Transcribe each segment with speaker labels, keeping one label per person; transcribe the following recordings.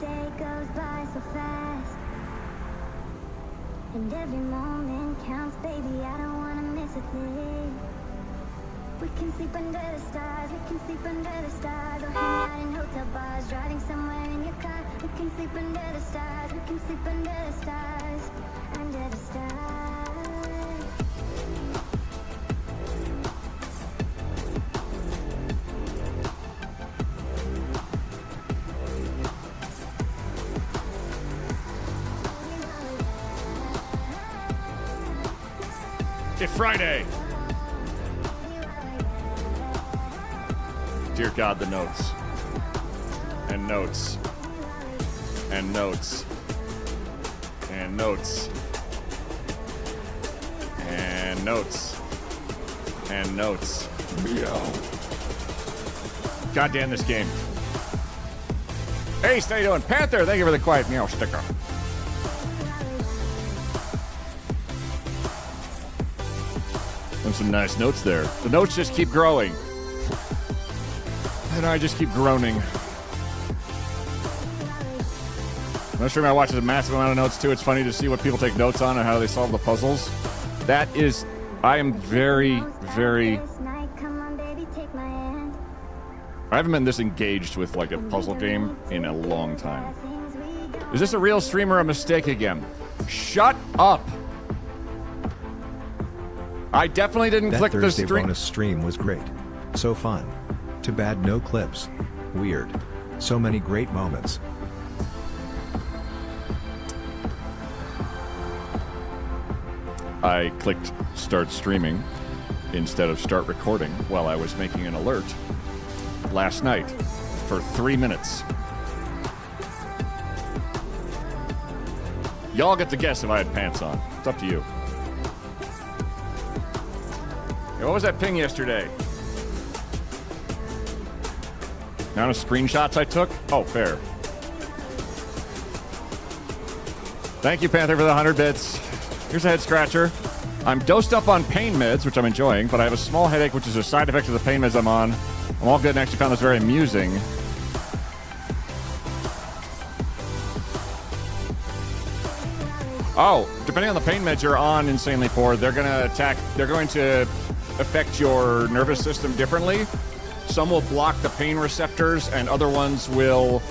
Speaker 1: day goes by so fast, and every moment counts, baby. I don't wanna miss a thing. We can sleep under the stars, we can sleep under the stars, or hang out in hotel bars, driving somewhere in your car. We can sleep under the stars, we can sleep under the stars, under the stars.
Speaker 2: It's Friday. Dear God, the notes. And notes. And notes. And notes. And notes. And notes. Meow. God damn this game. Hey, how you doing? Panther, thank you for the quiet meow sticker. And some nice notes there. The notes just keep growing. And I just keep groaning. I'm not sure I watches a massive amount of notes too. It's funny to see what people take notes on and how they solve the puzzles. That is, I am very, very... I haven't been this engaged with like a puzzle game in a long time. Is this a real stream or a mistake again? Shut up! I definitely didn't click the
Speaker 3: Thursday
Speaker 2: stream.
Speaker 3: bonus stream was great. So fun. Too bad no clips. Weird. So many great moments.
Speaker 2: I clicked start streaming instead of start recording while I was making an alert last night for 3 minutes. Y'all get to guess if I had pants on. It's up to you. Hey, what was that ping yesterday? The amount of screenshots I took? Oh, fair. Thank you, Panther, for the 100 bits. Here's a head scratcher. I'm dosed up on pain meds, which I'm enjoying, but I have a small headache, which is a side effect of the pain meds I'm on. I'm all good and actually found this very amusing. Oh, depending on the pain meds you're on, insanely poor, they're going to affect your nervous system differently. Some will block the pain receptors, and other ones will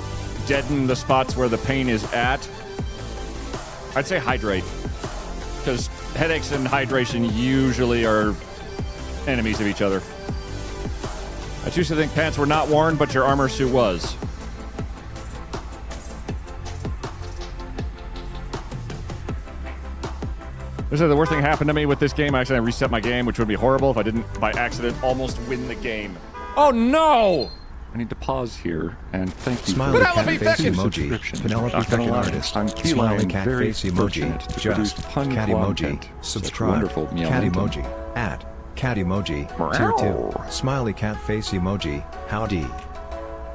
Speaker 2: deaden the spots where the pain is at. I'd say hydrate, because headaches and hydration usually are enemies of each other. I choose to think pants were not worn, but your armor suit was. This is the worst thing happened to me with this game. I accidentally reset my game, which would be horrible if I didn't, by accident, almost win the game. Oh no! I need to pause here and thank you
Speaker 3: Smiley
Speaker 2: for
Speaker 3: cat face
Speaker 2: Beckett.
Speaker 3: emoji. Penelope Feckin' artist. Smiley cat face emoji. Just cat emoji. Subscribe.
Speaker 2: Wonderful
Speaker 3: Cat emoji. At cat emoji. Tier 2. Smiley cat face emoji. Howdy.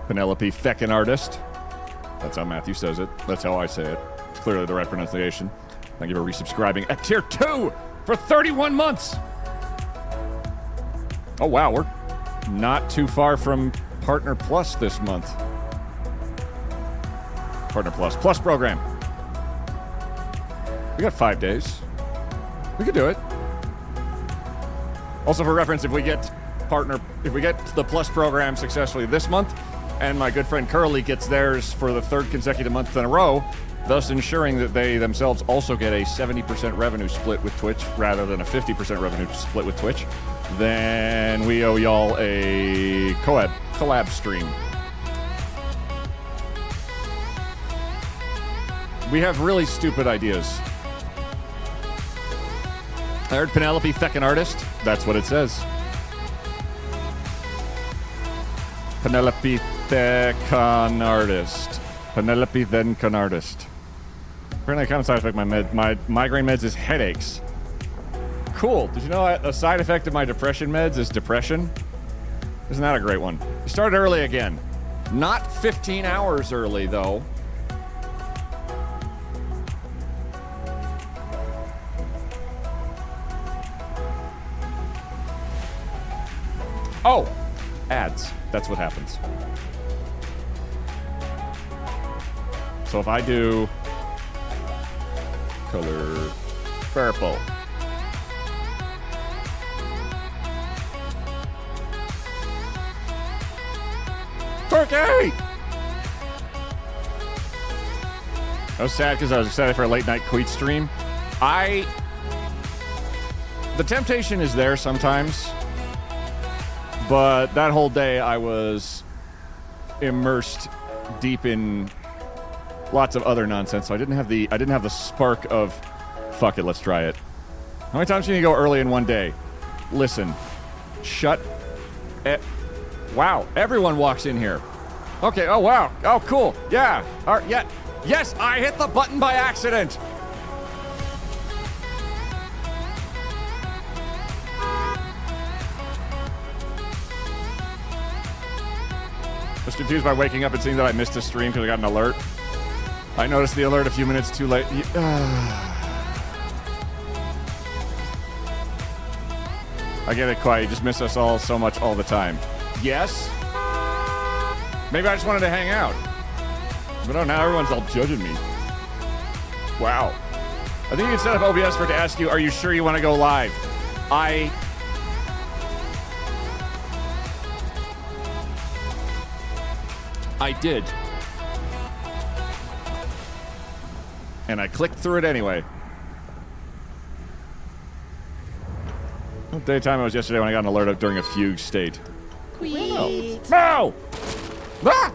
Speaker 2: Penelope Feckin' artist. That's how Matthew says it. That's how I say it. It's clearly the right pronunciation. Thank you for resubscribing at Tier 2 for 31 months. Oh, wow. We're not too far from Partner Plus this month. Partner Plus. Plus program. We got 5 days. We could do it. Also, for reference, if we get the Plus program successfully this month, and my good friend Curly gets theirs for the 3rd consecutive month in a row, thus ensuring that they themselves also get a 70% revenue split with Twitch rather than a 50% revenue split with Twitch, then we owe y'all a collab stream. We have really stupid ideas. I heard Penelope Feckin' artist. That's what it says. Penelope Feckin' artist. Penelope then con artist. Apparently, a common side effect of my migraine meds is headaches. Cool. Did you know a side effect of my depression meds is depression? Isn't that a great one? We started early again. Not 15 hours early, though. Oh, ads. That's what happens. So if I do color purple. Turkey! I was sad because I was excited for a late night Queet stream. The temptation is there sometimes, but that whole day I was immersed deep in lots of other nonsense, so I didn't have the spark of fuck it, let's try it. How many times can you go early in one day? Listen, wow, everyone walks in here. Okay, oh wow, oh cool, yeah, all right, yeah. Yes, I hit the button by accident. I was confused by waking up and seeing that I missed a stream because I got an alert. I noticed the alert a few minutes too late. I get it, quiet. You just miss us all so much all the time. Yes. Maybe I just wanted to hang out. But oh, now everyone's all judging me. Wow. I think you can set up OBS for it to ask you, are you sure you want to go live? I did. And I clicked through it anyway. What daytime it was yesterday when I got an alert up during a fugue state.
Speaker 4: Queet.
Speaker 2: No! Ah!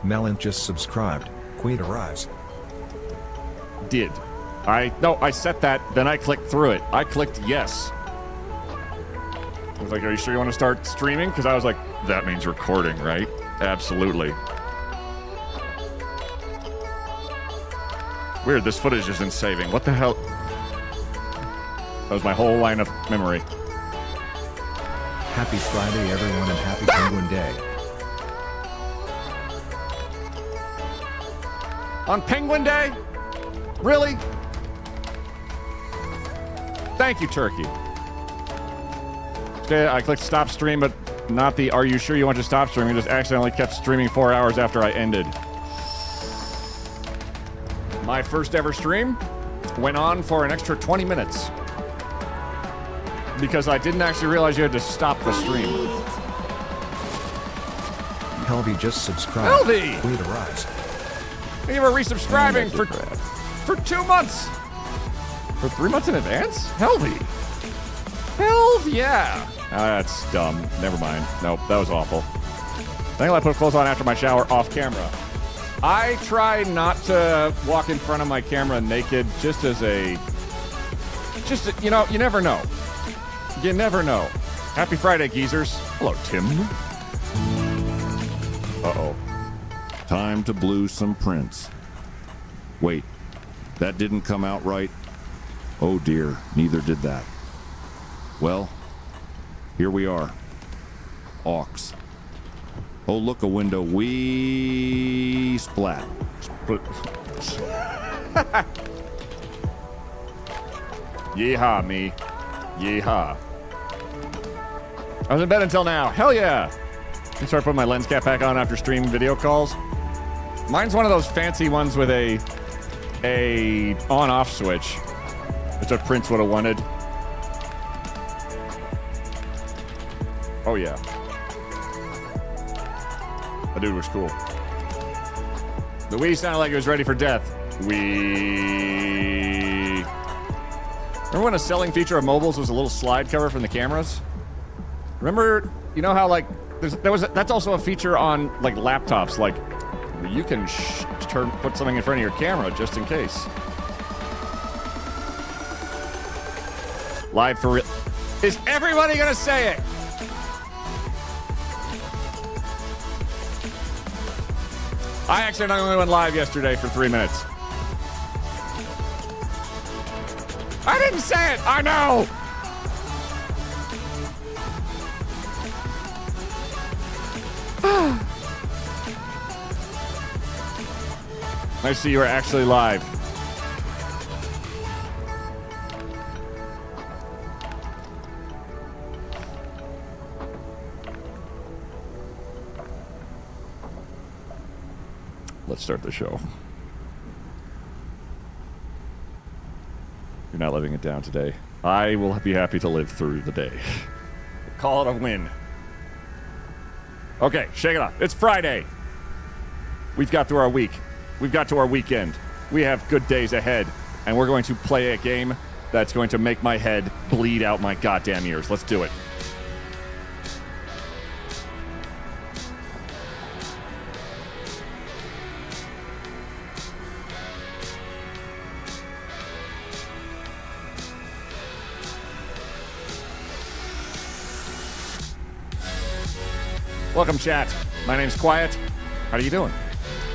Speaker 3: Melon just subscribed. Queet arrives.
Speaker 2: Did. I set that, then I clicked through it. I clicked yes. I was like, are you sure you want to start streaming? Because I was like, that means recording, right? Absolutely. Weird, this footage isn't saving. What the hell? That was my whole line of memory.
Speaker 3: Happy Friday, everyone, and happy Penguin Day.
Speaker 2: On Penguin Day? Really? Thank you, Turkey. Okay, I clicked stop stream, but not the are you sure you want to stop streaming? Just accidentally kept streaming 4 hours after I ended. My first ever stream went on for an extra 20 minutes. Because I didn't actually realize you had to stop the stream.
Speaker 3: Helvy just subscribed.
Speaker 2: Helvy!
Speaker 3: Queet arrives.
Speaker 2: You were resubscribing for 2 months. For 3 months in advance? Helvy. Helv, yeah. That's dumb. Never mind. Nope, that was awful. Thankfully I put clothes on after my shower off camera. I try not to walk in front of my camera naked you know, you never know. You never know. Happy Friday, geezers. Hello, Tim. Uh-oh.
Speaker 5: Time to blue some prints. Wait, that didn't come out right? Oh dear, neither did that. Well, here we are. Aux. Oh, look, a window. Wee splat.
Speaker 2: Yeehaw, me. Yeehaw. I was in bed until now. Hell yeah. I started putting my lens cap back on after stream video calls. Mine's one of those fancy ones with a on-off switch, which what Prince would have wanted. Oh yeah. That dude was cool. The Wii sounded like it was ready for death. Wii. Remember when a selling feature of mobiles was a little slide cover from the cameras? Remember, you know how like that's also a feature on like laptops. Like you can put something in front of your camera just in case. Live for real. Is everybody gonna say it? I accidentally went live yesterday for 3 minutes. I didn't say it! I know! I see you are actually live. Let's start the show. not living it down today. I will be happy to live through the day. Call it a win. Okay, shake it off. It's Friday. We've got through our week. We've got to our weekend. We have good days ahead, and we're going to play a game that's going to make my head bleed out my goddamn ears. Let's do it. Welcome, chat. My name's Quiet. How are you doing?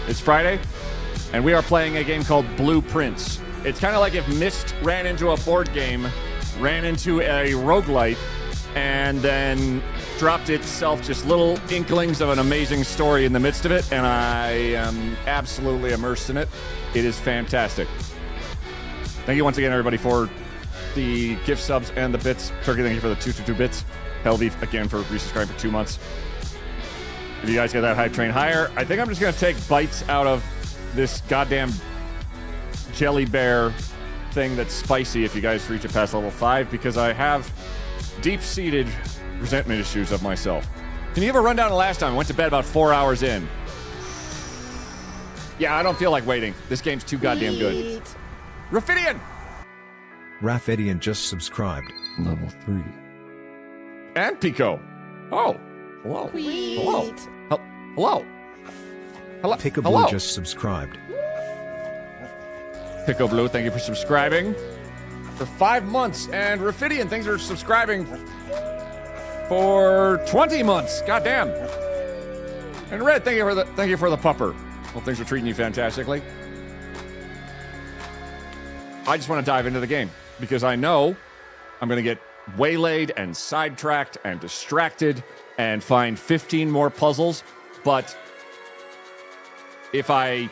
Speaker 2: It's Friday, and we are playing a game called Blueprints. It's kind of like if Myst ran into a board game, ran into a roguelite, and then dropped itself just little inklings of an amazing story in the midst of it, and I am absolutely immersed in it. It is fantastic. Thank you once again, everybody, for the gift subs and the bits. Turkey, thank you for the 222 bits. Hellbeef, again, for resubscribing for 2 months. If you guys get that hype train higher, I think I'm just going to take bites out of this goddamn jelly bear thing that's spicy if you guys reach it past level 5, because I have deep-seated resentment issues of myself. Can you give a rundown of last time? I went to bed about 4 hours in. Yeah, I don't feel like waiting. This game's too goddamn good. Raphidian!
Speaker 3: Raphidian just subscribed.
Speaker 5: Level 3.
Speaker 2: And Pico. Oh. Hello. Hello. Hello. Hello.
Speaker 3: Pickaboo just subscribed.
Speaker 2: Pico Blue, thank you for subscribing for 5 months. And Raphidian, thanks for subscribing for 20 months. Goddamn. And Red, thank you for the pupper. Hope things are treating you fantastically. I just want to dive into the game because I know I'm going to get waylaid and sidetracked and distracted and find 15 more puzzles. But if I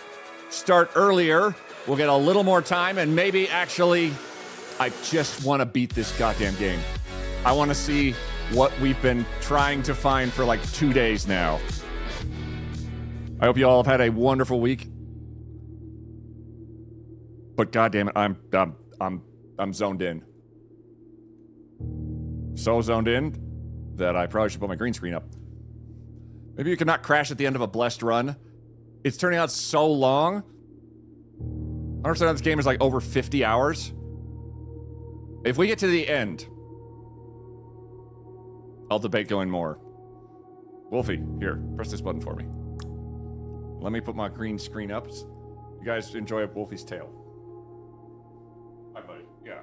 Speaker 2: start earlier, we'll get a little more time, and maybe actually I just want to beat this goddamn game. I want to see what we've been trying to find for like 2 days now. I hope you all have had a wonderful week. But goddamn it, I'm zoned in. So zoned in that I probably should put my green screen up. Maybe you cannot crash at the end of a blessed run. It's turning out so long. I understand this game is like over 50 hours. If we get to the end, I'll debate going more. Wolfie, here, press this button for me. Let me put my green screen up. You guys enjoy Wolfie's tale. Hi, buddy. Yeah,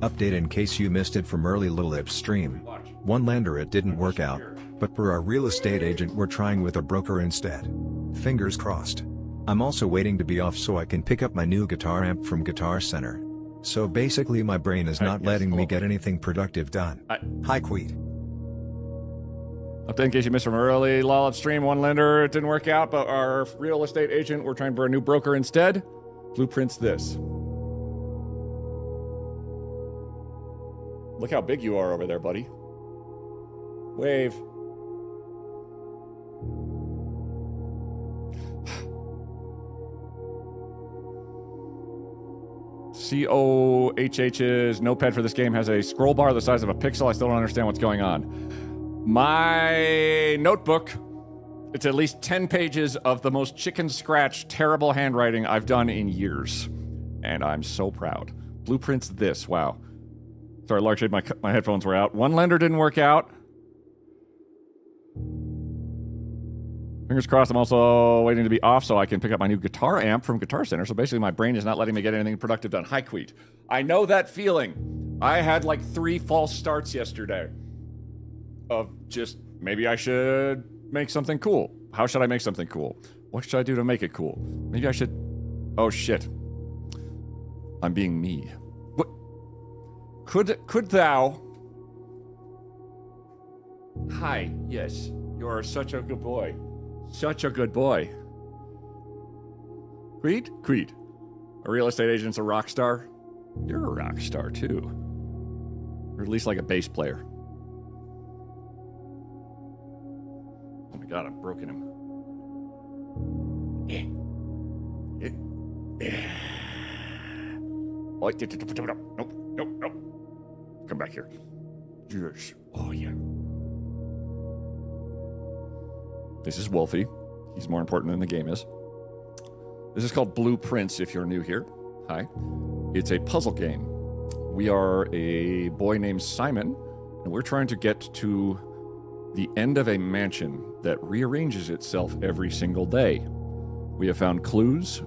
Speaker 3: Update in case you missed it from early Little Ip's stream. One lander it didn't work out, but for our real estate agent we're trying with a broker instead. Fingers crossed. I'm also waiting to be off so I can pick up my new guitar amp from Guitar Center. So basically my brain is not letting me get anything productive done. Hi Queet.
Speaker 2: Update in case you missed from early Lollip stream. One lender, it didn't work out, but our real estate agent, we're trying for a new broker instead. Blueprints this. Look how big you are over there, buddy. Wave. COHH's notepad for this game has a scroll bar the size of a pixel. I still don't understand what's going on. My notebook, it's at least 10 pages of the most chicken scratch, terrible handwriting I've done in years. And I'm so proud. Blueprints this. Wow. Sorry, Lark Shade, my headphones were out. One lender didn't work out. Fingers crossed, I'm also waiting to be off so I can pick up my new guitar amp from Guitar Center. So basically my brain is not letting me get anything productive done. Hi, Queet. I know that feeling. I had like 3 false starts yesterday of just, maybe I should make something cool. How should I make something cool? What should I do to make it cool? Maybe I should, oh shit. I'm being me. What? Could thou? Hi, yes, you are such a good boy. Such a good boy. Creed? Creed. A real estate agent's a rock star? You're a rock star, too. Or at least like a bass player. Oh my god, I've broken him. Oh, nope, nope, nope. Come back here. Yes. Oh, yeah. This is Wolfie. He's more important than the game is. This is called Blueprints if you're new here. Hi. It's a puzzle game. We are a boy named Simon, and we're trying to get to the end of a mansion that rearranges itself every single day. We have found clues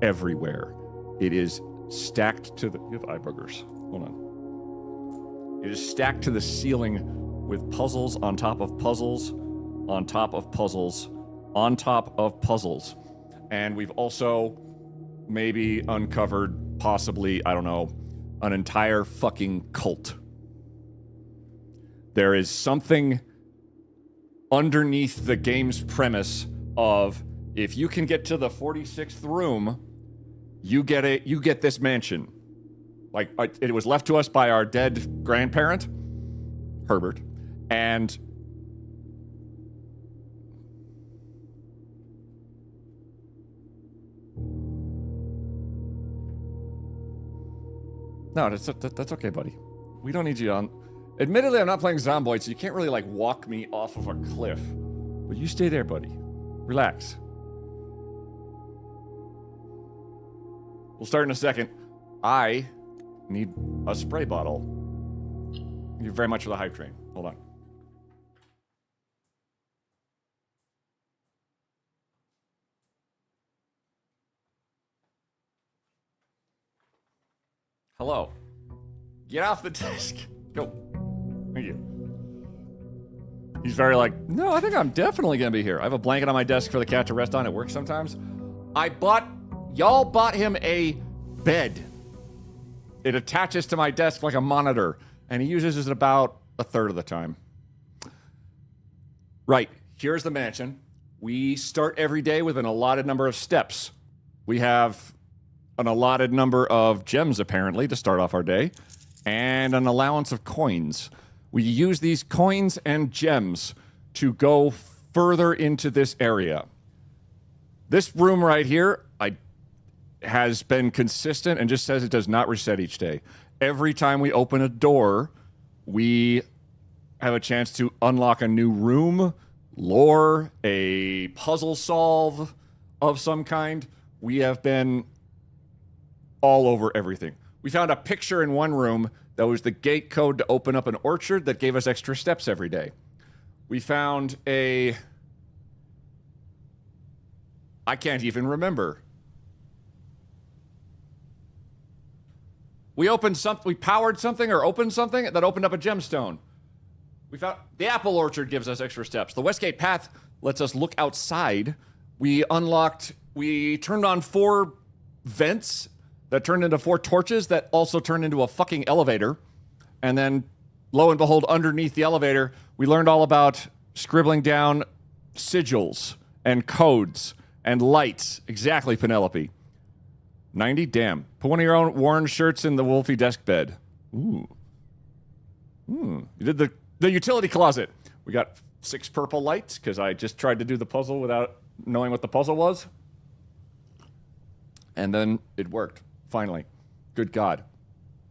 Speaker 2: everywhere. It is stacked to the... You have eye boogers. Hold on. It is stacked to the ceiling with puzzles on top of puzzles on top of puzzles on top of puzzles. And we've also maybe uncovered possibly, I don't know, an entire fucking cult. There is something underneath the game's premise of if you can get to the 46th room, you get this mansion. Like, it was left to us by our dead grandparent, Herbert, and no, that's okay, buddy. We don't need you on. Admittedly, I'm not playing Zomboid, so you can't really, like, walk me off of a cliff. But you stay there, buddy. Relax. We'll start in a second. I need a spray bottle. Thank you very much for the hype train. Hold on. Hello. Get off the desk. Go. Thank you. He's very like, no, I think I'm definitely going to be here. I have a blanket on my desk for the cat to rest on at work sometimes. Y'all bought him a bed. It attaches to my desk like a monitor, and he uses it about a third of the time. Right. Here's the mansion. We start every day with an allotted number of steps. We have an allotted number of gems, apparently, to start off our day, and an allowance of coins. We use these coins and gems to go further into this area. This room right here has been consistent and just says it does not reset each day. Every time we open a door, we have a chance to unlock a new room, lore, a puzzle solve of some kind. We have been all over everything. We found a picture in one room that was the gate code to open up an orchard that gave us extra steps every day. We found I can't even remember. We powered something or opened something that opened up a gemstone. We found the apple orchard gives us extra steps. The Westgate Path lets us look outside. We turned on 4 vents that turned into 4 torches that also turned into a fucking elevator. And then, lo and behold, underneath the elevator, we learned all about scribbling down sigils and codes and lights. Exactly, Penelope. 90? Damn. Put one of your own worn shirts in the Wolfie desk bed. Ooh. You did the utility closet. We got 6 purple lights, because I just tried to do the puzzle without knowing what the puzzle was. And then it worked. Finally. Good God.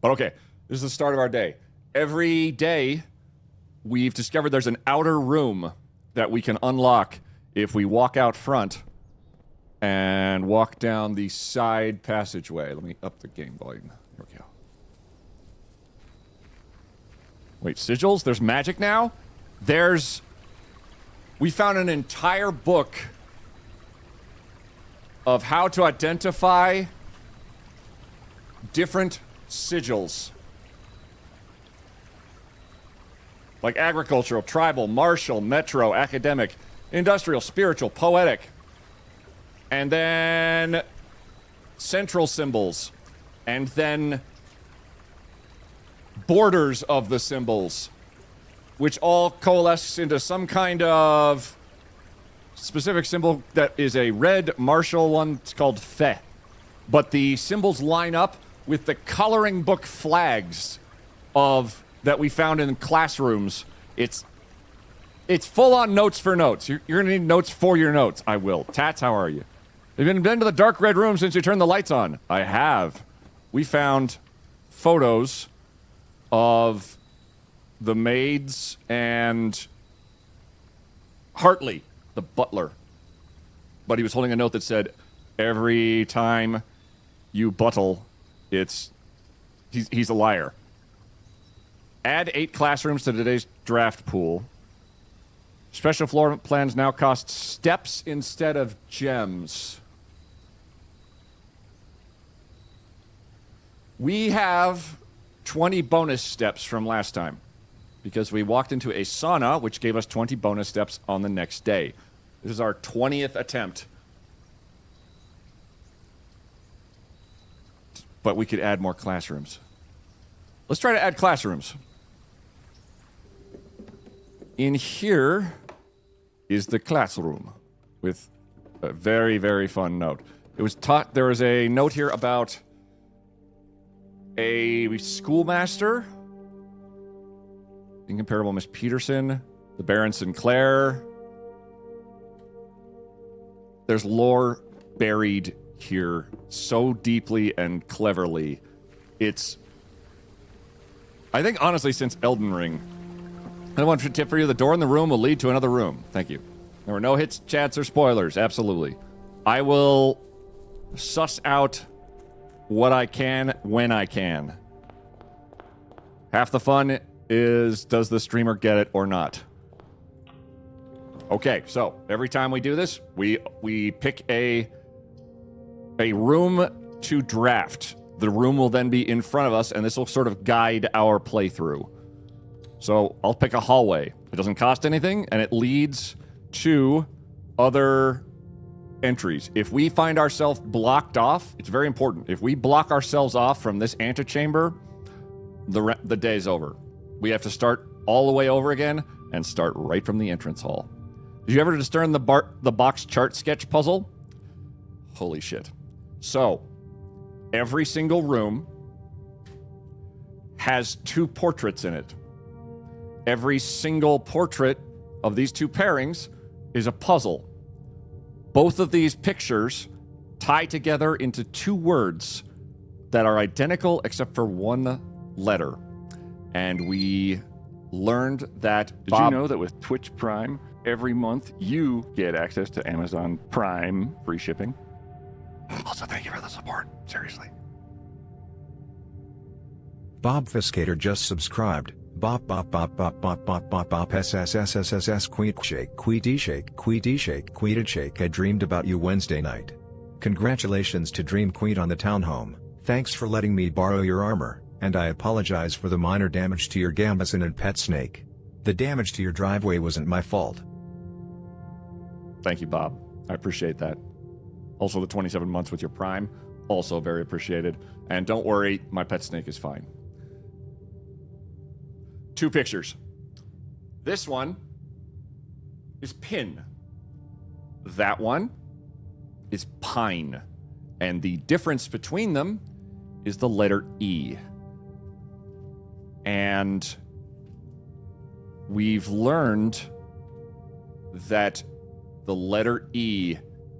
Speaker 2: But okay, this is the start of our day. Every day, we've discovered there's an outer room that we can unlock if we walk out front and walk down the side passageway. Let me up the game volume. Here we go. Wait, sigils? There's magic now? We found an entire book of how to identify different sigils. Like agricultural, tribal, martial, metro, academic, industrial, spiritual, poetic. And then central symbols. And then borders of the symbols, which all coalesce into some kind of specific symbol that is a red martial one. It's called Fe. But the symbols line up with the coloring book flags that we found in classrooms. It's full on notes for notes. You're gonna need notes for your notes. I will. Tats, how are you? Have you been to the dark red room since you turned the lights on? I have. we found photos of the maids and Hartley, the butler. But he was holding a note that said, every time you buttle, he's a liar. Add 8 classrooms to today's draft pool. Special floor plans now cost steps instead of gems. We have 20 bonus steps from last time because we walked into a sauna, which gave us 20 bonus steps on the next day. This is our 20th attempt. But we could add more classrooms. Let's try to add classrooms. In here is the classroom with a very, very fun note. It was taught, there was a note here about a schoolmaster, incomparable Miss Peterson, the Baron Sinclair. There's lore buried here so deeply and cleverly. It's, I think honestly, since Elden Ring. I want to tip for you, the door in the room will lead to another room. Thank you. There were no hits, chats, or spoilers. Absolutely. I will suss out what I can when I can. Half the fun is, does the streamer get it or not? Okay, so every time we do this, we pick a room to draft. The room will then be in front of us, and this will sort of guide our playthrough. So I'll pick a hallway. It doesn't cost anything, and it leads to other entries. If we find ourselves blocked off, it's very important. If we block ourselves off from this antechamber, the day's over. We have to start all the way over again and start right from the entrance hall. Did you ever discern the box chart sketch puzzle? Holy shit. So, every single room has 2 portraits in it. Every single portrait of these 2 pairings is a puzzle. Both of these pictures tie together into 2 words that are identical except for 1 letter. And we learned that...
Speaker 4: Did you know that with Twitch Prime, every month you get access to Amazon Prime free shipping?
Speaker 2: Also, thank you for the support. Seriously.
Speaker 3: Bob Fiscator just subscribed. Bop bop bop bop bop bop bop bop SSSSSS Queet Shake Queety Shake Queety Shake Queeted Shake. I dreamed about you Wednesday night. Congratulations to Dream Queen on the townhome. Thanks for letting me borrow your armor, and I apologize for the minor damage to your Gambeson and pet snake. The damage to your driveway wasn't my fault.
Speaker 2: Thank you, Bob. I appreciate that. Also, the 27 months with your Prime, also very appreciated. And don't worry, my pet snake is fine. 2 pictures. This one is pin. That one is pine. And the difference between them is the letter E. And we've learned that the letter E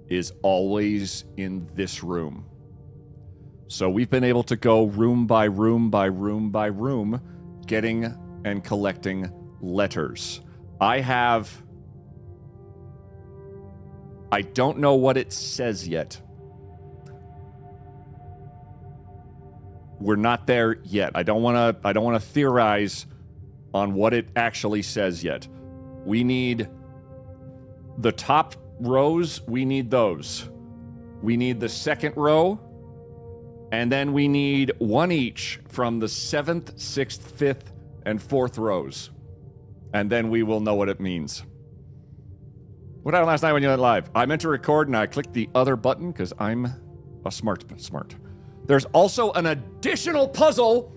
Speaker 2: is always in this room. So we've been able to go room by room by room by room, getting and collecting letters. I don't know what it says yet. We're not there yet. I don't want to theorize on what it actually says yet. We need the top rows, we need those. We need the second row, and then we need 1 each from the 7th, 6th, 5th, and 4th rows. And then we will know what it means. What happened last night when you went live? I meant to record and I clicked the other button because I'm a smart. There's also an additional puzzle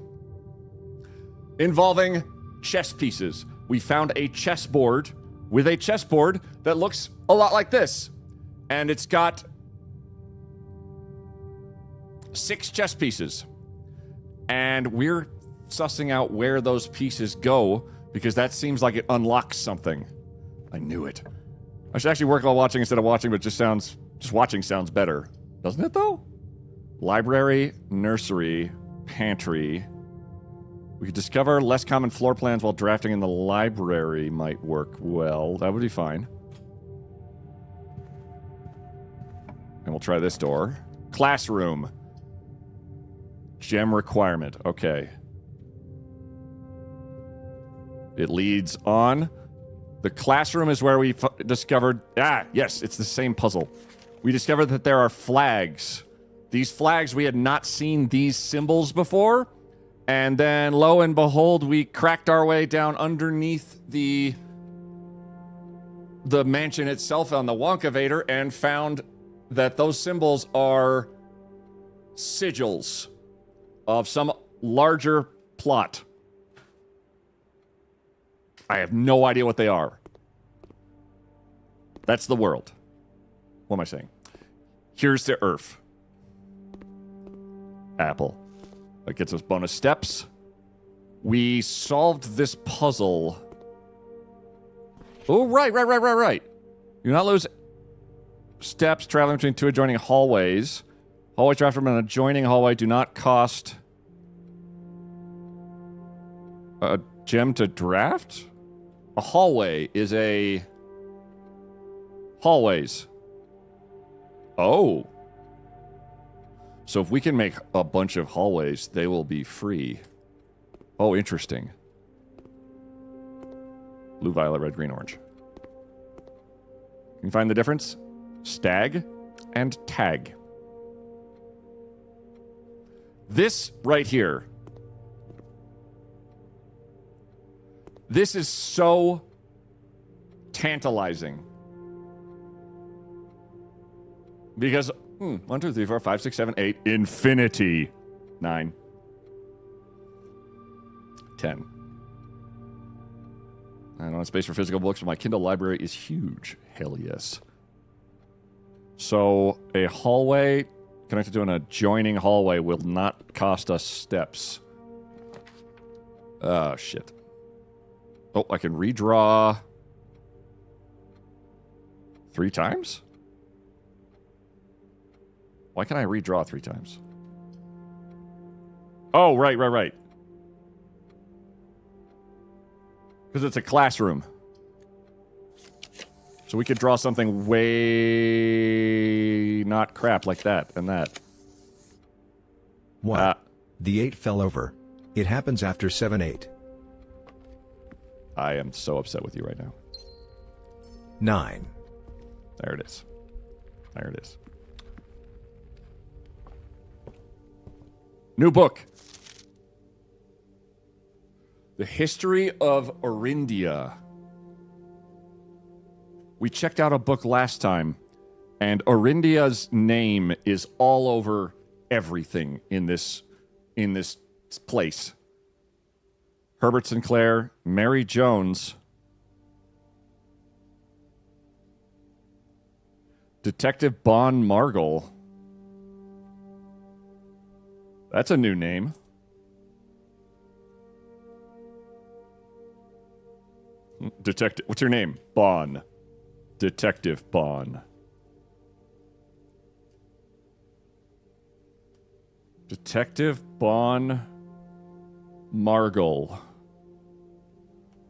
Speaker 2: involving chess pieces. We found a chessboard with a chessboard that looks a lot like this. And it's got 6 chess pieces. And we're sussing out where those pieces go because that seems like it unlocks something. I knew it. I should actually work while watching instead of watching, but just watching sounds better. Doesn't it though? Library, nursery, pantry. We could discover less common floor plans while drafting in the library might work well. That would be fine. And we'll try this door. Classroom. Gem requirement. Okay. It leads on. The classroom is where we discovered... yes, it's the same puzzle. We discovered that there are flags. These flags, we had not seen these symbols before. And then, lo and behold, we cracked our way down underneath the mansion itself on the Wonkavator and found that those symbols are sigils of some larger plot. I have no idea what they are. That's the world. What am I saying? Here's the Earth. Apple. That gets us bonus steps. We solved this puzzle. Oh, right. Do not lose steps traveling between two adjoining hallways. Hallways drafted from an adjoining hallway do not cost a gem to draft? A hallway is a... Hallways. Oh. So if we can make a bunch of hallways, they will be free. Oh, interesting. Blue, violet, red, green, orange. Can you find the difference? Stag and tag. This right here. This is so tantalizing. Because 1, 2, 3, 4, 5, 6, 7, 8, infinity. 9. 10. I don't have space for physical books, but my Kindle library is huge. Hell yes. So a hallway connected to an adjoining hallway will not cost us steps. Oh, shit. Oh, I can redraw 3 times? Why can I redraw 3 times? Oh, right. Because it's a classroom. So we could draw something way not crap like that and that.
Speaker 3: What? The 8 fell over. It happens after 7-8.
Speaker 2: I am so upset with you right now.
Speaker 3: 9.
Speaker 2: There it is. There it is. New book. The History of Orindia. We checked out a book last time, and Orindia's name is all over everything in this place. Herbert Sinclair, Mary Jones, Detective Bon Margol. That's a new name. Detective, what's your name? Bon. Detective Bon. Detective Bon Margol.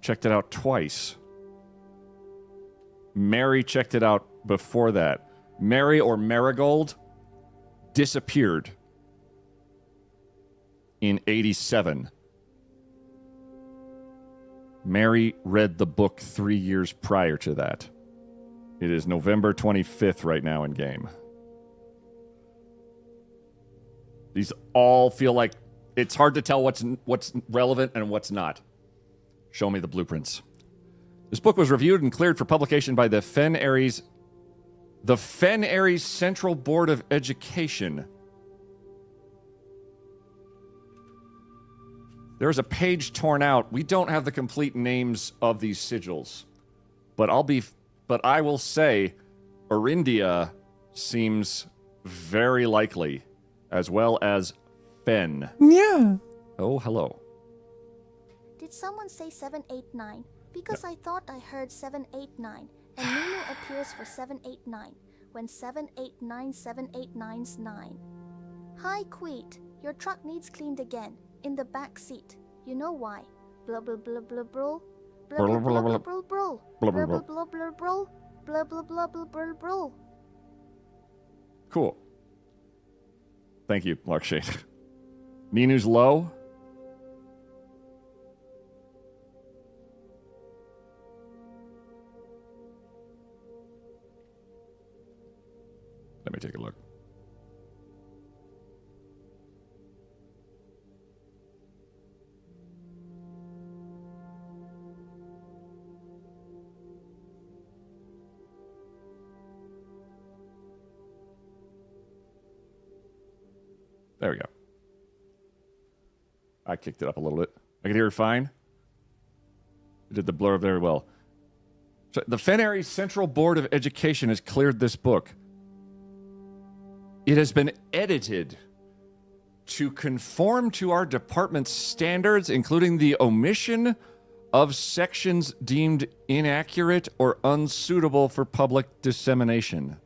Speaker 2: Checked it out twice. Mary checked it out before that. Mary or Marigold disappeared in 87. Mary read the book 3 years prior to that. It is November 25th right now in game. These all feel like it's hard to tell what's relevant and what's not. Show me the blueprints. This book was reviewed and cleared for publication by the Fen Aries Central Board of Education. There's a page torn out. We don't have the complete names of these sigils. But I will say Orindia seems very likely, as well as Fen.
Speaker 6: Yeah.
Speaker 2: Oh, hello.
Speaker 7: Did someone say 789? Because I thought I heard 789, and Nunu appears for 789, when 789's 9. Hi, Queet. Your truck needs cleaned again. In the back seat. You know why? Blah blah blah blah blah. Blah blah blah blah blah blah. Blah blah blah blah blah. Blah blah blah blah blah blah.
Speaker 2: Cool. Thank you, Lark Shade. Ninu's low. Let me take a look. There we go. I kicked it up a little bit. I can hear it fine. I did the blur very well. So the Fenary Central Board of Education has cleared this book. It has been edited to conform to our department's standards, including the omission of sections deemed inaccurate or unsuitable for public dissemination.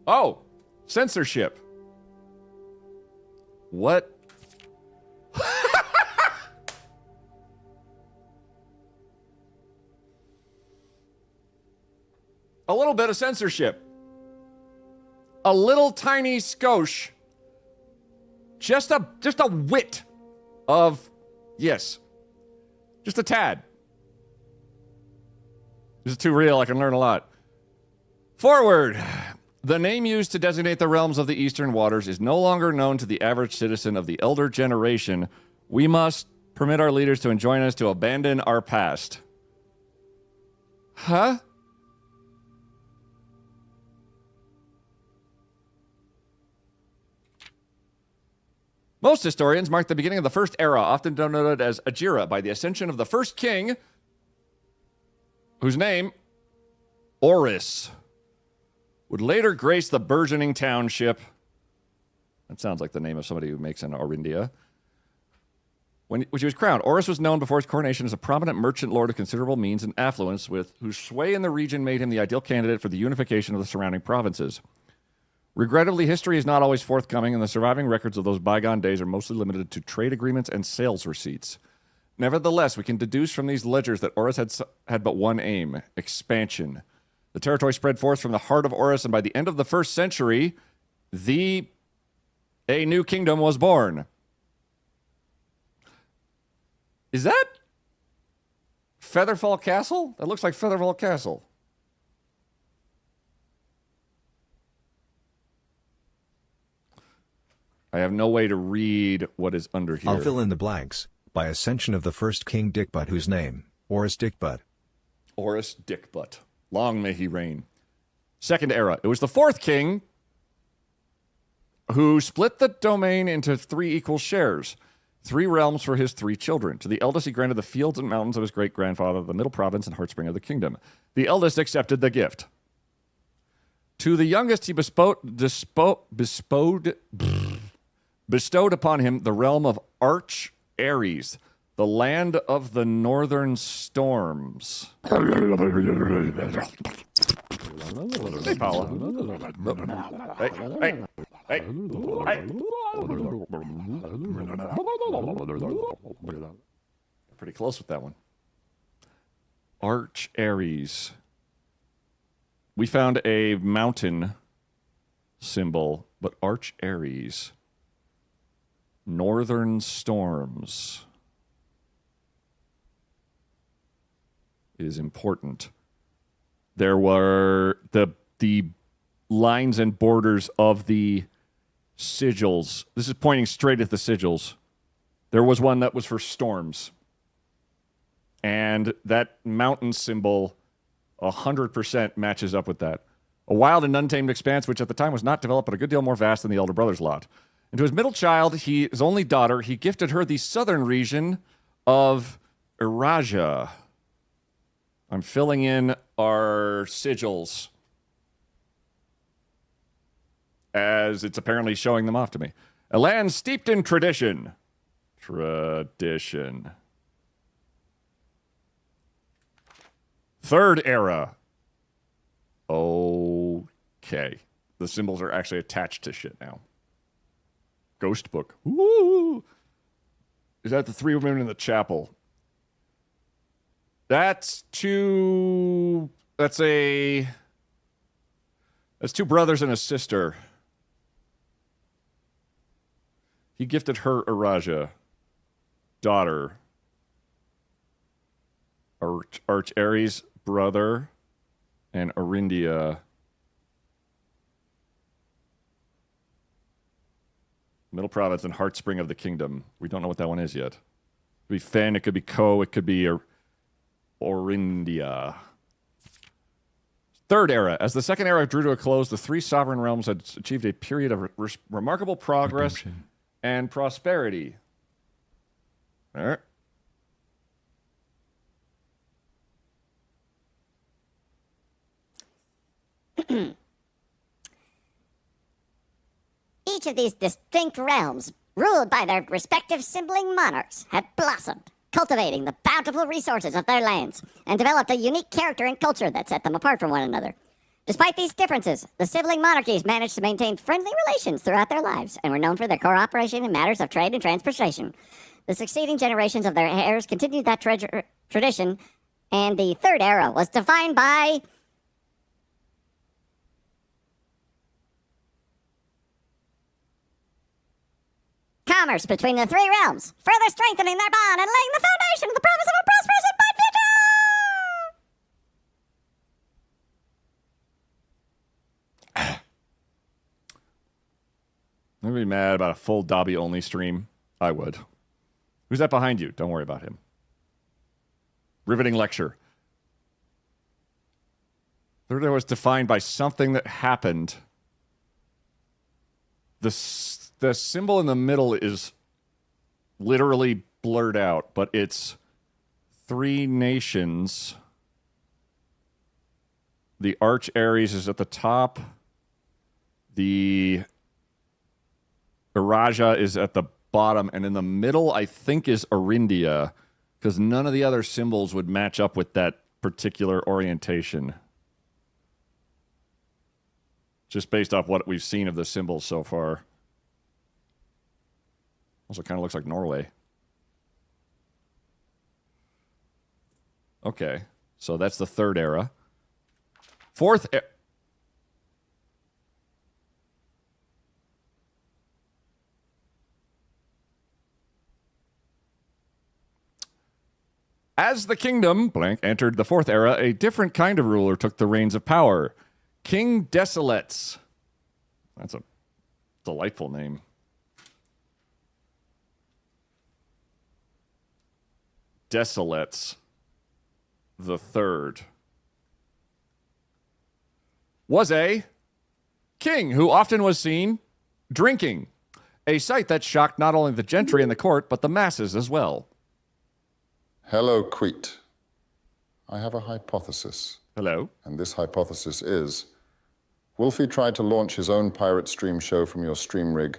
Speaker 2: Oh, censorship. What? A little bit of censorship. A little tiny skosh. Just a whit of, yes. Just a tad. This is too real. I can learn a lot. Forward. The name used to designate the realms of the Eastern Waters is no longer known to the average citizen of the elder generation. We must permit our leaders to enjoin us to abandon our past. Huh? Most historians mark the beginning of the First Era, often denoted as Ajira, by the ascension of the first king, whose name, Oris, would later grace the burgeoning township. That sounds like the name of somebody who makes an Orindia. When he was crowned, Oris was known before his coronation as a prominent merchant lord of considerable means and affluence, whose sway in the region made him the ideal candidate for the unification of the surrounding provinces. Regrettably, history is not always forthcoming, and the surviving records of those bygone days are mostly limited to trade agreements and sales receipts. Nevertheless, we can deduce from these ledgers that Oris had but one aim: expansion. The territory spread forth from the heart of Oris, and by the end of the 1st century, a new kingdom was born. Is that Featherfall Castle? That looks like Featherfall Castle. I have no way to read what is under here.
Speaker 3: I'll fill in the blanks. By ascension of the first king Dickbutt, whose name, Oris Dickbutt.
Speaker 2: Oris Dickbutt. Long may he reign. Second Era. It was the 4th king who split the domain into 3 equal shares. 3 realms for his 3 children. To the eldest he granted the fields and mountains of his great-grandfather, the middle province and heartspring of the kingdom. The eldest accepted the gift. To the youngest he bestowed upon him the realm of Arch Ares, the land of the northern storms. Hey, Paula. Hey. Pretty close with that one. Arch Ares. We found a mountain symbol, but Arch Ares. Northern storms is important. There were the lines and borders of the sigils. This is pointing straight at the sigils. There was one that was for storms. And that mountain symbol 100% matches up with that. A wild and untamed expanse, which at the time was not developed, but a good deal more vast than the elder brother's lot. And to his middle child, his only daughter, he gifted her the southern region of Iraja. I'm filling in our sigils as it's apparently showing them off to me. A land steeped in tradition. Tradition. Third era. Okay. The symbols are actually attached to shit now. Ghost book. Woo! Is that the three women in the chapel? That's two brothers and a sister. He gifted her Araja, daughter. Arch Ares, brother, and Arindia. Middle province and Heartspring of the Kingdom. We don't know what that one is yet. It could be Fen, it could be Ko, it could be Orindia. Third era. As the second era drew to a close, the three sovereign realms had achieved a period of remarkable progress and prosperity. All right.
Speaker 6: Each of these distinct realms, ruled by their respective sibling monarchs, had blossomed, cultivating the bountiful resources of their lands, and developed a unique character and culture that set them apart from one another. Despite these differences, the sibling monarchies managed to maintain friendly relations throughout their lives, and were known for their cooperation in matters of trade and transportation. The succeeding generations of their heirs continued that tradition, and the third era was defined by commerce between the three realms, further strengthening their bond and laying the foundation of the promise of a prosperous and bright future!
Speaker 2: I'm be mad about a full Dobby only stream. I would. Who's that behind you? Don't worry about him. Riveting lecture. Third era was defined by something that happened. The symbol in the middle is literally blurred out, but it's three nations. The Arch Ares is at the top. The Araja is at the bottom, and in the middle, I think, is Arindia, because none of the other symbols would match up with that particular orientation. Just based off what we've seen of the symbols so far. Also kind of looks like Norway. Okay, so that's the third era. Fourth era. As the kingdom, blank, entered the fourth era, a different kind of ruler took the reins of power. King Desolates. That's a delightful name. Desolates the third was a king who often was seen drinking, a sight that shocked not only the gentry in the court, but the masses as well.
Speaker 8: Hello, Queet. I have a hypothesis.
Speaker 2: Hello.
Speaker 8: And this hypothesis is, Wolfie tried to launch his own pirate stream show from your stream rig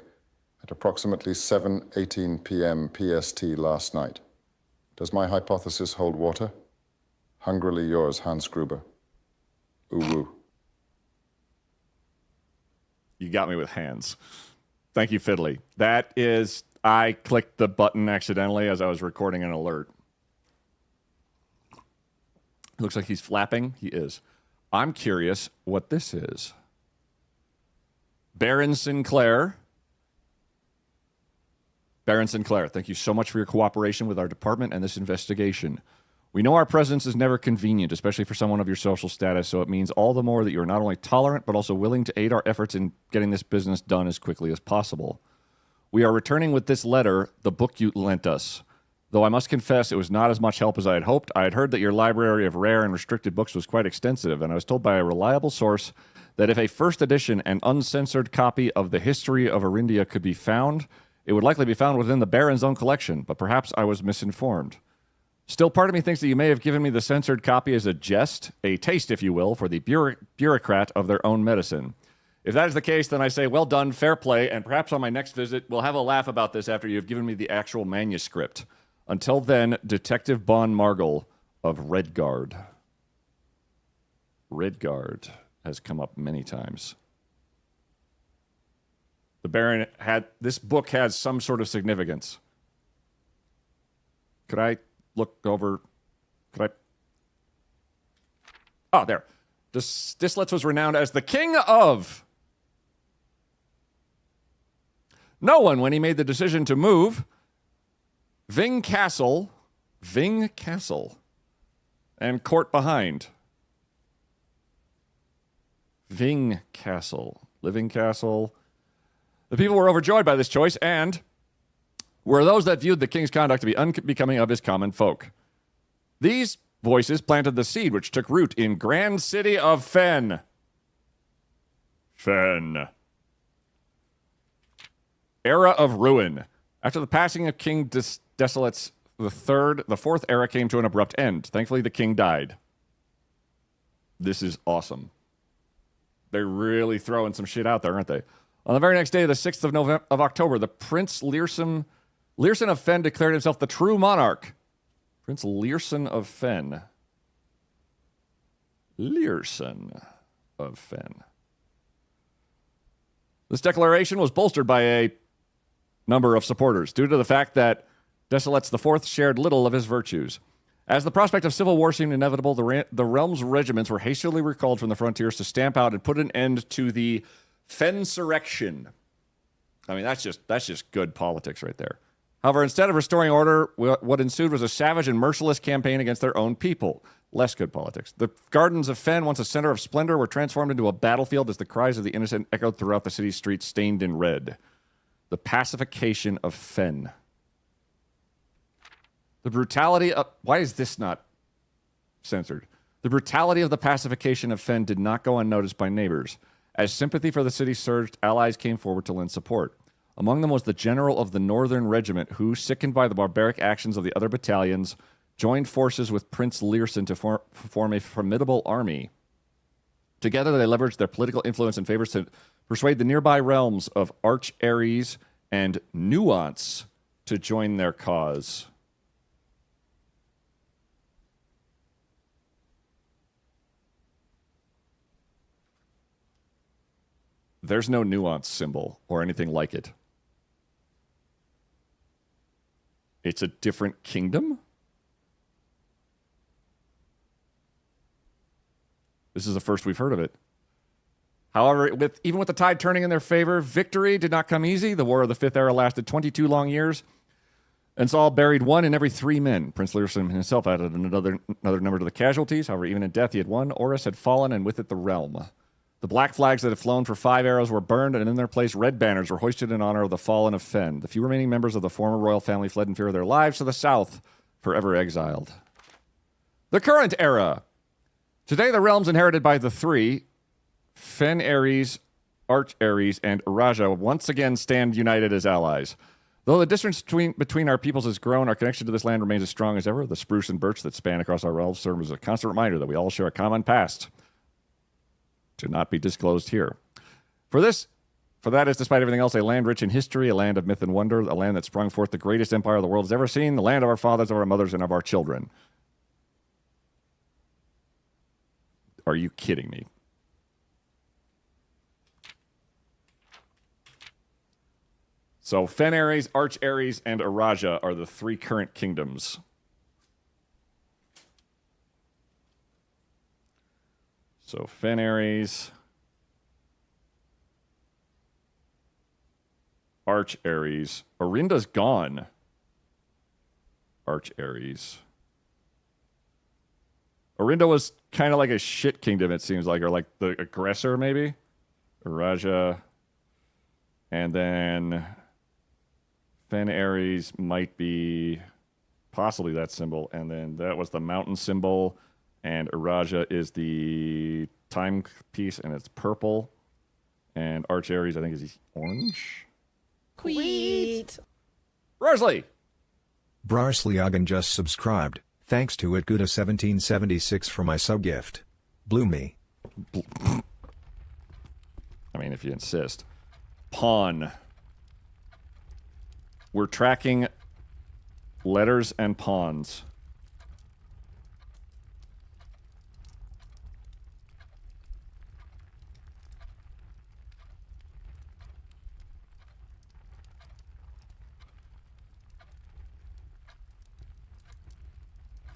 Speaker 8: at approximately 7:18 p.m. PST last night. Does my hypothesis hold water? Hungrily yours, Hans Gruber. Ooh-woo.
Speaker 2: You got me with hands. Thank you, Fiddly. That is, I clicked the button accidentally as I was recording an alert. Looks like he's flapping. He is. I'm curious what this is. Baron Sinclair. Baron Sinclair, thank you so much for your cooperation with our department and this investigation. We know our presence is never convenient, especially for someone of your social status, so it means all the more that you are not only tolerant, but also willing to aid our efforts in getting this business done as quickly as possible. We are returning with this letter, the book you lent us. Though I must confess it was not as much help as I had hoped. I had heard that your library of rare and restricted books was quite extensive, and I was told by a reliable source that if a first edition and uncensored copy of the History of Arindia could be found, it would likely be found within the Baron's own collection, but perhaps I was misinformed. Still, part of me thinks that you may have given me the censored copy as a jest, a taste, if you will, for the bureaucrat of their own medicine. If that is the case, then I say, well done, fair play, and perhaps on my next visit, we'll have a laugh about this after you've given me the actual manuscript. Until then, Detective Bon Margle of Redguard. Redguard has come up many times. The Baron had... This book has some sort of significance. Could I look over... Could I... Oh, there. Disletz was renowned as the king of... No one, when he made the decision to move Ving Castle, and court behind. Ving Castle, living castle. The people were overjoyed by this choice and were those that viewed the king's conduct to be unbecoming of his common folk. These voices planted the seed which took root in grand city of Fen. Era of ruin. After the passing of King Desolates the fourth era came to an abrupt end. Thankfully, the king died. This is awesome. They're really throwing some shit out there, aren't they? On the very next day, the 6th of October, the Prince Learson of Fen declared himself the true monarch. Prince Learson of Fen. Learson of Fen. This declaration was bolstered by a number of supporters, due to the fact that Desolates IV shared little of his virtues. As the prospect of civil war seemed inevitable, the realm's regiments were hastily recalled from the frontiers to stamp out and put an end to the Fensurrection. I mean, that's just good politics right there. However, instead of restoring order, what ensued was a savage and merciless campaign against their own people. Less good politics. The gardens of Fen, once a center of splendor, were transformed into a battlefield as the cries of the innocent echoed throughout the city's streets stained in red. The pacification of Fen. The brutality of... Why is this not censored? The brutality of the pacification of Fen did not go unnoticed by neighbors. As sympathy for the city surged, allies came forward to lend support. Among them was the general of the Northern Regiment, who, sickened by the barbaric actions of the other battalions, joined forces with Prince Learson to form a formidable army. Together, they leveraged their political influence and favors to persuade the nearby realms of Arch Ares and Nuance to join their cause. There's no Nuance symbol or anything like it. It's a different kingdom? This is the first we've heard of it. However, even with the tide turning in their favor, victory did not come easy. The War of the Fifth Era lasted 22 long years, and Saul buried 1 in every 3 men. Prince Learson himself added another number to the casualties. However, even in death, he had won. Horus had fallen, and with it the realm. The black flags that had flown for 5 eras were burned, and in their place, red banners were hoisted in honor of the fallen of Fen. The few remaining members of the former royal family fled in fear of their lives to the south, forever exiled. The current era. Today, the realms inherited by the three, Fen Ares, Arch Ares, and Araja, once again stand united as allies. Though the distance between our peoples has grown, our connection to this land remains as strong as ever. The spruce and birch that span across our realms serve as a constant reminder that we all share a common past, to not be disclosed here. For that is, despite everything else, a land rich in history, a land of myth and wonder, a land that sprung forth the greatest empire the world has ever seen, the land of our fathers, of our mothers, and of our children. Are you kidding me? So Fen Ares, Arch Ares, and Araja are the 3 current kingdoms. So Fen Ares, Arch Ares. Orinda's gone. Arch Ares. Orinda was kind of like a shit kingdom, it seems like, or like the aggressor, maybe. Araja. And then Fen Ares might be possibly that symbol. And then that was the mountain symbol. And Araja is the timepiece, and it's purple. And Arch Ares, I think, is orange.
Speaker 9: Sweet.
Speaker 2: Rosalie!
Speaker 3: Brarsliagan just subscribed. Thanks to Itguda1776 for my sub-gift. Blew me.
Speaker 2: I mean, if you insist. Pawn. We're tracking letters and pawns.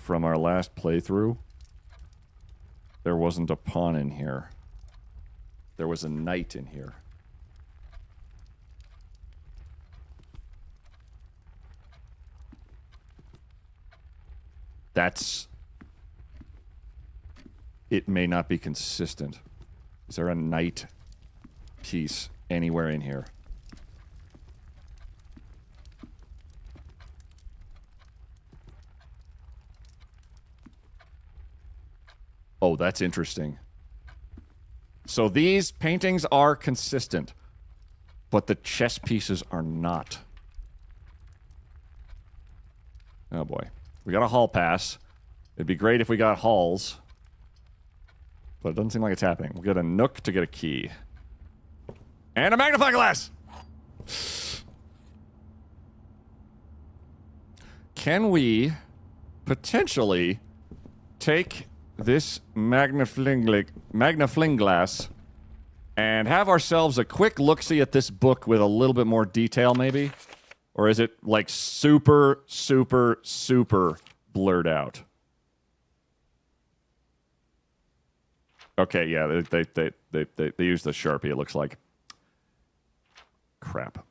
Speaker 4: from our last playthrough, there wasn't a pawn in here. There was a knight in here. That's... It may not be consistent. Is there a knight piece anywhere in here? Oh, that's interesting. So these paintings are consistent, but the chess pieces are not. Oh boy. We got a hall pass. It'd be great if we got halls, but it doesn't seem like it's happening. We'll get a nook to get a key. And a magnifying glass! Can we potentially take this magnifying glass and have ourselves a quick look-see at this book with a little bit more detail, maybe? Or is it, like, super, super, super blurred out? Okay, yeah, they use the Sharpie, it looks like. Crap.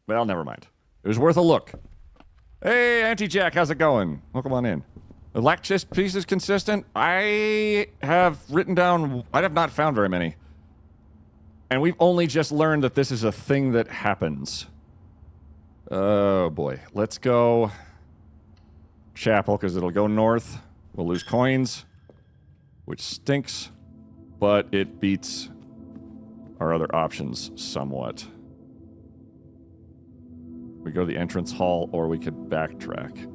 Speaker 4: Well, never mind. It was worth a look. Hey, Auntie Jack, how's it going? Welcome on in. The lack chess piece is consistent. I have written down... I have not found very many. And we've only just learned that this is a thing that happens. Oh, boy. Let's go... Chapel, because it'll go north. We'll lose coins, which stinks. But it beats our other options somewhat. We go to the entrance hall, or we could backtrack.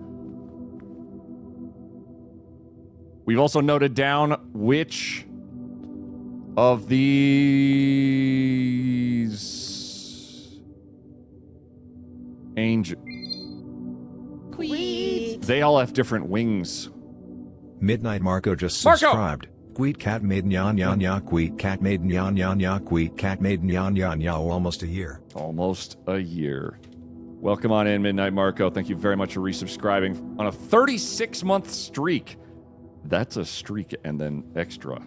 Speaker 4: We've also noted down which of these angel...
Speaker 9: Queet.
Speaker 4: They all have different wings.
Speaker 3: Midnight Marco just
Speaker 4: Marco!
Speaker 3: subscribed. Queet cat made nya nya nya queet cat made nya nya nya queet cat made nya nya nya almost a year.
Speaker 4: Almost a year. Welcome on in, Midnight Marco. Thank you very much for resubscribing on a 36-month streak. That's a streak and then extra.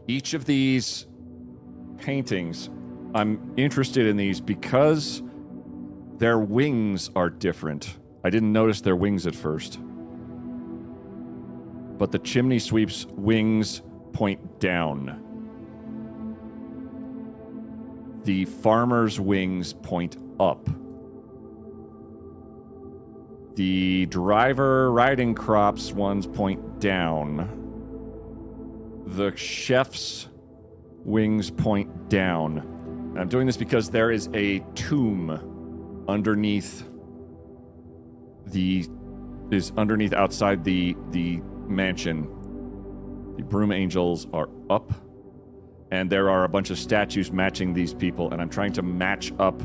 Speaker 4: Each of these paintings, I'm interested in these because their wings are different. I didn't notice their wings at first. But the chimney sweep's wings point down. The farmer's wings point up. The driver riding crops ones point down. The chef's wings point down. And I'm doing this because there is a tomb underneath outside the mansion. The broom angels are up. And there are a bunch of statues matching these people, and I'm trying to match up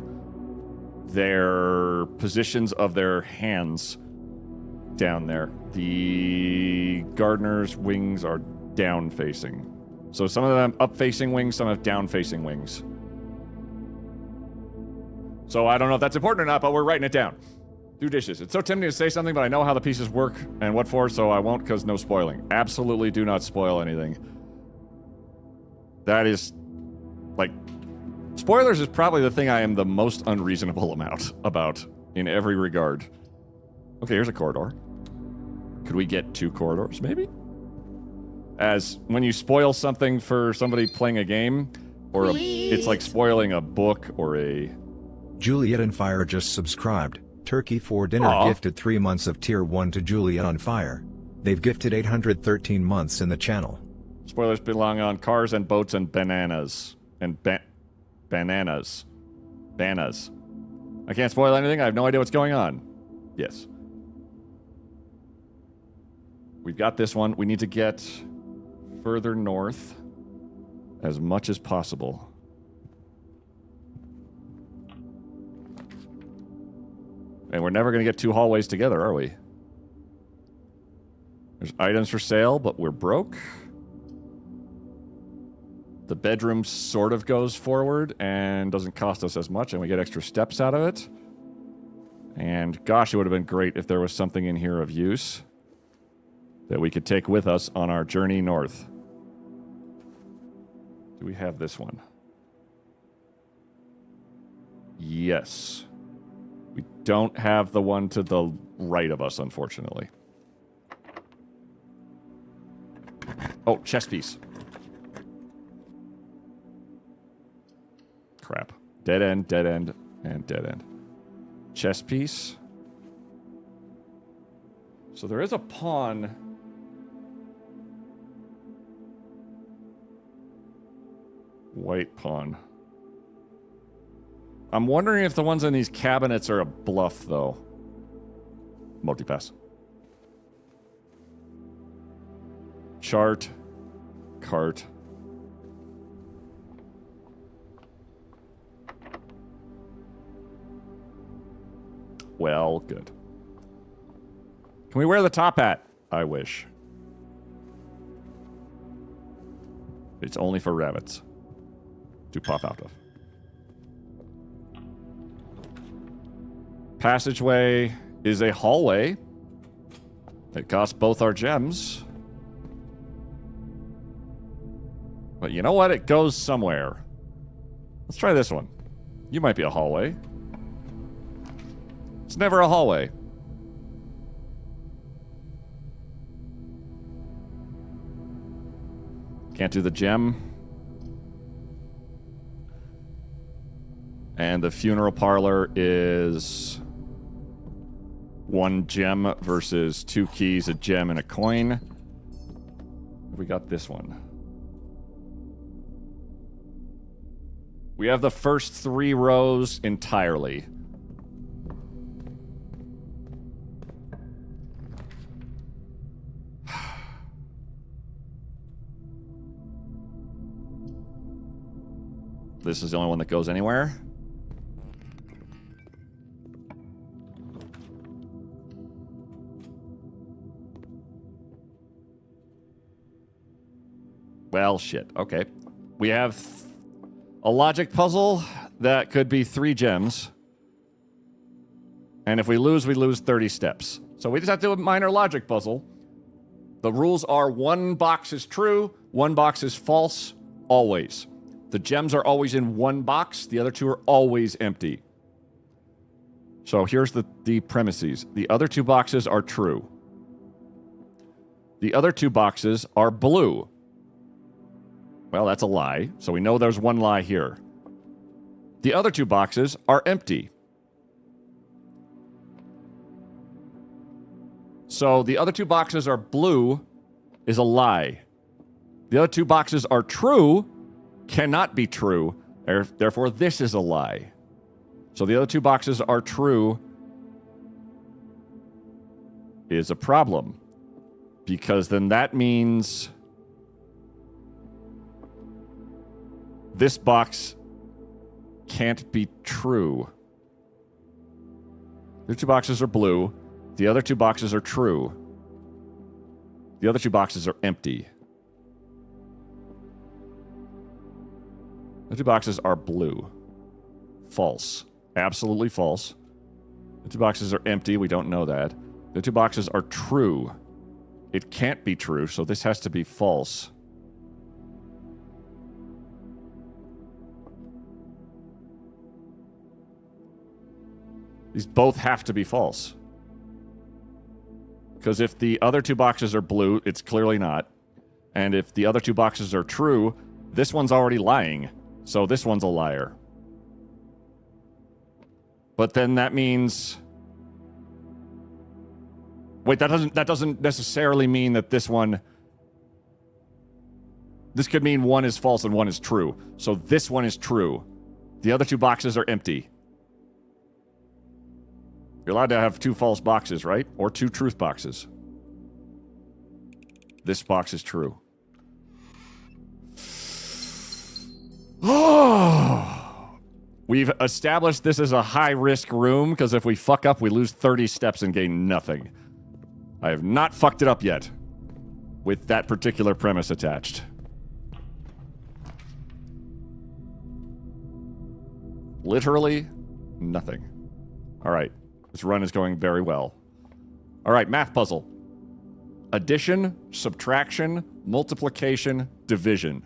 Speaker 4: their positions of their hands down there. The gardener's wings are down-facing. So some of them up-facing wings, some have down-facing wings. So I don't know if that's important or not, but we're writing it down. Do dishes. It's so tempting to say something, but I know how the pieces work and what for, so I won't, because no spoiling. Absolutely do not spoil anything. That is, like, spoilers is probably the thing I am the most unreasonable about in every regard. Okay, here's a corridor. Could we get 2 corridors, maybe? As when you spoil something for somebody playing a game, or it's like spoiling a book or a...
Speaker 3: Juliet on Fire just subscribed. Turkey for dinner gifted 3 months of tier 1 to Juliet on Fire. They've gifted 813 months in the channel.
Speaker 4: Spoilers belong on cars and boats and bananas. And bananas. Bananas. I can't spoil anything. I have no idea what's going on. Yes. We've got this one. We need to get further north as much as possible. And we're never going to get 2 hallways together, are we? There's items for sale, but we're broke. The bedroom sort of goes forward and doesn't cost us as much, and we get extra steps out of it. And gosh, it would have been great if there was something in here of use that we could take with us on our journey north. Do we have this one? Yes. We don't have the one to the right of us, unfortunately. Oh, chess piece. Crap. Dead end, and dead end. Chess piece. So there is a pawn. White pawn. I'm wondering if the ones in these cabinets are a bluff, though. Multipass. Chart. Cart. Well, good. Can we wear the top hat? I wish. It's only for rabbits to pop out of. Passageway is a hallway. It costs both our gems. But you know what? It goes somewhere. Let's try this one. You might be a hallway. It's never a hallway. Can't do the gem. And the funeral parlor is 1 gem versus 2 keys, a gem, and a coin. We got this one. We have the first 3 rows entirely. This is the only one that goes anywhere. Well, shit. Okay. We have a logic puzzle that could be 3 gems. And if we lose 30 steps. So we just have to do a minor logic puzzle. The rules are 1 box is true, 1 box is false, always. The gems are always in 1 box. The other 2 are always empty. So here's the premises. The other 2 boxes are true. The other 2 boxes are blue. Well, that's a lie. So we know there's 1 lie here. The other 2 boxes are empty. So the other 2 boxes are blue is a lie. The other 2 boxes are true, cannot be true. Therefore, this is a lie. So the other 2 boxes are true is a problem. Because then that means this box can't be true. The 2 boxes are blue. The other 2 boxes are true. The other 2 boxes are empty. The 2 boxes are blue. False. Absolutely false. The 2 boxes are empty. We don't know that. The 2 boxes are true. It can't be true, so this has to be false. These both have to be false. Because if the other 2 boxes are blue, it's clearly not. And if the other 2 boxes are true, this one's already lying. So this one's a liar. But then that means... Wait, that doesn't necessarily mean that this one... This could mean 1 is false and 1 is true. So this one is true. The other 2 boxes are empty. You're allowed to have 2 false boxes, right? Or 2 truth boxes. This box is true. We've established this as a high-risk room, because if we fuck up, we lose 30 steps and gain nothing. I have not fucked it up yet. with that particular premise attached. Literally nothing. All right. This run is going very well. All right, math puzzle. Addition, subtraction, multiplication, division.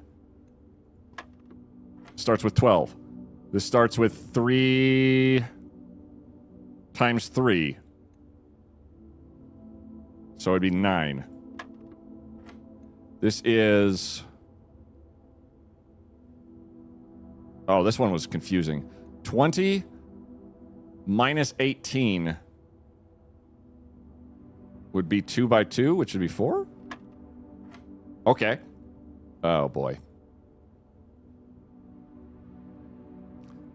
Speaker 4: Starts with 12. This starts with 3 times 3. So it'd be 9. This is... Oh, this one was confusing. 20 minus 18 would be 2 by 2, which would be 4? Okay. Oh, boy.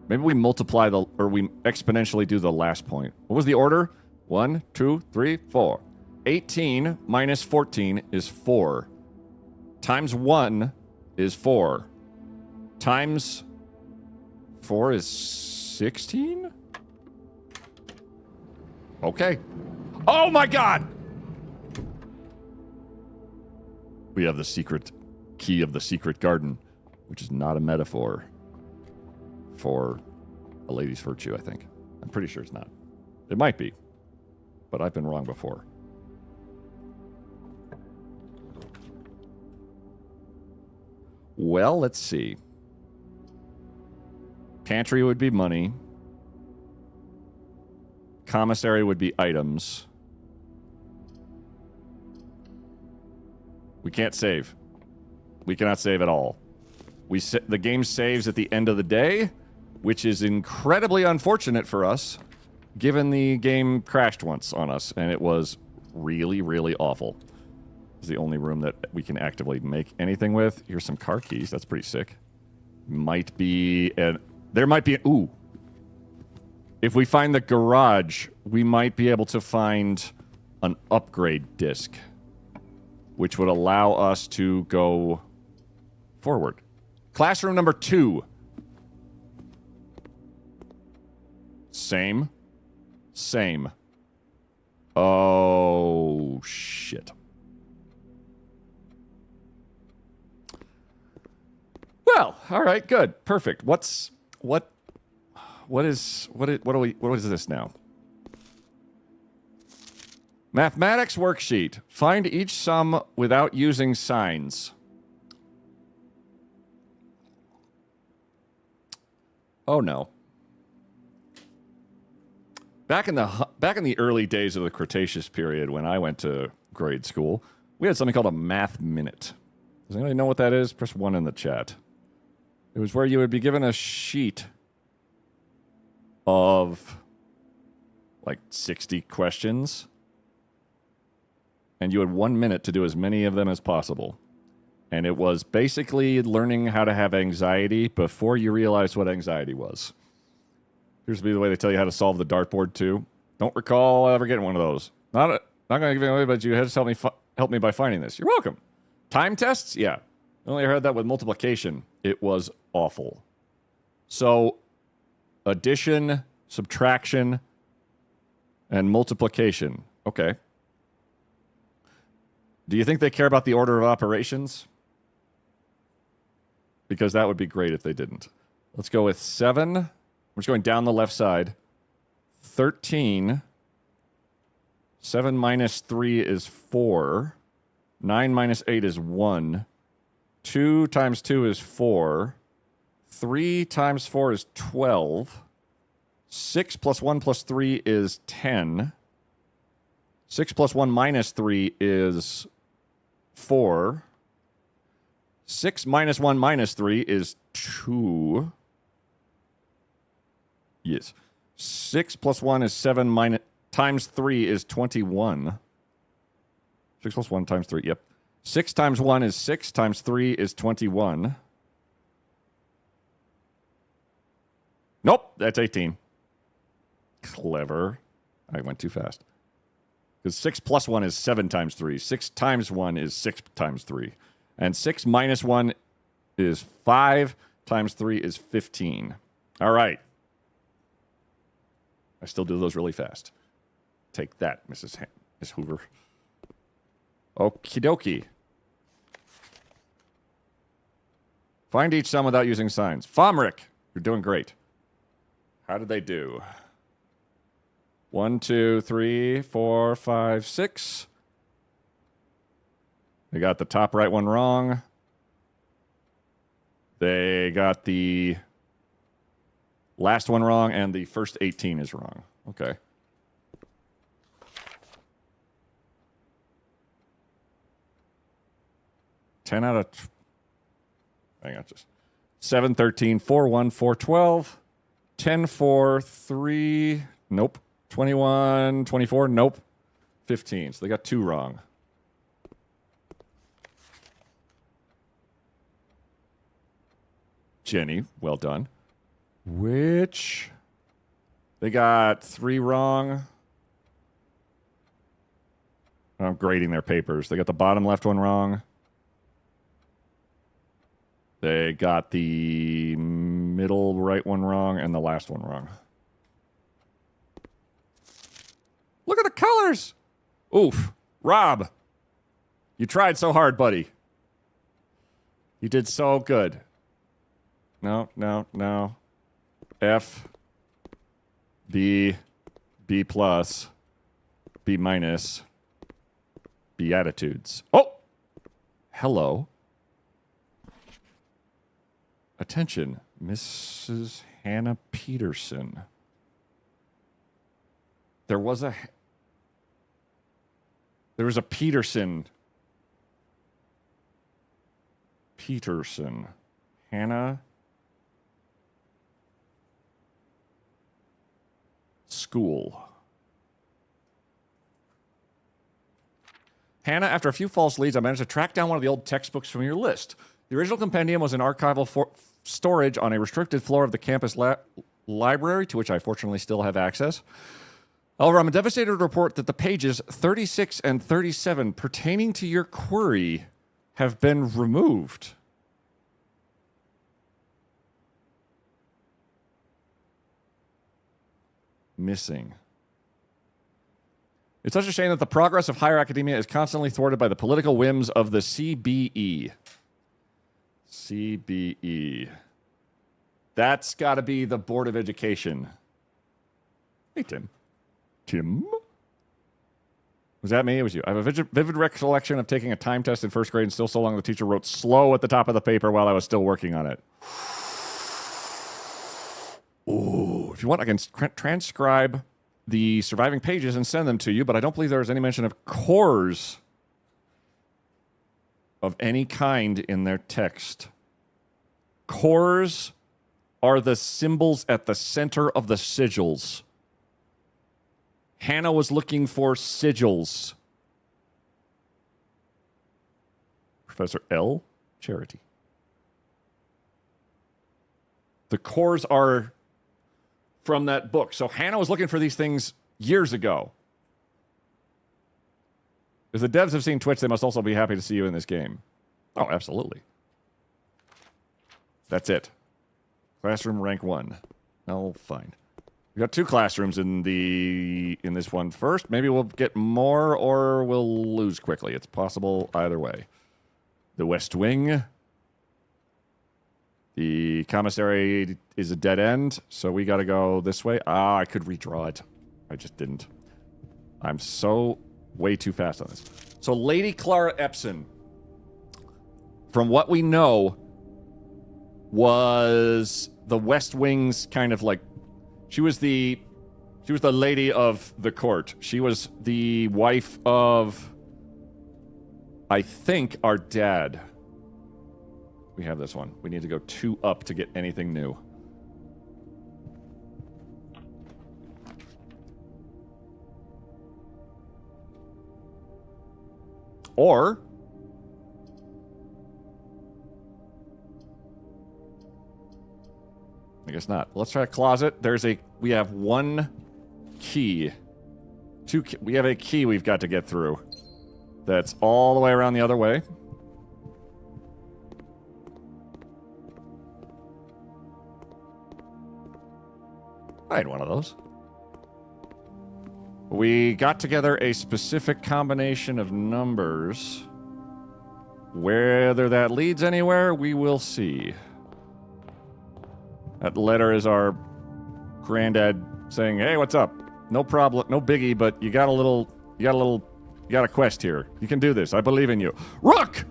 Speaker 4: Maybe we multiply the... Or we exponentially do the last point. What was the order? 1, 2, 3, 4. 18 minus 14 is 4. Times 1 is 4. Times 4 is 16? Okay. Oh my god! We have the secret key of the secret garden, which is not a metaphor for a lady's virtue, I think. I'm pretty sure it's not. It might be, but I've been wrong before. Well, let's see. Pantry would be money. Commissary would be items. We can't save. We cannot save at all. The game saves at the end of the day, which is incredibly unfortunate for us, given the game crashed once on us, and it was really, really awful. It's the only room that we can actively make anything with. Here's some car keys. That's pretty sick. Might be... There might be... Ooh. If we find the garage, we might be able to find an upgrade disc, which would allow us to go forward. Classroom number 2. Same. Same. Oh, shit. Well, all right, good. Perfect. What is this now? Mathematics worksheet. Find each sum without using signs. Oh no. Back in the early days of the Cretaceous period, when I went to grade school, we had something called a math minute. Does anybody know what that is? Press 1 in the chat. It was where you would be given a sheet of like 60 questions, and you had 1 minute to do as many of them as possible. And it was basically learning how to have anxiety before you realized what anxiety was. Here's to be the way they tell you how to solve the dartboard, too. Don't recall ever getting one of those. Not going to give it away, but you had to help me by finding this. You're welcome. Time tests? Yeah. I only heard that with multiplication. It was awful. So, addition, subtraction, and multiplication. Okay. Do you think they care about the order of operations? Because that would be great if they didn't. Let's go with 7. We're just going down the left side. 13. 7 minus 3 is 4. 9 minus 8 is 1. 2 times 2 is 4. 3 times 4 is 12. 6 plus 1 plus 3 is 10. 6 plus 1 minus 3 is 4. 6 minus 1 minus 3 is 2. Yes. 6 plus 1 is 7 minus... Times 3 is 21. 6 plus 1 times 3, yep. 6 times 1 is 6, times 3 is 21. Nope, that's 18. Clever. I went too fast. Because 6 plus 1 is 7 times 3. 6 times 1 is 6 times 3. And 6 minus 1 is 5, times 3 is 15. All right. I still do those really fast. Take that, Miss Hoover. Okie dokie. Find each sum without using signs. Fomric, you're doing great. How did they do? 1, 2, 3, 4, 5, 6. They got the top right one wrong. They got the last one wrong, and the first 18 is wrong. Okay. Ten out of... Hang on, just... 7, 13, 4, 1, 4, 12. 10, 4, 3... Nope. 21, 24, nope. 15, so they got 2 wrong. Jenny, well done. Which... They got 3 wrong. I'm grading their papers. They got the bottom left one wrong. They got the middle right one wrong and the last one wrong. Look at the colors! Oof. Rob, you tried so hard, buddy. You did so good. No, no, no. F, B, B plus, B minus, Beatitudes. Oh! Hello. Attention, Mrs. Hannah Peterson. There was a Peterson. Hannah School. Hannah, after a few false leads, I managed to track down one of the old textbooks from your list. The original compendium was in archival storage on a restricted floor of the campus library, to which I fortunately still have access. However, I'm devastated to report that the pages 36 and 37 pertaining to your query have been removed. Missing. It's such a shame that the progress of higher academia is constantly thwarted by the political whims of the CBE. CBE. That's got to be the Board of Education. Hey, Tim. Tim? Was that me? It was you. I have a vivid recollection of taking a time test in first grade and still so long the teacher wrote slow at the top of the paper while I was still working on it. Ooh, if you want, I can transcribe the surviving pages and send them to you, but I don't believe there is any mention of cores of any kind in their text. Cores are the symbols at the center of the sigils. Hannah was looking for sigils. Professor L. Charity. The cores are from that book. So Hannah was looking for these things years ago. If the devs have seen Twitch, they must also be happy to see you in this game. Oh, absolutely. That's it. Classroom rank 1. Oh, fine. We got 2 classrooms in this one first. Maybe we'll get more or we'll lose quickly. It's possible either way. The West Wing. The commissary is a dead end, so we got to go this way. Ah, I could redraw it. I just didn't. I'm so way too fast on this. So Lady Clara Epson, from what we know, was the West Wing's kind of like, she was the lady of the court. She was the wife of, I think, our dad. We have this one. We need to go 2 up to get anything new. Or I guess not. Let's try a closet. We have 1 key. We have a key we've got to get through. That's all the way around the other way. I had one of those. We got together a specific combination of numbers. Whether that leads anywhere, we will see. That letter is our granddad saying, "Hey, what's up? No problem, no biggie, but you got a quest here. You can do this. I believe in you." Rook!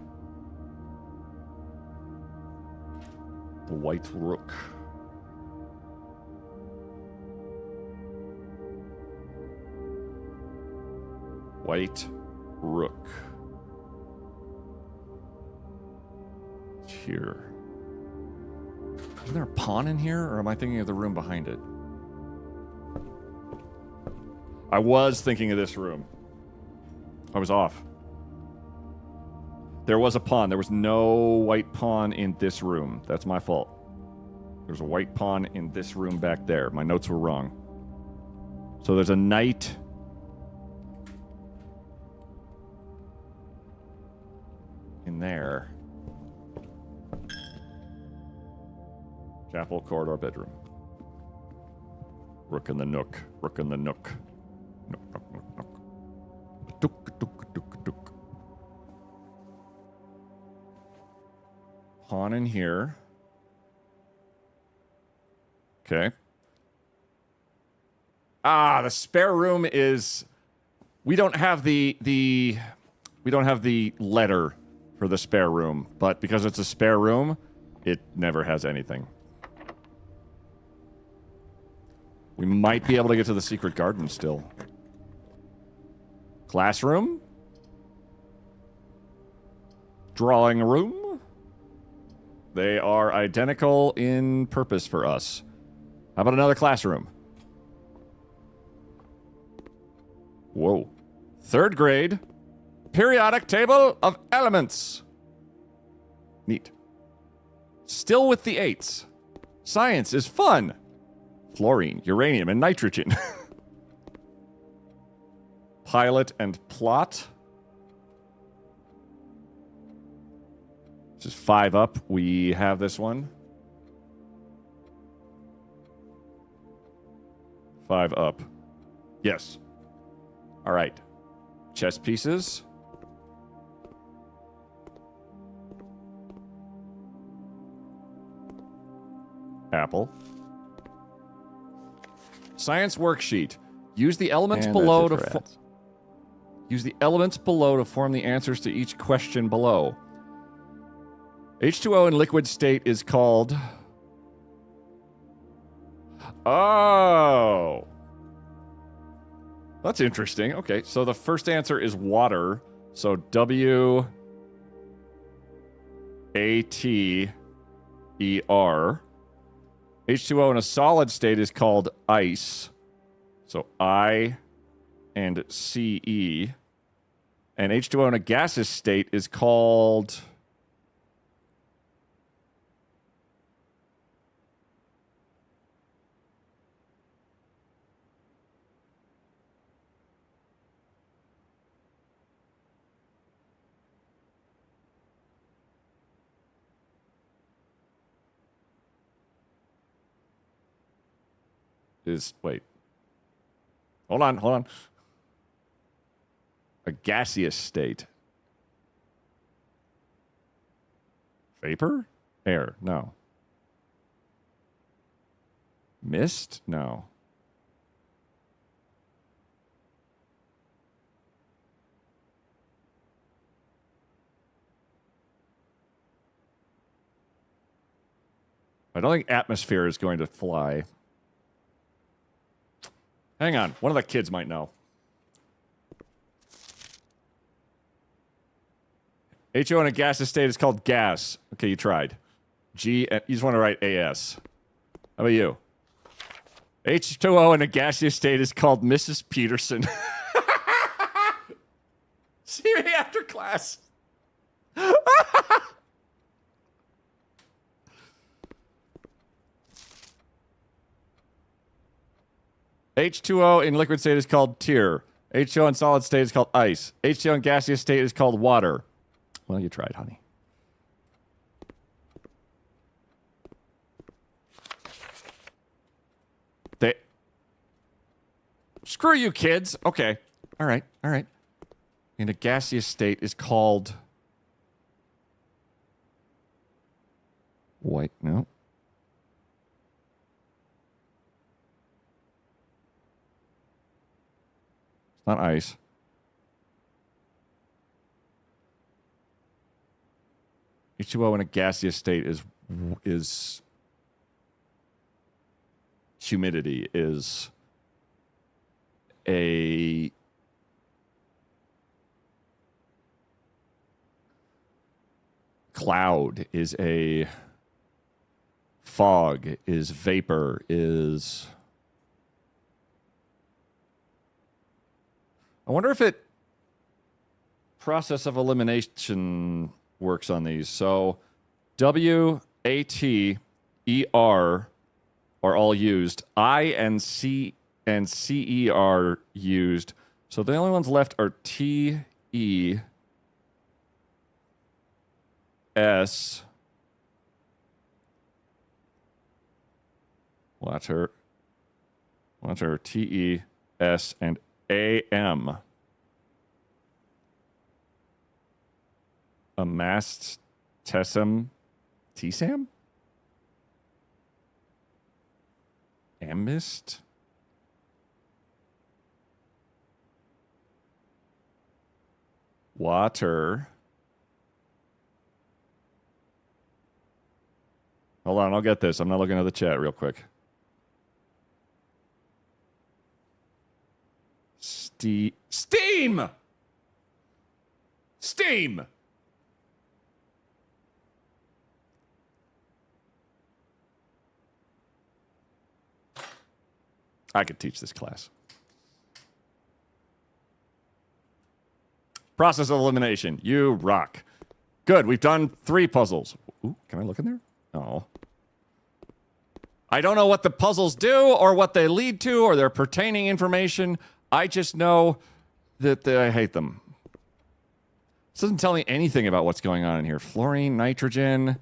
Speaker 4: The white rook. White rook. Here. Isn't there a pawn in here, or am I thinking of the room behind it? I was thinking of this room. I was off. There was a pawn. There was no white pawn in this room. That's my fault. There's a white pawn in this room back there. My notes were wrong. So there's a knight. In there. Chapel, corridor, bedroom. Rook in the nook. Rook in the nook. Nook, nook, nook, nook. Dook, dook, dook, dook. Pawn in here. Okay. Ah, the spare room is... We don't have the letter for the spare room, but because it's a spare room, it never has anything. We might be able to get to the secret garden still. Classroom? Drawing room? They are identical in purpose for us. How about another classroom? Whoa. Third grade. Periodic table of elements. Neat. Still with the 8s. Science is fun. Fluorine, uranium, and nitrogen. Pilot and plot. This is 5 up. We have this one. 5 up. Yes. All right. Chess pieces. Apple. Science worksheet. Use the elements below to use the elements below to form the answers to each question below. H2O in liquid state is called... Oh. That's interesting. Okay, so the first answer is water. So W-A-T-E-R. H2O in a solid state is called ice. So I and C-E. And H2O in a gaseous state is called... Wait. Hold on. A gaseous state. Vapor? Air? No. Mist? No. I don't think atmosphere is going to fly. Hang on. One of the kids might know. HO in a gaseous state is called gas. Okay, you tried. G, you just want to write AS. How about you? H2O in a gaseous state is called Mrs. Peterson. See me after class. H2O in liquid state is called tear. H2O in solid state is called ice. H2O in gaseous state is called water. Well, you tried, honey. Screw you, kids. Okay. All right. In a gaseous state is called White, no. It's not ice. H2O in a gaseous state is humidity, is a cloud, is a fog, is vapor, is... I wonder if it process of elimination works on these. So W, A, T, E, R are all used. I and C and C, E are used. So the only ones left are T, E, S, water, T, E, S, and A, M. Amassed Tessam Tsam? Amist? Water. Hold on, I'll get this. I'm not looking at the chat real quick. Steam! Steam! I could teach this class. Process of elimination. You rock. Good. We've done 3 puzzles. Ooh, can I look in there? Oh. I don't know what the puzzles do or what they lead to or their pertaining information. I just know that I hate them. This doesn't tell me anything about what's going on in here. Fluorine, nitrogen.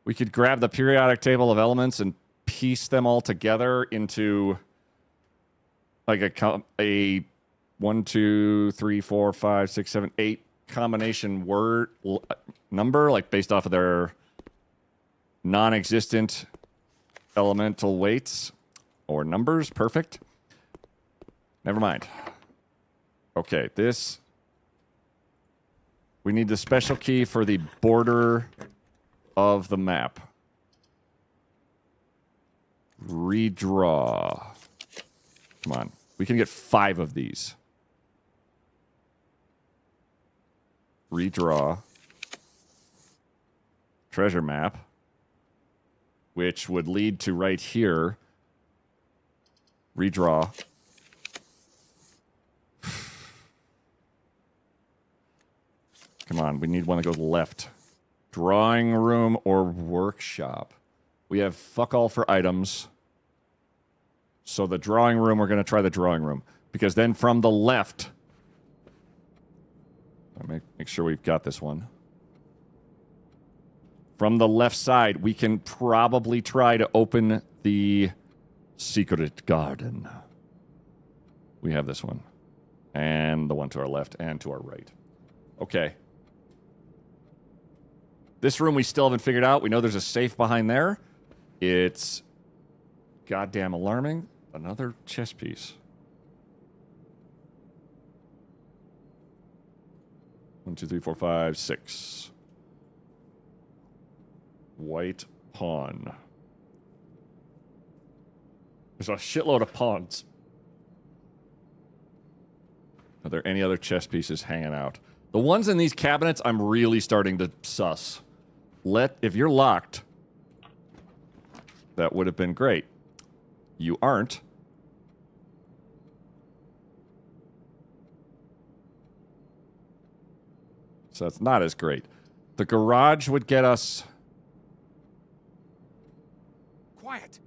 Speaker 4: We could grab the periodic table of elements and piece them all together into like a 1, 2, 3, 4, 5, 6, 7, 8 combination word number, like based off of their non-existent elemental weights or numbers. Perfect. Never mind. Okay, this... We need the special key for the border of the map. Redraw. Come on. We can get 5 of these. Redraw. Treasure map. Which would lead to right here. Redraw. Come on, we need one that goes left. Drawing room or workshop. We have fuck all for items. So the drawing room, we're going to try the drawing room. Because then from the left... Make sure we've got this one. From the left side, we can probably try to open the secret garden. We have this one. And the one to our left and to our right. Okay. This room we still haven't figured out. We know there's a safe behind there. It's goddamn alarming. Another chess piece. 1, 2, 3, 4, 5, 6. White pawn. There's a shitload of pawns. Are there any other chess pieces hanging out? The ones in these cabinets, I'm really starting to sus. If you're locked, that would have been great. You aren't. So that's not as great. The garage would get us...
Speaker 10: Quiet.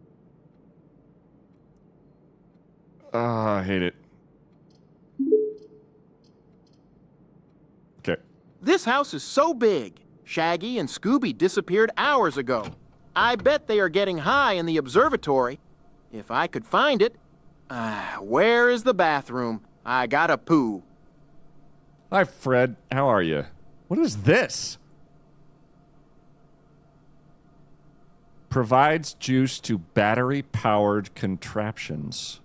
Speaker 4: I hate it. Okay.
Speaker 10: This house is so big. Shaggy and Scooby disappeared hours ago. I bet they are getting high in the observatory. If I could find it. Where is the bathroom? I gotta poo.
Speaker 4: Hi, Fred. How are you? What is this? provides juice to battery-powered contraptions.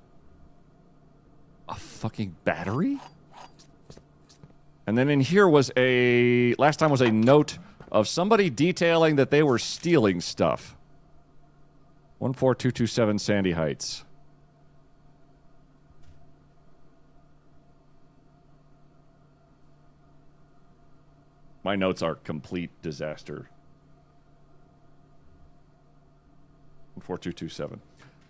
Speaker 4: A fucking battery? And then in here was last time was a note of somebody detailing that they were stealing stuff. 14227 Sandy Heights. My notes are complete disaster. 4227.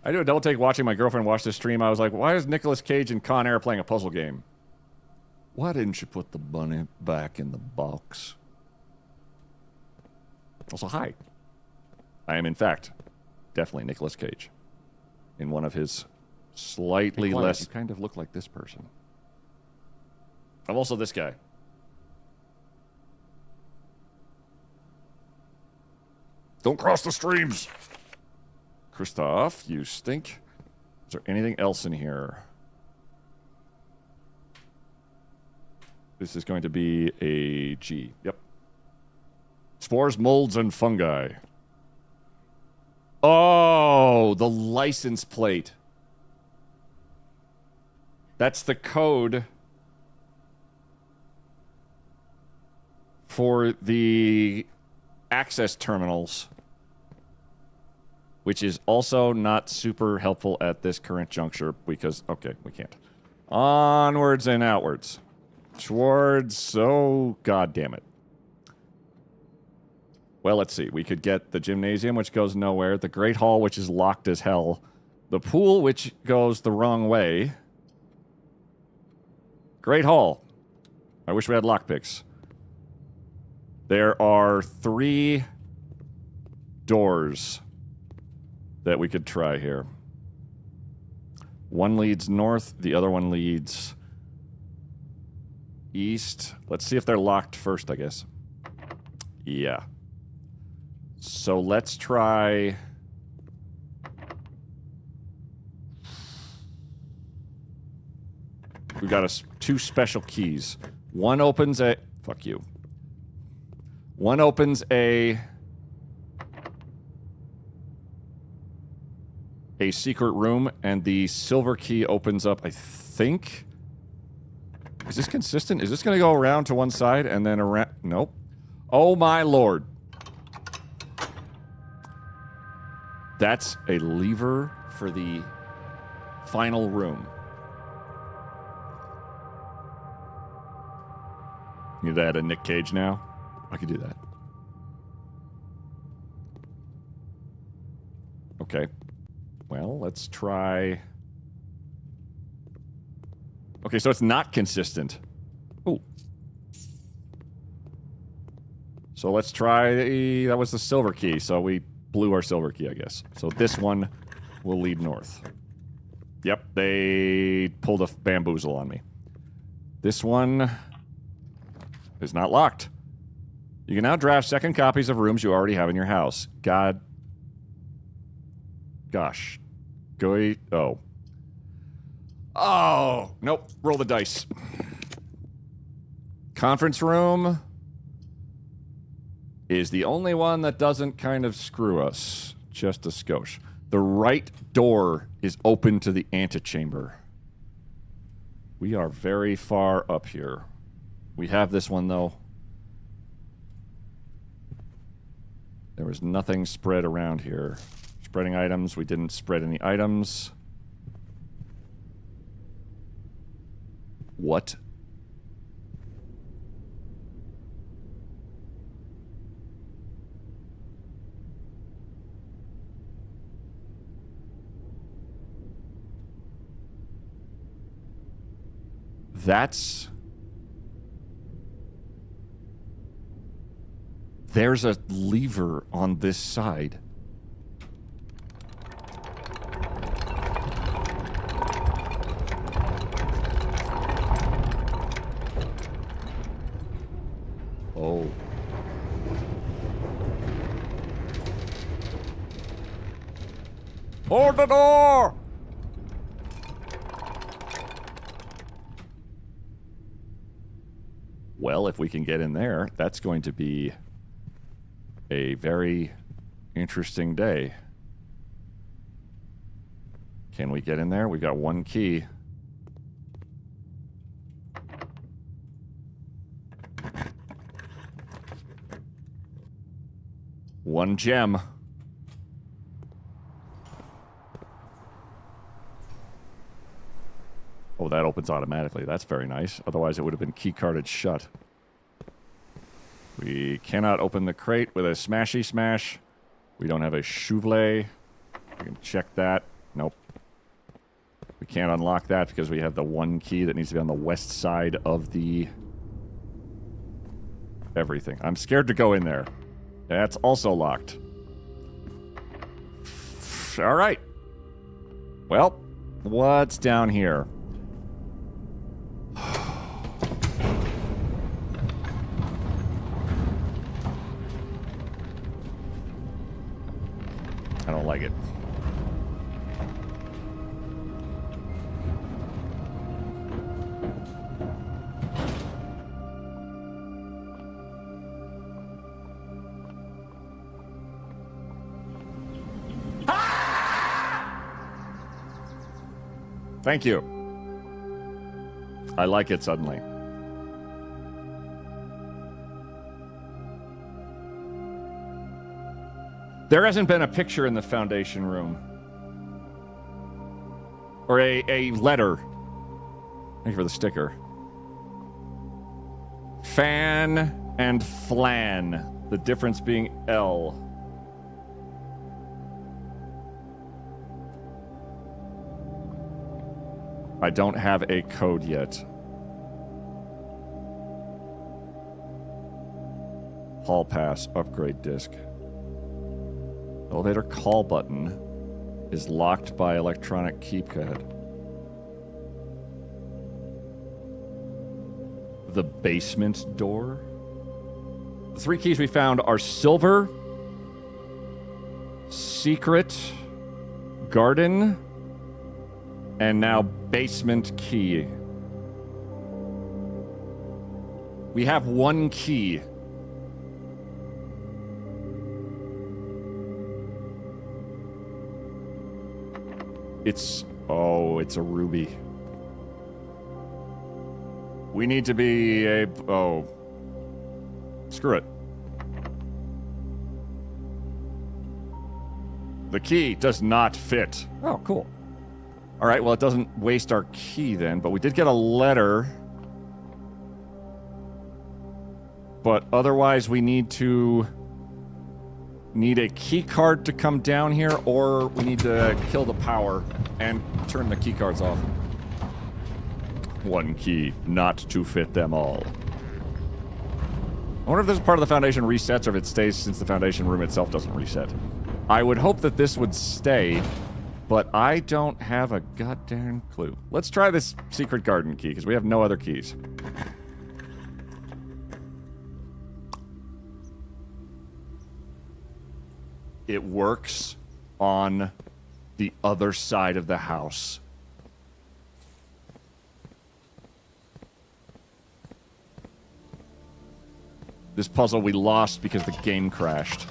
Speaker 4: I do a double take watching my girlfriend watch this stream. I was like, why is Nicolas Cage in Con Air playing a puzzle game? Why didn't you put the bunny back in the box? Also, hi. I am, in fact, definitely Nicolas Cage. In one of his slightly less... You kind of look like this person. I'm also this guy. Don't cross the streams! Christoph, you stink. Is there anything else in here? This is going to be a G. Yep. Spores, molds, and fungi. Oh, the license plate. That's the code for the access terminals, which is also not super helpful at this current juncture because, okay, we can't. Onwards and outwards. Towards, oh, god damn it. Well, let's see. We could get the gymnasium, which goes nowhere. The Great Hall, which is locked as hell. The pool, which goes the wrong way. Great Hall. I wish we had lockpicks. There are 3 doors that we could try here. One leads north, the other one leads east. Let's see if they're locked first, I guess. Yeah. So let's try... We've got 2 special keys. One opens a... Fuck you. One opens a secret room, and the silver key opens up, I think... Is this consistent? Is this going to go around to one side and then around... Nope. Oh my lord. That's a lever for the final room. You need to add a Nick Cage now? I could do that. Okay. Well, let's try... Okay, so it's not consistent. Ooh. So let's try... That was the silver key, so we blew our silver key, I guess. So this one will lead north. Yep, they pulled a bamboozle on me. This one is not locked. You can now draft second copies of rooms you already have in your house. God. Gosh. Go. Oh. Oh. Nope. Roll the dice. Conference room is the only one that doesn't kind of screw us. Just a skosh. The right door is open to the antechamber. We are very far up here. We have this one, though. There was nothing spread around here. Spreading items. We didn't spread any items. What? That's... There's a lever on this side. Oh. Hold the door! Well, if we can get in there, that's going to be a very interesting day. Can we get in there? We've got one key. One gem. Oh, that opens automatically. That's very nice. Otherwise, it would have been keycarded shut. We cannot open the crate with a smashy smash. We don't have a shovelet. We can check that. Nope. We can't unlock that because we have the one key that needs to be on the west side of the... everything. I'm scared to go in there. That's also locked. All right. Well, what's down here? I don't like it. Thank you. I like it suddenly. There hasn't been a picture in the Foundation room. Or a letter. Thank you for the sticker. Fan and flan. The difference being L. I don't have a code yet. Hall pass, upgrade disc. Elevator call button is locked by electronic keypad. The basement door? The three keys we found are silver, secret, garden, and now basement key. We have one key. It's a ruby. We need to be screw it. The key does not fit. Oh, cool. All right, well, it doesn't waste our key then, but we did get a letter. But otherwise, we need a key card to come down here, or we need to kill the power and turn the key cards off. One key, not to fit them all. I wonder if this part of the Foundation resets or if it stays since the Foundation room itself doesn't reset. I would hope that this would stay, but I don't have a goddamn clue. Let's try this secret garden key, because we have no other keys. It works on the other side of the house. This puzzle we lost because the game crashed.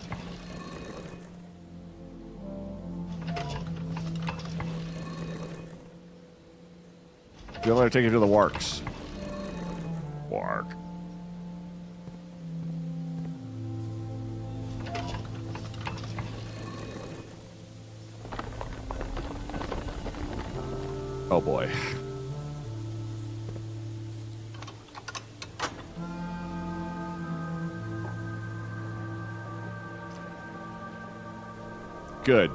Speaker 4: The elevator take you to the Warks. Wark. Oh boy. Good.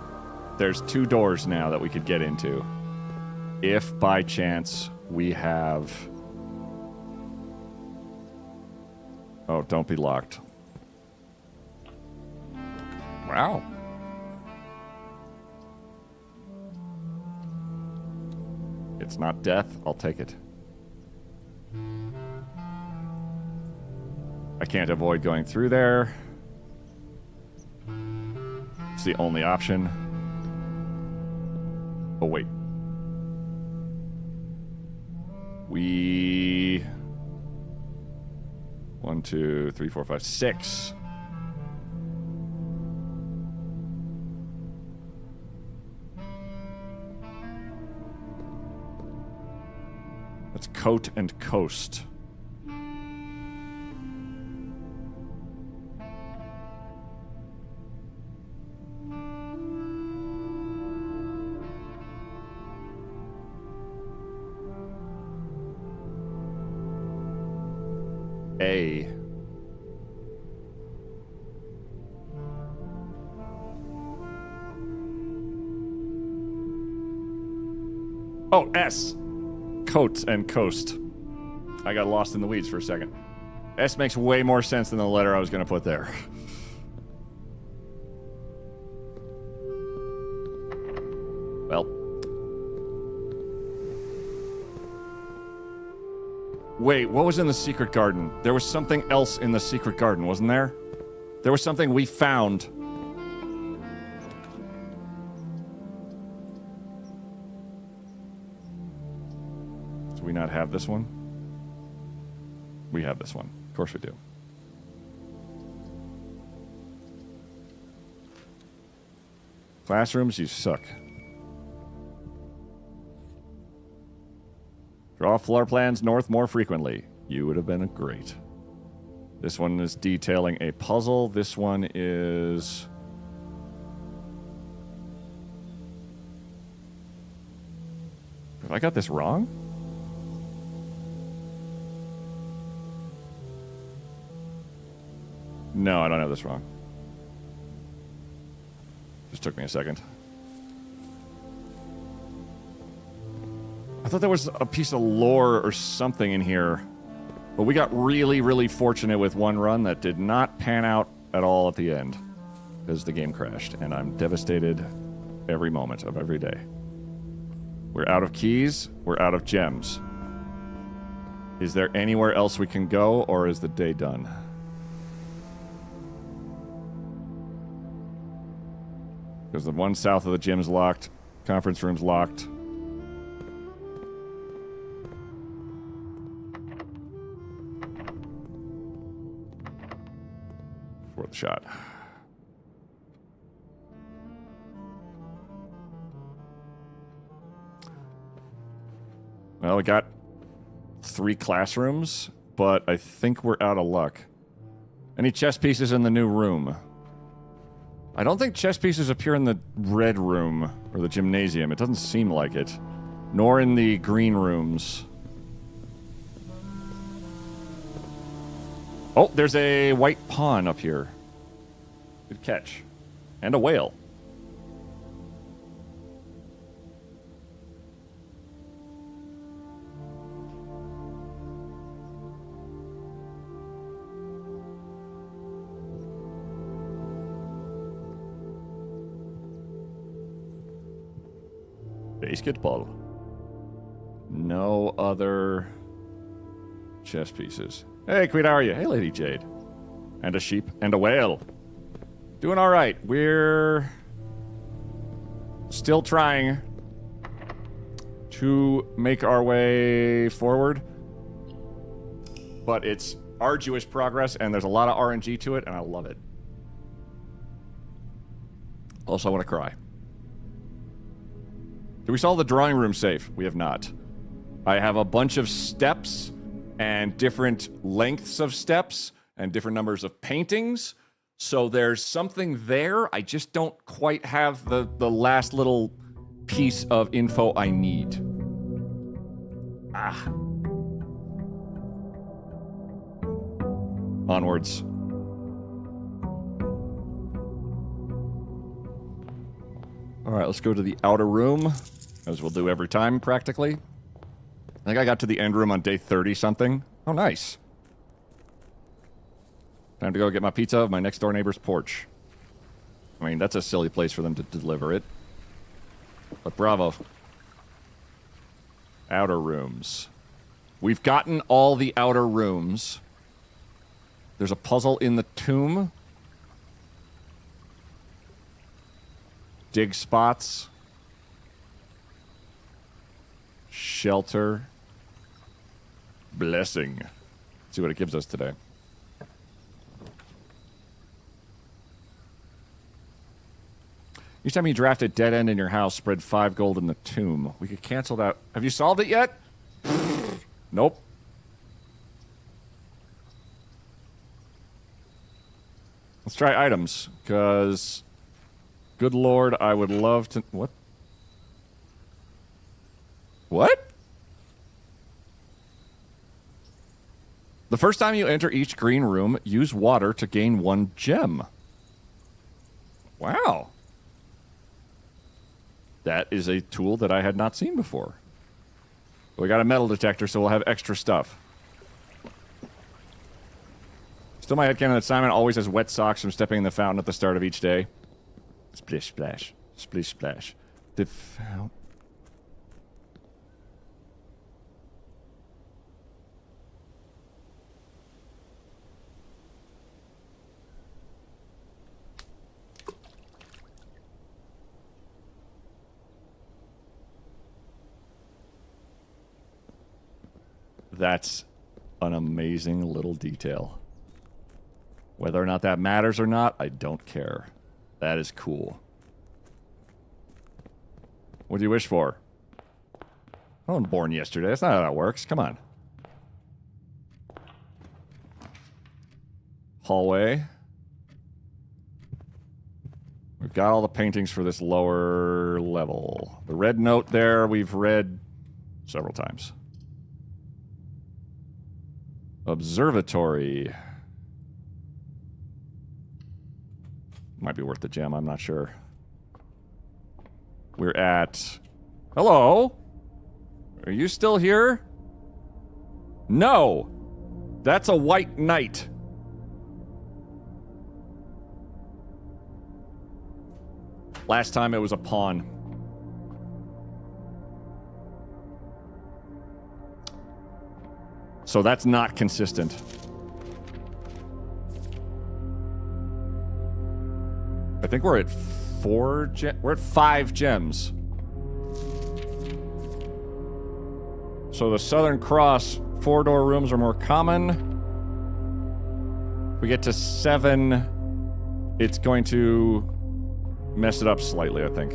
Speaker 4: There's 2 doors now that we could get into. If by chance we have... Oh, don't be locked. Wow. It's not death. I'll take it. I can't avoid going through there. It's the only option. Oh, wait. We... 1, 2, 3, 4, 5, 6. That's coat and coast. A. Oh, S. Coats and coast. I got lost in the weeds for a second. S makes way more sense than the letter I was going to put there. Well. Wait, what was in the secret garden? There was something else in the secret garden, wasn't there? There was something we found. Do we not have this one? We have this one. Of course we do. Classrooms, you suck. Draw floor plans north more frequently. You would have been great. This one is detailing a puzzle. This one is... Have I got this wrong? No, I don't have this wrong. Just took me a second. I thought there was a piece of lore or something in here. But we got really, really fortunate with one run that did not pan out at all at the end. Because the game crashed. And I'm devastated every moment of every day. We're out of keys. We're out of gems. Is there anywhere else we can go, or is the day done? Because the one south of the gym's locked. Conference room's locked. Worth a shot. Well, we got 3 classrooms, but I think we're out of luck. Any chess pieces in the new room? I don't think chess pieces appear in the red room or the gymnasium. It doesn't seem like it. Nor in the green rooms. Oh, there's a white pawn up here. Good catch. And a whale. Basketball. No other chess pieces. Hey, Queen, how are you? Hey, Lady Jade. And a sheep and a whale. Doing all right. We're still trying to make our way forward. But it's arduous progress, and there's a lot of RNG to it, and I love it. Also, I want to cry. Did we solve the drawing room safe? We have not. I have a bunch of steps and different lengths of steps and different numbers of paintings. So there's something there. I just don't quite have the last little piece of info I need. Ah. Onwards. All right, let's go to the outer room, as we'll do every time, practically. I think I got to the end room on day 30-something. Oh, nice. Time to go get my pizza of my next-door neighbor's porch. I mean, that's a silly place for them to deliver it. But bravo. Outer rooms. We've gotten all the outer rooms. There's a puzzle in the tomb. Dig spots. Shelter. Blessing. Let's see what it gives us today. Each time you draft a dead end in your house, spread 5 gold in the tomb. We could cancel that. Have you solved it yet? Nope. Let's try items, because, good lord, I would love to... What? What? The first time you enter each green room, use water to gain 1 gem. Wow. That is a tool that I had not seen before. We got a metal detector, so we'll have extra stuff. Still my headcanon that Simon always has wet socks from stepping in the fountain at the start of each day. Splish, splash. Splish, splash. The fountain. That's an amazing little detail. Whether or not that matters or not, I don't care. That is cool. What do you wish for? I wasn't born yesterday. That's not how that works. Come on. Hallway. We've got all the paintings for this lower level. The red note there we've read several times. Observatory. Might be worth the gem, I'm not sure. We're at... Hello? Are you still here? No! That's a white knight. Last time it was a pawn. So that's not consistent. I think we're at 4 gems. We're at 5 gems. So the Southern Cross 4-door rooms are more common. If we get to 7, it's going to mess it up slightly, I think.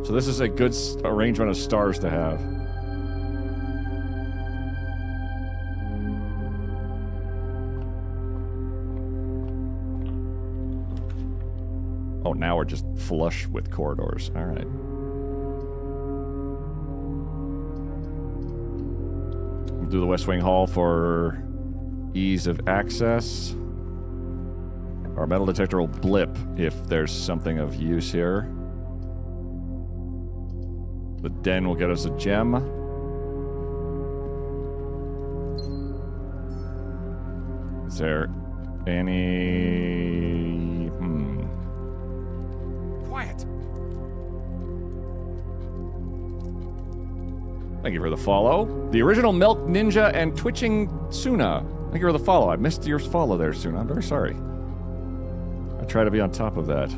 Speaker 4: So this is a good arrangement of stars to have. Oh, now we're just flush with corridors. All right. We'll do the West Wing Hall for ease of access. Our metal detector will blip if there's something of use here. The den will get us a gem. Is there any... Quiet. Thank you for the follow. The original Milk Ninja and Twitching Suna. Thank you for the follow. I missed your follow there, Suna. I'm very sorry. I try to be on top of that.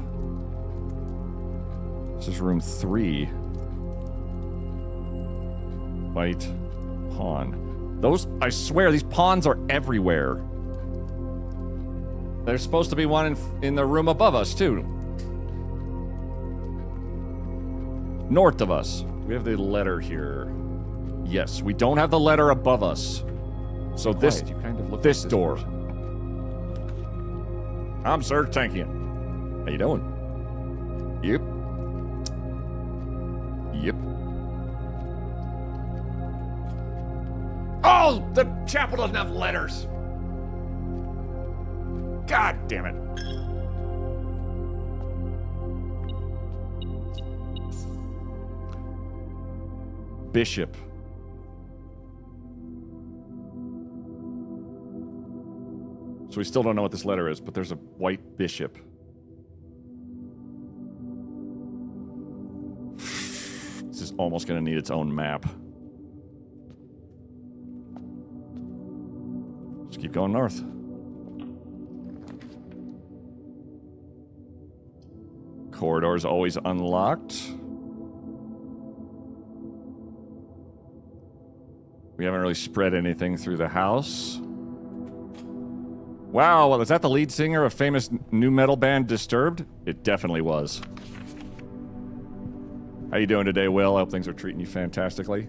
Speaker 4: This is room 3. White pawn. Those, I swear, these pawns are everywhere. There's supposed to be one in the room above us, too. North of us. We have the letter here. Yes, we don't have the letter above us. So this, you kind of look this door. I'm Sir Tankian. How you doing? Yep. Yep. Oh, the chapel doesn't have letters. God damn it. Bishop. So we still don't know what this letter is, but there's a white bishop. This is almost going to need its own map. Just keep going north. Corridor's always unlocked. We haven't really spread anything through the house. Wow, well, is that the lead singer of famous new metal band Disturbed? It definitely was. How you doing today, Will? I hope things are treating you fantastically.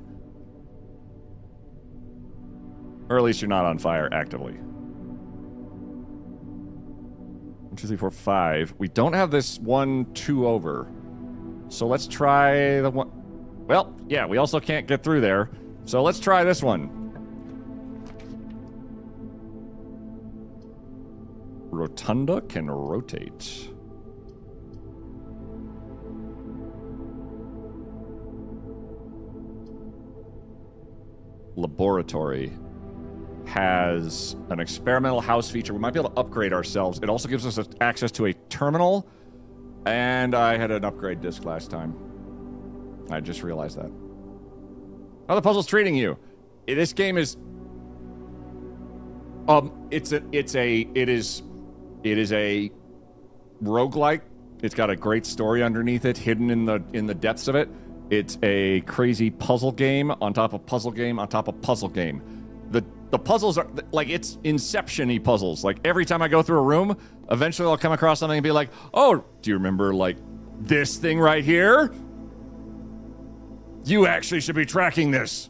Speaker 4: Or at least you're not on fire actively. 1, 2, 3, 4, 5. We don't have this 1, 2 over. So let's try the one. Well, yeah, we also can't get through there. So let's try this one. Rotunda can rotate. Laboratory has an experimental house feature. We might be able to upgrade ourselves. It also gives us access to a terminal. And I had an upgrade disc last time. I just realized that. How the puzzle's treating you? This game is... It is a roguelike. It's got a great story underneath it, hidden in the depths of it. It's a crazy puzzle game on top of puzzle game on top of puzzle game. The puzzles are like, it's Inception-y puzzles. Like every time I go through a room, eventually I'll come across something and be like, oh, do you remember like this thing right here? You actually should be tracking this.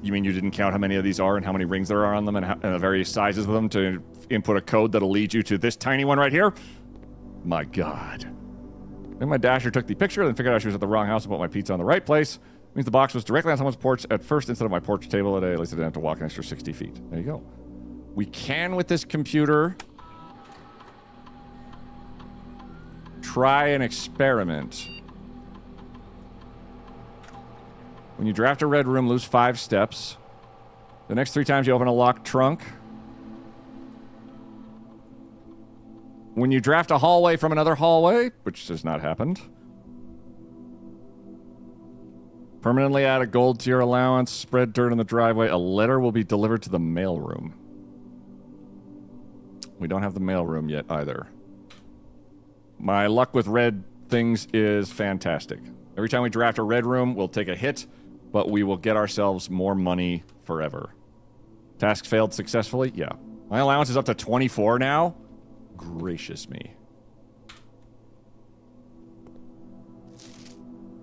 Speaker 4: You mean you didn't count how many of these are and how many rings there are on them and the various sizes of them to input a code that'll lead you to this tiny one right here? My God. Then my dasher took the picture, then figured out she was at the wrong house and put my pizza on the right place. Means the box was directly on someone's porch at first instead of my porch table today. At least I didn't have to walk an extra 60 feet. There you go. We can, with this computer, try an experiment. When you draft a red room, lose 5 steps. The next 3 times you open a locked trunk. When you draft a hallway from another hallway, which has not happened. Permanently add a gold to your allowance. Spread dirt in the driveway. A letter will be delivered to the mailroom. We don't have the mailroom yet either. My luck with red things is fantastic. Every time we draft a red room, we'll take a hit, but we will get ourselves more money forever. Task failed successfully? Yeah. My allowance is up to 24 now? Gracious me.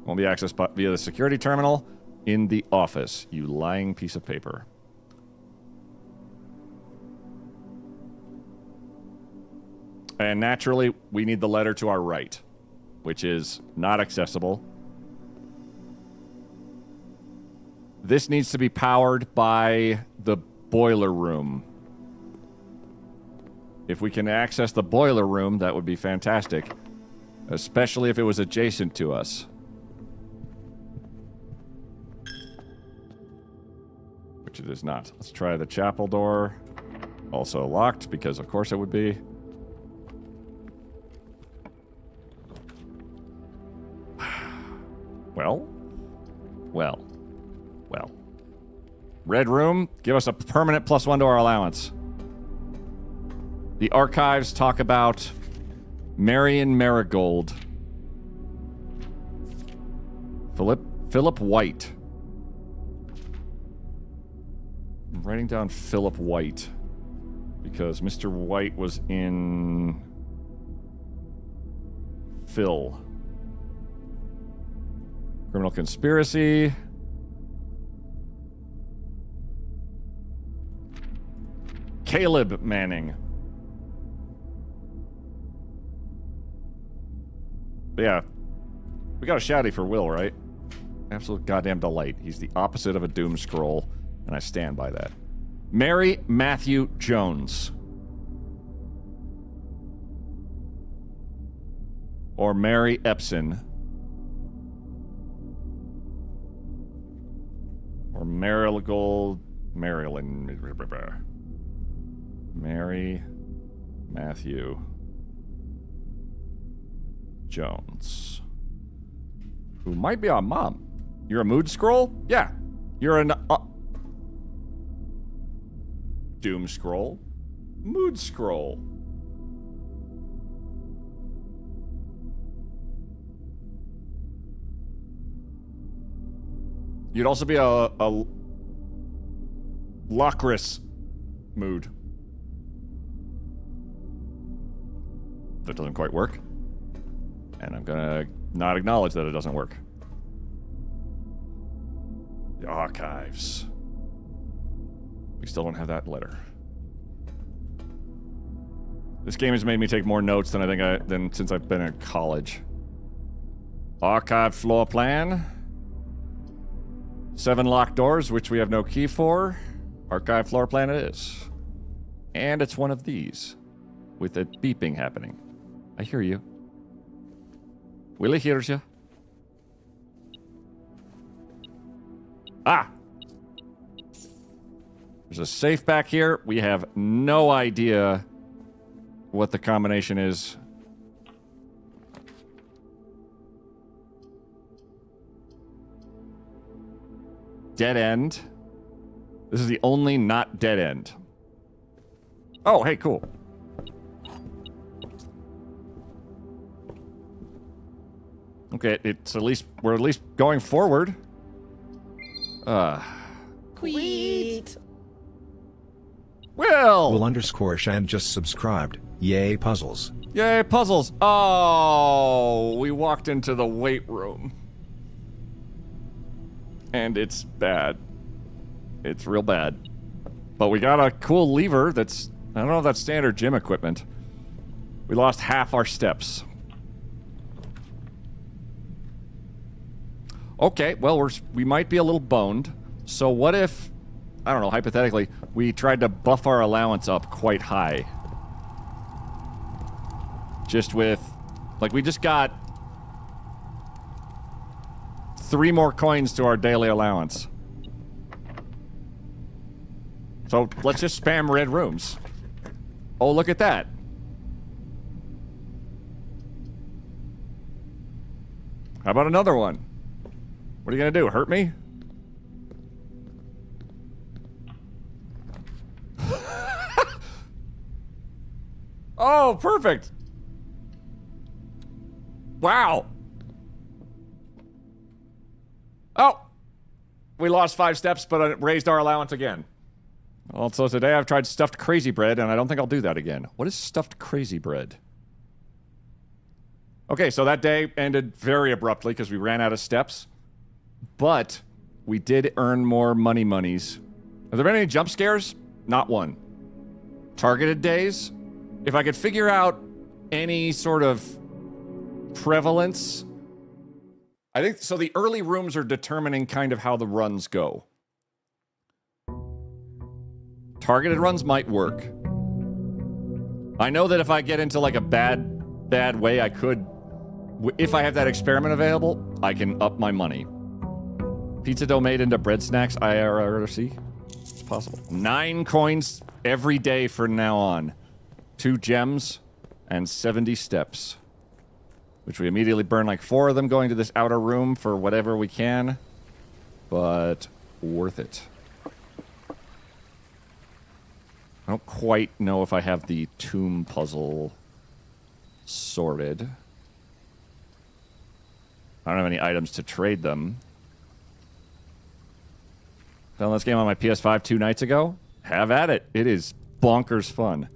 Speaker 4: Won't be accessed via the security terminal in the office, you lying piece of paper. And naturally, we need the letter to our right, which is not accessible. This needs to be powered by the boiler room. If we can access the boiler room, that would be fantastic. Especially if it was adjacent to us. Which it is not. Let's try the chapel door. Also locked, because of course it would be. Well. Red room, give us a permanent +1 to our allowance. The archives talk about Marion Marigold. Philip White. I'm writing down Philip White because Mr. White was in Phil. Criminal conspiracy. Caleb Manning. But yeah, we got a shouty for Will, right? Absolute goddamn delight. He's the opposite of a doom scroll, and I stand by that. Mary Matthew Jones. Or Mary Epson. Or Marigold, Maryland. Mary Matthew Jones. Who might be our mom. You're a mood scroll? Yeah. You're an... doom scroll. Mood scroll. You'd also be a Locris mood. That doesn't quite work. And I'm gonna not acknowledge that it doesn't work. The archives. We still don't have that letter. This game has made me take more notes than than since I've been in college. Archive floor plan. 7 locked doors, which we have no key for. Archive floor plan it is. And it's one of these, with a beeping happening. I hear you. Willie hears you. Ah! There's a safe back here. We have no idea what the combination is. Dead end. This is the only not dead end. Oh, hey, cool. Okay, it's at least we're at least going forward.
Speaker 9: Queet.
Speaker 3: Will
Speaker 4: Will.
Speaker 3: underscore Shan just subscribed. Yay puzzles.
Speaker 4: Yay, puzzles. Oh, we walked into the weight room. And it's bad. It's real bad. But we got a cool lever that's... I don't know if that's standard gym equipment. We lost half our steps. Okay, well, we might be a little boned. So what if, I don't know, hypothetically, we tried to buff our allowance up quite high? Just with, like, we just got 3 more coins to our daily allowance. So let's just spam red rooms. Oh, look at that. How about another one? What are you gonna do, hurt me? Oh, perfect. Wow. Oh. We lost 5 steps, but it raised our allowance again. Also, today I've tried stuffed crazy bread, and I don't think I'll do that again. What is stuffed crazy bread? Okay, so that day ended very abruptly because we ran out of steps. But we did earn more monies. Have there been any jump scares? Not one. Targeted days? If I could figure out any sort of prevalence... I think, so the early rooms are determining kind of how the runs go. Targeted runs might work. I know that if I get into like a bad way, I could... If I have that experiment available, I can up my money. Pizza dough made into bread snacks, IRC? It's possible. 9 coins every day from now on. 2 gems and 70 steps. Which we immediately burn like 4 of them going to this outer room for whatever we can. But worth it. I don't quite know if I have the tomb puzzle sorted. I don't have any items to trade them. Found this game on my PS5 2 nights ago. Have at it. It is bonkers fun.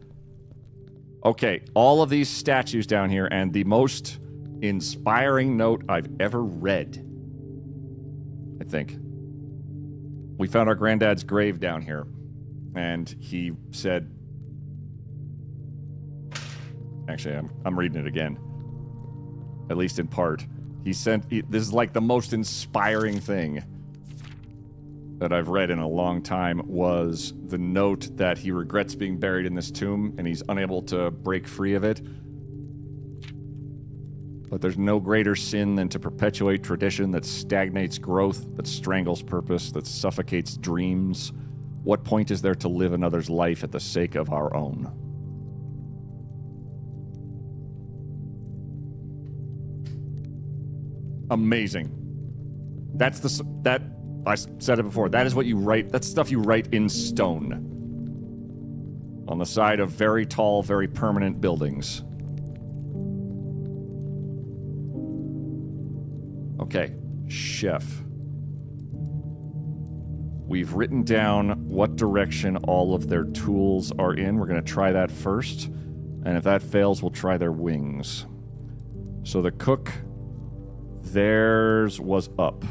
Speaker 4: Okay, all of these statues down here, and the most inspiring note I've ever read, I think. We found our granddad's grave down here, and he said... Actually, I'm reading it again. At least in part. This is like the most inspiring thing that I've read in a long time, was the note that he regrets being buried in this tomb and he's unable to break free of it. But there's no greater sin than to perpetuate tradition that stagnates growth, that strangles purpose, that suffocates dreams. What point is there to live another's life at the sake of our own? Amazing. I said it before. That is what you write. That's stuff you write in stone. On the side of very tall, very permanent buildings. Okay. Chef. We've written down what direction all of their tools are in. We're going to try that first. And if that fails, we'll try their wings. So the cook, theirs was up.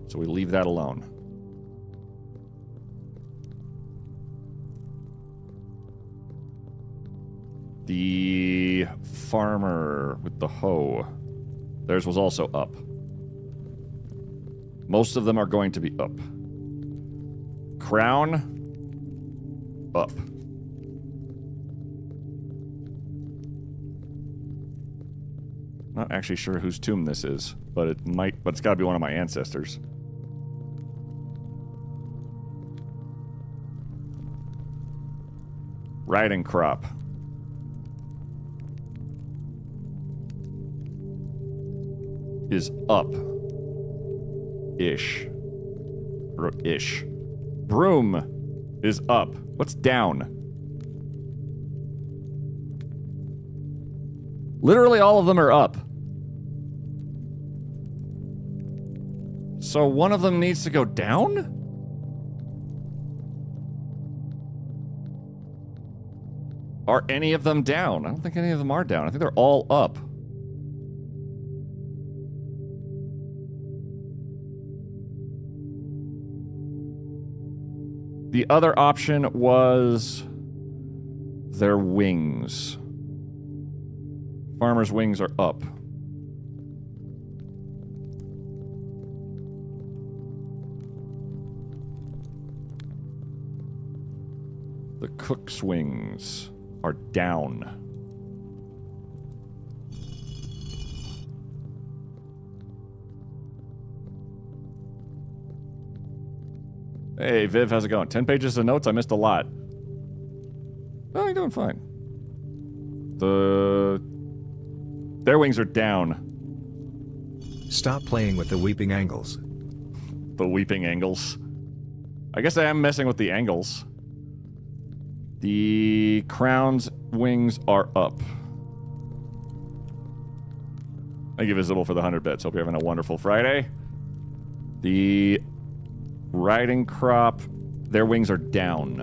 Speaker 4: So we leave that alone. The farmer with the hoe. Theirs was also up. Most of them are going to be up. Crown, up. Not actually sure whose tomb this is, but it's gotta be one of my ancestors. Riding crop. Is up. Ish. Ish. Broom is up. What's down? Literally all of them are up. So one of them needs to go down? Are any of them down? I don't think any of them are down. I think they're all up. The other option was their wings. Farmer's wings are up. The cook's wings are down. Hey, Viv, how's it going? 10 pages of notes? I missed a lot. Oh, you're doing fine. Their wings are down.
Speaker 3: Stop playing with the weeping angles.
Speaker 4: The weeping angles. I guess I am messing with the angles. The crown's wings are up. Thank you, Visible, for the 100 bits. Hope you're having a wonderful Friday. The riding crop, their wings are down.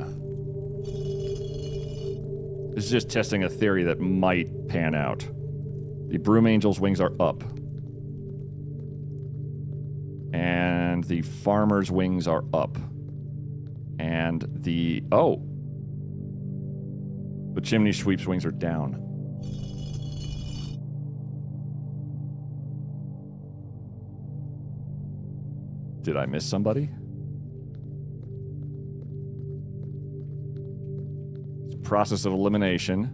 Speaker 4: This is just testing a theory that might pan out. The broom angel's wings are up. And the farmer's wings are up. And the... oh! The chimney sweep's wings are down. Did I miss somebody? It's a process of elimination.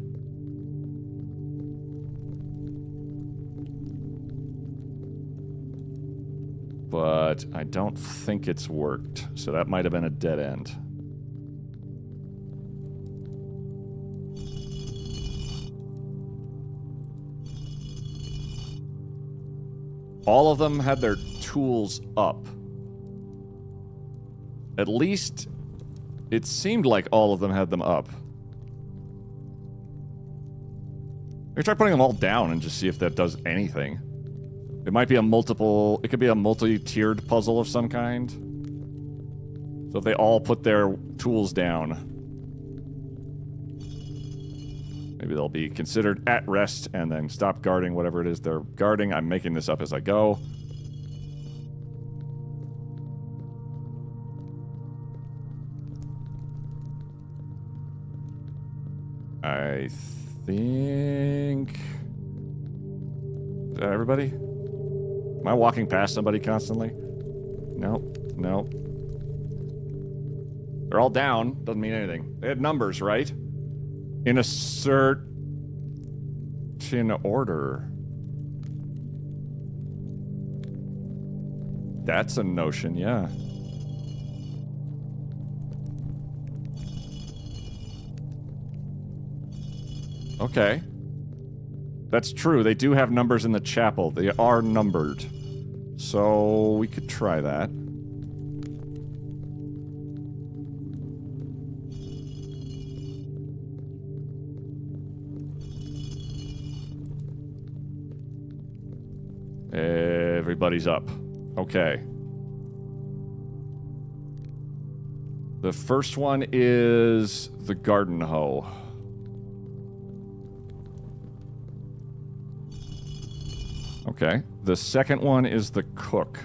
Speaker 4: But I don't think it's worked, so that might have been a dead end. All of them had their tools up. At least, it seemed like all of them had them up. Maybe try putting them all down and just see if that does anything. It might be a multiple... it could be a multi-tiered puzzle of some kind. So if they all put their tools down, maybe they'll be considered at rest and then stop guarding whatever it is they're guarding. I'm making this up as I go. I think... is that everybody? Am I walking past somebody constantly? No, no. They're all down. Doesn't mean anything. They had numbers, right? In a certain order. That's a notion, yeah. Okay. That's true. They do have numbers in the chapel. They are numbered. So we could try that. Everybody's up. Okay. The first one is the garden hoe. Okay. The second one is the cook.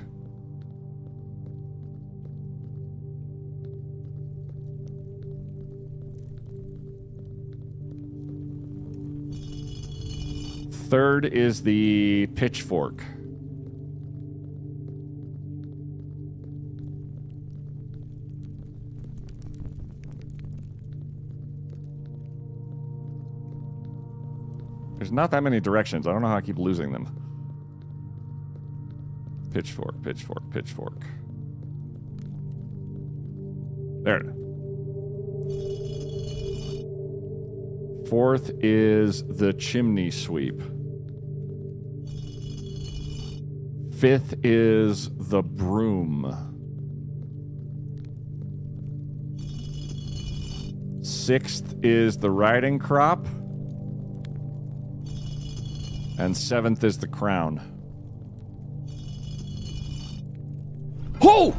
Speaker 4: Third is the pitchfork. There's not that many directions. I don't know how I keep losing them. Pitchfork, pitchfork, pitchfork. There it is. Fourth is the chimney sweep. Fifth is the broom. Sixth is the riding crop. And seventh is the crown. Oh!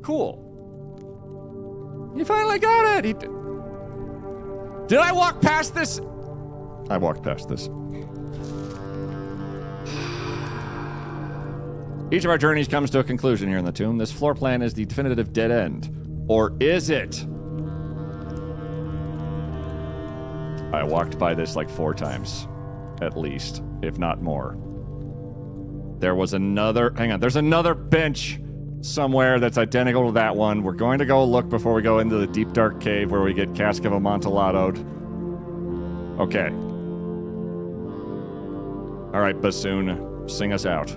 Speaker 4: Cool. You finally got it! Did I walk past this? I walked past this. Each of our journeys comes to a conclusion here in the tomb. This floor plan is the definitive dead end. Or is it? I walked by this like 4 times. At least, if not more. There was another... Hang on, there's another bench somewhere that's identical to that one. We're going to go look before we go into the deep dark cave where we get Cask of Amontillado. Okay. All right, bassoon, sing us out.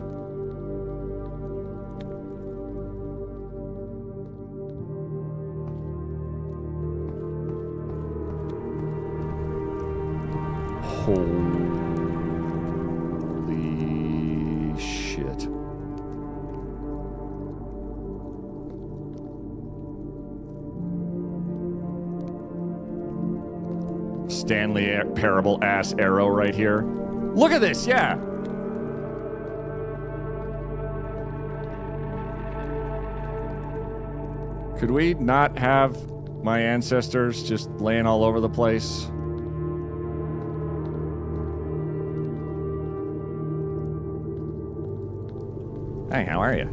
Speaker 4: Holy shit. Stanley Parable ass arrow right here. Look at this, yeah. Could we not have my ancestors just laying all over the place? Hey, how are you?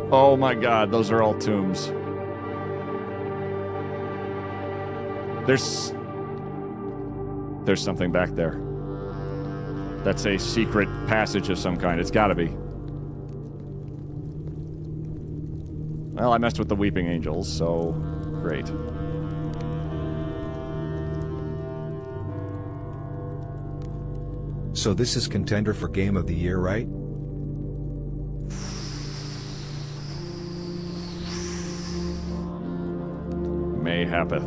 Speaker 4: Oh my god, those are all tombs. There's something back there. That's a secret passage of some kind. It's gotta be. Well, I messed with the Weeping Angels, so great.
Speaker 3: So this is contender for Game of the Year, right?
Speaker 4: Mayhapeth.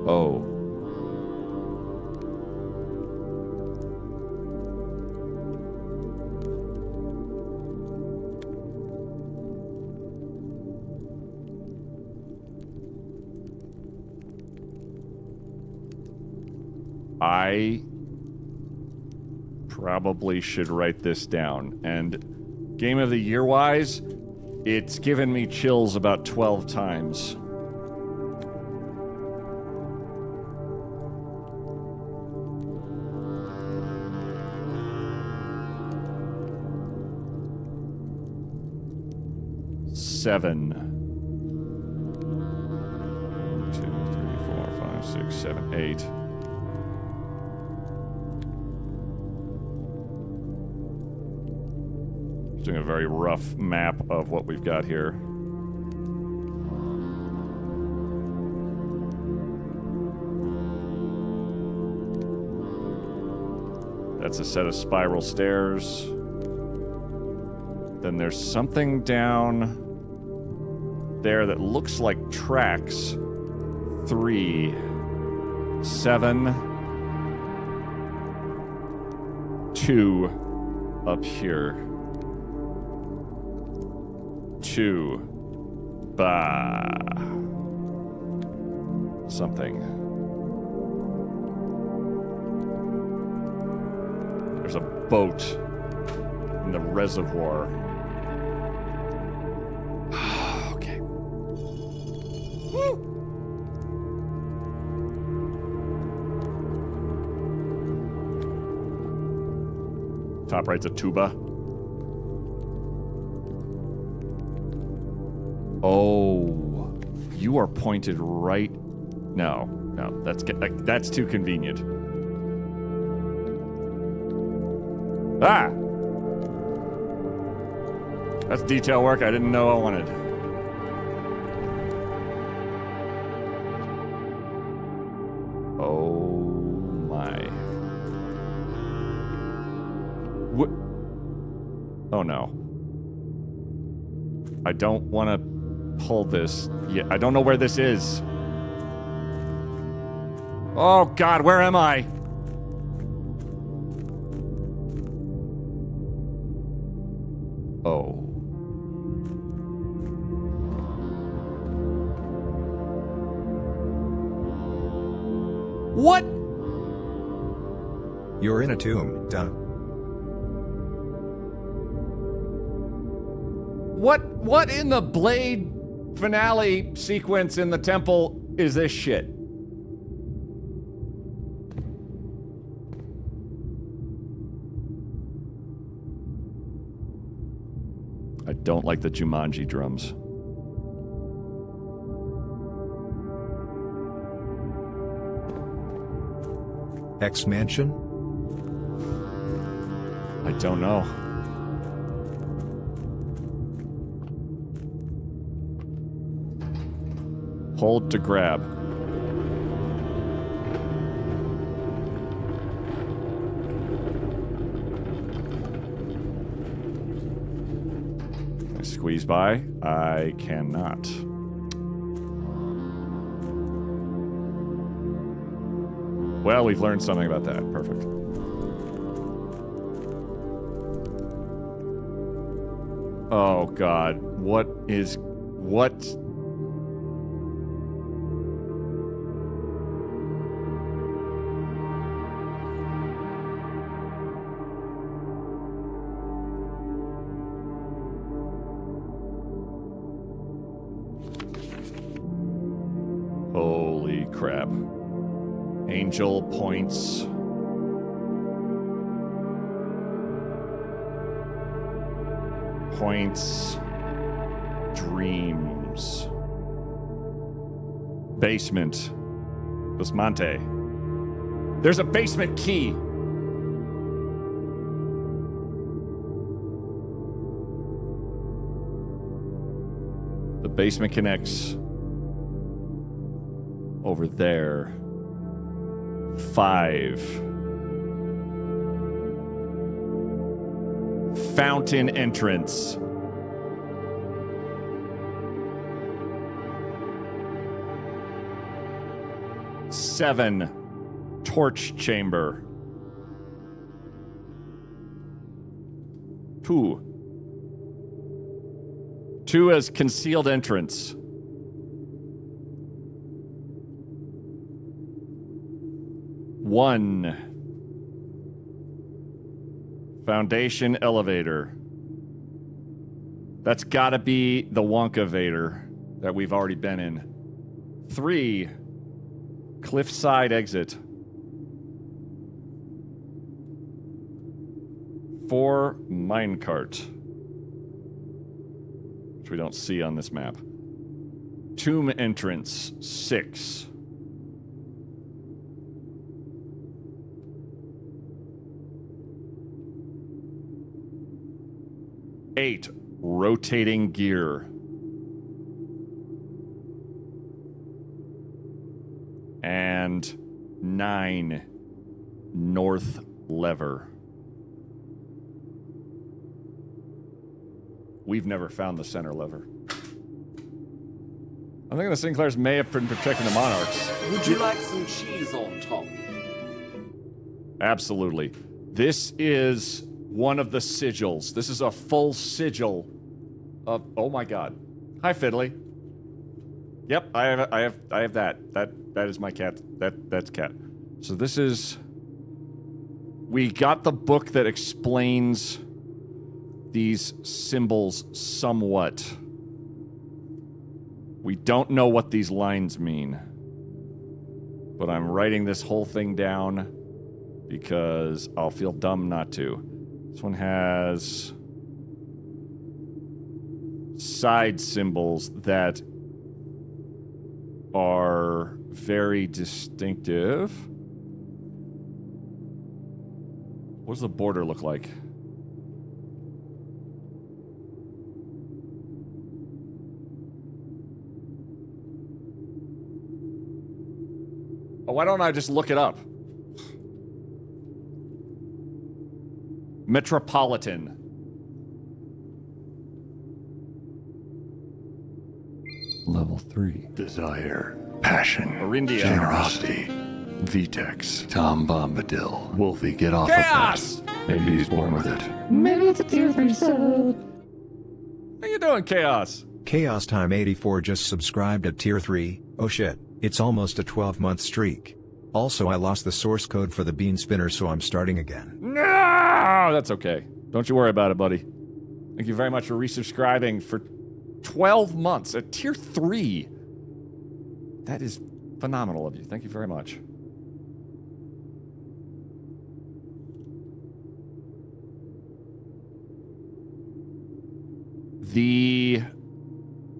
Speaker 4: Oh. I probably should write this down. And Game of the Year wise, it's given me chills about 12 times. Seven. 1, 2, 3, 4, 5, 6, 7, 8. Doing a very rough map of what we've got here. That's a set of spiral stairs. Then there's something down there that looks like tracks. 3, 7, 2 up here. 2. Bah. Something. There's a boat in the reservoir. Top right's a tuba. Oh, you are pointed right. No, that's too convenient. Ah! That's detail work I didn't know I wanted. Oh my. What? Oh no. I don't want to pull this. Yeah, I don't know where this is. Oh God, where am I? Oh. What?
Speaker 3: You're in a tomb, duh.
Speaker 4: What in the Blade finale sequence in the temple is this shit? I don't like the Jumanji drums.
Speaker 3: X-Mansion?
Speaker 4: I don't know. Hold to grab. Can I squeeze by? I cannot. Well, we've learned something about that. Perfect. Oh, God. What? Holy crap. Angel points. Points. Dreams. Basement. Busmante. There's a basement key. The basement connects over there. 5. Fountain entrance. 7. Torch chamber. 2. 2 as concealed entrance. 1. Foundation elevator. That's gotta be the Wonka-vator that we've already been in. 3. Cliffside exit. 4. Minecart. Which we don't see on this map. Tomb entrance. 6. 8. Rotating gear. And 9. North lever. We've never found the center lever. I'm thinking the Sinclairs may have been protecting the Monarchs.
Speaker 11: Would you like some cheese on top?
Speaker 4: Absolutely. This is one of the sigils. This is a full sigil of... Oh my god. Hi, Fiddly. Yep, I have that. That is my cat. That's cat. So this is... We got the book that explains these symbols somewhat. We don't know what these lines mean. But I'm writing this whole thing down because I'll feel dumb not to. This one has side symbols that are very distinctive. What does the border look like? Oh, why don't I just look it up? Metropolitan.
Speaker 5: Level 3. Desire. Passion.
Speaker 4: Orindia.
Speaker 5: Generosity. Vitex. Tom Bombadil. Wolfie, get off
Speaker 4: Chaos!
Speaker 5: of that. Maybe he's born with it.
Speaker 9: Maybe it's a tier 3 sub.
Speaker 4: How you doing, Chaos?
Speaker 3: Chaos Time 84 just subscribed at tier 3. Oh shit, it's almost a 12-month streak. Also, I lost the source code for the bean spinner, so I'm starting again.
Speaker 4: No, that's okay. Don't you worry about it, buddy. Thank you very much for resubscribing for 12 months at tier 3. That is phenomenal of you. Thank you very much. The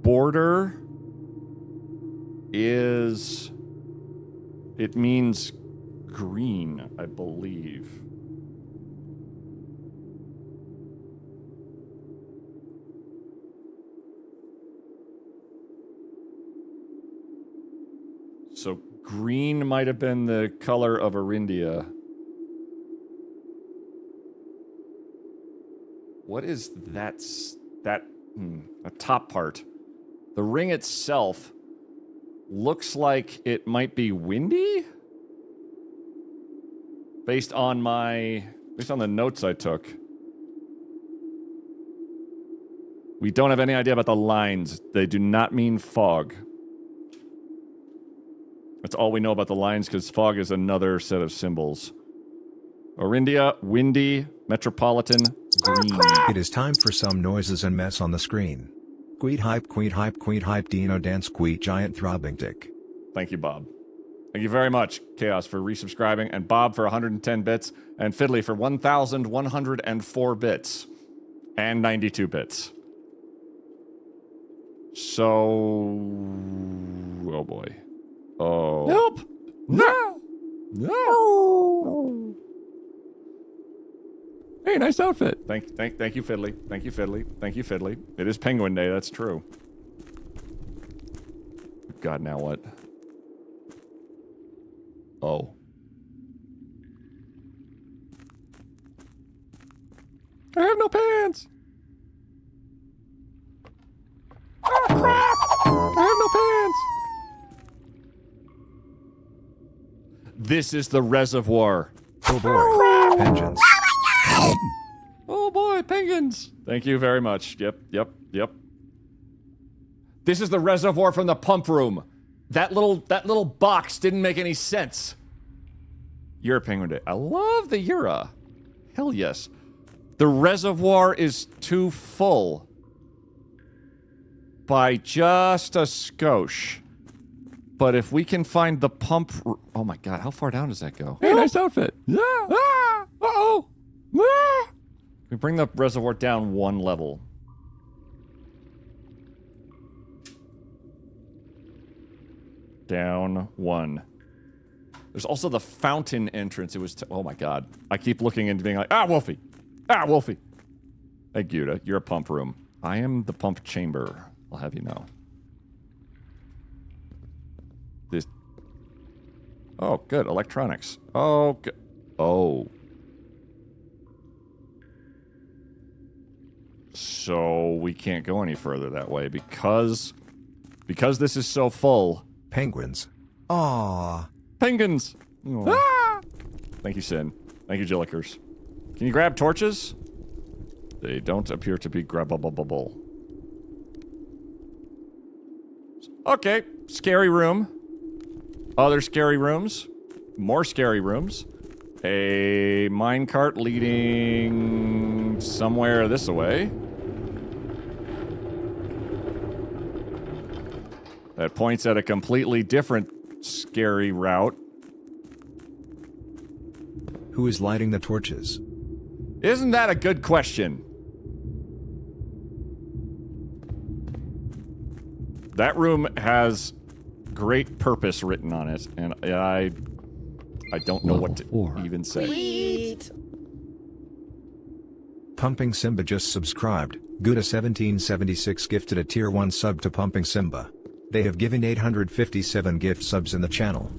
Speaker 4: border is... It means green, I believe. So green might have been the color of Orindia. What is that top part? The ring itself looks like it might be windy? Based on the notes I took. We don't have any idea about the lines. They do not mean fog. That's all we know about the lines, because fog is another set of symbols. Orindia, windy, metropolitan, green.
Speaker 3: It is time for some noises and mess on the screen. Queet hype, Dino dance, queet giant throbbing tick.
Speaker 4: Thank you, Bob. Thank you very much, Chaos, for resubscribing, and Bob for 110 bits, and Fiddly for 1,104 bits, and 92 bits. So... Oh, boy. Oh.
Speaker 5: Nope.
Speaker 4: No!
Speaker 5: No! Hey, nice outfit.
Speaker 4: Thank you, Fiddly. Thank you, Fiddly. Thank you, Fiddly. It is Penguin Day, that's true. God, now what? Oh.
Speaker 5: I have no pants. Oh, crap! I have no pants.
Speaker 4: This is the reservoir.
Speaker 3: Oh boy, pensions.
Speaker 4: Oh boy, penguins. Thank you very much. Yep. This is the reservoir from the pump room. That little box didn't make any sense. You're a Penguin Day. I love the Eura. Hell yes. The reservoir is too full. By just a skosh. But if we can find the pump... Oh my god, how far down does that go?
Speaker 5: Hey, nice outfit. Yeah. Ah! Uh-oh. Ah!
Speaker 4: We bring the reservoir down one level. Down one. There's also the fountain entrance. It was... oh my god. I keep looking into being like, ah, Wolfie. Ah, Wolfie. Hey, Guda, you're a pump room. I am the pump chamber. I'll have you know. This... oh, good. Electronics. Oh, good. Oh. So we can't go any further that way because this is so full.
Speaker 3: Penguins. Aww.
Speaker 4: Penguins. Ah! Thank you, Sin. Thank you, Jillikers. Can you grab torches? They don't appear to be grabbable. Okay, scary room. Other scary rooms. More scary rooms. A minecart leading somewhere this way. That points at a completely different scary route.
Speaker 3: Who is lighting the torches?
Speaker 4: Isn't that a good question? That room has great purpose written on it, and I don't know what to even say.
Speaker 3: Pumping Simba just subscribed. Gouda1776 gifted a tier 1 sub to Pumping Simba. They have given 857 gift subs in the channel.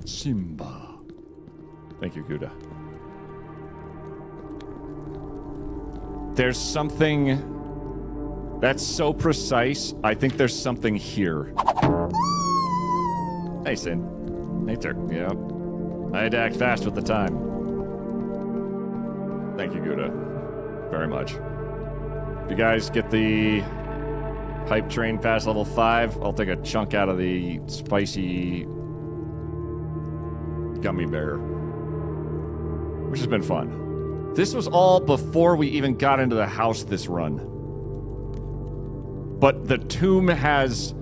Speaker 4: Simba. Thank you, Gouda. There's something that's so precise. I think there's something here. Hey, Sin. Hey, Turk. Yep. I had to act fast with the time. Thank you, Gouda. Very much. If you guys get the hype train past level 5, I'll take a chunk out of the spicy gummy bear, which has been fun. This was all before we even got into the house this run. But the tomb has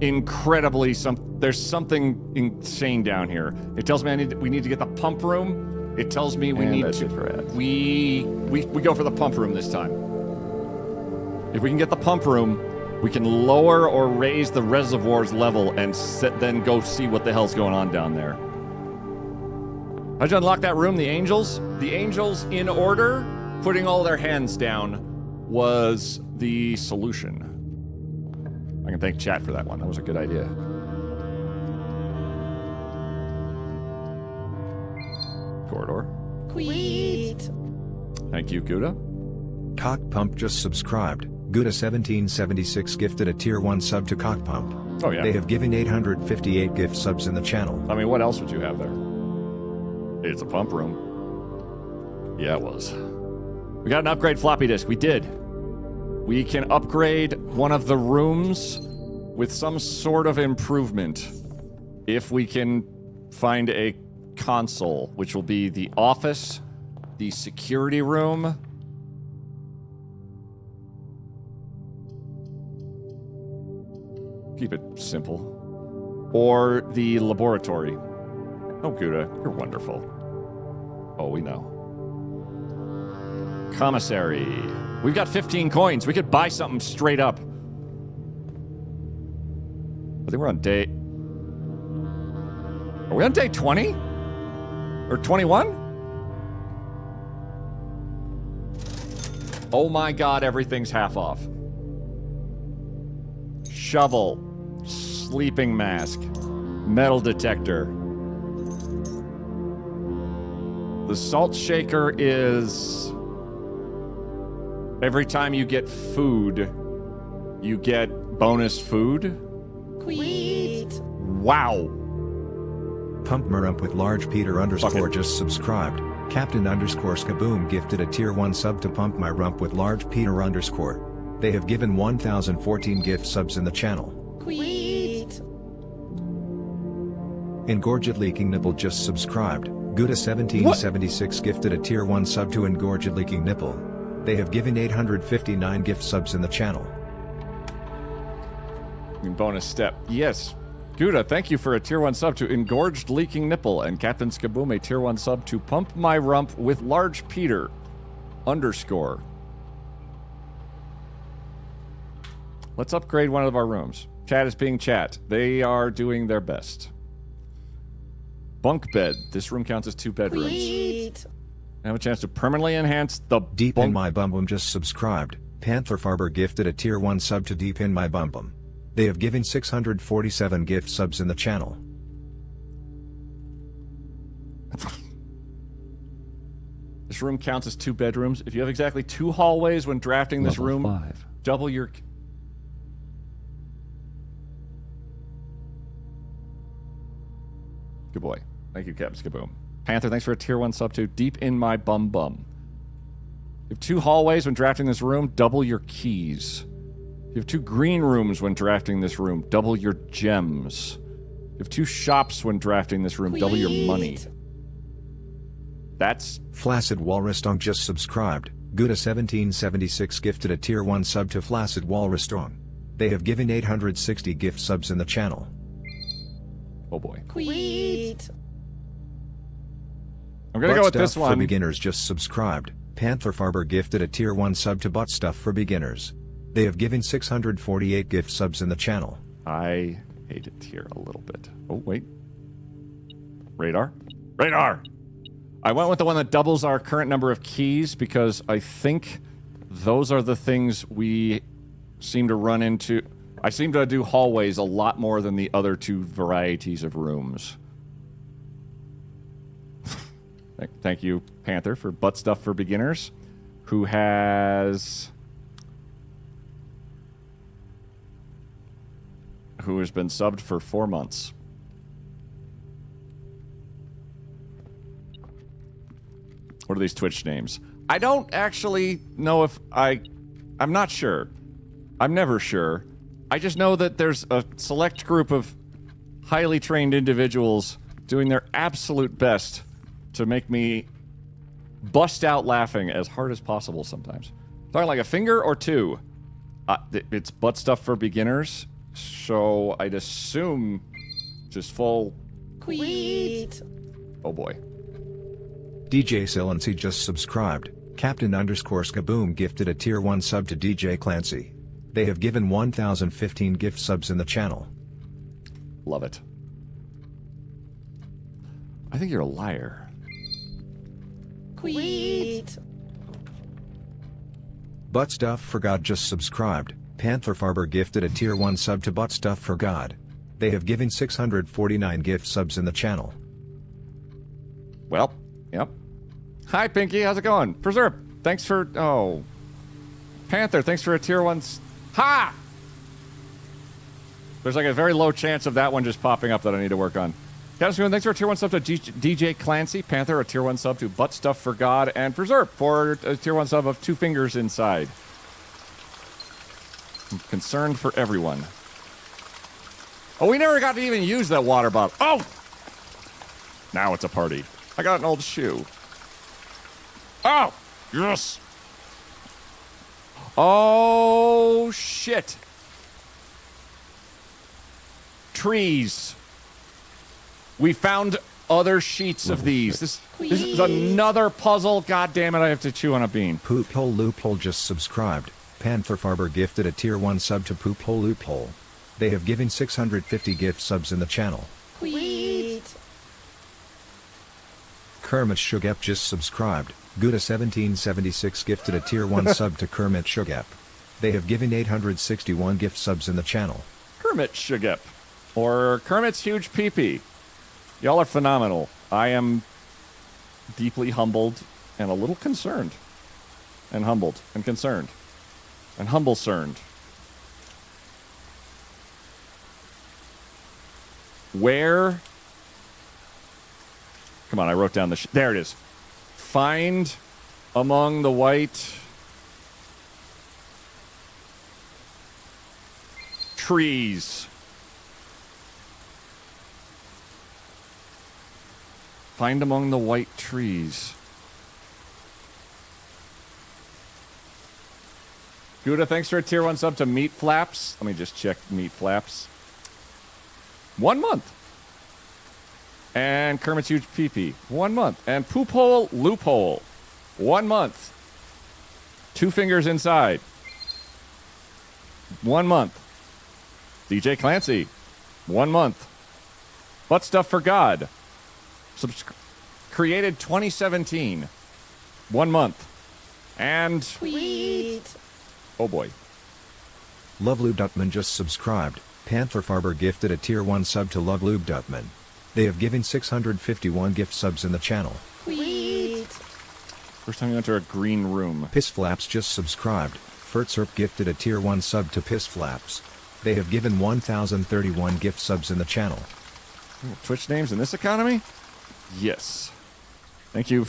Speaker 4: incredibly there's something insane down here. It tells me we need to get the pump room. It tells me we need to we go for the pump room this time. If we can get the pump room, we can lower or raise the reservoir's level and then go see what the hell's going on down there. How'd you unlock that room? The angels? The angels in order, putting all their hands down, was the solution. I can thank chat for that one. That was a good idea. Corridor.
Speaker 9: Sweet.
Speaker 4: Thank you, Gouda.
Speaker 3: Cock Pump just subscribed. Gouda1776 gifted a tier 1 sub to Cock Pump.
Speaker 4: Oh, yeah.
Speaker 3: They have given 858 gift subs in the channel.
Speaker 4: I mean, what else would you have there? It's a pump room. Yeah, it was. We got an upgrade floppy disk. We did. We can upgrade one of the rooms with some sort of improvement if we can find a console, which will be the office, the security room, keep it simple, or the laboratory. Oh, Gouda, you're wonderful. Oh, we know. Commissary. We've got 15 coins. We could buy something straight up. I think we're on day... Are we on day 20? Or 21? Oh my god, everything's half off. Shovel. Sleeping mask. Metal detector. The salt shaker is... Every time you get food, you get bonus food.
Speaker 9: Sweet.
Speaker 4: Wow.
Speaker 3: Pump Murump with large Peter underscore just subscribed. Captain underscore Skaboom gifted a tier 1 sub to Pump My Rump with large Peter underscore. They have given 1014 gift subs in the channel.
Speaker 9: Sweet.
Speaker 3: Engorged Leaking Nipple just subscribed. Gouda1776 gifted a tier 1 sub to Engorged Leaking Nipple. They have given 859 gift subs in the channel.
Speaker 4: Bonus step. Yes. Gouda, thank you for a tier 1 sub to Engorged Leaking Nipple, and Captain Skaboom a tier 1 sub to Pump My Rump with large Peter underscore. Let's upgrade one of our rooms. Chat is being chat. They are doing their best. Bunk bed. This room counts as 2 bedrooms.
Speaker 9: Sweet.
Speaker 4: I have a chance to permanently enhance the
Speaker 3: Deep in My Bum Bum just subscribed. Panther Farber gifted a tier 1 sub to Deep in My Bum Bum. They have given 647 gift subs in the channel.
Speaker 4: This room counts as 2 bedrooms. If you have exactly 2 hallways when drafting this room, 5. Double your... Good boy. Thank you, Captain Skaboom. Panther, thanks for a tier 1 sub to Deep in My Bum Bum. You have 2 hallways when drafting this room, double your keys. You have 2 green rooms when drafting this room, double your gems. You have 2 shops when drafting this room, double your money. That's...
Speaker 3: Flaccid Walrus Dong just subscribed. Gouda1776 gifted a tier 1 sub to Flaccid Walrus Dong. They have given 860 gift subs in the channel.
Speaker 4: Oh boy.
Speaker 9: Sweet.
Speaker 2: I'm gonna go with this
Speaker 3: For
Speaker 2: one.
Speaker 3: Beginners just subscribed. Panther Farber gifted a tier 1 sub to Butt Stuff for Beginners. They have given 648 gift subs in the channel.
Speaker 2: I hate it here a little bit. Oh, wait. Radar? Radar! I went with the one that doubles our current number of keys because I think those are the things we seem to run into. I seem to do hallways a lot more than the other two varieties of rooms. Thank you, Panther, for Butt Stuff for Beginners, who has been subbed for 4 months. What are these Twitch names? I don't actually know if I'm not sure. I'm never sure. I just know that there's a select group of highly trained individuals doing their absolute best to make me bust out laughing as hard as possible sometimes. Talking like a finger or two. It's Butt Stuff for Beginners, so I'd assume just full...
Speaker 9: Queet.
Speaker 2: Oh boy.
Speaker 3: DJ Silency just subscribed. Captain_Skaboom gifted a tier 1 sub to DJ Clancy. They have given 1,015 gift subs in the channel.
Speaker 2: Love it. I think you're a liar.
Speaker 9: Queet.
Speaker 3: Butt Stuff for God just subscribed. Panther Farber gifted a tier 1 sub to Butt Stuff for God. They have given 649 gift subs in the channel.
Speaker 2: Well, yep. Hi, Pinky. How's it going? Preserve. Thanks for... Oh. Panther, thanks for a tier 1... Ha! There's like a very low chance of that one just popping up that I need to work on. Captain, thanks for a tier 1 sub to DJ Clancy. Panther, a tier 1 sub to Butt Stuff for God. And Preserve for a tier 1 sub of 2 fingers inside. I'm concerned for everyone. Oh, we never got to even use that water bottle. Oh! Now it's a party. I got an old shoe. Oh! Yes! Oh, shit. Trees. We found other sheets of these. This is another puzzle. God damn it, I have to chew on a bean.
Speaker 3: Poop Hole Loophole just subscribed. Panther Farber gifted a tier 1 sub to Poop Hole Loophole. They have given 650 gift subs in the channel.
Speaker 9: Queet.
Speaker 3: Kermit Shugep just subscribed. Gouda1776 gifted a tier 1 sub to Kermit Shugep. They have given 861 gift subs in the channel.
Speaker 2: Kermit Shugep. Or Kermit's Huge Peepee. Y'all are phenomenal. I am deeply humbled and a little concerned. And humbled and concerned. And humble-cerned. Where... Come on, I wrote down the... There it is. Find among the white... trees. Find among the white trees. Gouda, thanks for a tier 1 sub to Meat Flaps. Let me just check Meat Flaps. 1 month. And Kermit's Huge Peepee. 1 month. And Poop Hole Loophole. 1 month. 2 fingers inside. 1 month. DJ Clancy. 1 month. Butt Stuff for God. Created 2017. 1 month. And...
Speaker 9: Queet.
Speaker 2: Oh boy.
Speaker 3: Lovelube Dutman just subscribed. Panther Farber gifted a tier 1 sub to Lovelube Dutman. They have given 651 gift subs in the channel.
Speaker 9: Queet.
Speaker 2: First time you enter a green room.
Speaker 3: Piss Flaps just subscribed. Fertserp gifted a tier 1 sub to Piss Flaps. They have given 1,031 gift subs in the channel.
Speaker 2: Twitch names in this economy? Yes. Thank you.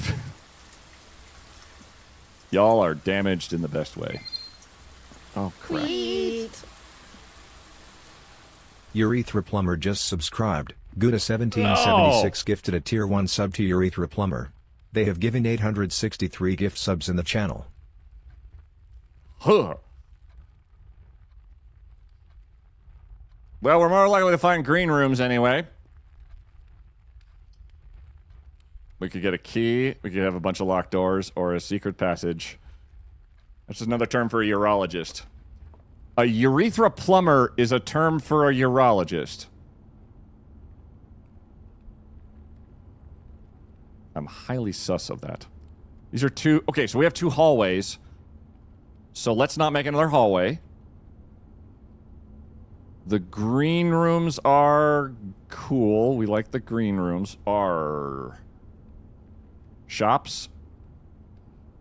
Speaker 2: Y'all are damaged in the best way. Oh, crap.
Speaker 9: Queet.
Speaker 3: Urethra Plumber just subscribed. Gouda1776 gifted a tier 1 sub to Urethra Plumber. They have given 863 gift subs in the channel.
Speaker 2: Huh. Well, we're more likely to find green rooms anyway.
Speaker 4: We could get a key. We could have a bunch of locked doors or a secret passage. That's another term for a urologist. A urethra plumber is a term for a urologist. I'm highly sus of that. These are two... Okay, so we have 2 hallways. So let's not make another hallway. The green rooms are cool. We like the green rooms. Are... shops.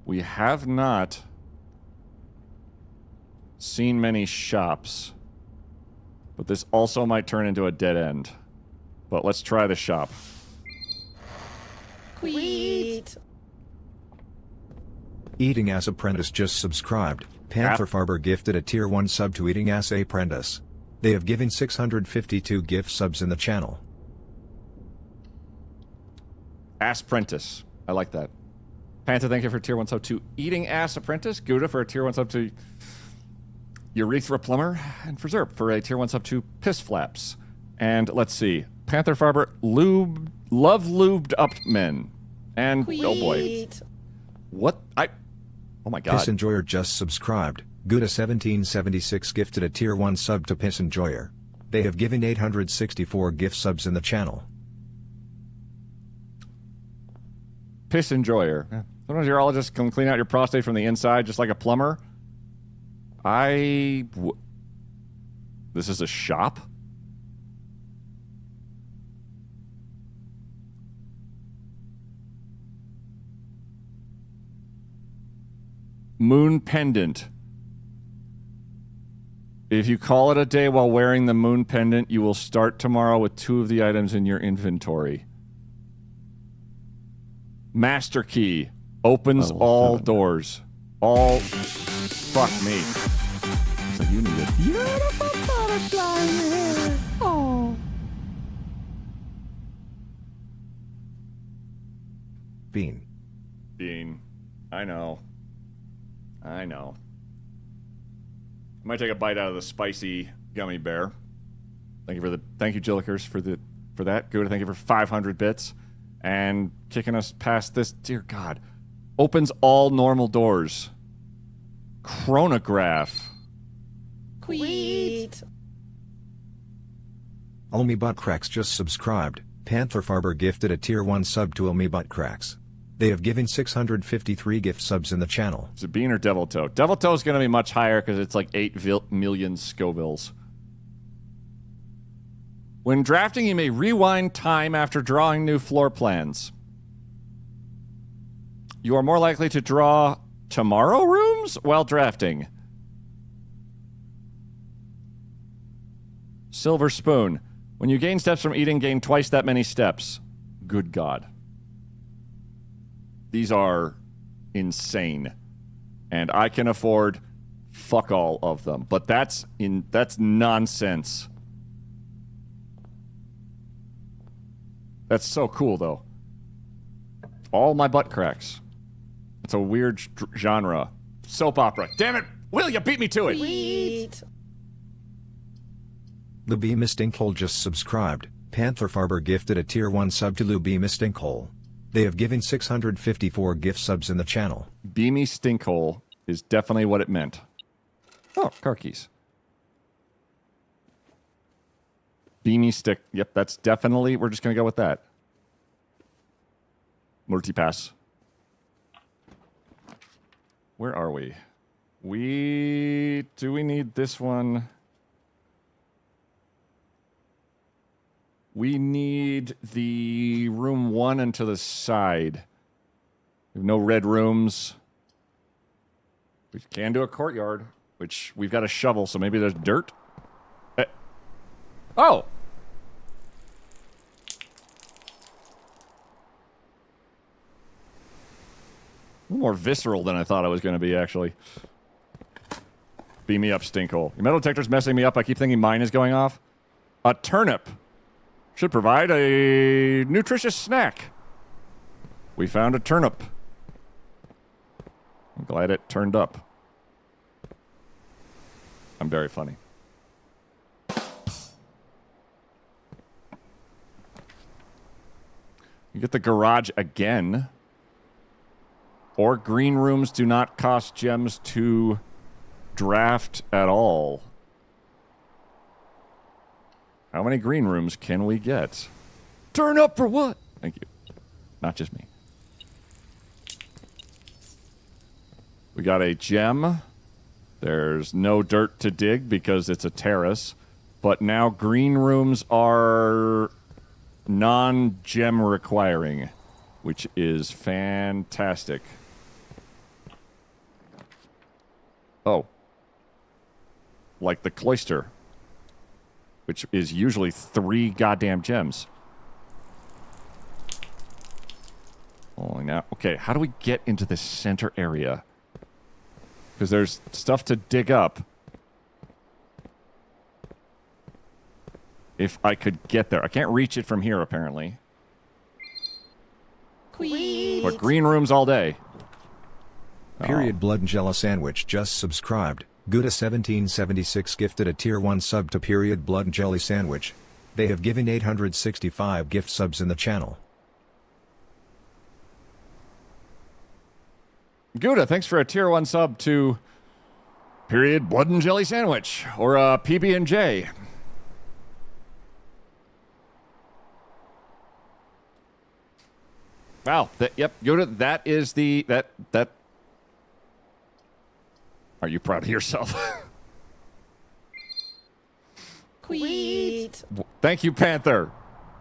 Speaker 4: We have not seen many shops. But this also might turn into a dead end. But let's try the shop.
Speaker 9: Tweet.
Speaker 3: Eating Ass Apprentice just subscribed. Panther Farber gifted a tier 1 sub to Eating Ass Apprentice. They have given 652 gift subs in the channel.
Speaker 4: Ass Prentice. I like that. Panther, thank you for tier 1 sub to Eating Ass Apprentice. Gouda for a tier 1 sub to Urethra Plumber. And for Zerp for a tier 1 sub to Piss Flaps. And let's see. Panther Farber, Love Lubed Up Men. And,
Speaker 9: Tweet.
Speaker 4: oh boy. What? Oh my god.
Speaker 3: Piss Enjoyer just subscribed. Gouda1776 gifted a tier 1 sub to Piss Enjoyer. They have given 864 gift subs in the channel.
Speaker 4: Piss Enjoyer. Yeah. Sometimes urologists can clean out your prostate from the inside just like a plumber. This is a shop? Moon Pendant. If you call it a day while wearing the moon pendant, you will start tomorrow with 2 of the items in your inventory. Master Key. Opens all doors. All... Fuck me. So you need a beautiful butterfly in your hair. Oh.
Speaker 3: Bean.
Speaker 4: Bean. I know. I know. I might take a bite out of the spicy gummy bear. Thank you, Jillikers, for that. Good. Thank you for 500 bits. And kicking us past this, dear God. Opens all normal doors. Chronograph.
Speaker 9: Tweet.
Speaker 3: Olmi Buttcracks just subscribed. Panther Farber gifted a tier 1 sub to Olmi Buttcracks. They have given 653 gift subs in the channel.
Speaker 4: Is it Bean or Devil Toe? Devil Toe is going to be much higher because it's like 8 million Scovilles. When drafting, you may rewind time after drawing new floor plans. You are more likely to draw tomorrow rooms while drafting. Silver Spoon. When you gain steps from eating, gain twice that many steps. Good God. These are insane. And I can afford fuck all of them. But that's nonsense. That's so cool, though. All my butt cracks. It's a weird genre. Soap opera. Damn it! Will, you beat me to it!
Speaker 9: Tweet.
Speaker 3: Lubima Stinkhole just subscribed. Panther Farber gifted a tier 1 sub to Lubima Stinkhole. They have given 654 gift subs in the channel.
Speaker 4: Beamy Stinkhole is definitely what it meant. Oh, car keys. Beamy Stick. Yep, that's definitely... We're just going to go with that. Multipass. Where are we? Do we need this one? We need the room 1 and to the side. We have no red rooms. We can do a courtyard, which we've got a shovel, so maybe there's dirt. Oh! A little more visceral than I thought I was going to be, actually. Beam me up, Stinkhole. Your metal detector's messing me up. I keep thinking mine is going off. A turnip should provide a nutritious snack. We found a turnip. I'm glad it turned up. I'm very funny. You get the garage again. Or green rooms do not cost gems to draft at all. How many green rooms can we get? Turn up for what? Thank you. Not just me. We got a gem. There's no dirt to dig because it's a terrace. But now green rooms are non-gem requiring, which is fantastic. Oh. Like the cloister, which is usually 3 goddamn gems. Only now. Okay, how do we get into this center area? Because there's stuff to dig up. If I could get there. I can't reach it from here, apparently.
Speaker 9: Queet.
Speaker 4: But green rooms all day.
Speaker 3: Period Blood and Jelly Sandwich just subscribed. Gouda1776 gifted a tier 1 sub to Period Blood and Jelly Sandwich. They have given 865 gift subs in the channel.
Speaker 4: Gouda, thanks for a tier 1 sub to Period Blood and Jelly Sandwich. Or PB&J. Wow. Yep, Gouda, that is the... That... Are you proud of yourself?
Speaker 9: Queet.
Speaker 4: Thank you, Panther.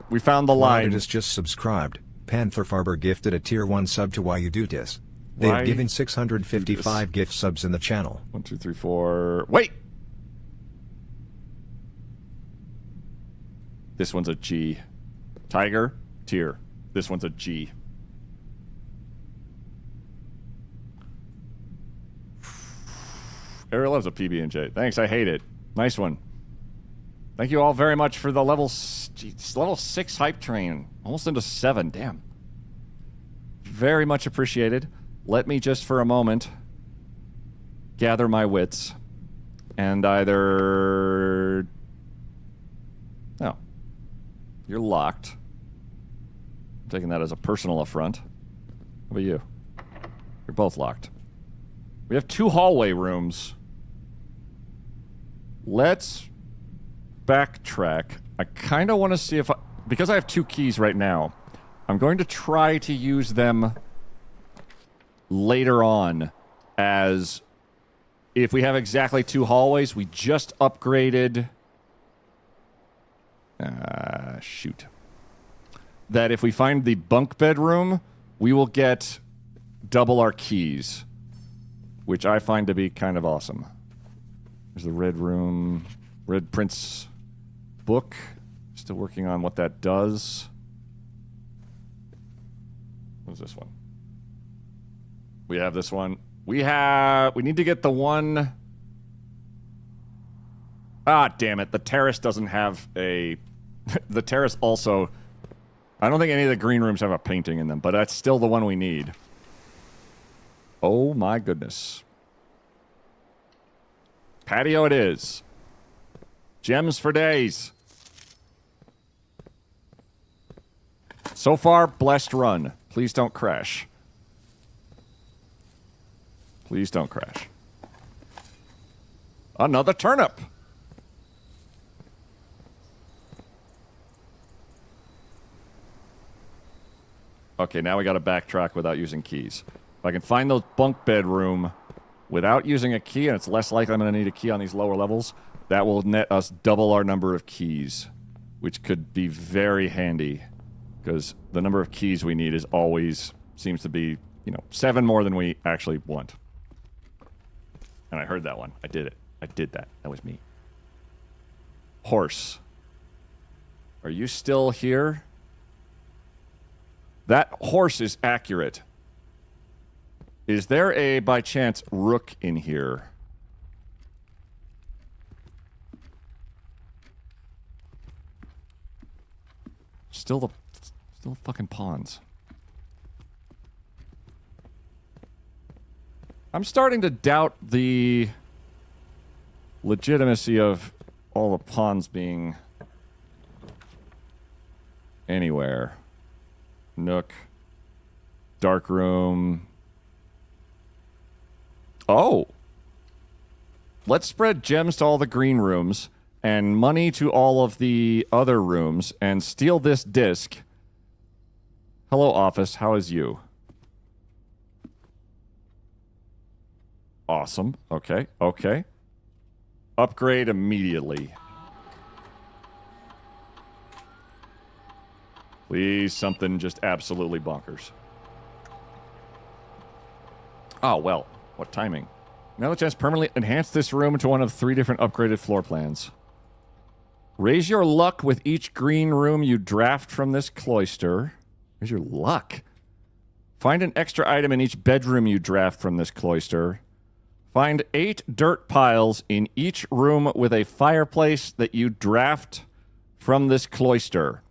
Speaker 4: We found the line.
Speaker 3: Is just subscribed. Panther Farber gifted a tier 1 sub to Why You Do This. They have given 655 gift subs in the channel.
Speaker 4: 1, 2, 3, 4... Wait! This one's a G. Tiger, tier. This one's a G. Ariel loves a PB&J. Thanks, I hate it. Nice one. Thank you all very much for the level 6 hype train. Almost into 7, damn. Very much appreciated. Let me just for a moment gather my wits and either... Oh. You're locked. I'm taking that as a personal affront. How about you? You're both locked. We have 2 hallway rooms. Let's backtrack. I kind of want to see if because I have 2 keys right now, I'm going to try to use them later on as if we have exactly 2 hallways. We just upgraded... shoot. That if we find the bunk bedroom, we will get double our keys, which I find to be kind of awesome. There's the red room, Red Prince book. Still working on what that does. What's this one? We have this one. We need to get the one... Ah, damn it. The terrace doesn't have a... the terrace also... I don't think any of the green rooms have a painting in them, but that's still the one we need. Oh my goodness. Patio it is. Gems for days. So far, blessed run. Please don't crash. Please don't crash. Another turnip. Okay, now we got to backtrack without using keys. If I can find the bunk bedroom without using a key, and it's less likely I'm going to need a key on these lower levels, that will net us double our number of keys, which could be very handy, because the number of keys we need is always, seems to be, 7 more than we actually want. And I heard that one. I did it. I did that. That was me. Horse. Are you still here? That horse is accurate. Is there a, by chance, rook in here? Still fucking pawns. I'm starting to doubt the legitimacy of all the pawns being anywhere. Nook. Dark room. Oh! Let's spread gems to all the green rooms and money to all of the other rooms and steal this disc. Hello, office. How is you? Awesome. Okay. Okay. Upgrade immediately. Please, something just absolutely bonkers. Oh, well. What timing? Now the chance permanently enhance this room to one of 3 different upgraded floor plans. Raise your luck with each green room you draft from this cloister. Raise your luck. Find an extra item in each bedroom you draft from this cloister. Find 8 dirt piles in each room with a fireplace that you draft from this cloister.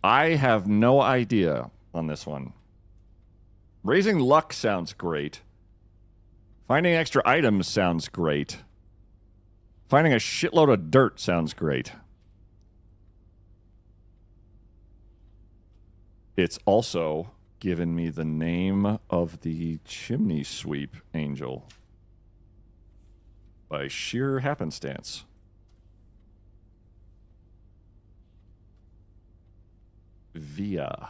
Speaker 4: I have no idea on this one. Raising luck sounds great. Finding extra items sounds great. Finding a shitload of dirt sounds great. It's also given me the name of the chimney sweep angel by sheer happenstance. Via.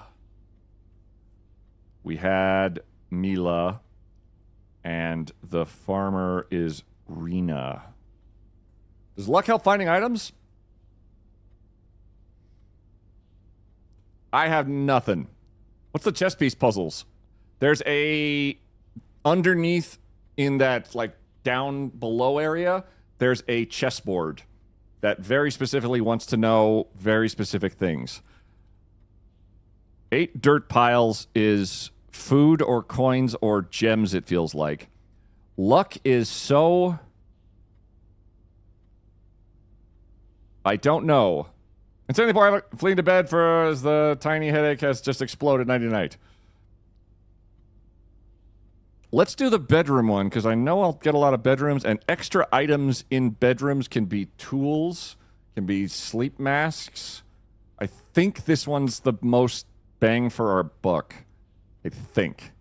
Speaker 4: We had Mila, and the farmer is Rena. Does luck help finding items? I have nothing. What's the chess piece puzzles? There's a... Underneath in that, like, down below area, there's a chessboard that very specifically wants to know very specific things. 8 dirt piles is food or coins or gems, it feels like. Luck is so... I don't know. Insanely poor, fleeing to bed for as the tiny headache has just exploded night-night. Let's do the bedroom one, because I know I'll get a lot of bedrooms, and extra items in bedrooms can be tools, can be sleep masks. I think this one's the most bang for our buck. I think.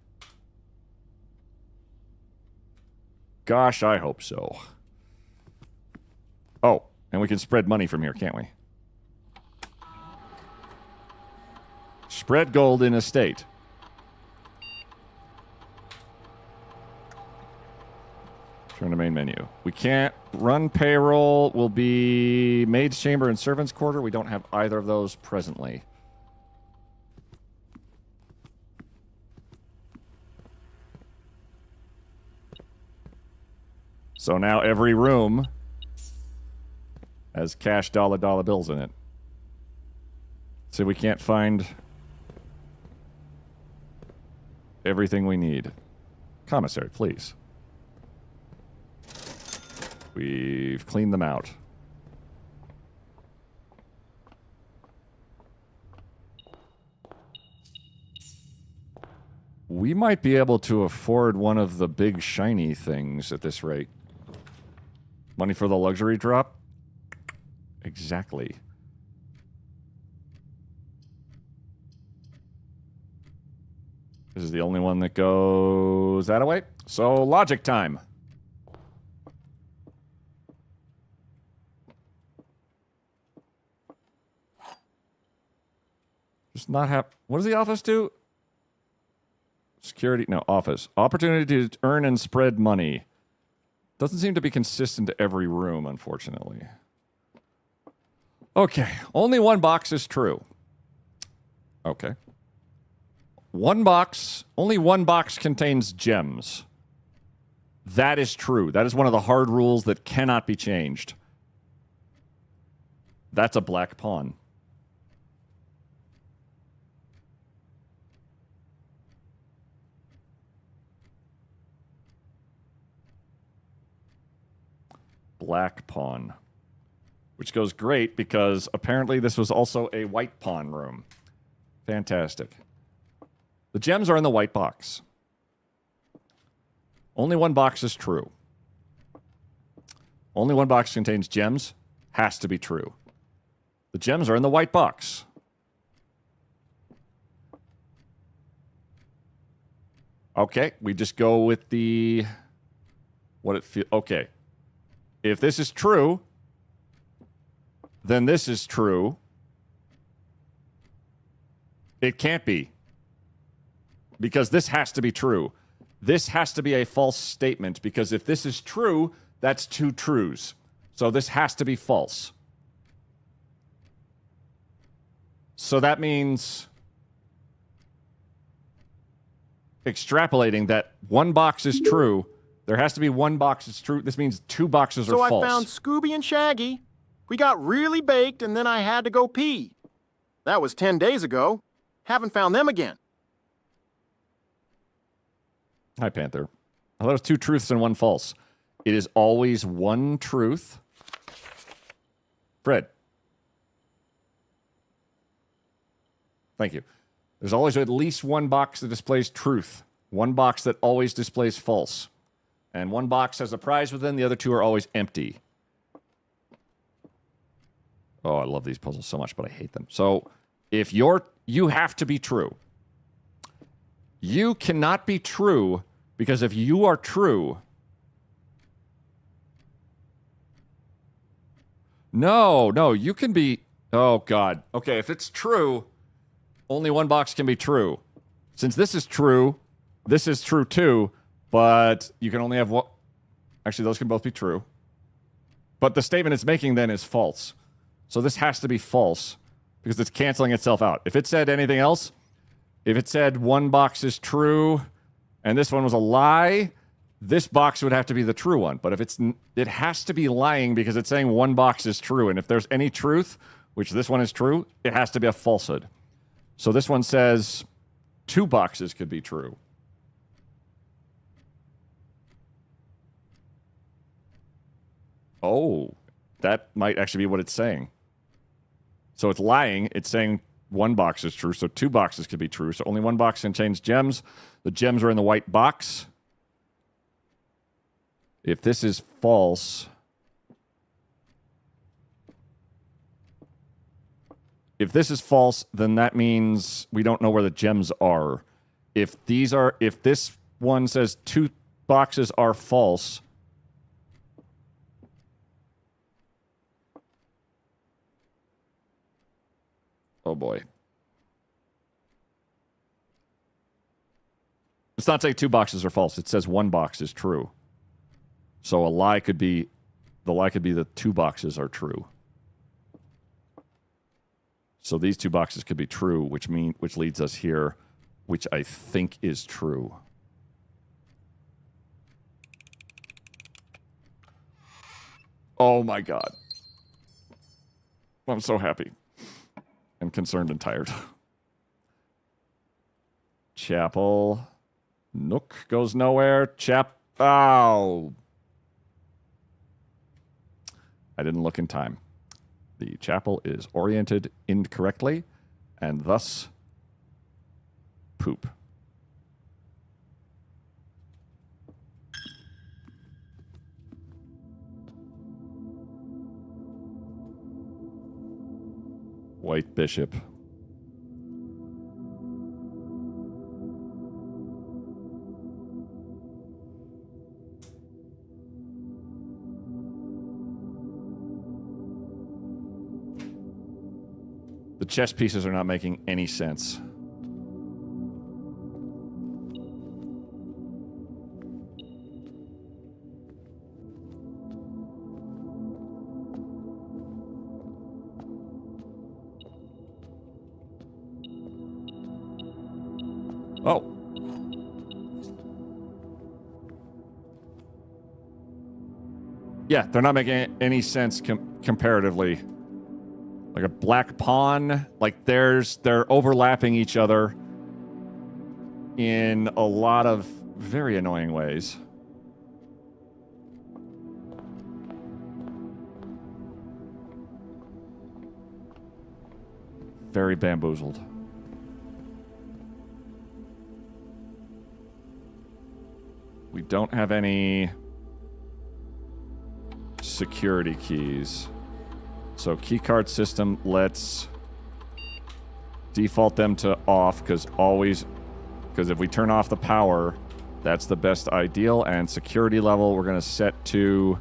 Speaker 4: Gosh, I hope so. Oh, and we can spread money from here, can't we? Spread gold in estate. Turn to main menu. We can't run payroll. Will be maid's chamber and servant's quarter. We don't have either of those presently. So now every room has cash dollar bills in it. So we can't find everything we need. Commissary, please. We've cleaned them out. We might be able to afford one of the big shiny things at this rate. Money for the luxury drop? Exactly. This is the only one that goes that away. So, logic time. Just not have... What does the office do? Security... No, office. Opportunity to earn and spread money. Doesn't seem to be consistent to every room, unfortunately. Okay. Only one box is true. Okay. One box... Only one box contains gems. That is true. That is one of the hard rules that cannot be changed. That's a black pawn. Black pawn. Which goes great because apparently this was also a white pawn room. Fantastic. The gems are in the white box. Only one box is true. Only one box contains gems. Has to be true. The gems are in the white box. Okay, we just go with the... what it feels... Okay. If this is true, then this is true. It can't be. Because this has to be true. This has to be a false statement, because if this is true, that's two trues. So this has to be false. So that means extrapolating that one box is true. There has to be one box that's true. This means two boxes are false.
Speaker 10: So I found Scooby and Shaggy. We got really baked, and then I had to go pee. That was 10 days ago. Haven't found them again.
Speaker 4: Hi, Panther. I thought it was two truths and one false. It is always one truth. Fred. Thank you. There's always at least one box that displays truth. One box that always displays false. And one box has a prize within. The other two are always empty. Oh, I love these puzzles so much, but I hate them. So if you have to be true. You cannot be true, because if you are true... No, you can be... Oh, God. Okay, if it's true, only one box can be true. Since this is true too, but you can only have one... Actually, those can both be true. But the statement it's making then is false. So this has to be false, because it's canceling itself out. If it said anything else, if it said one box is true and this one was a lie, this box would have to be the true one. But if it has to be lying because it's saying one box is true. And if there's any truth, which this one is true, it has to be a falsehood. So this one says two boxes could be true. Oh, that might actually be what it's saying. So it's lying. It's saying one box is true, so two boxes could be true. So only one box contains gems. The gems are in the white box. If this is false... If this is false, then that means we don't know where the gems are. If this one says two boxes are false... Oh boy. It's not saying two boxes are false. It says one box is true. So the lie could be that two boxes are true. So these two boxes could be true, which leads us here, which I think is true. Oh my God. I'm so happy. And concerned and tired. Chapel. Nook goes nowhere. Ow. I didn't look in time. The chapel is oriented incorrectly, and thus poop. White bishop. The chess pieces are not making any sense. Oh. Yeah, they're not making any sense comparatively. Like a black pawn, like they're overlapping each other in a lot of very annoying ways. Very bamboozled. We don't have any security keys. So keycard system, let's default them to off, because if we turn off the power, that's the best ideal. And security level, we're going to set to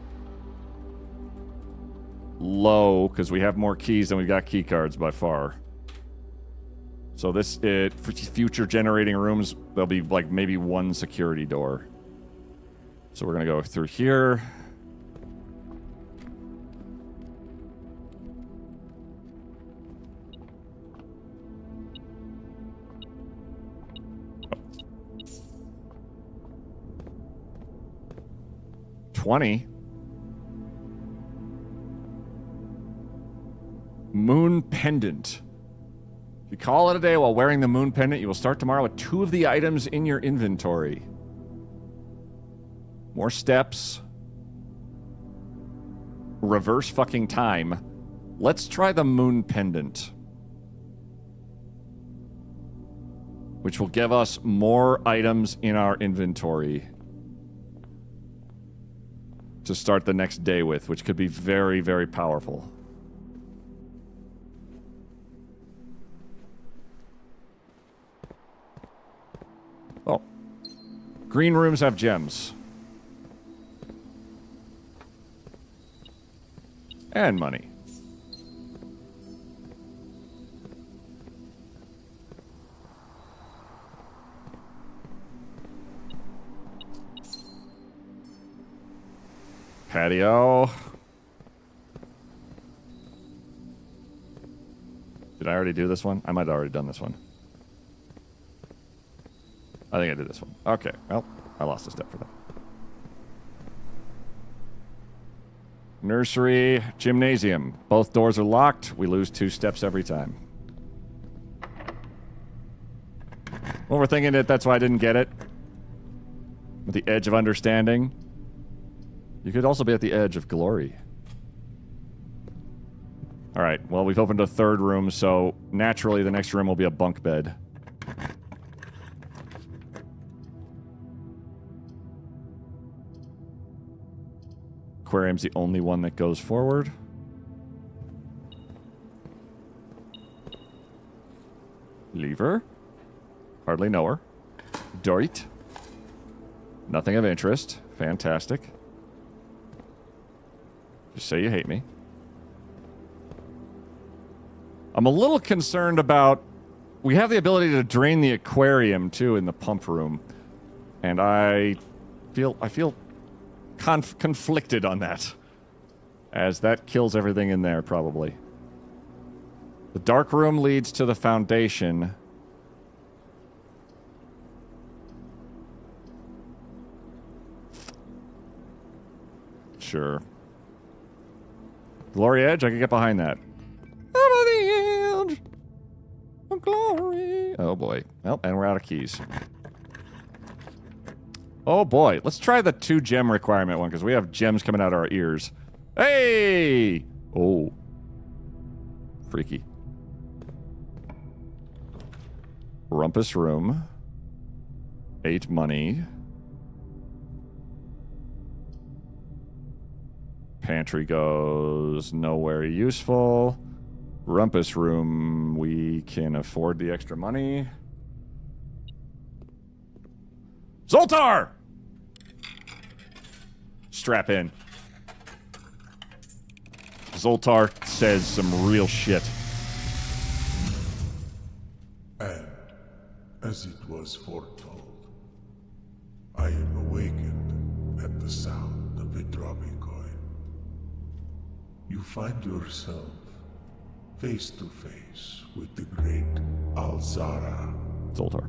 Speaker 4: low, because we have more keys than we've got keycards by far. So for future generating rooms, there'll be like maybe one security door. So we're going to go through here. Moon pendant. If you call it a day while wearing the moon pendant, you will start tomorrow with 2 of the items in your inventory. More steps. Reverse fucking time. Let's try the moon pendant, which will give us more items in our inventory to start the next day with, which could be very, very powerful. Oh. Green rooms have gems. And money. Patio. Did I already do this one? I might have already done this one. I think I did this one. Okay, well, I lost a step for that. Nursery, gymnasium. Both doors are locked. We lose 2 steps every time. Overthinking it, that's why I didn't get it. With the edge of understanding. You could also be at the edge of glory. Alright, well, we've opened a 3rd room, so naturally the next room will be a bunk bed. Aquarium's the only one that goes forward. Lever. Hardly know her. Dorit. Nothing of interest. Fantastic. Just say you hate me. I'm a little concerned about... We have the ability to drain the aquarium, too, in the pump room. And I feel conflicted on that, as that kills everything in there, probably. The dark room leads to the foundation. Sure. Glory Edge, I can get behind that. Over the edge of glory. Oh boy. Well, and we're out of keys. Oh boy, let's try the 2 gem requirement one, because we have gems coming out of our ears. Hey! Oh. Freaky. Rumpus room. 8 money. Pantry goes nowhere useful. Rumpus room, we can afford the extra money. Zoltar! Strap in. Zoltar says some real shit.
Speaker 12: And, as it was foretold, I am awakened at the sound of a dropping coin. You find yourself face to face with the great Alzara.
Speaker 4: Zoltar.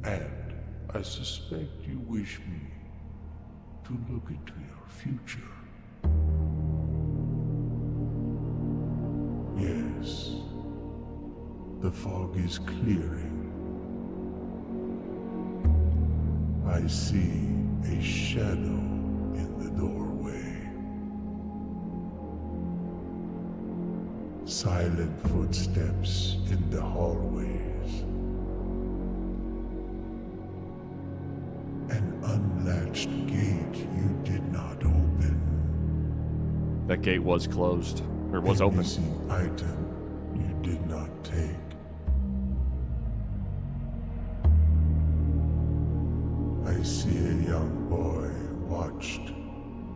Speaker 12: And I suspect you wish me to look into your future. Yes, the fog is clearing. I see a shadow in the doorway. Silent footsteps in the hallways. An unlatched gate you did not open.
Speaker 4: That gate was closed. Or was
Speaker 12: A
Speaker 4: open.
Speaker 12: missing item you did not take. I see a young boy watched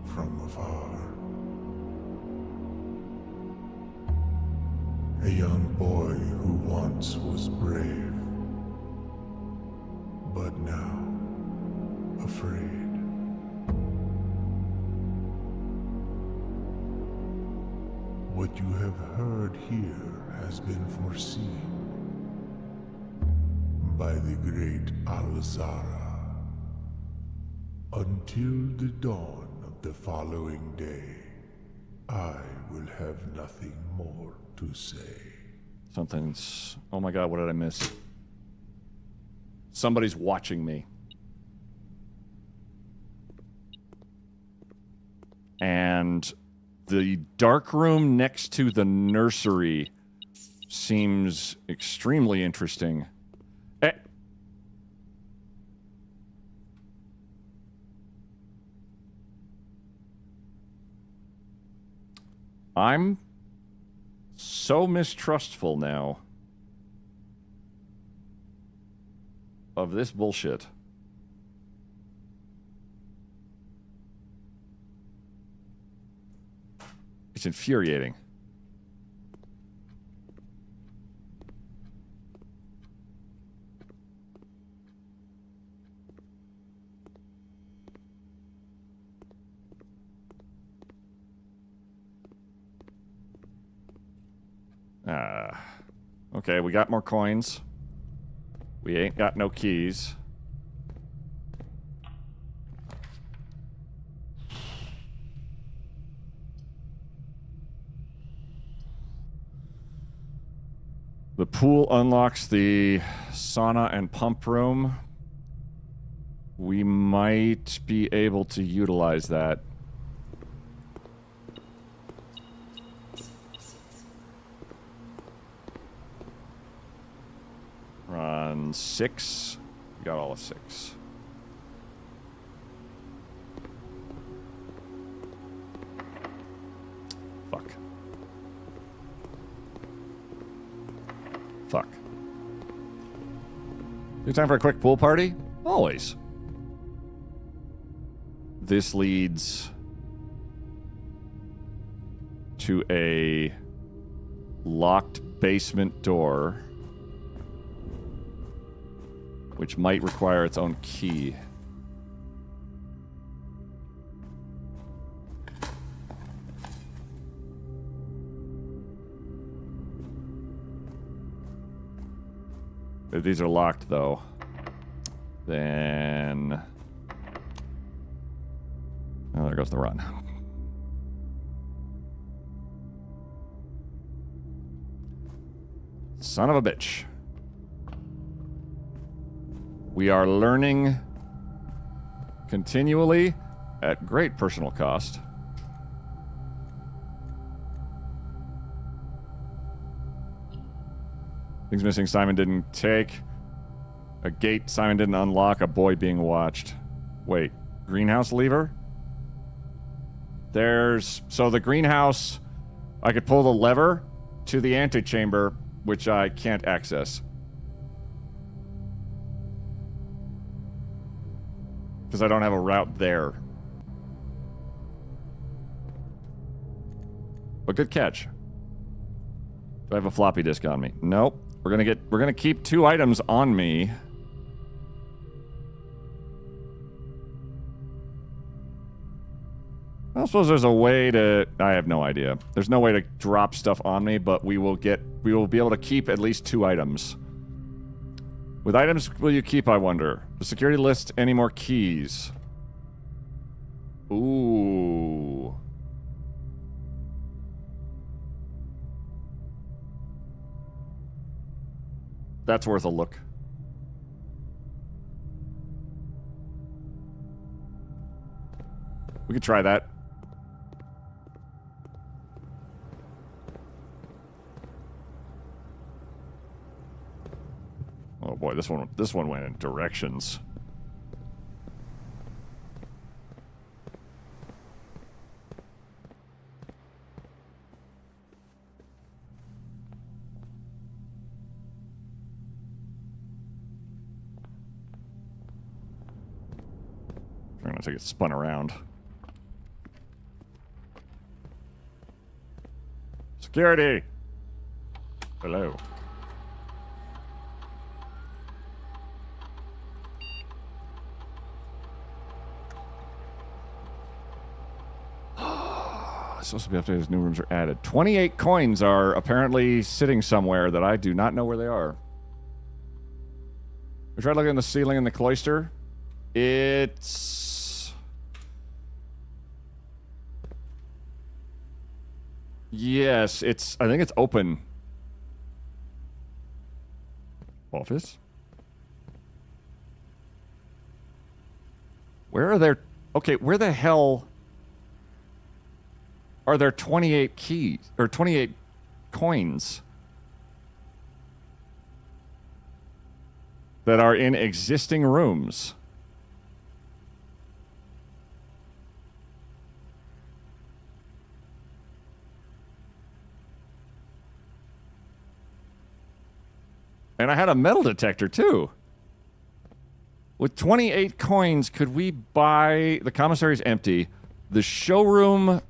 Speaker 12: from afar. A young boy who once was brave, but now afraid. What you have heard here has been foreseen by the great Alzara. Until the dawn of the following day, I will have nothing more to say.
Speaker 4: Something's... Oh my god, what did I miss? Somebody's watching me. And the dark room next to the nursery seems extremely interesting. Eh. I'm so mistrustful now of this bullshit. It's infuriating. Okay, we got more coins. We ain't got no keys. The pool unlocks the sauna and pump room. We might be able to utilize that. We're on 6. We got all of 6. Fuck. Fuck. Good time for a quick pool party? Always. This leads to a locked basement door, which might require its own key. If these are locked, though, then... Oh, there goes the run. Son of a bitch. We are learning continually at great personal cost. Things missing Simon didn't take. A gate Simon didn't unlock. A boy being watched. Wait, greenhouse lever? There's... So the greenhouse, I could pull the lever to the antechamber, which I can't access. Because I don't have a route there. But good catch. Do I have a floppy disk on me? Nope. We're gonna keep 2 items on me. I suppose there's a way to... I have no idea. There's no way to drop stuff on me, but we will be able to keep at least 2 items. With items will you keep, I wonder? The security list any more keys? Ooh. That's worth a look. We could try that. Oh boy, this one went in directions. to get spun around. Security! Hello. It's supposed to be updated as new rooms are added. 28 coins are apparently sitting somewhere that I do not know where they are. We tried looking at the ceiling in the cloister. It's... Yes, it's... I think it's open. Office? Where are there... Okay, where the hell... are there 28 keys, or 28 coins that are in existing rooms? And I had a metal detector, too. With 28 coins, could we buy... The commissary's empty. The showroom...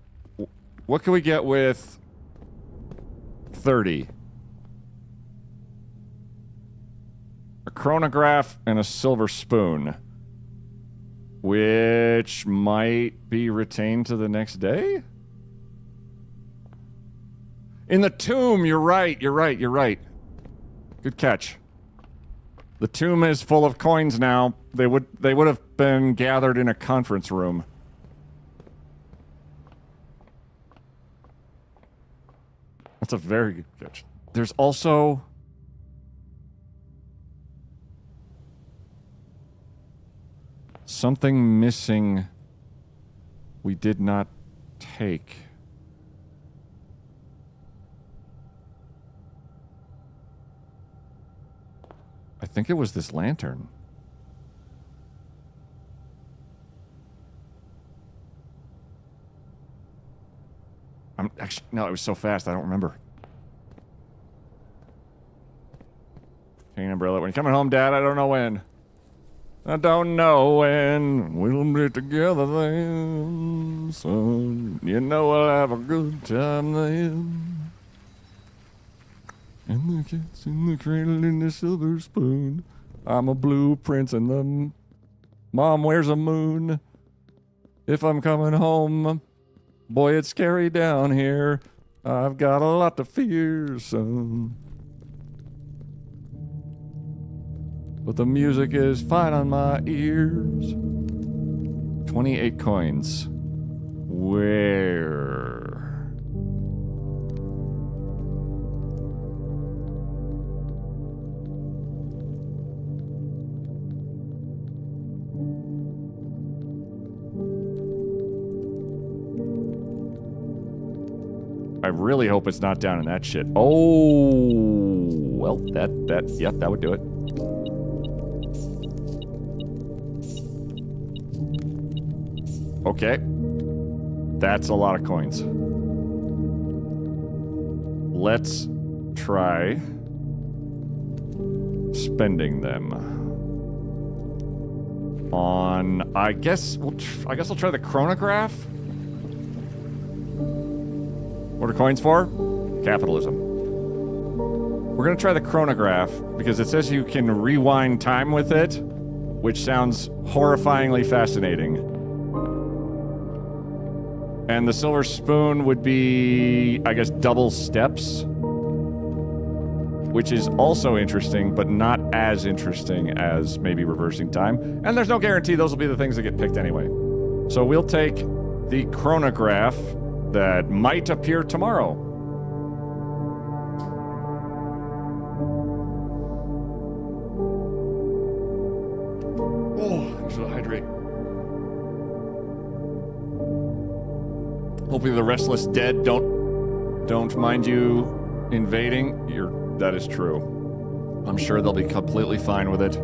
Speaker 4: What can we get with 30? A chronograph and a silver spoon. Which might be retained to the next day? In the tomb, you're right. Good catch. The tomb is full of coins now. They would have been gathered in a conference room. That's a very good catch. There's also... something missing we did not take. I think it was this lantern. I'm actually... No, it was so fast, I don't remember. Chain umbrella. When you're coming home, Dad, I don't know when. I don't know when we'll be together then, son. You know we'll have a good time then. And the cat's in the cradle in the silver spoon. I'm a blue prince and the mom wears a moon. If I'm coming home, boy, it's scary down here. I've got a lot to fear, son. But the music is fine on my ears. 28 coins. Where? I really hope it's not down in that shit. Oh, well, that would do it. Okay. That's a lot of coins. Let's try spending them on... I guess I'll try the chronograph. What are coins for? Capitalism. We're gonna try the chronograph because it says you can rewind time with it, which sounds horrifyingly fascinating. And the silver spoon would be, I guess, double steps, which is also interesting, but not as interesting as maybe reversing time. And there's no guarantee those will be the things that get picked anyway. So we'll take the chronograph that might appear tomorrow. Oh, I should hydrate. Hopefully the restless dead don't mind you invading. That is true. I'm sure they'll be completely fine with it.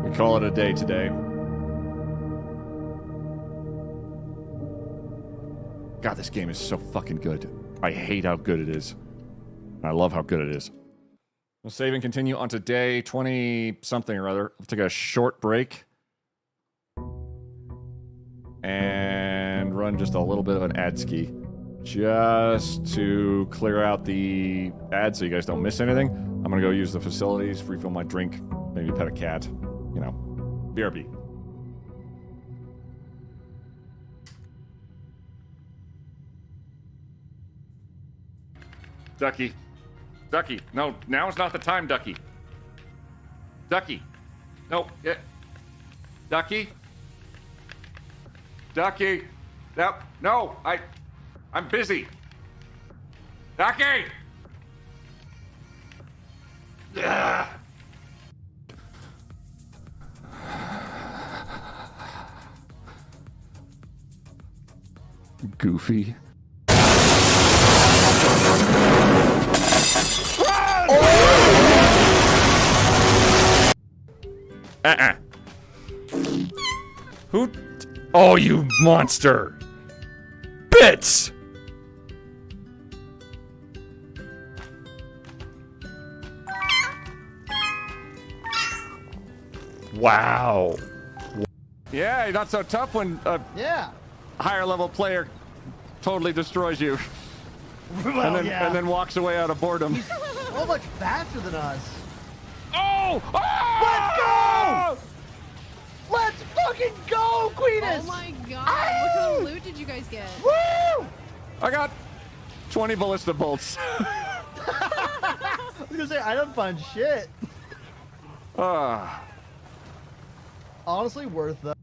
Speaker 4: We call it a day today. God, this game is so fucking good. I hate how good it is. I love how good it is. We'll save and continue on to day 20-something or other. We'll take a short break. and run just a little bit of an ad ski just to clear out the ads so you guys don't miss anything. I'm gonna go use the facilities, refill my drink, maybe pet a cat, you know, BRB. Ducky. Ducky. No, now is not the time, Ducky. Ducky. No. Yeah. Ducky. Ducky. No. I'm busy. Ducky. Ugh. Goofy. Who? Oh, you monster! Bits! Wow. Yeah, not so tough when a higher level player totally destroys you.
Speaker 13: Well,
Speaker 4: and then walks away out of boredom.
Speaker 13: He's so much faster than us.
Speaker 4: Oh!
Speaker 13: Let's go! Let's fucking go, Queenus!
Speaker 14: Oh my god, what kind of loot did you guys get?
Speaker 13: Woo!
Speaker 4: I got 20 ballista bolts.
Speaker 13: I was gonna say, I don't find shit. Honestly, worth that.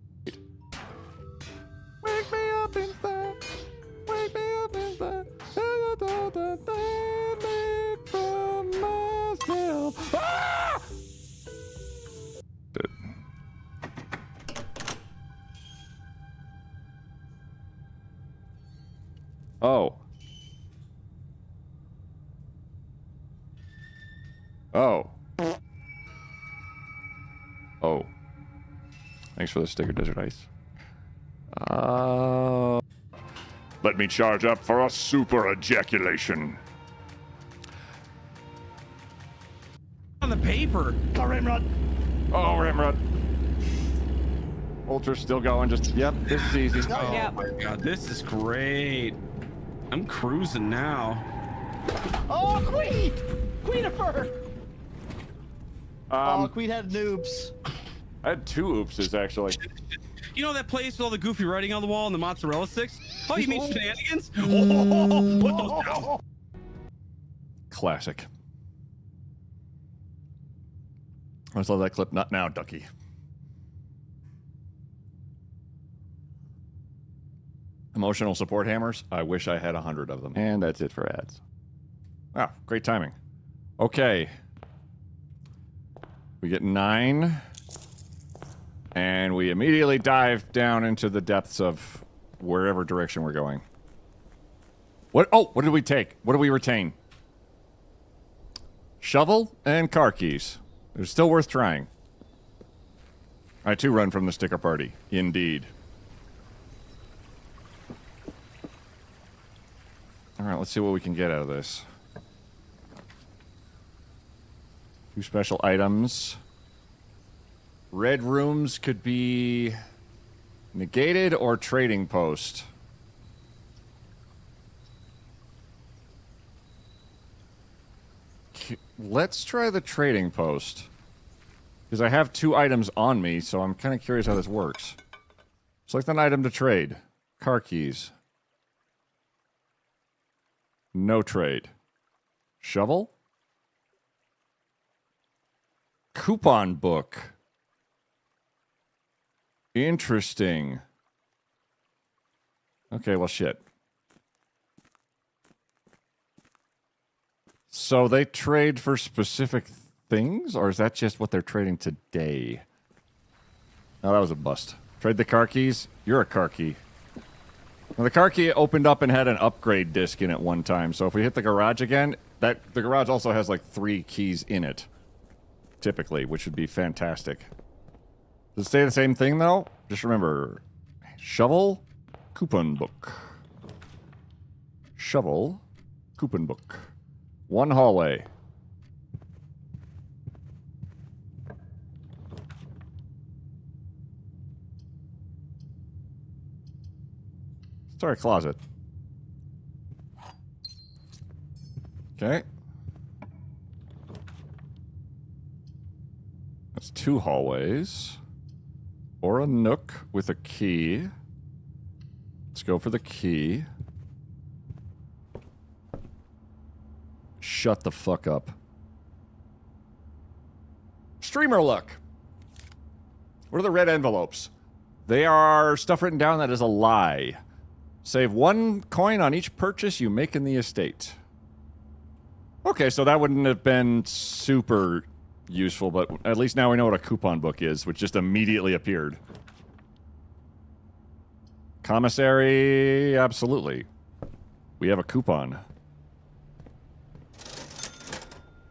Speaker 4: Wake me up inside. Wake me up inside. From myself. Ah! Oh. Oh. Oh. Thanks for the sticker, Desert Ice. Let me charge up for a super ejaculation.
Speaker 15: On the paper.
Speaker 13: Oh, Ramrod.
Speaker 4: Oh, Ramrod. Ultra's still going. Just, yep, this is easy.
Speaker 15: Oh my god, this is great. I'm cruising now.
Speaker 13: Oh, Queen! Queenifer! Oh, Queen had noobs.
Speaker 4: I had 2 oopses, actually.
Speaker 15: You know that place with all the goofy writing on the wall and the mozzarella sticks? Oh, you mean shenanigans? Oh, put those down.
Speaker 4: Classic. Let's love that clip. Not now, Ducky. Emotional support hammers. I wish I had 100 of them. And that's it for ads. Wow, great timing. Okay. We get 9. And we immediately dive down into the depths of wherever direction we're going. What? Oh, what did we take? What do we retain? Shovel and car keys. It's still worth trying. I too run from the sticker party. Indeed. Alright, let's see what we can get out of this. 2 special items. Red rooms could be negated or trading post. Let's try the trading post. Because I have 2 items on me, so I'm kind of curious how this works. Select an item to trade. Car keys. No trade. Shovel? Coupon book. Interesting. Okay, well, shit. So they trade for specific things, or is that just what they're trading today? Oh, that was a bust. Trade the car keys? You're a car key. Now, the car key opened up and had an upgrade disc in it one time, so if we hit the garage again, the garage also has like 3 keys in it. Typically, which would be fantastic. Does it say the same thing, though? Just remember, shovel, coupon book. Shovel, coupon book. 1 hallway. Sorry, closet. Okay. That's 2 hallways. Or a nook with a key. Let's go for the key. Shut the fuck up. Streamer look. What are the red envelopes? They are stuff written down that is a lie. Save 1 coin on each purchase you make in the estate. Okay, so that wouldn't have been super useful, but at least now we know what a coupon book is, which just immediately appeared. Commissary, absolutely. We have a coupon.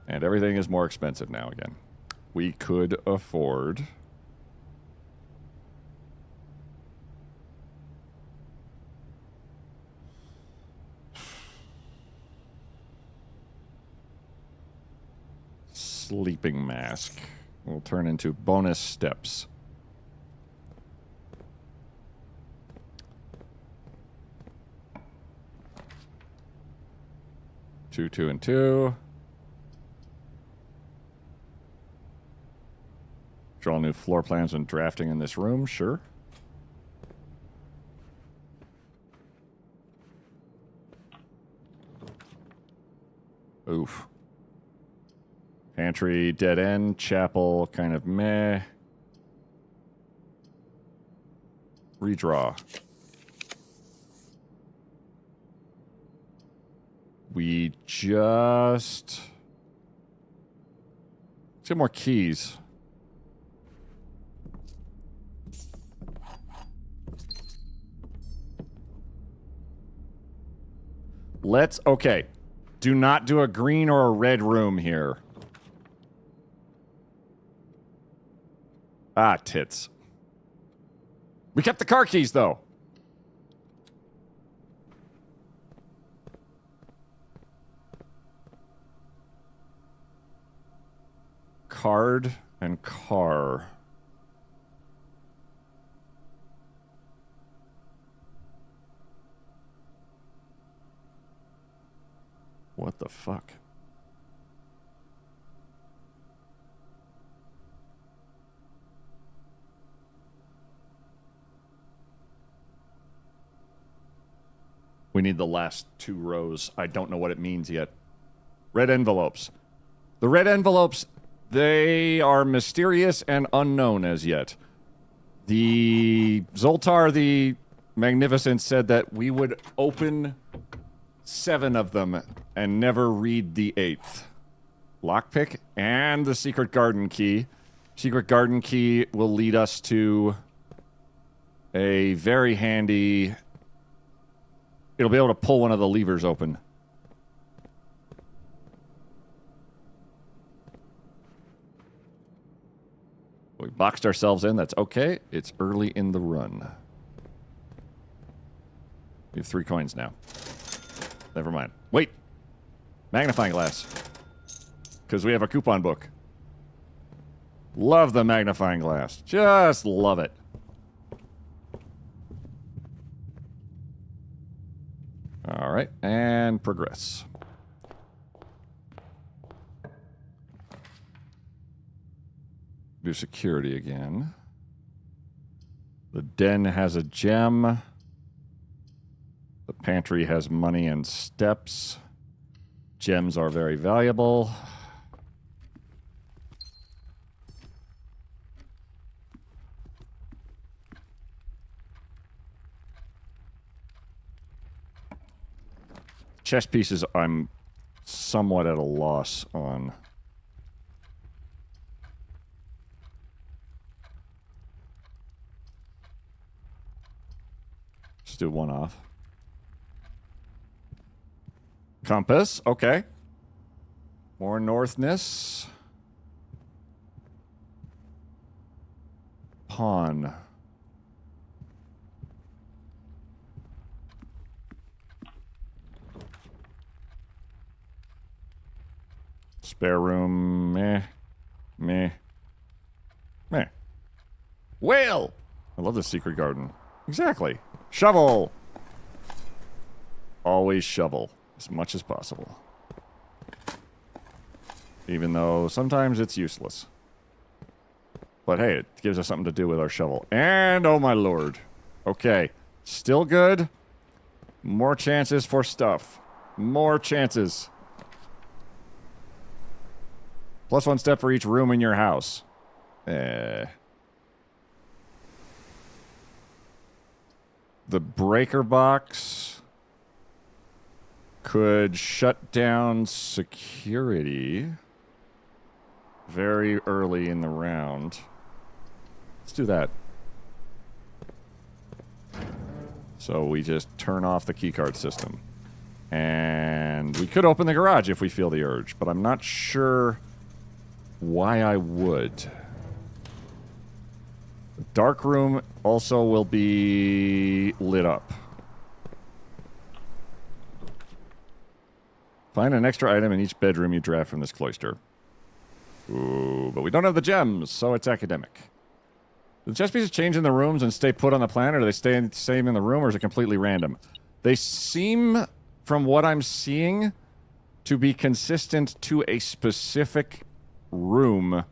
Speaker 4: And everything is more expensive now again. We could afford... sleeping mask. Will turn into bonus steps. Two, and 2. Draw new floor plans when drafting in this room, sure. Oof. Pantry, dead end, chapel, kind of meh. Redraw. We just... Let's get more keys. Let's... Okay. Do not do a green or a red room here. Ah, tits. We kept the car keys, though. Card and car. What the fuck? We need the last 2 rows. I don't know what it means yet. Red envelopes. The red envelopes, they are mysterious and unknown as yet. The Zoltar the Magnificent said that we would open 7 of them and never read the 8th. Lockpick and the secret garden key. Secret garden key will lead us to a very handy... It'll be able to pull one of the levers open. We boxed ourselves in. That's okay. It's early in the run. We have 3 coins now. Never mind. Wait. Magnifying glass. Because we have a coupon book. Love the magnifying glass. Just love it. All right, and progress. Do security again. The den has a gem. The pantry has money and steps. Gems are very valuable. Chess pieces, I'm somewhat at a loss on. Just do 1 off. Compass, okay. More northness. Pawn. Spare room, meh, meh, meh. Whale! I love the secret garden. Exactly. Shovel! always shovel as much as possible. Even though sometimes it's useless. But hey, it gives us something to do with our shovel. And, oh my lord. Okay. Still good. More chances for stuff. More chances. Plus 1 step for each room in your house. The breaker box could shut down security very early in the round. Let's do that. So we just turn off the keycard system. And we could open the garage if we feel the urge, but I'm not sure why I would. The dark room also will be lit up. Find an extra item in each bedroom you draft from this cloister. Ooh, but we don't have the gems, so it's academic. Do the chess pieces change in the rooms and stay put on the planet, or do they stay the same in the room, or is it completely random? They seem, from what I'm seeing, to be consistent to a specific room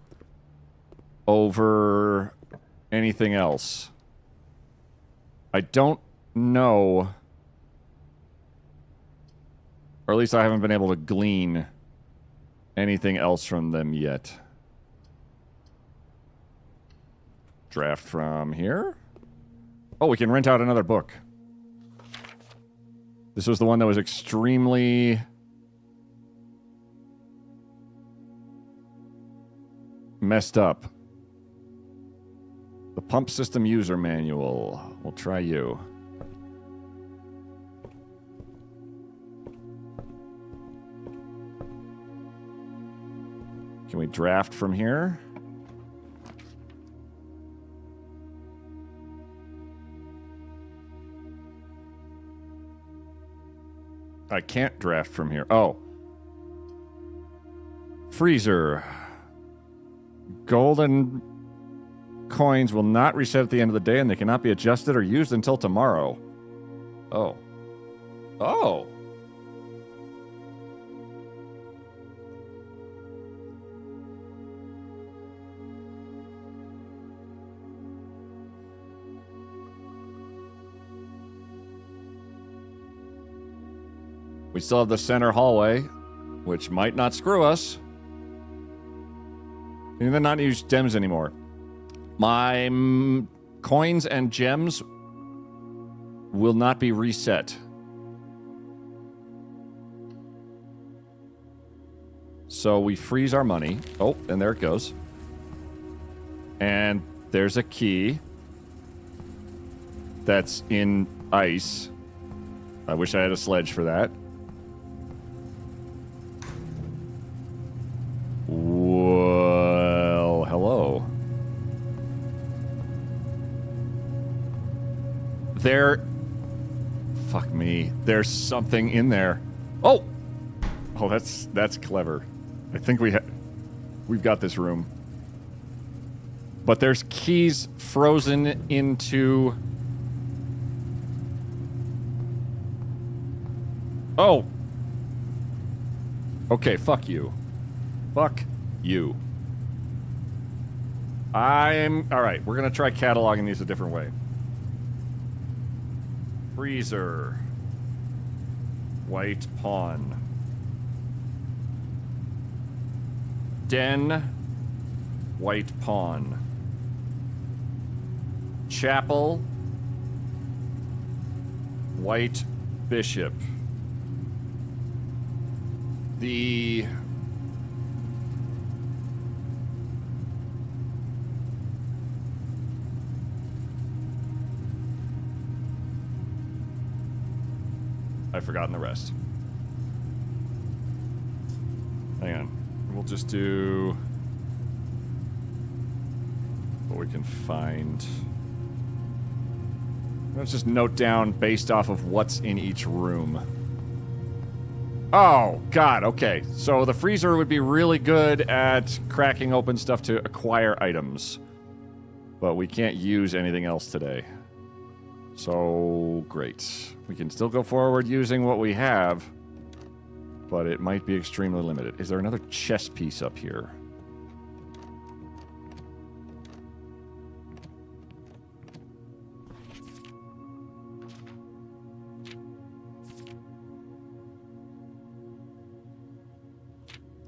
Speaker 4: over anything else. I don't know, or at least I haven't been able to glean anything else from them yet. Draft from here. Oh, we can rent out another book. This was the one that was extremely messed up. The pump system user manual. We'll try you. Can we draft from here? I can't draft from here. Oh. Freezer. Golden coins will not reset at the end of the day, and they cannot be adjusted or used until tomorrow. Oh. Oh. We still have the center hallway, which might not screw us. Can then not use gems anymore. My coins and gems will not be reset. So we freeze our money. Oh, and there it goes. And there's a key that's in ice. I wish I had a sledge for that. Well, hello. Fuck me. There's something in there. Oh! Oh, that's clever. I think we've got this room. But there's keys frozen into... Oh! Okay, fuck you. Fuck you. Alright, we're gonna try cataloging these a different way. Freezer. White pawn. Den. White pawn. Chapel. White bishop. The... I've forgotten the rest. Hang on. We'll just do what we can find. Let's just note down based off of what's in each room. Oh, God, okay. So the freezer would be really good at cracking open stuff to acquire items. But we can't use anything else today. So, great. We can still go forward using what we have, but it might be extremely limited. Is there another chess piece up here?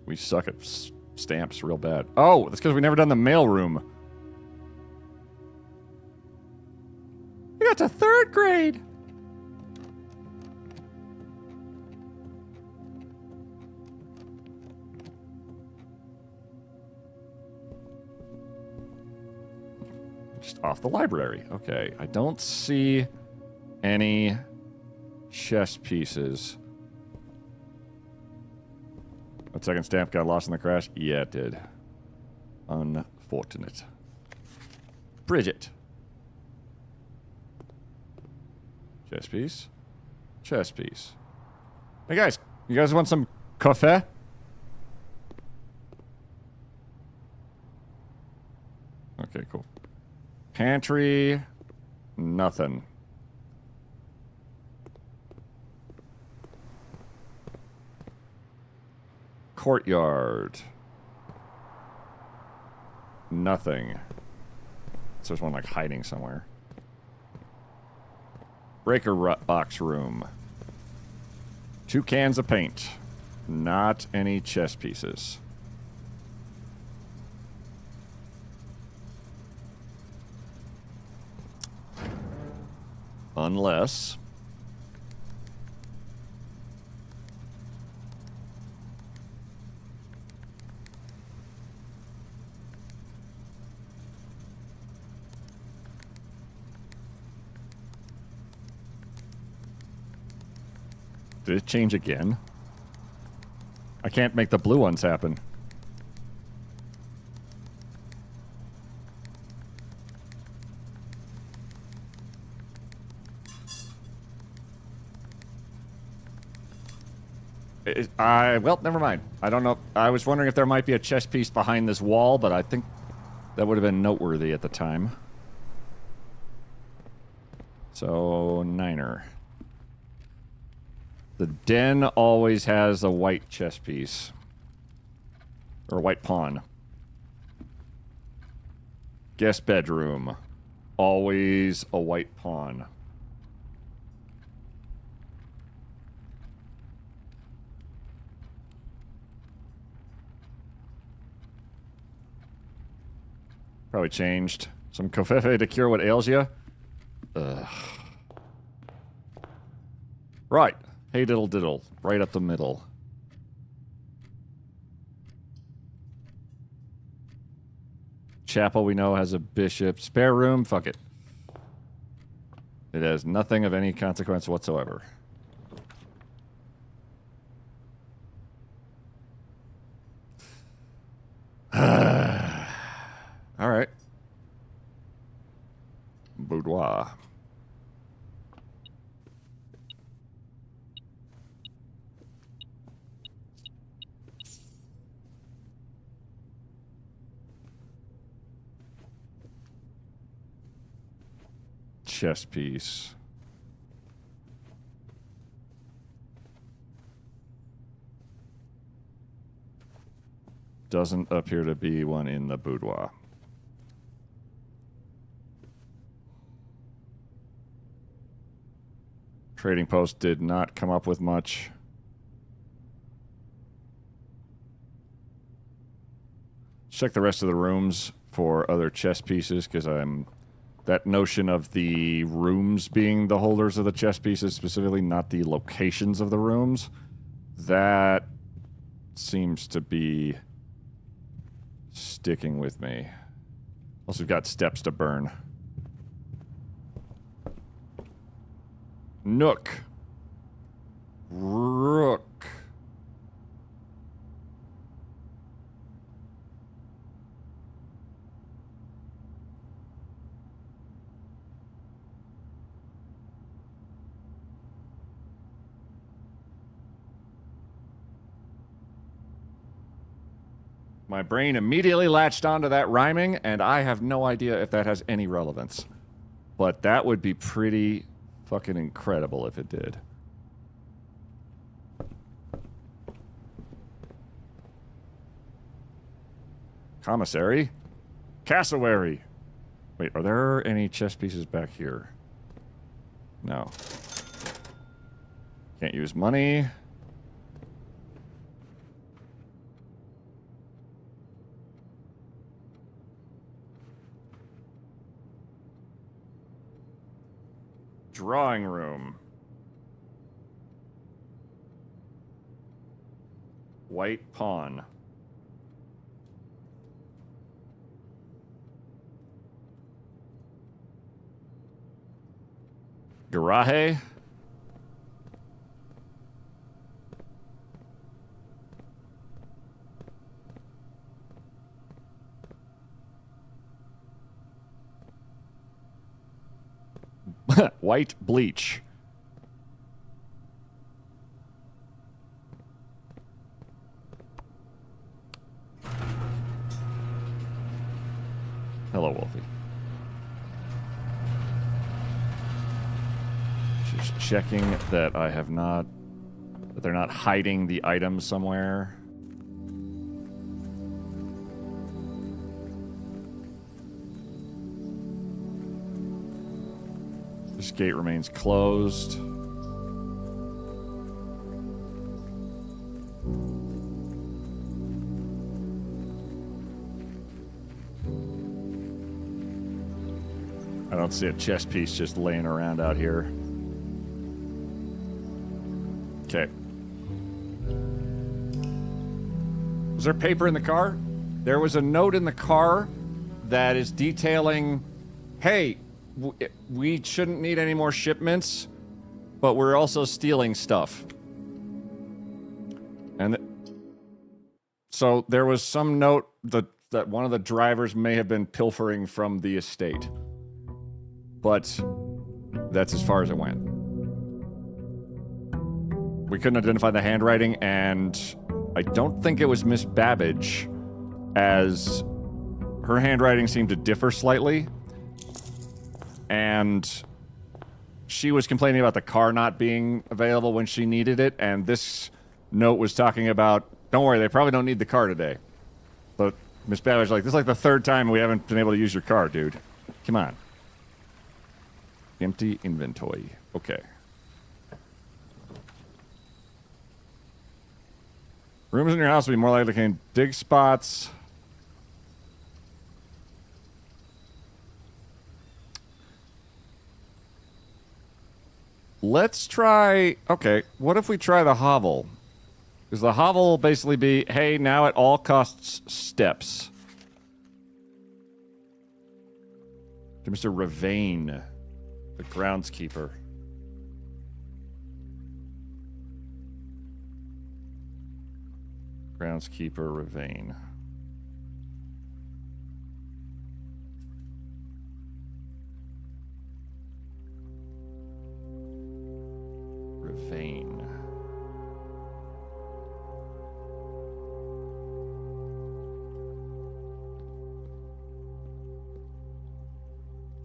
Speaker 4: We suck at stamps real bad. Oh, that's because we never done the mail room. We got to 3rd grade. Just off the library. Okay, I don't see any chess pieces. That second stamp got lost in the crash? Yeah, it did. Unfortunate. Bridget. Chess piece. Chess piece. Hey guys, you guys want some coffee? Okay, cool. Pantry. Nothing. Courtyard. Nothing. So there's one like hiding somewhere. Breaker box room. 2 cans of paint. Not any chess pieces. Unless... Did it change again? I can't make the blue ones happen. Well, never mind. I don't know. I was wondering if there might be a chess piece behind this wall, but I think that would have been noteworthy at the time. So, 9er. The den always has a white chess piece. Or a white pawn. Guest bedroom. Always a white pawn. Probably changed. Some covfefe to cure what ails you. Ugh. Right. Hey diddle diddle. Right up the middle. Chapel we know has a bishop. Spare room? Fuck it. It has nothing of any consequence whatsoever. Alright. Boudoir. Chess piece. Doesn't appear to be one in the boudoir. Trading post did not come up with much. Check the rest of the rooms for other chess pieces, because that notion of the rooms being the holders of the chess pieces, specifically not the locations of the rooms, that seems to be sticking with me. Plus we've got steps to burn. Nook. Rook. My brain immediately latched onto that rhyming, and I have no idea if that has any relevance. But that would be pretty fucking incredible if it did. Commissary? Cassowary! Wait, are there any chess pieces back here? No. Can't use money. Drawing room. White pawn. Garaje. White bleach. Hello, Wolfie. Just checking that I have not... that they're not hiding the item somewhere. This gate remains closed. I don't see a chess piece just laying around out here. Okay. Was there paper in the car? There was a note in the car that is detailing, hey, we shouldn't need any more shipments, but we're also stealing stuff. And so there was some note that one of the drivers may have been pilfering from the estate. But that's as far as it went. We couldn't identify the handwriting, and I don't think it was Miss Babbage, as her handwriting seemed to differ slightly. And she was complaining about the car not being available when she needed it, and this note was talking about, don't worry, they probably don't need the car today. But Miss Babbage was like, this is like the third time we haven't been able to use your car, dude. Come on. Empty inventory. Okay. Rooms in your house will be more likely to contain dig spots. Let's try... Okay, what if we try the hovel? Because the hovel will basically be, hey, now at all costs steps. To Mr. Ravane, the groundskeeper. Groundskeeper Ravane. Ravane.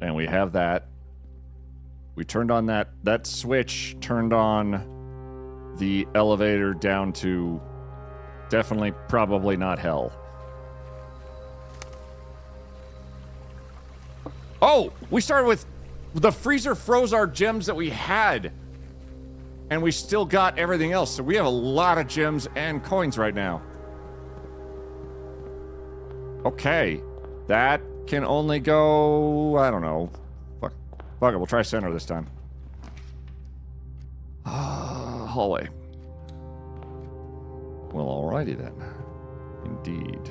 Speaker 4: And we have that. We turned on that switch, turned on the elevator down to definitely, probably not hell. Oh, we started with the freezer froze our gems that we had. And we still got everything else. So we have a lot of gems and coins right now. Okay. That can only go... I don't know. Fuck it, we'll try center this time. Hallway. Well, alrighty then. Indeed.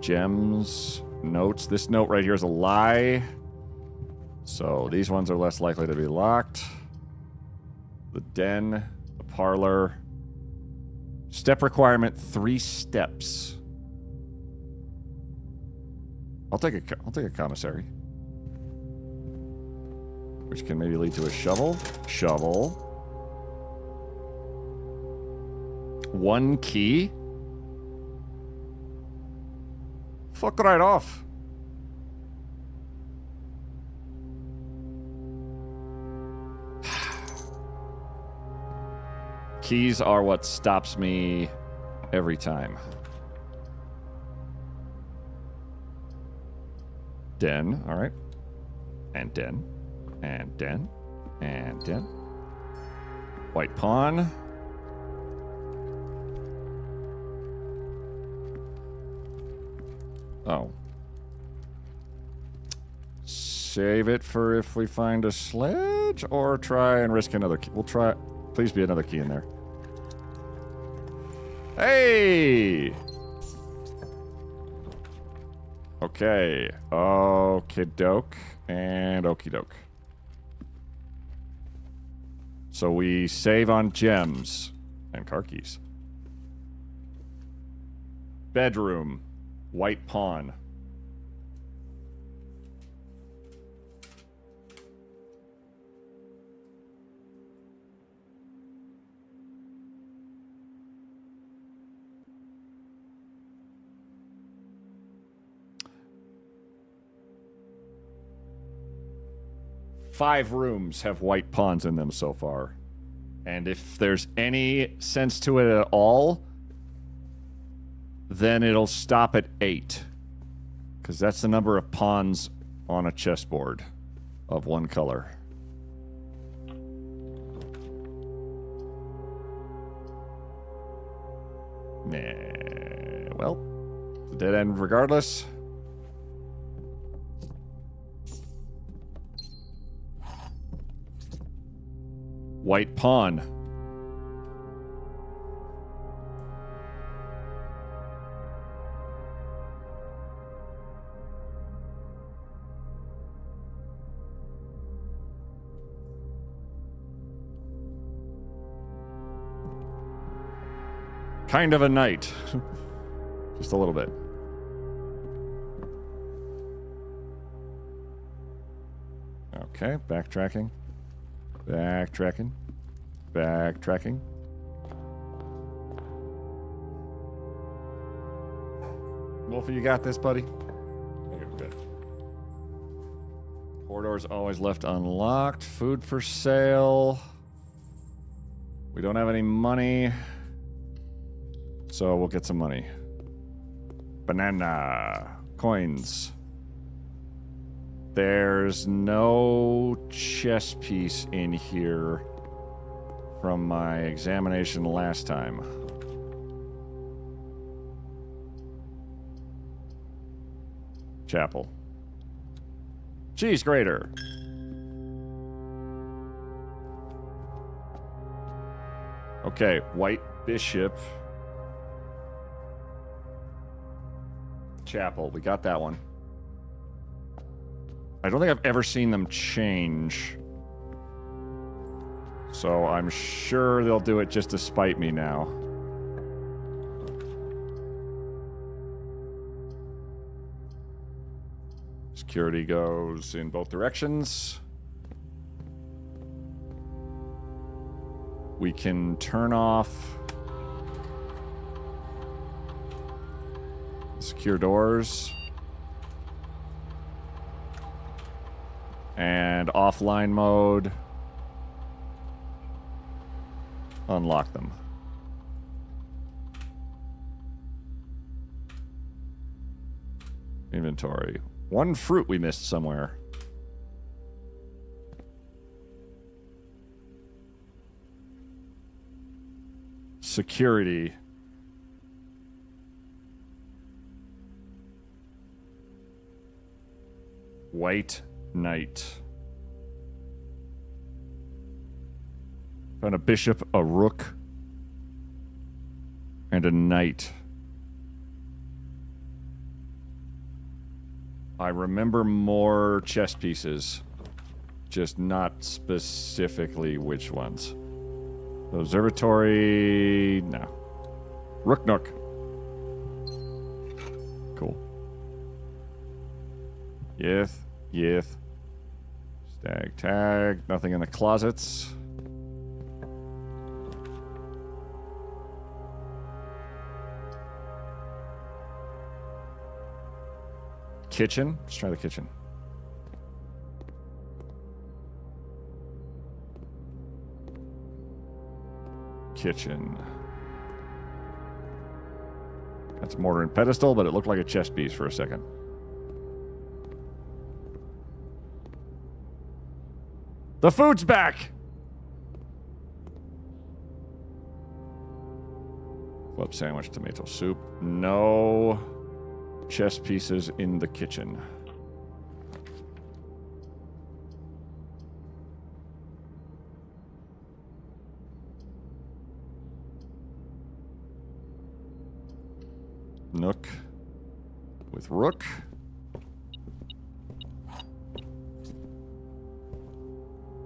Speaker 4: Gems, notes. This note right here is a lie. So these ones are less likely to be locked. The den, the parlor. Step requirement, 3 steps. I'll take a commissary. Which can maybe lead to a shovel. Shovel. 1 key. Fuck right off. Keys are what stops me every time. Den, all right. And den. And den. And den. White pawn. Oh. Save it for if we find a sledge, or try and risk another key. We'll try. Please be another key in there. Hey! Okay. Okie doke and okie doke. So we save on gems and car keys. Bedroom. White pawn. Five rooms have white pawns in them so far. And if there's any sense to it at all, then it'll stop at 8. Because that's the number of pawns on a chessboard of one color. Nah, well, it's a dead end regardless. White pawn. Kind of a knight. Just a little bit. Okay, backtracking. Backtracking. Backtracking. Wolfie, you got this, buddy? Okay, good. Corridor's always left unlocked. Food for sale. We don't have any money. So we'll get some money. Banana. Coins. There's no chess piece in here from my examination last time. Chapel. Cheese grater. Okay, white bishop. Chapel. We got that one. I don't think I've ever seen them change. So I'm sure they'll do it just to spite me now. Security goes in both directions. We can turn off secure doors. And offline mode. Unlock them. Inventory. One fruit we missed somewhere. Security. White knight. Found a bishop, a rook, and a knight. I remember more chess pieces, just not specifically which ones. Observatory, no. Rook nook. Cool. Yeth, yeth. Stag tag, nothing in the closets. Kitchen, let's try the kitchen. kitchen. That's mortar and pedestal, but it looked like a chess piece for a second. The food's back! Club sandwich, tomato soup. No chess pieces in the kitchen. Nook with rook.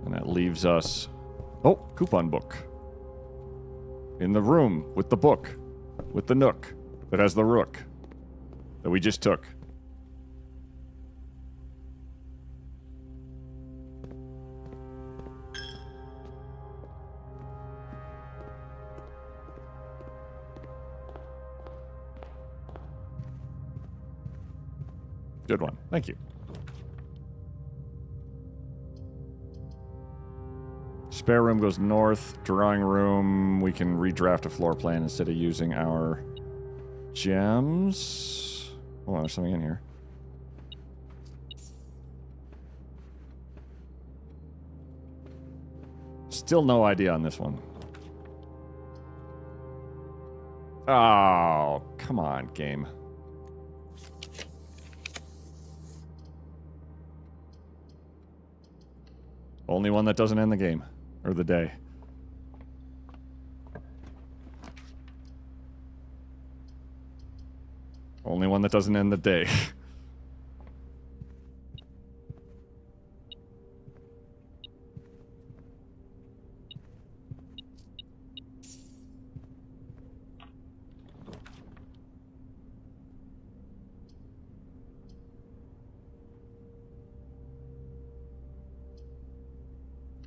Speaker 4: And that leaves us... Oh, coupon book. In the room with the book. With the nook that has the rook that we just took. Good one. Thank you. Spare room goes north. Drawing room, we can redraft a floor plan instead of using our gems. Hold on, there's something in here. Still no idea on this one. Oh, come on, game. Only one that doesn't end the game. Or the day. Only one that doesn't end the day.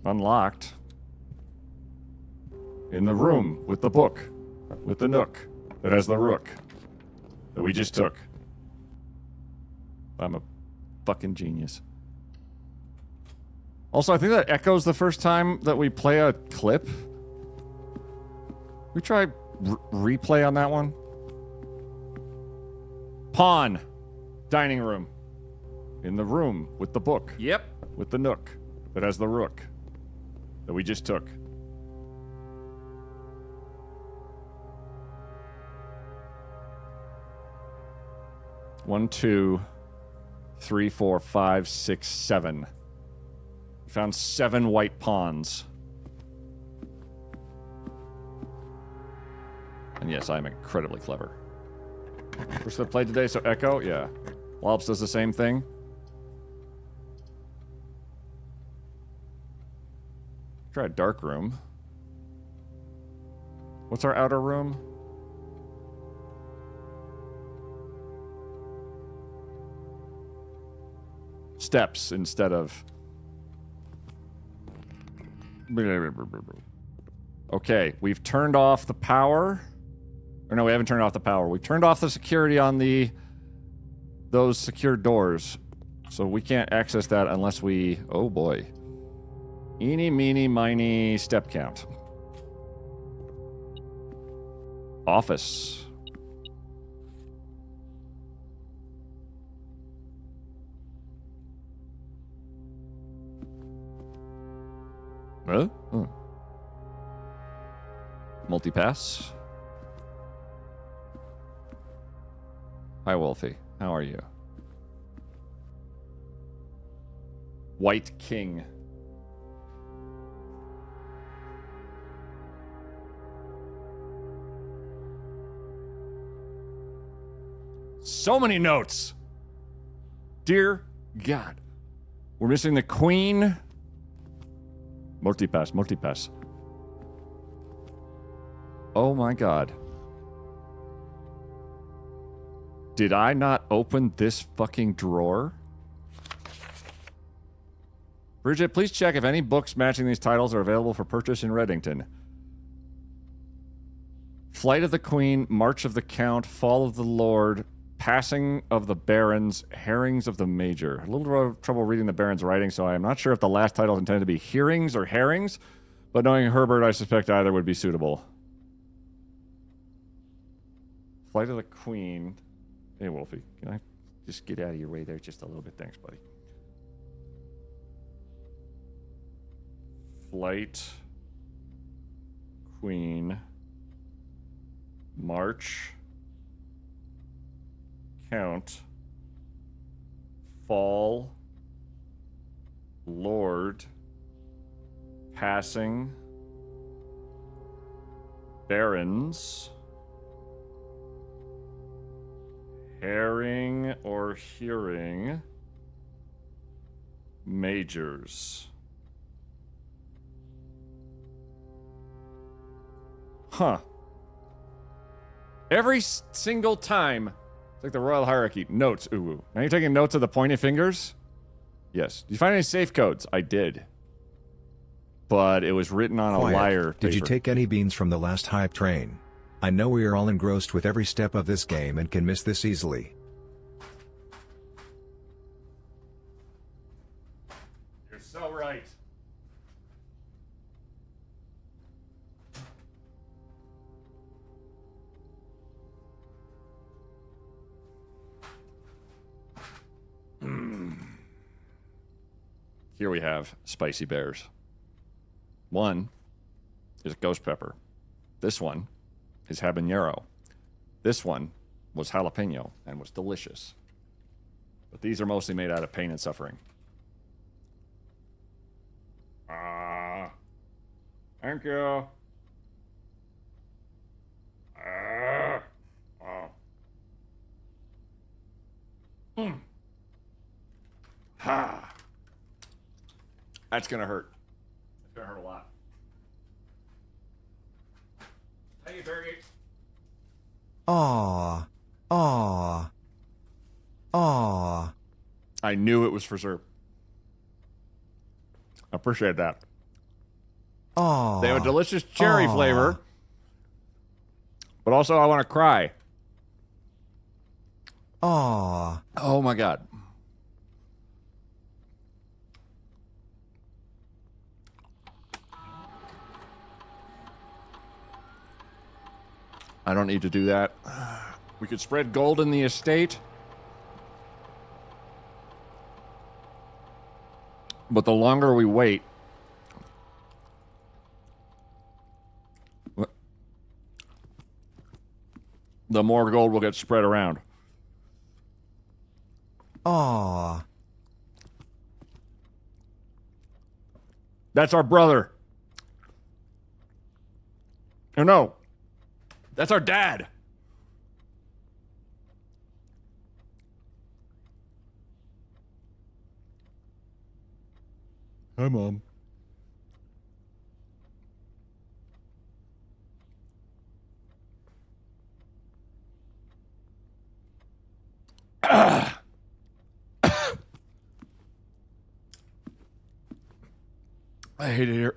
Speaker 4: Unlocked. In the room with the book. With the nook that has the rook that we just took. I'm a fucking genius. Also, I think that echoes the first time that we play a clip. We try replay on that one. Pawn. Dining room. In the room with the book.
Speaker 2: Yep.
Speaker 4: With the nook that has the rook that we just took. One, two, three, four, five, six, seven. We found 7 white pawns. And yes, I am incredibly clever. First I played today, so Echo, yeah. Wallops does the same thing. Try a dark room. What's our outer room? Steps instead of... Okay, we've turned off the power. Or no, we haven't turned off the power. We've turned off the security on those secure doors. So we can't access that unless we... Oh boy. Eeny, meeny, miny, step count. Office. Huh? Oh. Multipass. Hi, Wolfie. How are you? White King. So many notes. Dear God. We're missing the Queen. Multipass, multipass. Oh my God. Did I not open this fucking drawer? Bridget, please check if any books matching these titles are available for purchase in Reddington. Flight of the Queen, March of the Count, Fall of the Lord, Passing of the Barons, Herrings of the Major. A little trouble reading the Baron's writing, so I am not sure if the last title is intended to be hearings or herrings, but knowing Herbert, I suspect either would be suitable. Flight of the Queen. Hey, Wolfie, can I just get out of your way there just a little bit? Thanks, buddy. Flight, Queen, March, Count, Fall, Lord, Passing, Barons, Herring or Hearing, Majors. Huh. Every single time, it's like the royal hierarchy. Notes. Ooh. Now you're taking notes of the pointy fingers? Yes. Did you find any safe codes? I did. But it was written on a wire paper.
Speaker 3: Did you take any beans from the last hype train? I know we are all engrossed with every step of this game and can miss this easily.
Speaker 4: You're so right. Here we have spicy bears. One is ghost pepper. This one is habanero. This one was jalapeno and was delicious. But these are mostly made out of pain and suffering. Thank you. Ha. That's gonna hurt. It's gonna hurt a lot. Thank you, Fergie.
Speaker 3: Aww. Aww. Aww.
Speaker 4: I knew it was for sure. I appreciate that.
Speaker 3: Aww.
Speaker 4: They have a delicious cherry flavor. But also, I want to cry.
Speaker 3: Aww.
Speaker 4: Oh my God. I don't need to do that. We could spread gold in the estate. But the longer we wait, the more gold will get spread around.
Speaker 3: Aww.
Speaker 4: That's our brother. Oh no. That's our dad. Hi, Mom. I hate it here.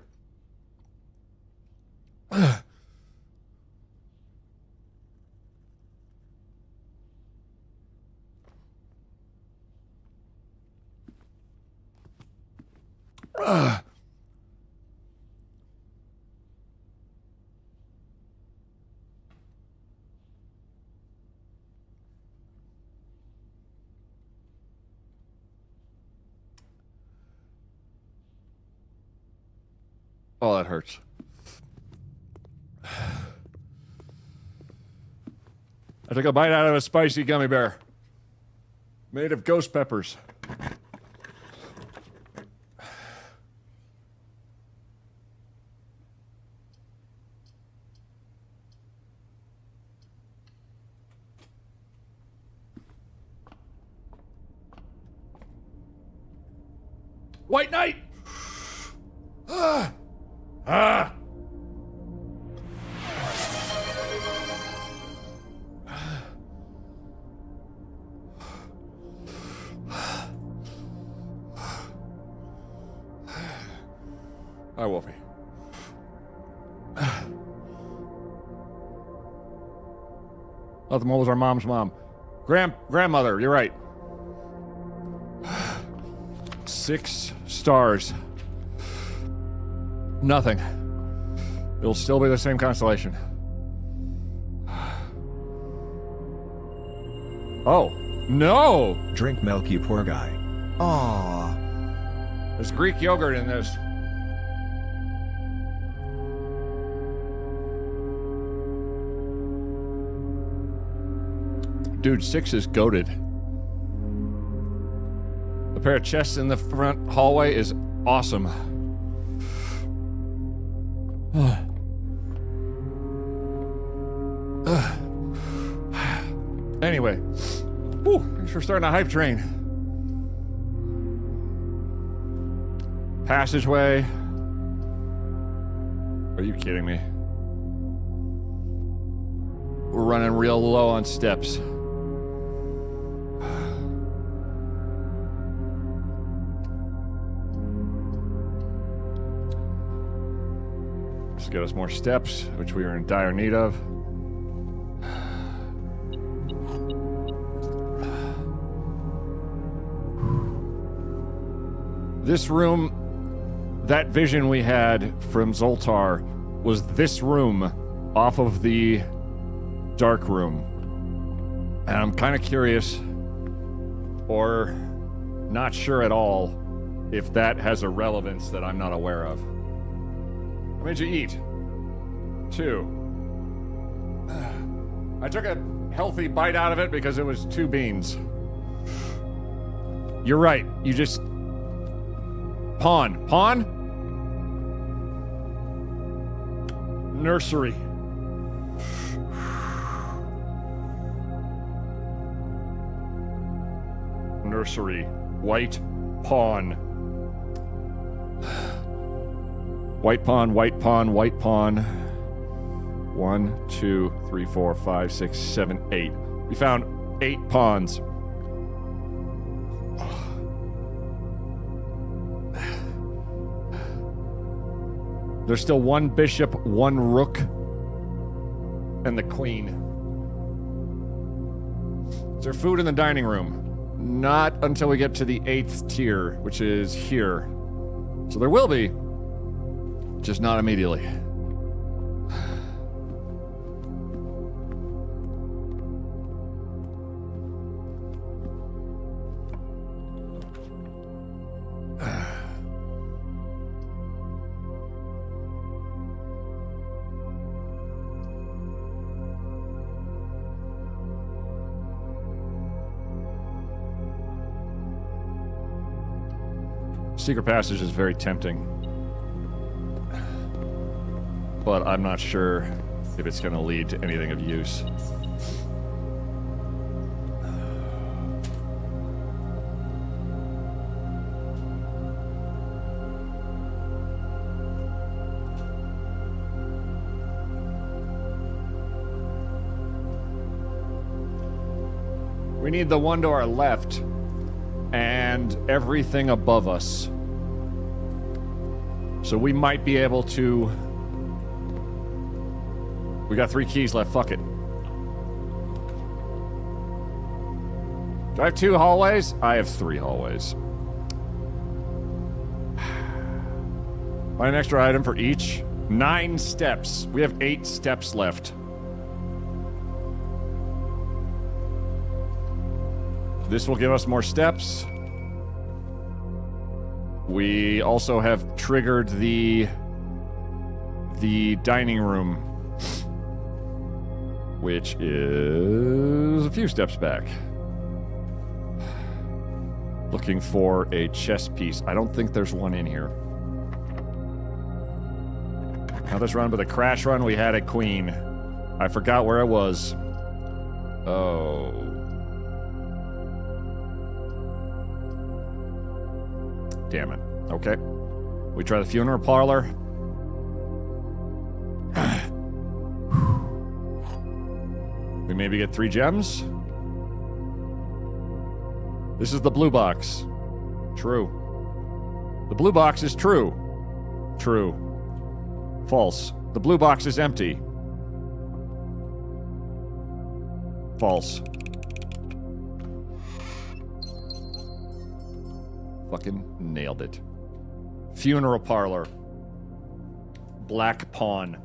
Speaker 4: Oh, that hurts. I took a bite out of a spicy gummy bear. Made of ghost peppers. White Knight! Hi, Wolfie. Oh, the mole was our mom's mom. Grandmother, you're right. 6 stars. Nothing. It'll still be the same constellation. Oh, no!
Speaker 3: Drink milk, you poor guy. Aww.
Speaker 4: There's Greek yogurt in this. Dude, 6 is goated. The pair of chests in the front hallway is awesome. Anyway, thanks for starting a hype train. Passageway. Are you kidding me? We're running real low on steps. Let's get us more steps, which we are in dire need of. This room, that vision we had from Zoltar was this room off of the dark room. And I'm kind of curious, or not sure at all, if that has a relevance that I'm not aware of. What made you eat? 2. I took a healthy bite out of it because it was 2 beans. You're right, you just... Pawn. Nursery. Nursery. White pawn. White pawn, white pawn, white pawn. 1, 2, 3, 4, 5, 6, 7, 8. We found 8 pawns. There's still 1 bishop, 1 rook, and the queen. Is there food in the dining room? Not until we get to the 8th tier, which is here. So there will be, just not immediately. Secret passage is very tempting, but I'm not sure if it's going to lead to anything of use. We need the one to our left and everything above us. So we might be able to... We got 3 keys left, fuck it. Do I have 2 hallways? I have 3 hallways. Find an extra item for each. 9 steps. We have 8 steps left. This will give us more steps. We also have triggered the dining room, which is a few steps back. Looking for a chess piece. I don't think there's one in here. Now this run with a crash run, we had a queen. I forgot where it was. Oh. Damn it. Okay. We try the funeral parlor. We maybe get 3 gems. This is the blue box. True. The blue box is true. True. False. The blue box is empty. False. Fucking nailed it. Funeral parlor. Black pawn.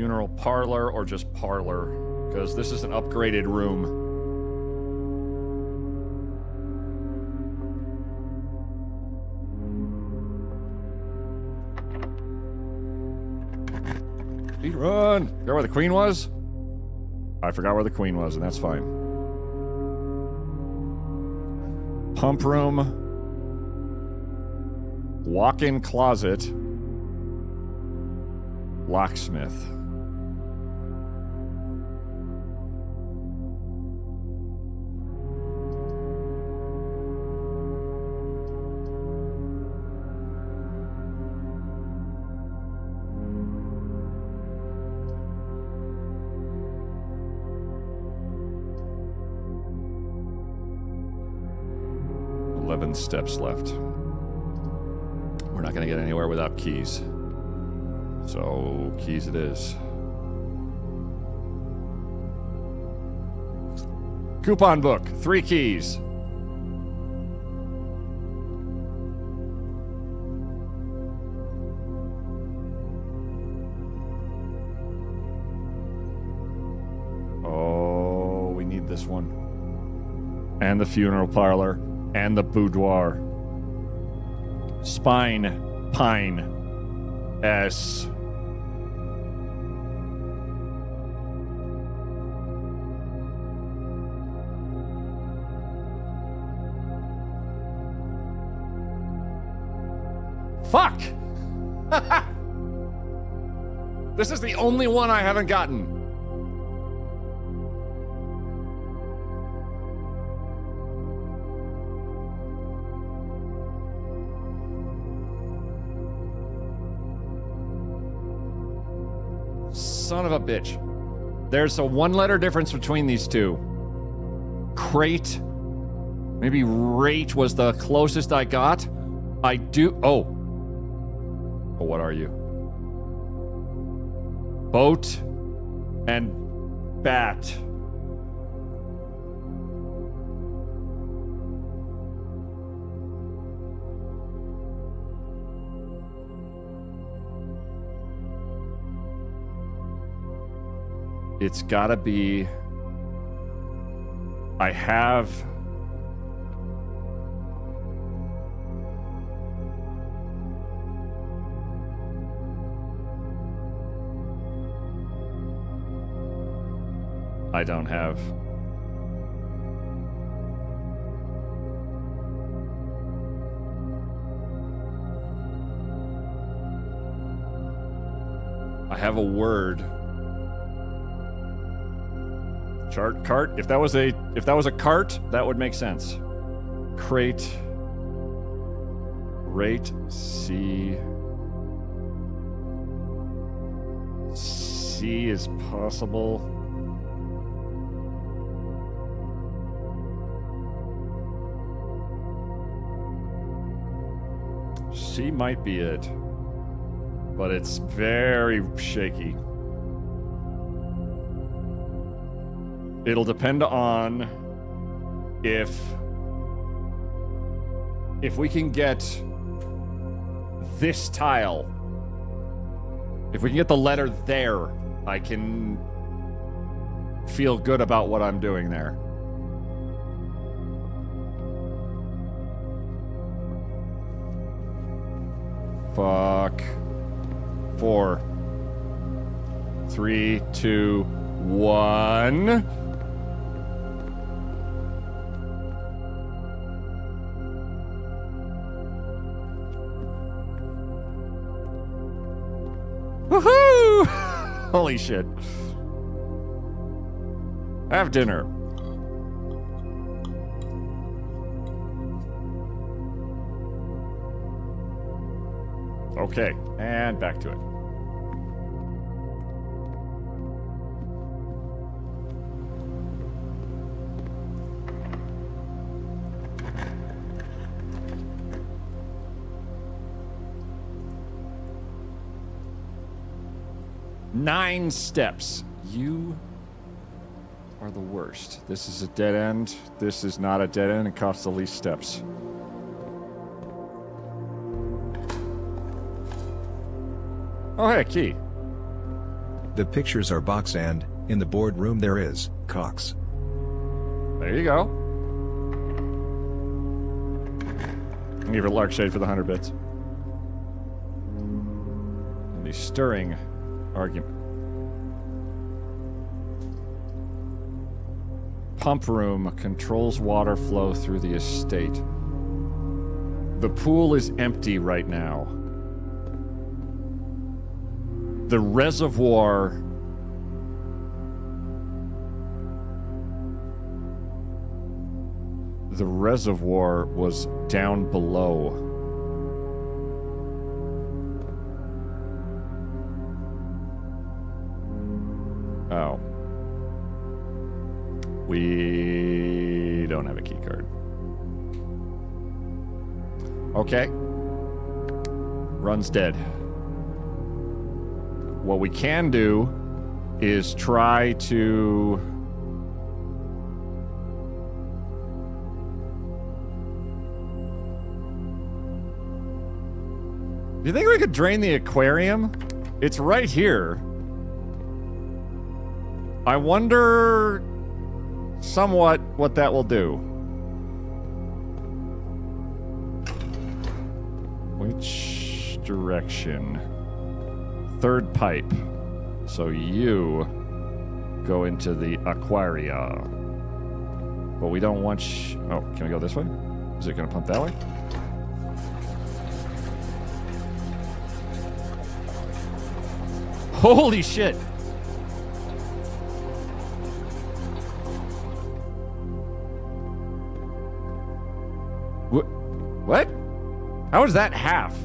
Speaker 2: Funeral parlor or just parlor? Because this is an upgraded room. Speed run! Forgot where the queen was? I forgot where the queen was, and that's fine. Pump room. Walk-in closet. Locksmith. Steps left. We're not going to get anywhere without keys. So, keys it is. Coupon book, 3 keys. Oh, we need this one. And the funeral parlor. And the boudoir. Spine. Pine. S. Fuck! This is the only one I haven't gotten. Son of a bitch. There's a 1-letter difference between these two. Crate. Maybe rate was the closest I got. I do... Oh. Oh, what are you? Boat and bat. It's gotta be... I have... I don't have... I have a word. Cart. If that was a cart, that would make sense. Crate. Rate. C. C is possible. C might be it, but it's very shaky. It'll depend on if we can get this tile. If we can get the letter there, I can feel good about what I'm doing there. Fuck. 4, 3, 2, 1. Woohoo! Holy shit. Have dinner. Okay, and back to it. Nine steps. You are the worst. This is a dead end. This is not a dead end. It costs the least steps. Oh, hey, a key.
Speaker 3: The pictures are box and, in the boardroom there is, Cox.
Speaker 4: There you go. I'll give her Lark Shade for the 100 bits. And the stirring argument. Pump room controls water flow through the estate. The pool is empty right now. The reservoir was down below. Oh. We don't have a key card. Okay. Run's dead. What we can do is try to... Do you think we could drain the aquarium? It's right here. I wonder somewhat what that will do. Which direction? Third pipe. So you go into the aquaria. But we don't want... oh, can we go this way? Is it going to pump that way? Holy shit! What? How is that half?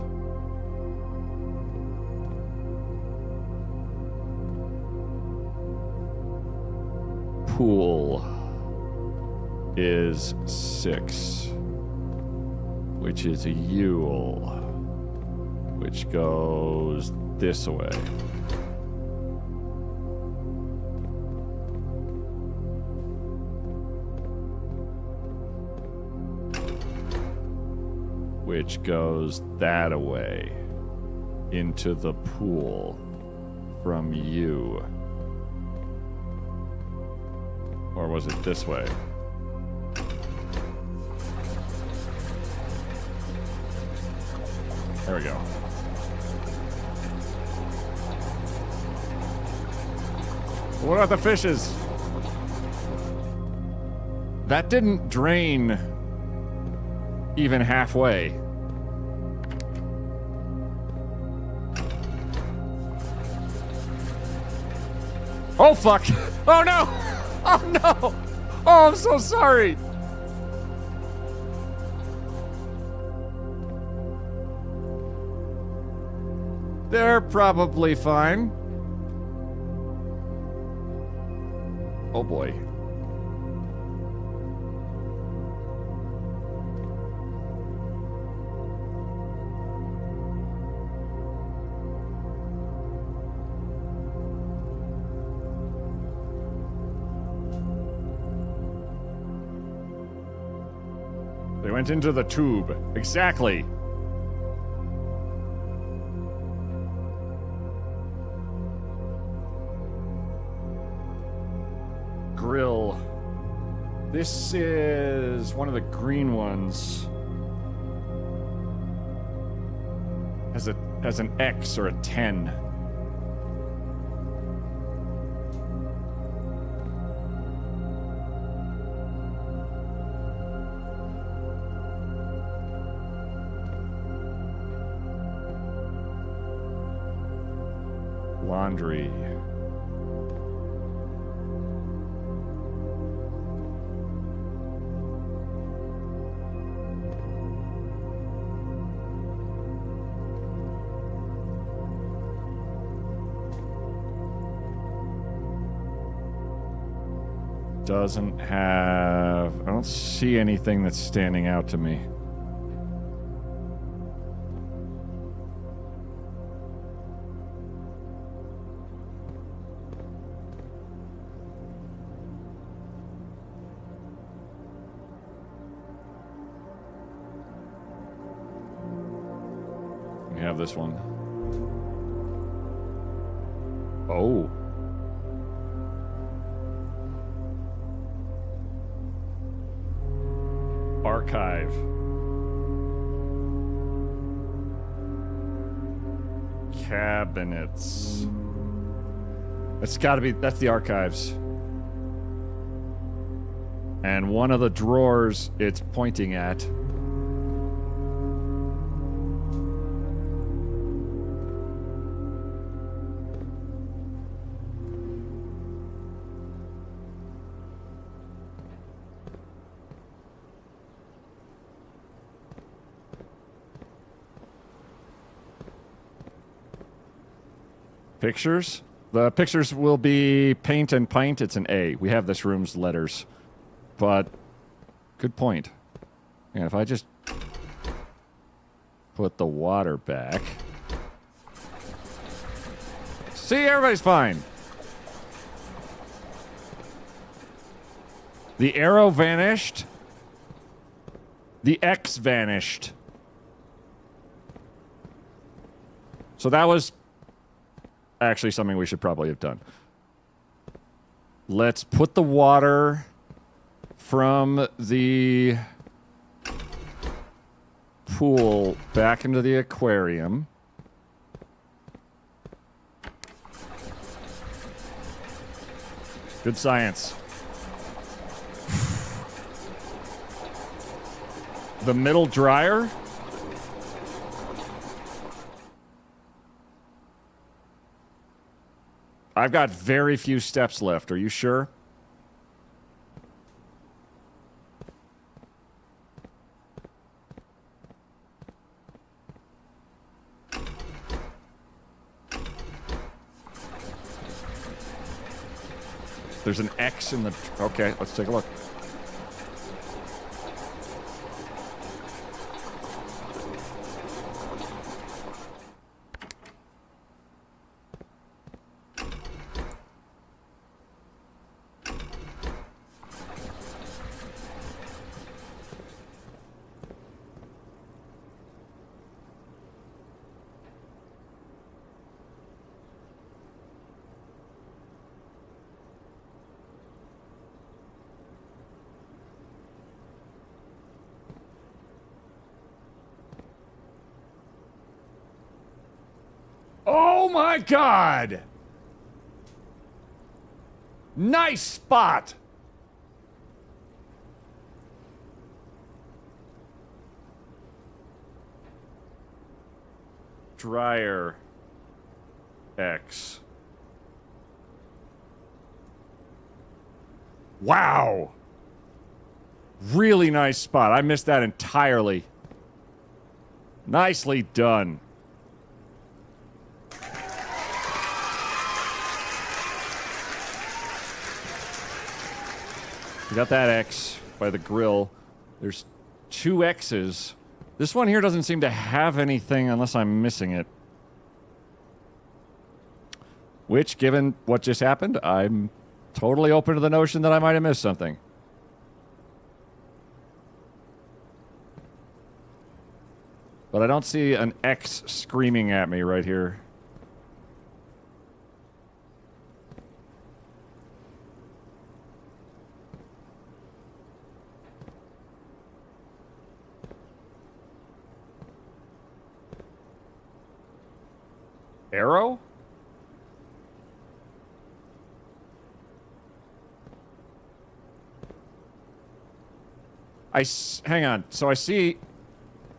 Speaker 4: Pool is 6, which is a Yule, which goes this way. Which goes that away into the pool from you. Or was it this way? There we go. What about the fishes? That didn't drain even halfway. Oh fuck! Oh no! Oh no! Oh, I'm so sorry! They're probably fine. Oh boy. They went into the tube. Exactly. Grill. This is one of the green ones. Has an X or a 10. Laundry. Doesn't have... I don't see anything that's standing out to me. We have this one. Oh. archive. Cabinets. It's got to be, that's the archives. And one of the drawers it's pointing at. Pictures? The pictures will be paint and pint. It's an A. We have this room's letters. But, good point. And if I just put the water back. See, everybody's fine. The arrow vanished. The X vanished. So that was actually something we should probably have done. Let's put the water from the pool back into the aquarium. Good science. The middle dryer. I've got very few steps left. Are you sure? There's an X in the... Okay, let's take a look. Oh my God! Nice spot! Dryer X. Wow! Really nice spot. I missed that entirely. Nicely done. We got that X by the grill. There's 2 X's. This one here doesn't seem to have anything unless I'm missing it. Which, given what just happened, I'm totally open to the notion that I might have missed something. But I don't see an X screaming at me right here. Arrow? Hang on. So I see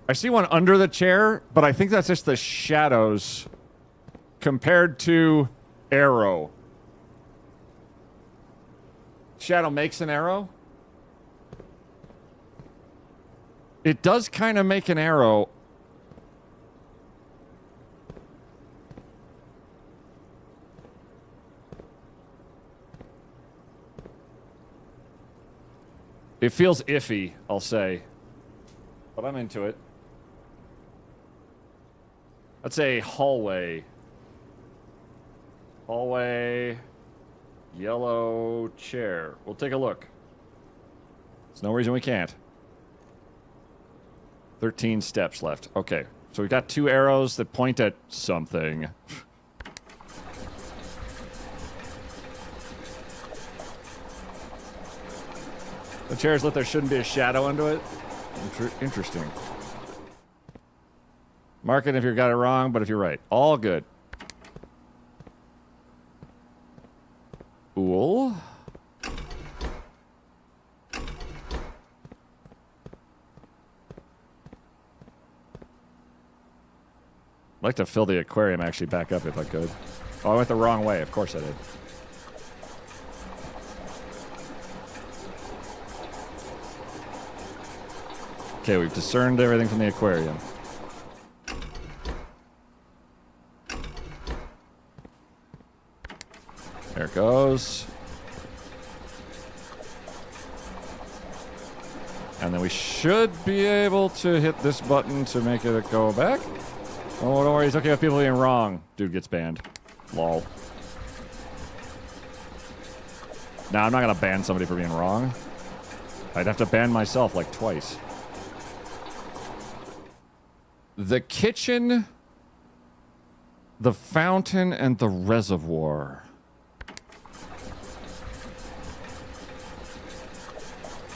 Speaker 4: one under the chair, but I think that's just the shadows compared to arrow. Shadow makes an arrow? It does kind of make an arrow. It feels iffy, I'll say. But I'm into it. That's a hallway. Hallway. Yellow chair. We'll take a look. There's no reason we can't. 13 steps left. Okay. So we've got 2 arrows that point at something. The chair's lit, there shouldn't be a shadow under it. Interesting. Mark it if you got it wrong, but if you're right. All good. Cool. I'd like to fill the aquarium actually back up if I could. Oh, I went the wrong way. Of course I did. Okay, we've discerned everything from the aquarium. There it goes. And then we should be able to hit this button to make it go back. Oh, don't worry. It's okay with people being wrong. Dude gets banned. Lol. Nah, I'm not going to ban somebody for being wrong. I'd have to ban myself like twice. The kitchen, the fountain, and the reservoir.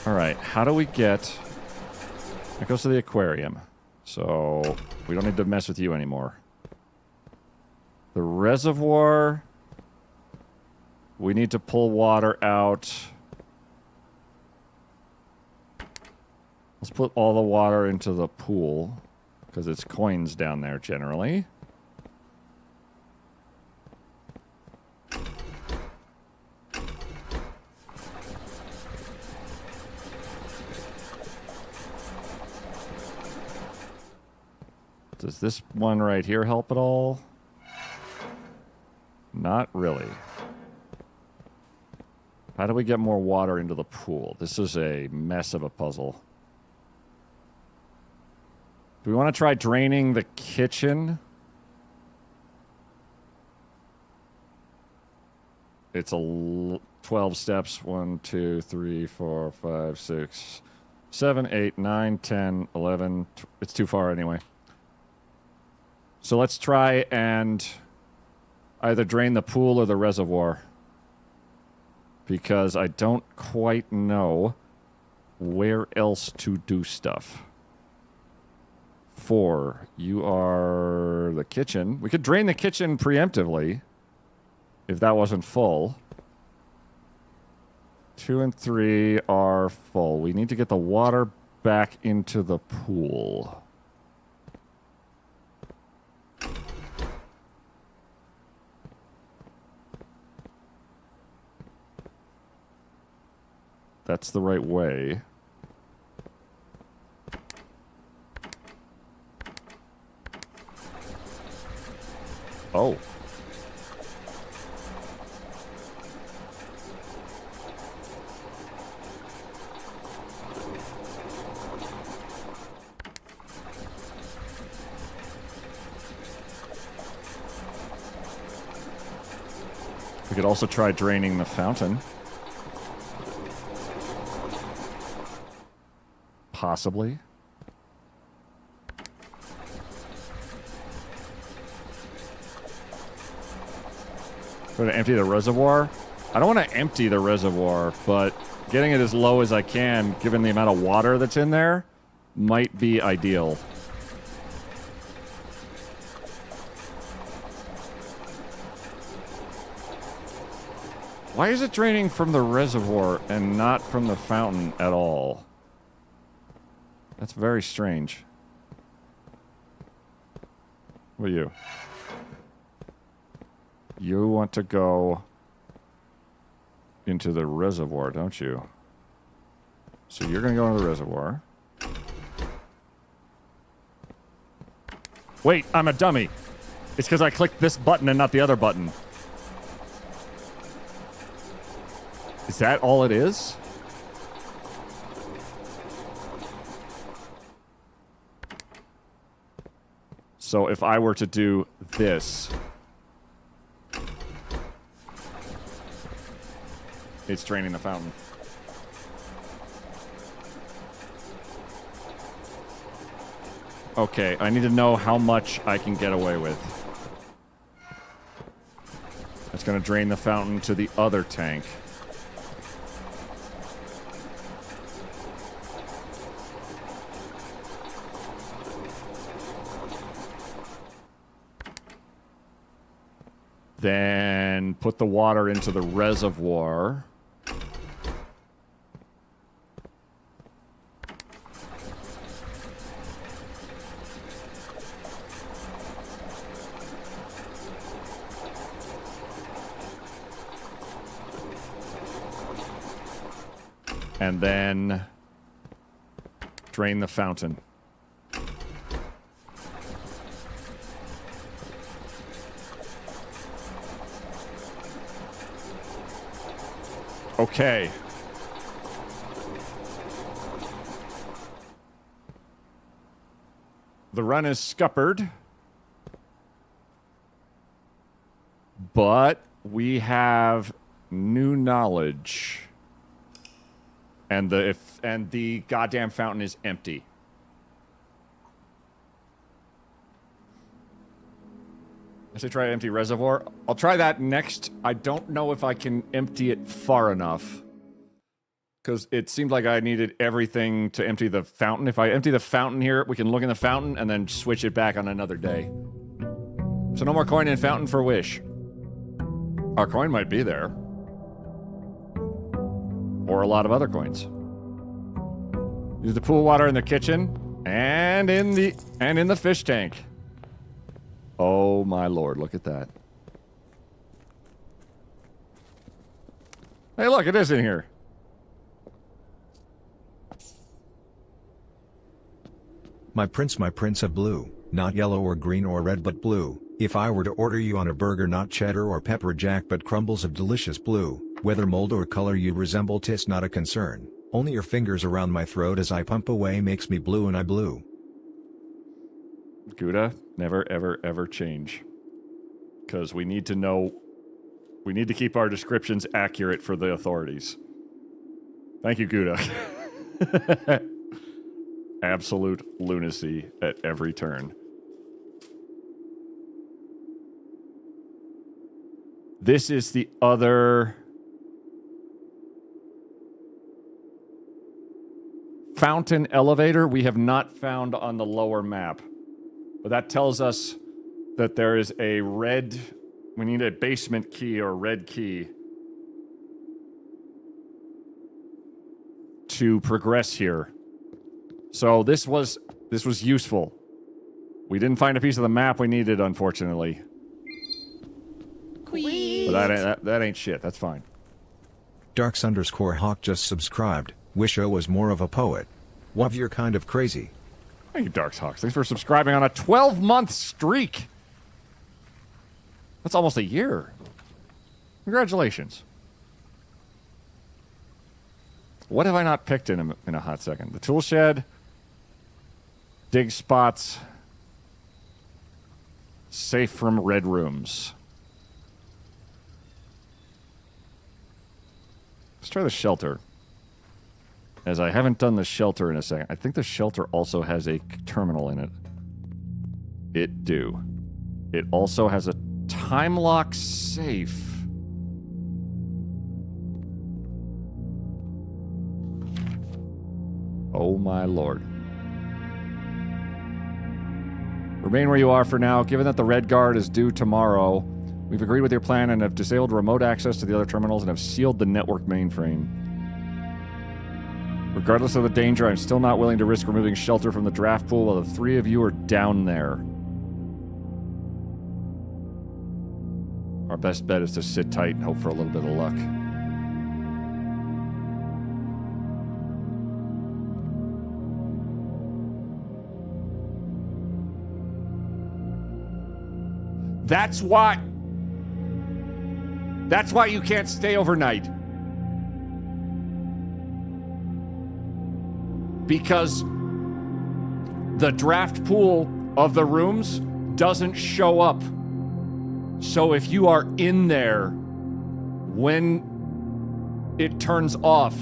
Speaker 4: All right, how do we get... It goes to the aquarium, so we don't need to mess with you anymore. The reservoir, we need to pull water out. Let's put all the water into the pool, because it's coins down there generally. Does this one right here help at all? Not really. How do we get more water into the pool? This is a mess of a puzzle. Do we want to try draining the kitchen? It's 12 steps. 1, 2, 3, 4, 5, 6, 7, 8, 9, 10, 11. It's too far anyway. So let's try and either drain the pool or the reservoir. Because I don't quite know where else to do stuff. 4, you are the kitchen. We could drain the kitchen preemptively if that wasn't full. 2 and 3 are full. We need to get the water back into the pool. That's the right way. Oh. We could also try draining the fountain. Possibly. Going to empty the reservoir. I don't want to empty the reservoir, but getting it as low as I can, given the amount of water that's in there, might be ideal. Why is it draining from the reservoir and not from the fountain at all? That's very strange. What are you? You want to go into the reservoir, don't you? So you're going to go into the reservoir. Wait, I'm a dummy. It's because I clicked this button and not the other button. Is that all it is? So if I were to do this, it's draining the fountain. Okay, I need to know how much I can get away with. That's going to drain the fountain to the other tank. Then put the water into the reservoir. And then drain the fountain. Okay. The run is scuppered. But we have new knowledge. And the goddamn fountain is empty. I say try to empty reservoir. I'll try that next. I don't know if I can empty it far enough. Because it seemed like I needed everything to empty the fountain. If I empty the fountain here, we can look in the fountain and then switch it back on another day. So no more coin in fountain for Wish. Our coin might be there. Or a lot of other coins. Use the pool water in the kitchen and in the fish tank. Oh my lord, look at that. Hey, look, it is in here.
Speaker 3: My prince of blue, not yellow or green or red but blue. If I were to order you on a burger, not cheddar or pepper jack but crumbles of delicious blue, whether mold or color you resemble, 'tis not a concern. Only your fingers around my throat as I pump away makes me blue and I blue.
Speaker 4: Gouda, never, ever, ever change. Because we need to know... We need to keep our descriptions accurate for the authorities. Thank you, Gouda. Absolute lunacy at every turn. This is the other... fountain elevator we have not found on the lower map. But that tells us that there is a red... We need a basement key or red key to progress here. So this was useful. We didn't find a piece of the map we needed, unfortunately. But that ain't shit. That's fine.
Speaker 3: Darks_Hawk just subscribed. Wish I was more of a poet. Love, you're kind of crazy.
Speaker 4: Thank you, Darks_Hawk. Thanks for subscribing on a 12-month streak. That's almost a year. Congratulations. What have I not picked in a hot second? The tool shed. Dig spots. Safe from red rooms. Let's try the shelter. As I haven't done the shelter in a second. I think the shelter also has a terminal in it. It do. It also has a time lock safe. Oh my lord. Remain where you are for now. Given that the Red Guard is due tomorrow, we've agreed with your plan and have disabled remote access to the other terminals and have sealed the network mainframe. Regardless of the danger, I'm still not willing to risk removing shelter from the draft pool while the three of you are down there. Our best bet is to sit tight and hope for a little bit of luck. That's why you can't stay overnight. Because the draft pool of the rooms doesn't show up. So if you are in there when it turns off,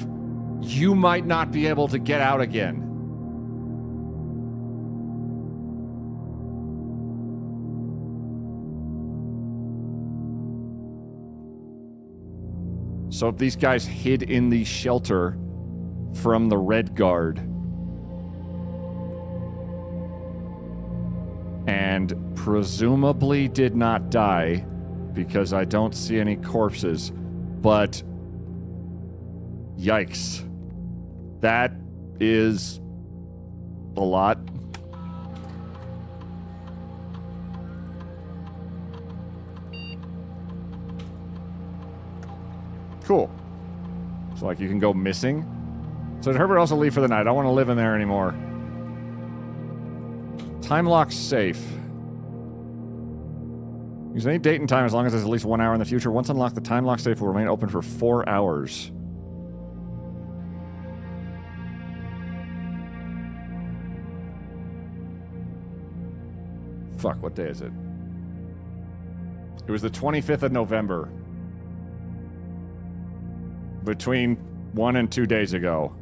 Speaker 4: you might not be able to get out again. So if these guys hid in the shelter from the Red Guard and presumably did not die, because I don't see any corpses. But yikes. That is a lot. Cool. So, like, you can go missing. So did Herbert also leave for the night? I don't want to live in there anymore. Time lock safe. Use any date and time as long as there's at least 1 hour in the future. Once unlocked, the time lock safe will remain open for 4 hours. Fuck, what day is it? It was the 25th of November. Between 1 and 2 days ago.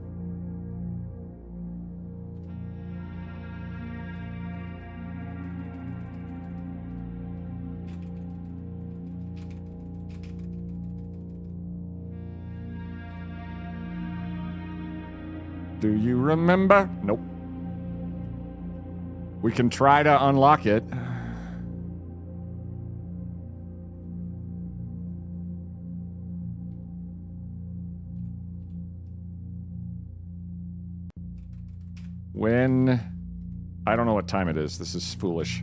Speaker 4: Do you remember? Nope. We can try to unlock it. When... I don't know what time it is. This is foolish.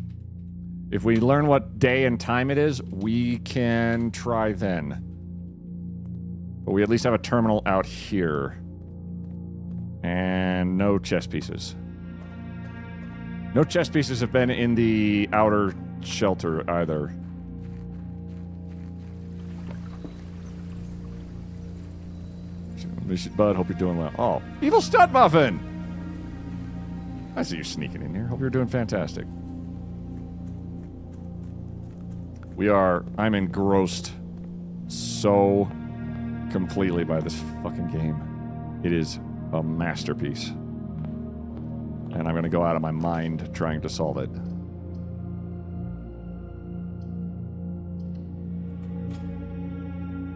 Speaker 4: If we learn what day and time it is, we can try then. But we at least have a terminal out here. And no chess pieces. No chess pieces have been in the outer shelter either. Bud, hope you're doing well. Oh, Evil Stud Muffin! I see you sneaking in here. Hope you're doing fantastic. I'm engrossed so completely by this fucking game. It is a masterpiece. And I'm going to go out of my mind trying to solve it.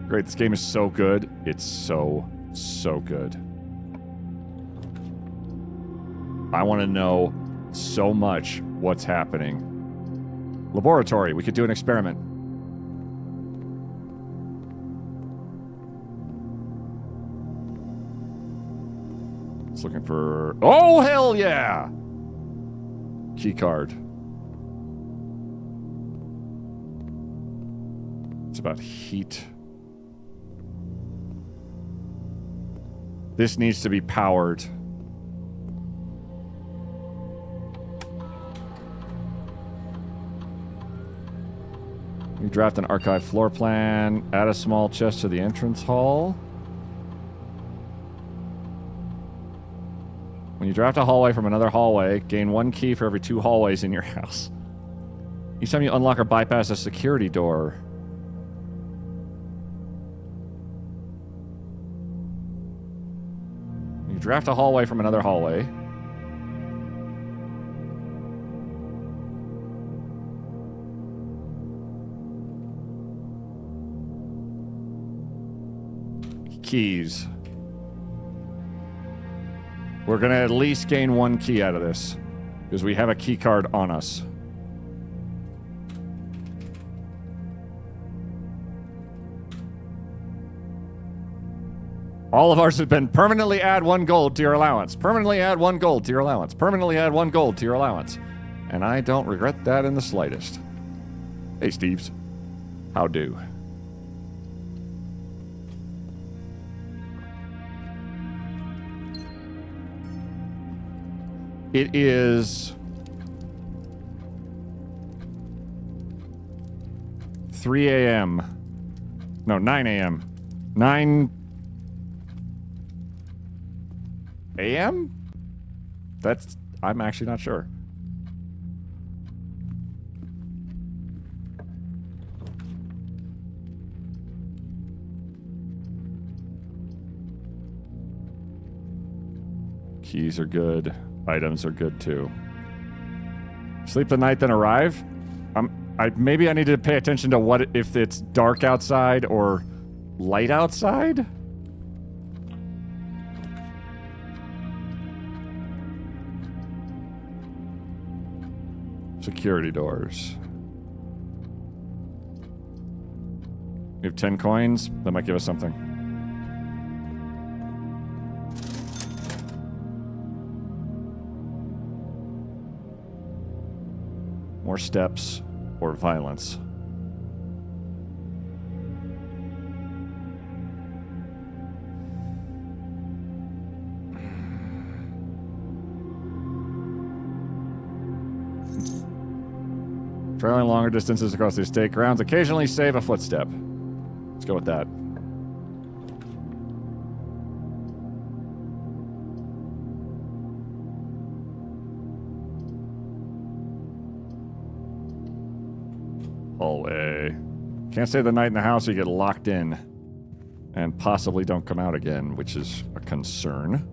Speaker 4: Great, this game is so good. It's so good. I want to know so much what's happening. Laboratory, we could do an experiment. It's looking for... Oh, hell yeah! Key card. It's about heat. This needs to be powered. You draft an archive floor plan, add a small chest to the entrance hall. When you draft a hallway from another hallway, gain 1 key for every 2 hallways in your house. Each time you unlock or bypass a security door. When you draft a hallway from another hallway. Keys. We're going to at least gain 1 key out of this. Because we have a key card on us. All of ours have been permanently add 1 gold to your allowance. Permanently add 1 gold to your allowance. Permanently add 1 gold to your allowance. And I don't regret that in the slightest. Hey, Steves. How do? It is 3 a.m. No, 9 a.m. 9 a.m.? I'm actually not sure. Keys are good. Items are good too. Sleep the night, then arrive. Maybe I need to pay attention to what if it's dark outside or light outside. Security doors. We have 10 coins. That might give us something. More steps or violence. Traveling longer distances across the estate grounds. Occasionally save a footstep. Let's go with that. Hallway. Can't stay the night in the house or you get locked in. And possibly don't come out again, which is a concern.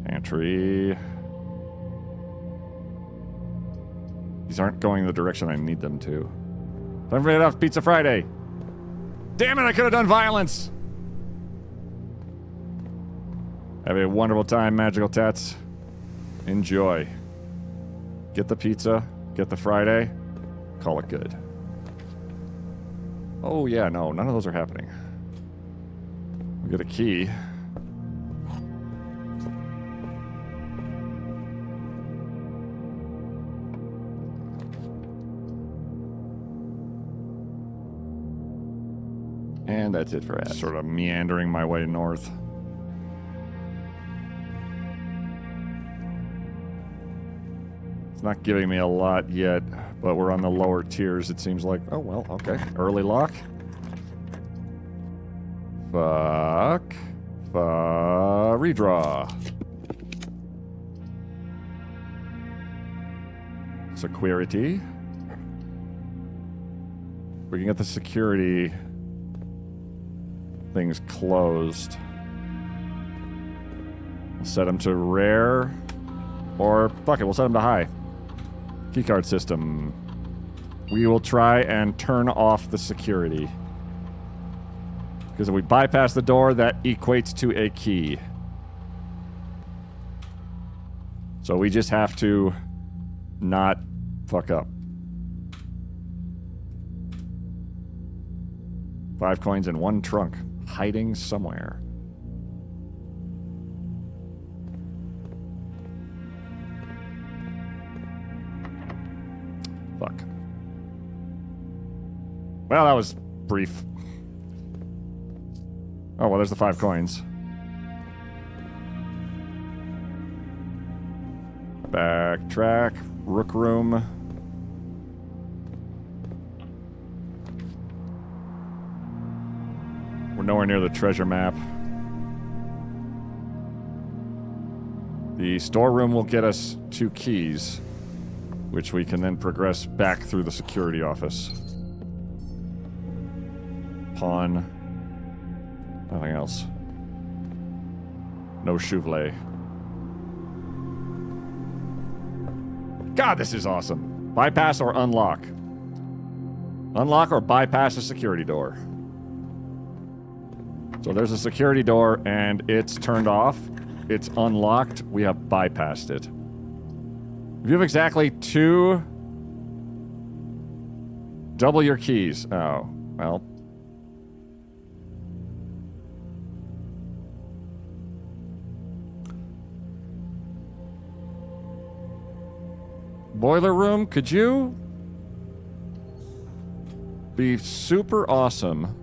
Speaker 4: Pantry. These aren't going the direction I need them to. Time for it off Pizza Friday. Damn it, I could have done violence. Have a wonderful time, Magical Tats. Enjoy. Get the pizza. Get the Friday. Call it good. Oh, yeah, no, none of those are happening. We get a key. And that's it for ads. Sort of meandering my way north. It's not giving me a lot yet, but we're on the lower tiers, it seems like. Oh, well, okay. Early lock. Fuck. Redraw. Security. We can get the security things closed. We'll set them to rare. Or, fuck it, we'll set them to high. Keycard system. We will try and turn off the security. Because if we bypass the door, that equates to a key. So we just have to not fuck up. 5 coins in 1 trunk. Hiding somewhere. Fuck. Well, that was brief. Oh, well, there's the 5 coins. Backtrack. Rook room. We're nowhere near the treasure map. The storeroom will get us 2 keys, which we can then progress back through the security office. Pawn. Nothing else. No Chouvelet. God, this is awesome. Bypass or unlock? Unlock or bypass a security door. So there's a security door, and it's turned off. It's unlocked. We have bypassed it. If you have exactly 2... double your keys. Oh, well. Boiler room, could you be super awesome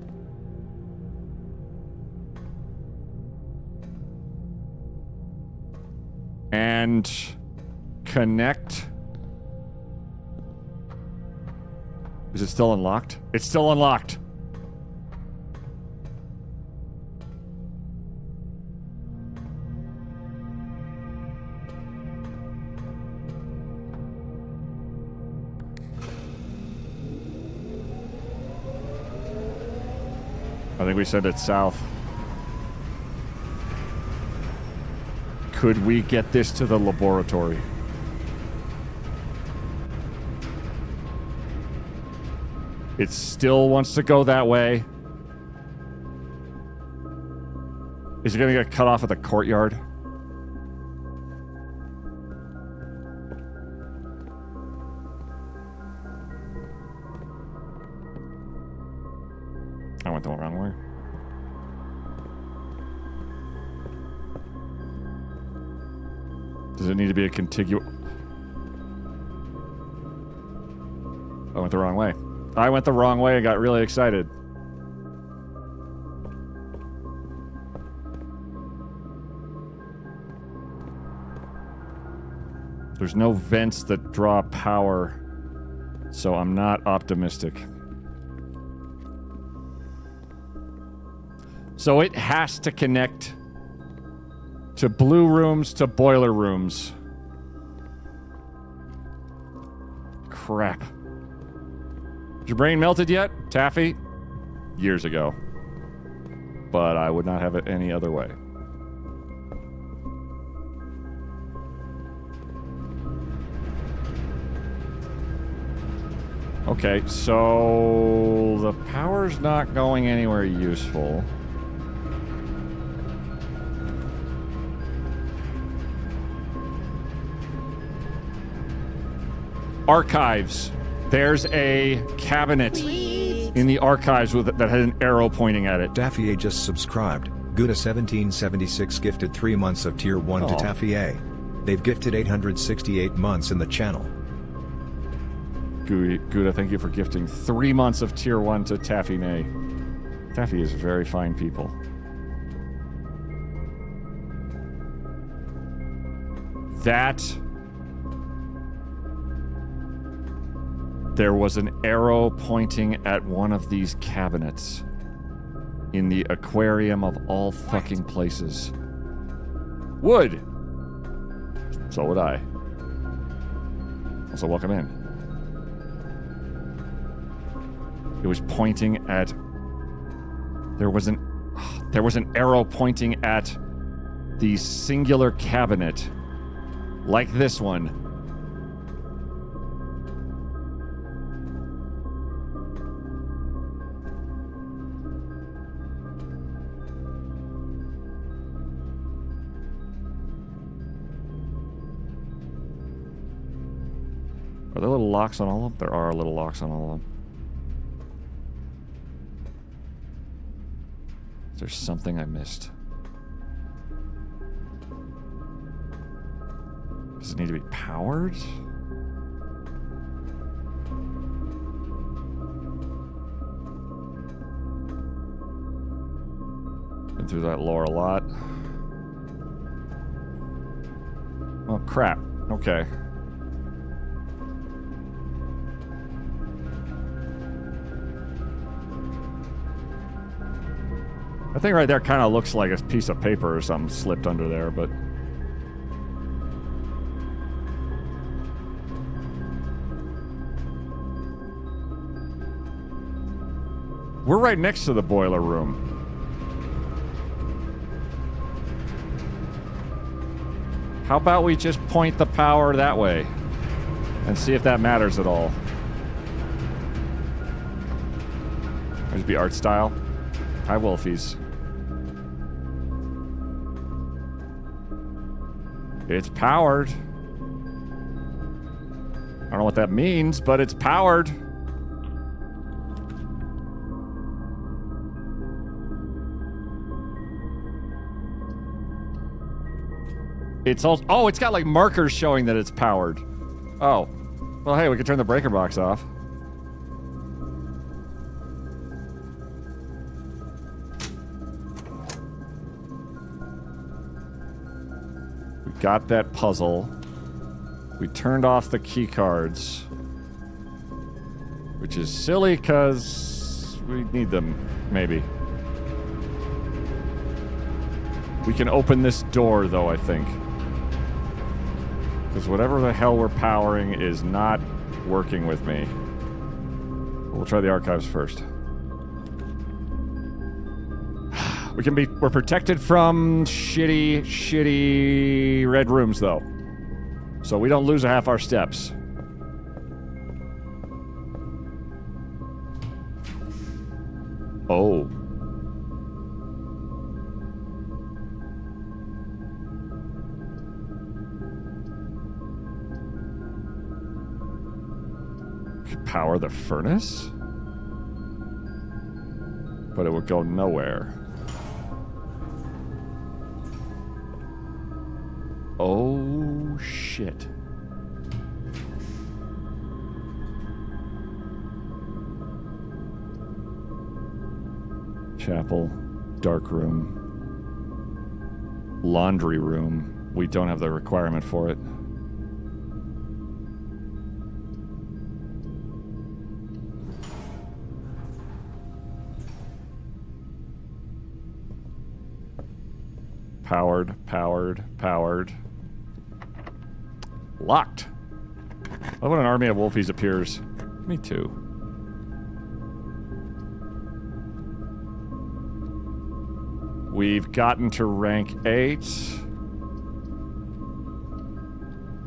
Speaker 4: and connect? Is it still unlocked? It's still unlocked. I think we said it's south. Could we get this to the laboratory? It still wants to go that way. Is it gonna get cut off at the courtyard? Does it need to be a contiguous? I went the wrong way. I went the wrong way and got really excited. There's no vents that draw power, so I'm not optimistic. So it has to connect to blue rooms to boiler rooms. Crap. Is your brain melted yet, Taffy? Years ago. But I would not have it any other way. Okay, so the power's not going anywhere useful. Archives. There's a cabinet in the archives that had an arrow pointing at it.
Speaker 3: Taffy A just subscribed. Gouda1776 gifted 3 months of Tier 1 to Taffy A. They've gifted 868 months in the channel.
Speaker 4: Gouda, thank you for gifting 3 months of Tier 1 to Taffy Nay. Taffy is very fine people. There was an arrow pointing at one of these cabinets in the aquarium of all fucking places. Wood! So would I. Also, welcome in. It was pointing at... There was an arrow pointing at the singular cabinet. Like this one. Are there little locks on all of them? There are little locks on all of them. Is there something I missed? Does it need to be powered? Been through that lore a lot. Oh, crap. Okay. That thing right there kind of looks like a piece of paper or something slipped under there, but... We're right next to the boiler room. How about we just point the power that way and see if that matters at all? There's be art style. Hi, Wolfies. It's powered. I don't know what that means, but it's powered. It's also... Oh, it's got like markers showing that it's powered. Oh. Well, hey, we can turn the breaker box off. Got that puzzle. We turned off the key cards. Which is silly because we need them, maybe. We can open this door though, I think. Because whatever the hell we're powering is not working with me. We'll try the archives first. We're protected from shitty red rooms, though. So we don't lose a half our steps. Oh. Power the furnace? But it would go nowhere. Oh, shit. Chapel, dark room, laundry room. We don't have the requirement for it. Powered. Locked. I love when an army of wolfies appears. Me too. We've gotten to rank 8.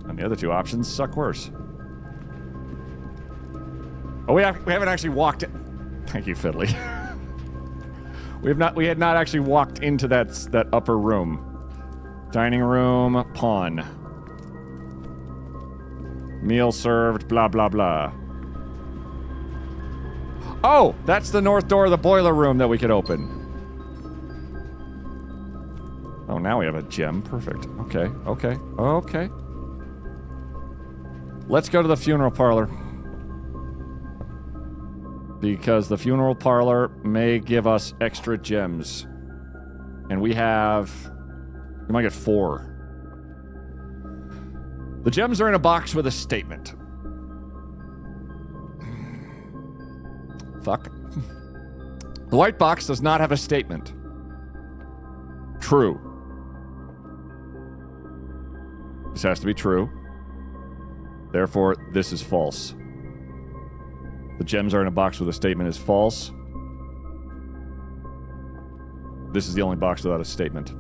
Speaker 4: And the other two options suck worse. Oh, we haven't actually walked in. Thank you, Fiddly. We had not actually walked into that upper room. Dining room, pawn. Meal served, blah, blah, blah. Oh, that's the north door of the boiler room that we could open. Oh, now we have a gem. Perfect. Okay. Let's go to the funeral parlor. Because the funeral parlor may give us extra gems. And we might get 4. The gems are in a box with a statement. Fuck. The white box does not have a statement. True. This has to be true. Therefore, this is false. The gems are in a box with a statement is false. This is the only box without a statement.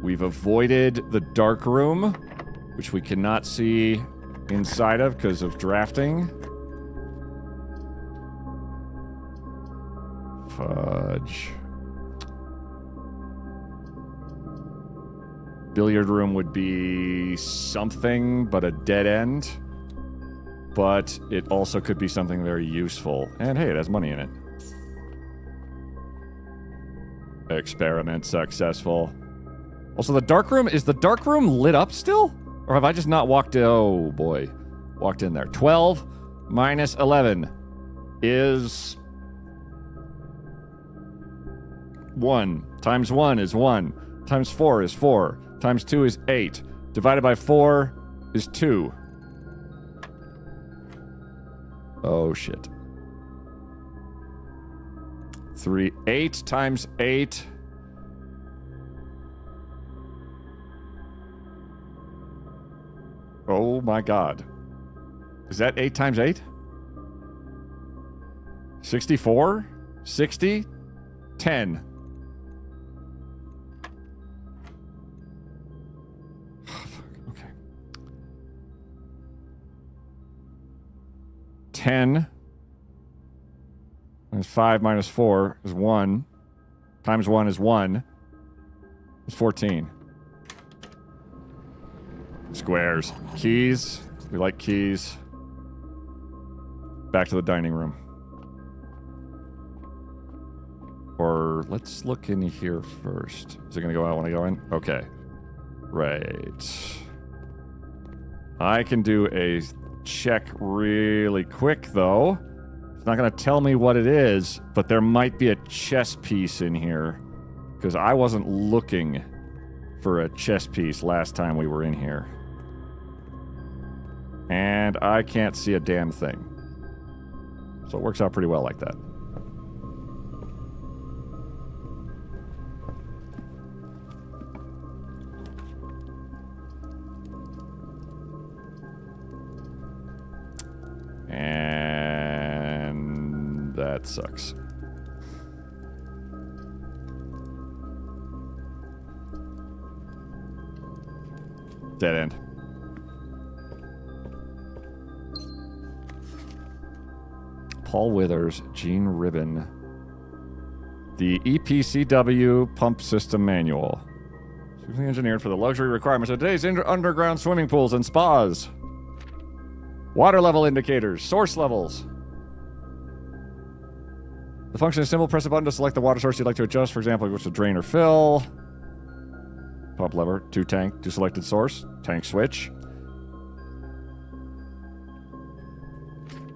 Speaker 4: We've avoided the dark room, which we cannot see inside of because of drafting. Fudge. Billiard room would be something, but a dead end. But it also could be something very useful. And hey, it has money in it. Experiment successful. Also, the dark room, is the dark room lit up still? Or have I just not walked in? Oh boy. Walked in there. 12 minus 11 is 1. Times 1 is 1. Times 4 is 4. Times 2 is 8. Divided by 4 is 2. Oh, shit. 8 times 8. Oh, my God. Is that 8 times 8? 64? 60? 10. Okay. 10 minus 5 minus 4 is 1. Times 1 is 1. It's 14. Squares. Keys. We like keys. Back to the dining room. Or let's look in here first. Is it going to go out when I go in? Okay. Right. I can do a check really quick, though. It's not going to tell me what it is, but there might be a chess piece in here. Because I wasn't looking for a chess piece last time we were in here. And I can't see a damn thing. So it works out pretty well like that. And that sucks. Dead end. Paul Withers, Gene Ribbon. The EPCW Pump System Manual. Specifically engineered for the luxury requirements of today's underground swimming pools and spas. Water level indicators, source levels. The function is simple. Press a button to select the water source you'd like to adjust. For example, which to drain or fill. Pump lever. To tank. To selected source. Tank switch.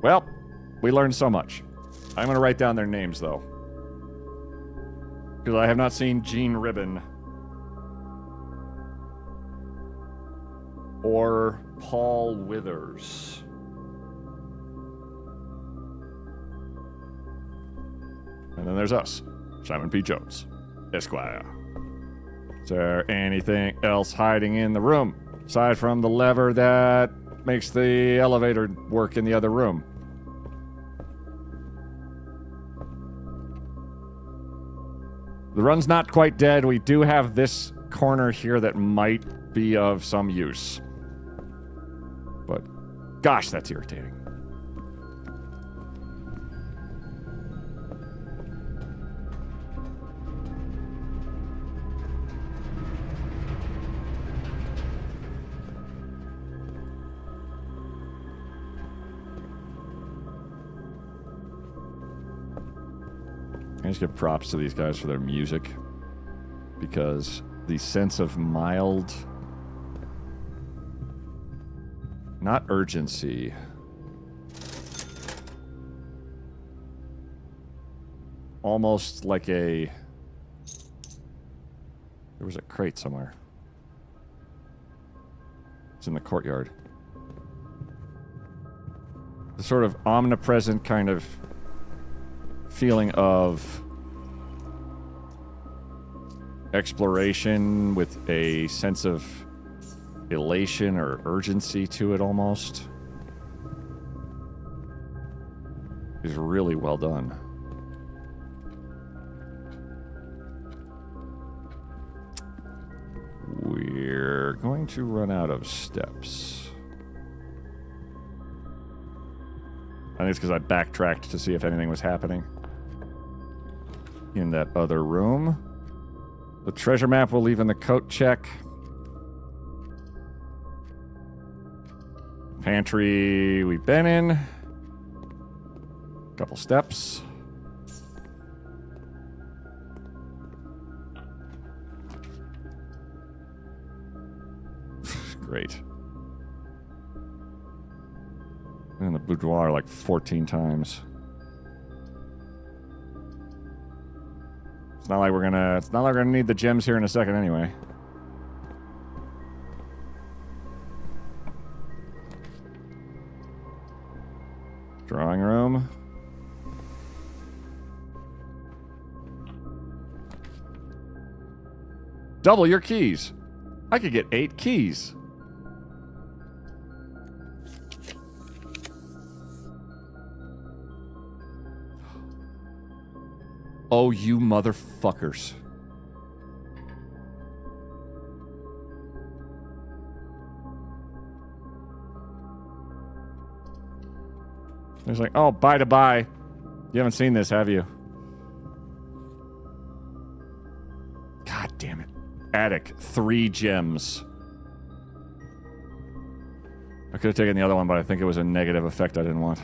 Speaker 4: Well, we learned so much. I'm going to write down their names, though. Because I have not seen Gene Ribbon or Paul Withers. And then there's us, Simon P. Jones, Esquire. Is there anything else hiding in the room, aside from the lever that makes the elevator work in the other room? The run's not quite dead. We do have this corner here that might be of some use. But, gosh, that's irritating. I just give props to these guys for their music, because the sense of mild, not urgency, almost like a, there was a crate somewhere. It's in the courtyard. The sort of omnipresent kind of feeling of exploration with a sense of elation or urgency to it almost is really well done. We're going to run out of steps. I think it's because I backtracked to see if anything was happening in that other room. The treasure map we'll leave in the coat check. Pantry we've been in. Couple steps. Great. In the boudoir like 14 times. It's not like we're gonna need the gems here in a second anyway. Drawing room. Double your keys. I could get 8 keys. Oh, you motherfuckers. It's like, oh, bye to bye. You haven't seen this, have you? God damn it. Attic, 3 gems. I could have taken the other one, but I think it was a negative effect I didn't want.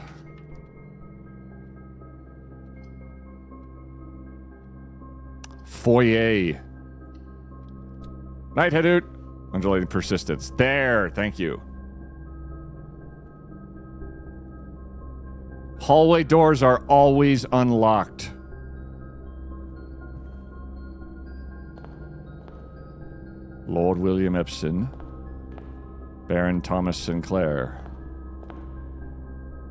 Speaker 4: Foyer. Night, Hadoot. Undulating persistence. There, thank you. Hallway doors are always unlocked. Lord William Epson. Baron Thomas Sinclair.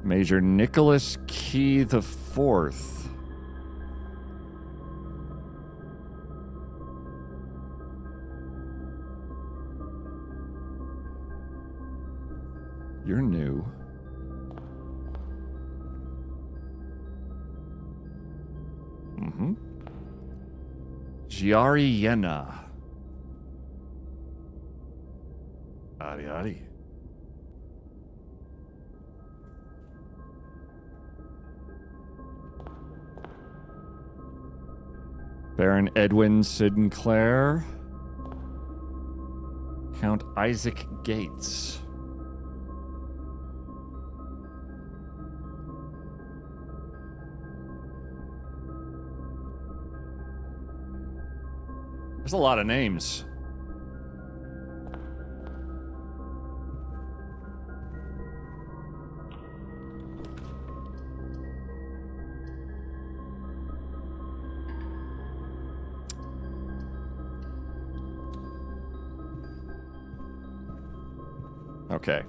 Speaker 4: Major Nicholas Key the Fourth. You're new. Mm-hmm. Giariena. Adi adi. Baron Edwin Sinclair. Count Isaac Gates. There's a lot of names. Okay.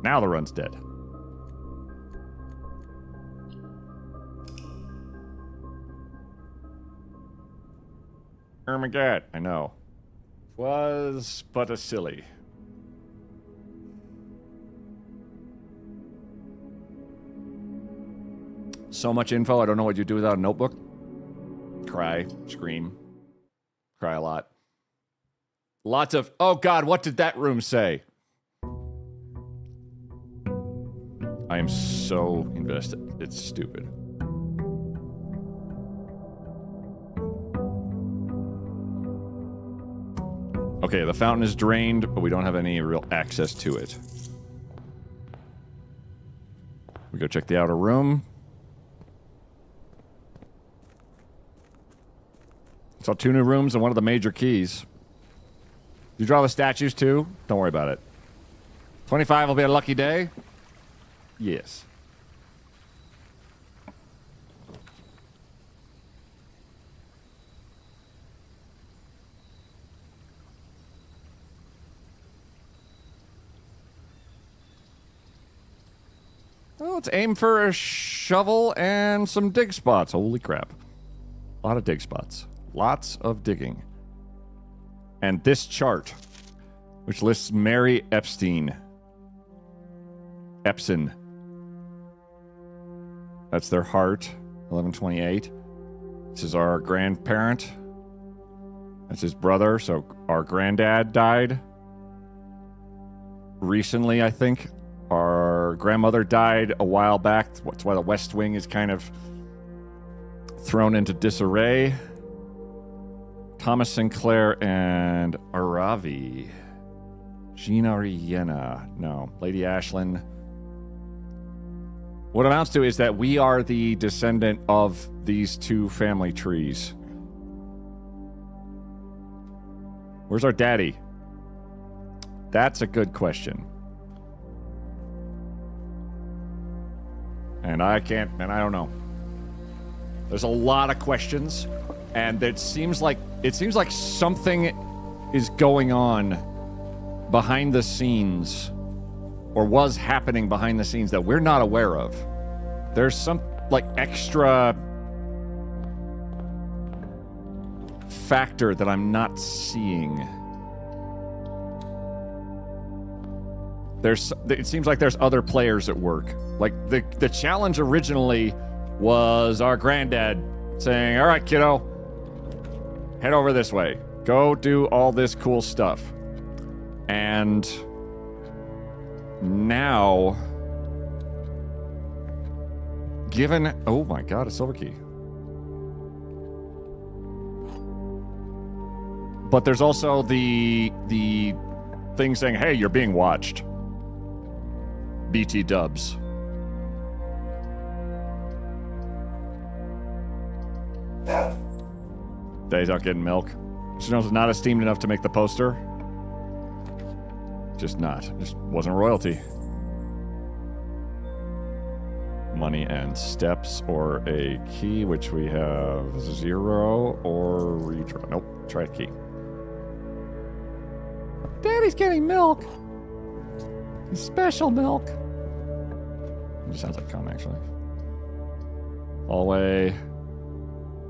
Speaker 4: Now the run's dead. Ermagat, I know. Was but a silly. So much info, I don't know what you do without a notebook. Cry, scream, cry a lot. Lots of, oh God, what did that room say? I am so invested. It's stupid. Okay, the fountain is drained, but we don't have any real access to it. We go check the outer room. Saw 2 new rooms and one of the major keys. You draw the statues too? Don't worry about it. 25 will be a lucky day? Yes. Well, let's aim for a shovel and some dig spots. Holy crap. A lot of dig spots. Lots of digging. And this chart, which lists Mary Epstein. Epson. That's their heart. 1128. This is our grandparent. That's his brother. So our granddad died recently, I think. Our grandmother died a while back. That's why the West Wing is kind of thrown into disarray. Thomas Sinclair and Aravi. Gina Riena. No. Lady Ashland. What it amounts to is that we are the descendant of these 2 family trees. Where's our daddy? That's a good question. And I don't know. There's a lot of questions, and it seems like something is going on behind the scenes, or was happening behind the scenes that we're not aware of. There's some like extra factor that I'm not seeing. It seems like there's other players at work. Like the challenge originally was our granddad saying, all right, kiddo, head over this way. Go do all this cool stuff. And now, given, oh my God, a silver key. But there's also the thing saying, hey, you're being watched. BT dubs. Daddy's out getting milk. She knows it's not esteemed enough to make the poster. Just not. Just wasn't royalty. Money and steps or a key, which we have 0 or redraw. Nope. Try a key. Daddy's getting milk. Special milk. It just sounds like cum, actually. Hallway.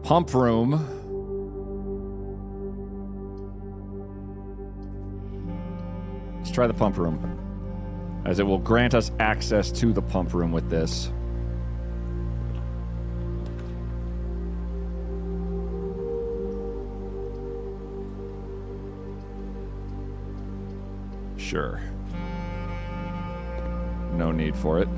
Speaker 4: Pump room. Let's try the pump room, as it will grant us access to the pump room with this. Sure. No need for it.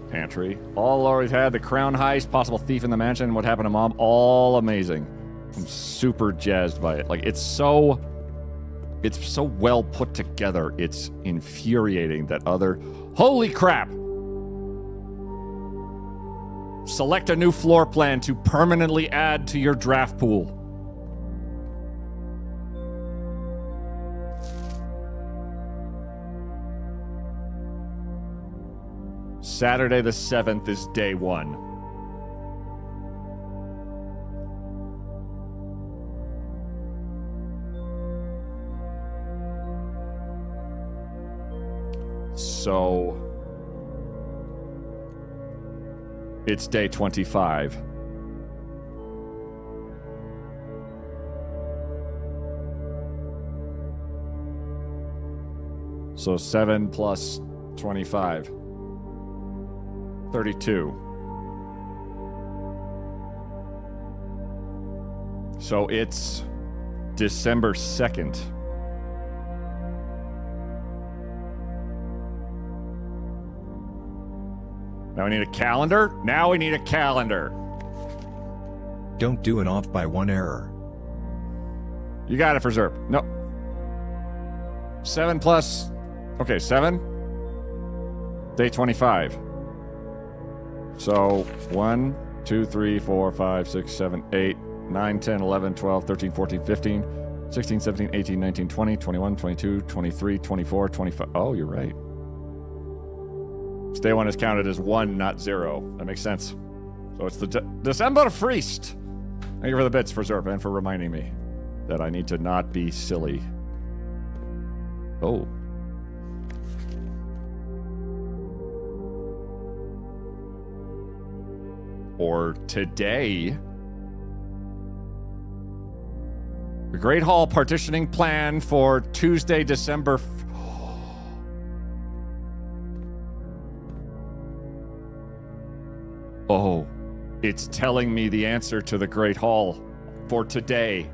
Speaker 4: Pantry. All always had the crown heist, possible thief in the mansion, what happened to mom. All amazing. I'm super jazzed by it. Like, it's so well put together. It's infuriating that other... Holy crap!
Speaker 2: Select a new floor plan to permanently add to your draft pool. Saturday the 7th is day 1. So it's day 25. So 7 plus 25. 32. So it's December 2nd. Now we need a calendar. Now we need a calendar.
Speaker 3: Don't do an off by 1 error.
Speaker 2: You got it for Zerp. No. 7 plus... Okay, 7. Day 25. So 1, 2, 3, 4, 5, 6, 7, 8, 9, 10, 11, 12, 13, 14, 15, 16, 17, 18, 19, 20, 21, 22, 23, 24, 25. Oh, you're right. Day 1 is counted as 1, not 0. That makes sense. So it's the December Feast. Thank you for the bits for Zerp and for reminding me that I need to not be silly. Oh. Or today, the Great Hall partitioning plan for Tuesday, December. Oh, it's telling me the answer to the Great Hall for today.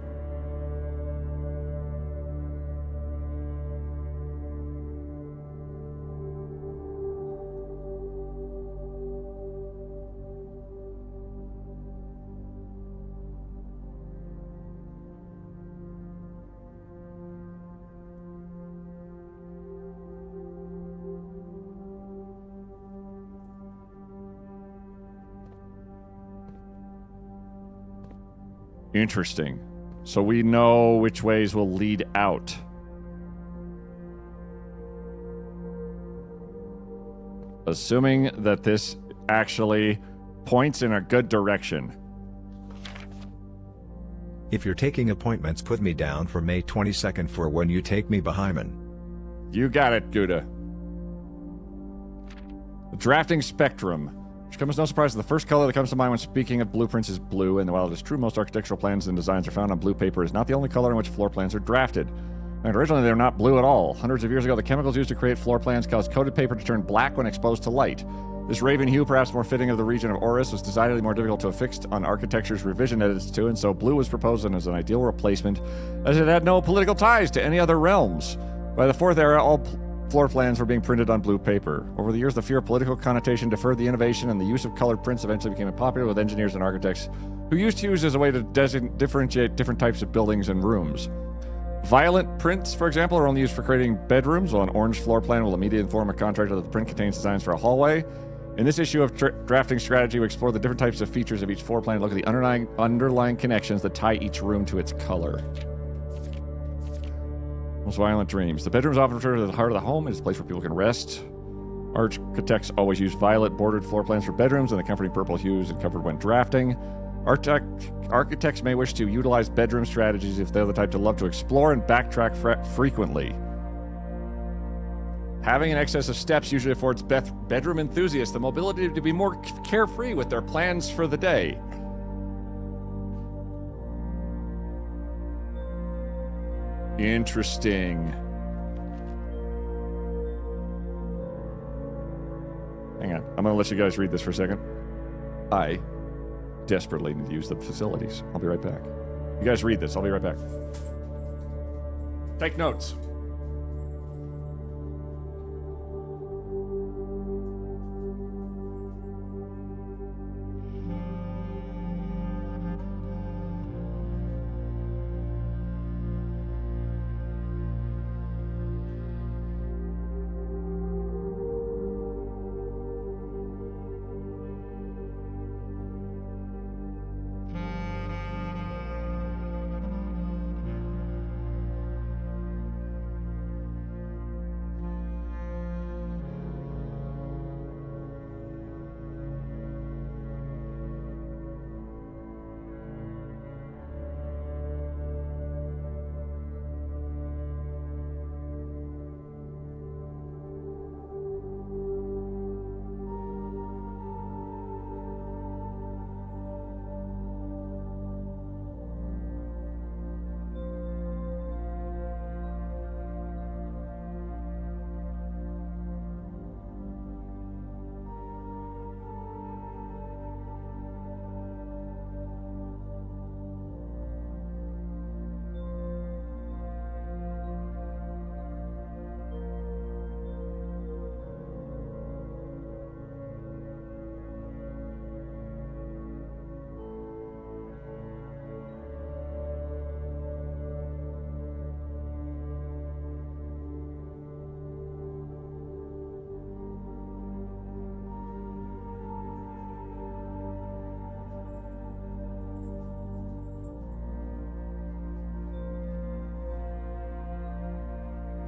Speaker 2: Interesting. So we know which ways will lead out. Assuming that this actually points in a good direction.
Speaker 3: If you're taking appointments, put me down for May 22nd for when you take me Bahaiman.
Speaker 2: You got it, Gouda. The drafting spectrum. Which comes as no surprise, the first color that comes to mind when speaking of blueprints is blue, and while it is true most architectural plans and designs are found on blue paper, it is not the only color in which floor plans are drafted. And originally they were not blue at all. Hundreds of years ago, the chemicals used to create floor plans caused coated paper to turn black when exposed to light. This raven hue, perhaps more fitting of the region of Oris, was decidedly more difficult to affix on architecture's revision edits to, and so blue was proposed as an ideal replacement, as it had no political ties to any other realms. By the 4th era, all floor plans were being printed on blue paper. Over the years, the fear of political connotation deferred the innovation, and the use of colored prints eventually became unpopular with engineers and architects who used hues as a way to differentiate different types of buildings and rooms. Violet prints, for example, are only used for creating bedrooms, while an orange floor plan will immediately inform a contractor that the print contains designs for a hallway. In this issue of drafting strategy, we explore the different types of features of each floor plan and look at the underlying connections that tie each room to its color. Most violent dreams. The bedroom is often referred to as the heart of the home. It is a place where people can rest. Architects always use violet bordered floor plans for bedrooms and the comforting purple hues and covered when drafting. Architects may wish to utilize bedroom strategies if they're the type to love to explore and backtrack frequently. Having an excess of steps usually affords bedroom enthusiasts the mobility to be more carefree with their plans for the day. Interesting. Hang on. I'm going to let you guys read this for a second. I desperately need to use the facilities. I'll be right back. You guys read this. I'll be right back. Take notes.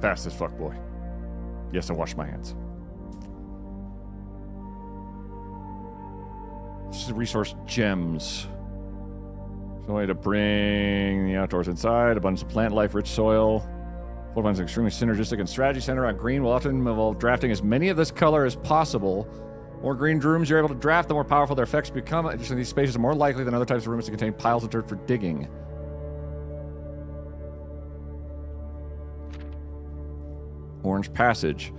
Speaker 4: Fast as fuck, boy. Yes, I washed my hands. This is resource gems. So a way to bring the outdoors inside. Abundance of plant life, rich soil. Floor plans are extremely synergistic and strategy center on green will often involve drafting as many of this color as possible. More green rooms you're able to draft, the more powerful their effects become. Additionally, these spaces are more likely than other types of rooms to contain piles of dirt for digging. Orange passage.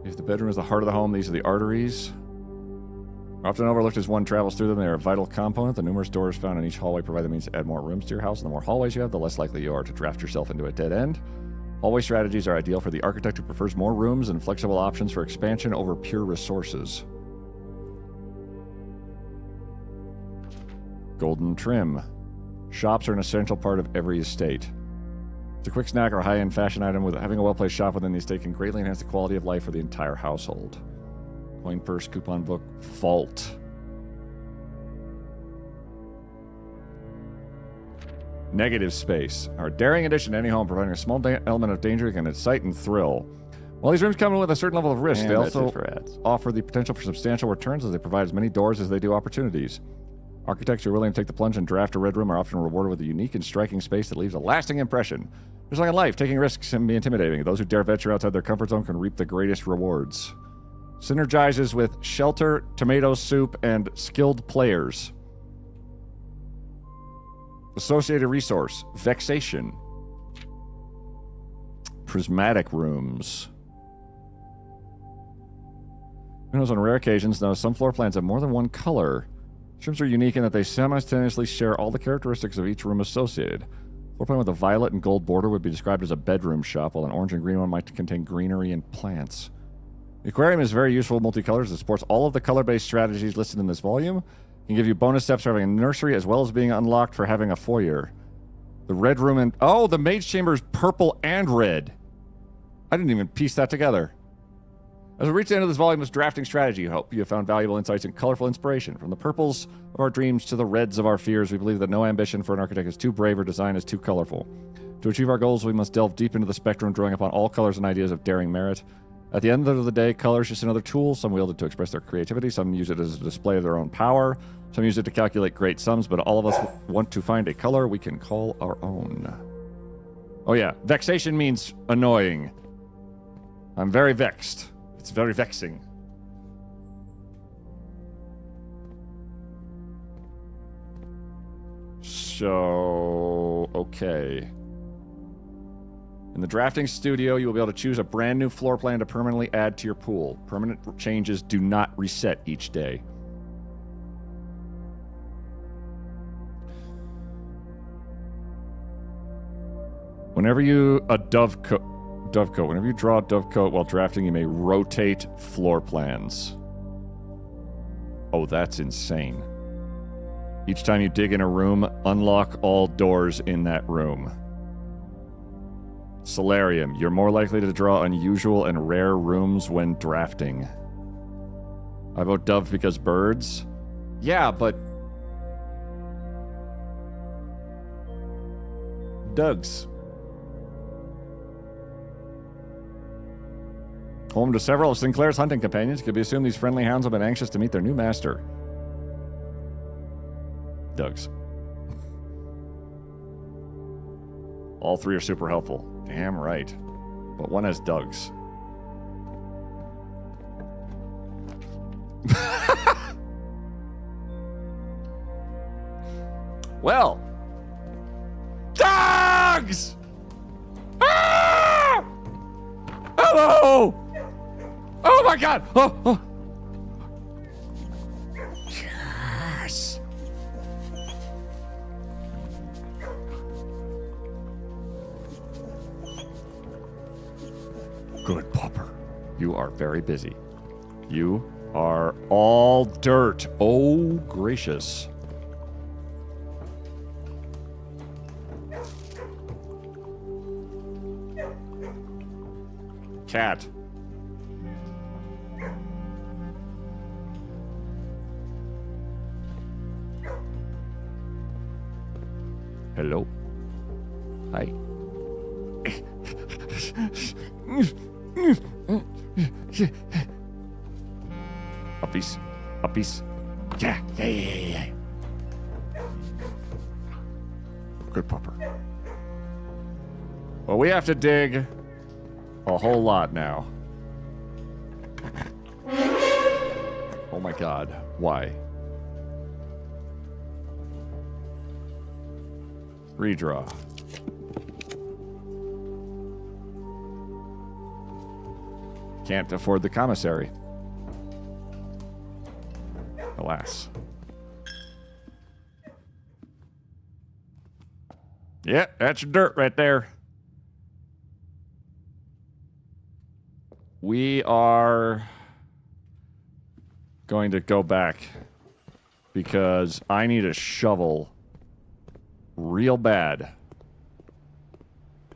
Speaker 4: If the bedroom is the heart of the home, these are the arteries. Often overlooked as one travels through them, they are a vital component. The numerous doors found in each hallway provide the means to add more rooms to your house. And the more hallways you have, the less likely you are to draft yourself into a dead end. Hallway strategies are ideal for the architect who prefers more rooms and flexible options for expansion over pure resources. Golden trim. Shops are an essential part of every estate. It's a quick snack or a high-end fashion item. With having a well-placed shop within the estate can greatly enhance the quality of life for the entire household. Coin purse, coupon book, vault. Negative space. Our daring addition to any home, providing a small element of danger can excite and thrill. While these rooms come with a certain level of risk, they also offer the potential for substantial returns as they provide as many doors as they do opportunities. Architects who are willing to take the plunge and draft a red room are often rewarded with a unique and striking space that leaves a lasting impression. Just like in life, taking risks can be intimidating. Those who dare venture outside their comfort zone can reap the greatest rewards. Synergizes with shelter, tomato soup, and skilled players. Associated resource, vexation. Prismatic rooms. Who knows, on rare occasions, though, some floor plans have more than one color. Rooms are unique in that they simultaneously share all the characteristics of each room associated. Floor plan with a violet and gold border would be described as a bedroom shop, while an orange and green one might contain greenery and plants. The aquarium is very useful multicolors. It supports all of the color-based strategies listed in this volume. It can give you bonus steps for having a nursery as well as being unlocked for having a foyer. The red room and... Oh, the mage chamber is purple and red. I didn't even piece that together. As we reach the end of this volume, this drafting strategy, I hope you have found valuable insights and colorful inspiration. From the purples of our dreams to the reds of our fears, we believe that no ambition for an architect is too brave or design is too colorful. To achieve our goals, we must delve deep into the spectrum, drawing upon all colors and ideas of daring merit. At the end of the day, color is just another tool. Some wield it to express their creativity, some use it as a display of their own power, some use it to calculate great sums, but all of us want to find a color we can call our own. Oh yeah, vexation means annoying. I'm very vexed. It's very vexing. So, okay. In the drafting studio, you will be able to choose a brand new floor plan to permanently add to your pool. Permanent changes do not reset each day. Whenever you whenever you draw a dovecote while drafting, you may rotate floor plans. Oh, that's insane. Each time you dig in a room, unlock all doors in that room. Solarium. You're more likely to draw unusual and rare rooms when drafting. I vote dove because birds. Yeah, but... Doug's. Home to several of Sinclair's hunting companions, it could be assumed these friendly hounds have been anxious to meet their new master. Doug's. All three are super helpful. Damn right. But one has Doug's. Well. Dogs! Ah! Hello! Oh my god! Oh. Yes! Good, Popper. You are very busy. You are all dirt. Oh, gracious. Cat. Hello. Hi. Uppies. Uppies. Yeah. Good pupper. Well, we have to dig a whole lot now. Oh my god. Why? Redraw. Can't afford the commissary. Alas. Yeah, that's your dirt right there. We are going to go back because I need a shovel real bad.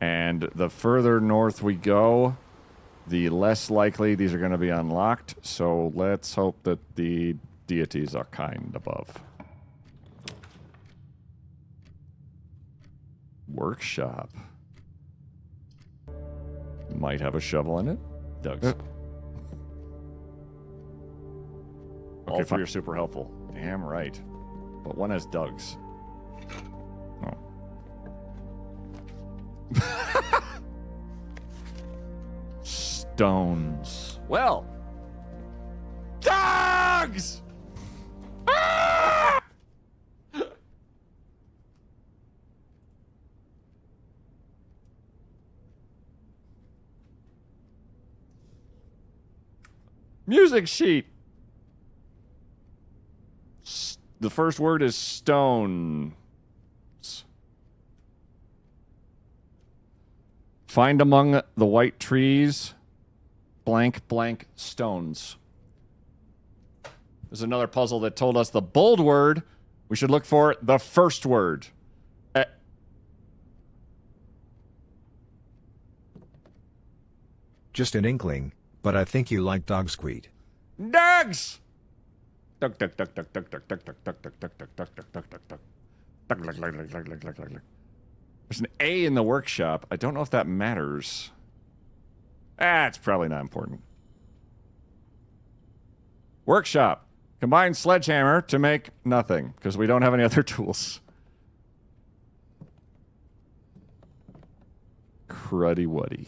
Speaker 4: And the further north we go, the less likely these are going to be unlocked. So let's hope that the deities are kind above. Workshop. Might have a shovel in it. Doug's. Okay, you're super helpful. Damn right. But one has Doug's. Oh. Stones. Well. Dogs! Ah! Music sheet. The first word is stone. Find among the white trees blank blank stones. There's another puzzle that told us the bold word. We should look for the first word.
Speaker 3: Just an inkling, but I think you like dog squeak.
Speaker 4: Dogs! Duck, duck, duck, duck, duck, duck, duck, duck, duck, duck, duck, duck, duck, duck, duck, duck, duck. Duck, duck, duck, duck, duck, duck, duck, duck. There's an A in the workshop. I don't know if that matters. It's probably not important. Workshop. Combine sledgehammer to make nothing, because we don't have any other tools. Cruddy Wuddy.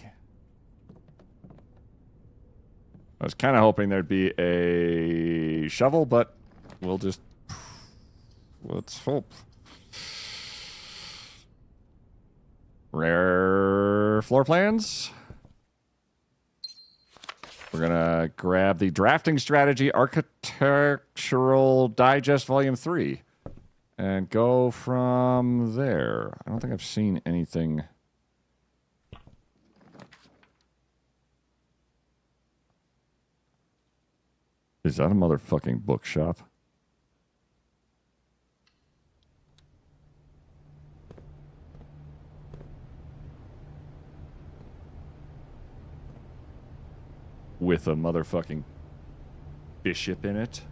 Speaker 4: I was kind of hoping there'd be a shovel, but we'll just... Let's hope. Rare floor plans. We're going to grab the Drafting Strategy Architectural Digest Volume 3 and go from there. I don't think I've seen anything. Is that a motherfucking bookshop? With a motherfucking bishop in it.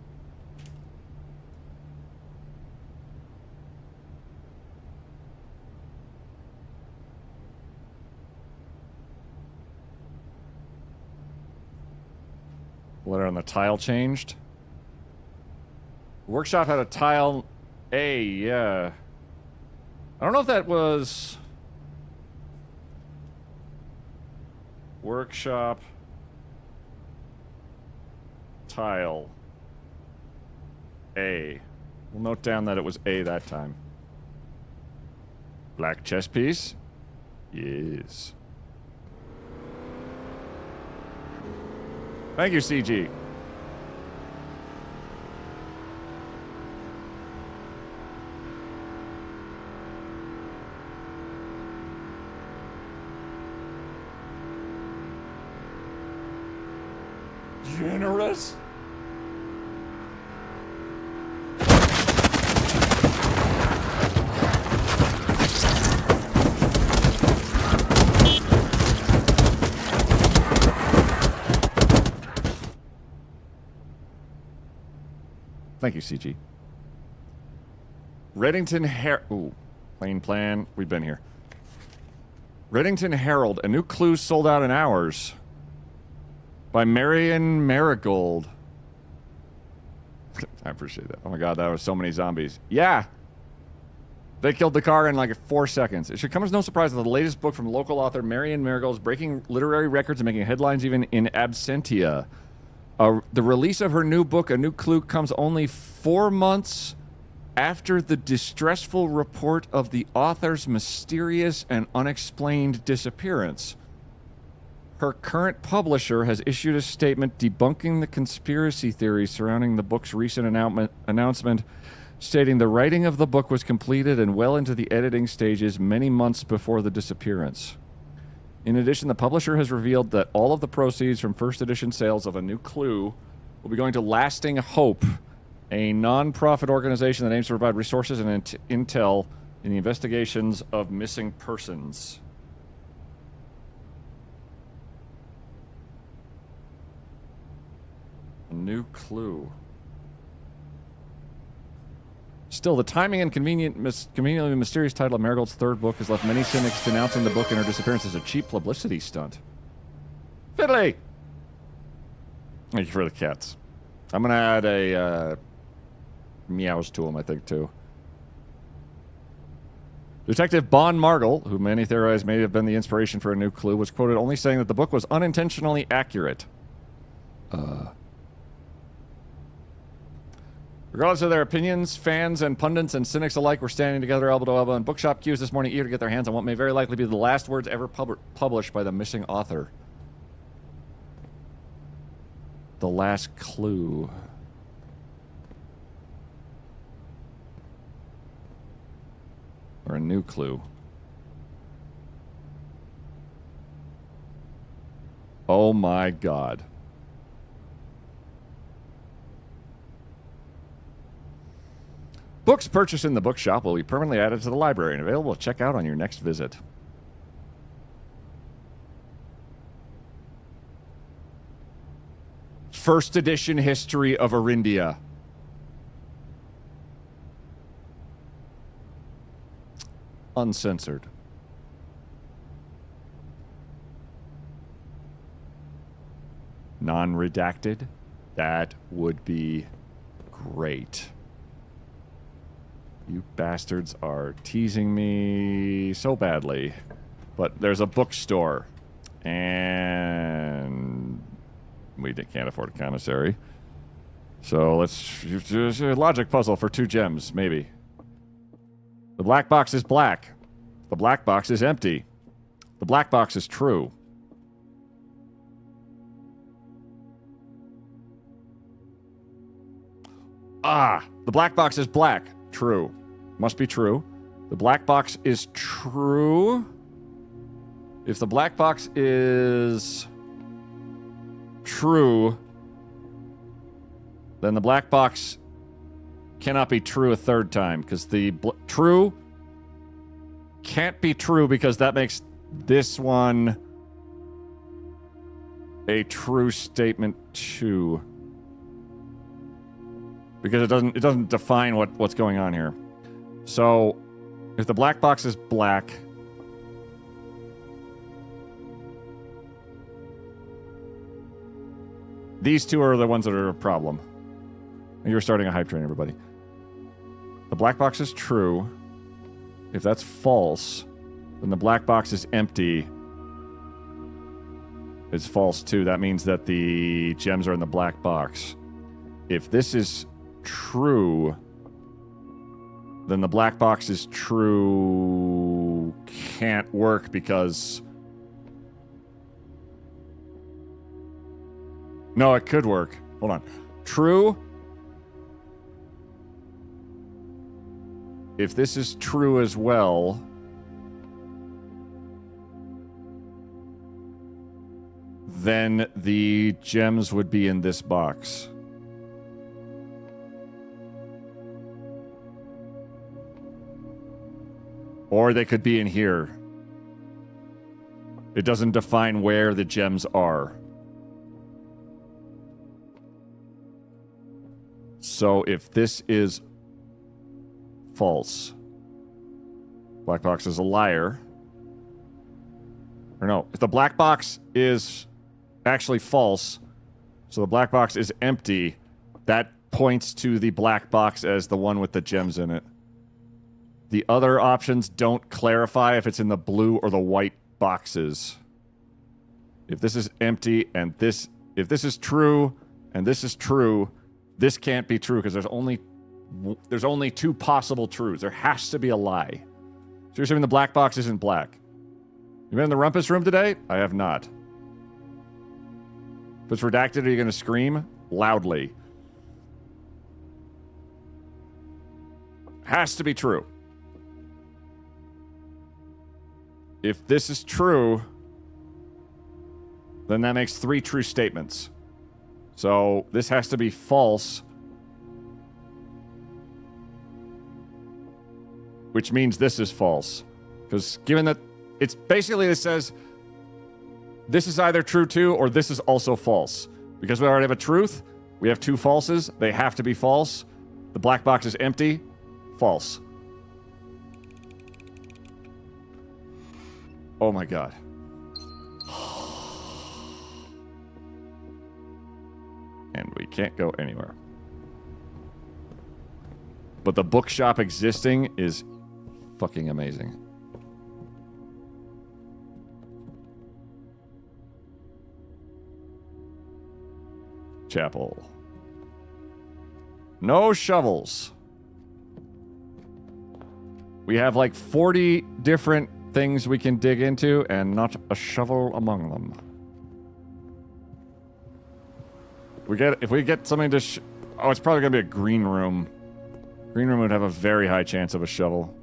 Speaker 4: Letter on the tile changed. Workshop had a tile A, yeah. I don't know if that was workshop tile A. We'll note down that it was A that time. Black chess piece? Yes. Thank you, CG. Generous? Thank you, CG. Reddington Ooh, plain plan. We've been here. Reddington Herald, a new clue sold out in hours. By Marion Marigold. I appreciate that. Oh my god, that was so many zombies. Yeah! They killed the car in like 4 seconds. It should come as no surprise that the latest book from local author Marion Marigold is breaking literary records and making headlines even in absentia. The release of her new book, A New Clue, comes only 4 months after the distressful report of the author's mysterious and unexplained disappearance. Her current publisher has issued a statement debunking the conspiracy theories surrounding the book's recent announcement, stating the writing of the book was completed and well into the editing stages many months before the disappearance. In addition, the publisher has revealed that all of the proceeds from first edition sales of A New Clue will be going to Lasting Hope, a non-profit organization that aims to provide resources and intel in the investigations of missing persons. A New Clue. Still, the timing and conveniently mysterious title of Marigold's third book has left many cynics denouncing the book and her disappearance as a cheap publicity stunt. Fiddly! Thank you for the cats. I'm going to add a meows to him, I think, too. Detective Bon Margle, who many theorize may have been the inspiration for A New Clue, was quoted only saying that the book was unintentionally accurate. Regardless of their opinions, fans and pundits and cynics alike were standing together elbow to elbow in bookshop queues this morning, eager to get their hands on what may very likely be the last words ever published by the missing author. The last clue. Or a new clue. Oh my god. Books purchased in the bookshop will be permanently added to the library and available to check out on your next visit. First edition history of Arindia. Uncensored. Non-redacted. That would be great. You bastards are teasing me so badly. But there's a bookstore. And we can't afford a commissary. So let's use a logic puzzle for 2 gems, maybe. The black box is black. The black box is empty. The black box is true. Ah, the black box is black. True. Must be true. The black box is true. If the black box is true, then the black box cannot be true a third time, because the true can't be true, because that makes this one a true statement too. Because it doesn't define what's going on here. So, if the black box is black, these two are the ones that are a problem. You're starting a hype train, everybody. The black box is true. If that's false, then the black box is empty. It's false too. That means that the gems are in the black box. If this is true, then the black box is true can't work because... No, it could work. Hold on. True. If this is true as well, then the gems would be in this box. Or they could be in here. It doesn't define where the gems are. So if this is false, black box is a liar. Or no, if the black box is actually false, so the black box is empty, that points to the black box as the one with the gems in it. The other options don't clarify if it's in the blue or the white boxes. If this is empty and this, if this is true and this is true, this can't be true because there's only two possible truths. There has to be a lie. So you're saying the black box isn't black. You been in the rumpus room today? I have not. If it's redacted, are you going to scream? Loudly. Has to be true. If this is true, then that makes 3 true statements. So this has to be false. Which means this is false. Because given that it's basically, it says this is either true too or this is also false. Because we already have a truth, we have 2 falses, they have to be false. The black box is empty, false. Oh my god. And we can't go anywhere. But the bookshop existing is fucking amazing. Chapel. No shovels. We have like 40 different things we can dig into and not a shovel among them. If we get something to oh, it's probably gonna be a green room. Green room would have a very high chance of a shovel.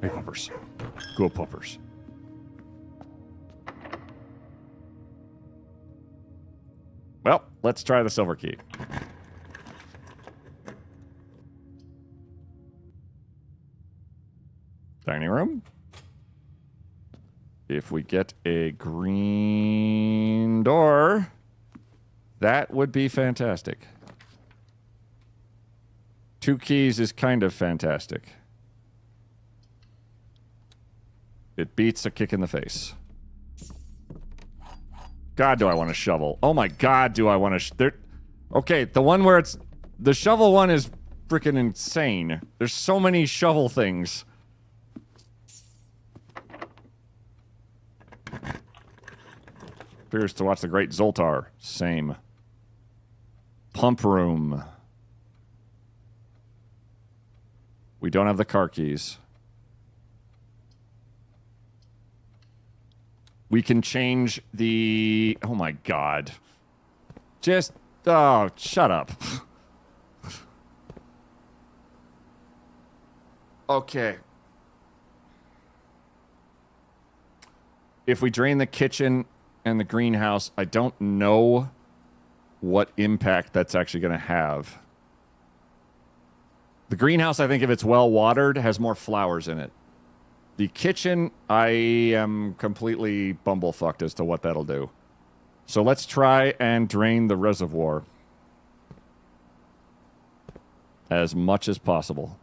Speaker 4: Hey, puppers. Go, puppers. Well, let's try the silver key. Dining room. If we get a green door, that would be fantastic. 2 keys is kind of fantastic. It beats a kick in the face. God, do I want a shovel. Oh my god, do I want to... Okay, the one where it's... The shovel one is freaking insane. There's so many shovel things. Appears to watch the Great Zoltar. Same. Pump room. We don't have the car keys. We can change the... Oh my god. Just... Oh, shut up. Okay. If we drain the kitchen and the greenhouse, I don't know what impact that's actually going to have. The greenhouse, I think if it's well watered, has more flowers in it. The kitchen, I am completely bumblefucked as to what that'll do. So let's try and drain the reservoir as much as possible.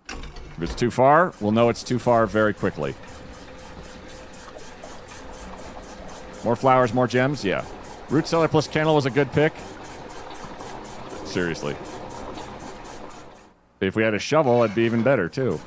Speaker 4: If it's too far, we'll know it's too far very quickly. More flowers, more gems? Yeah. Root cellar plus kennel was a good pick. Seriously. If we had a shovel, it'd be even better, too.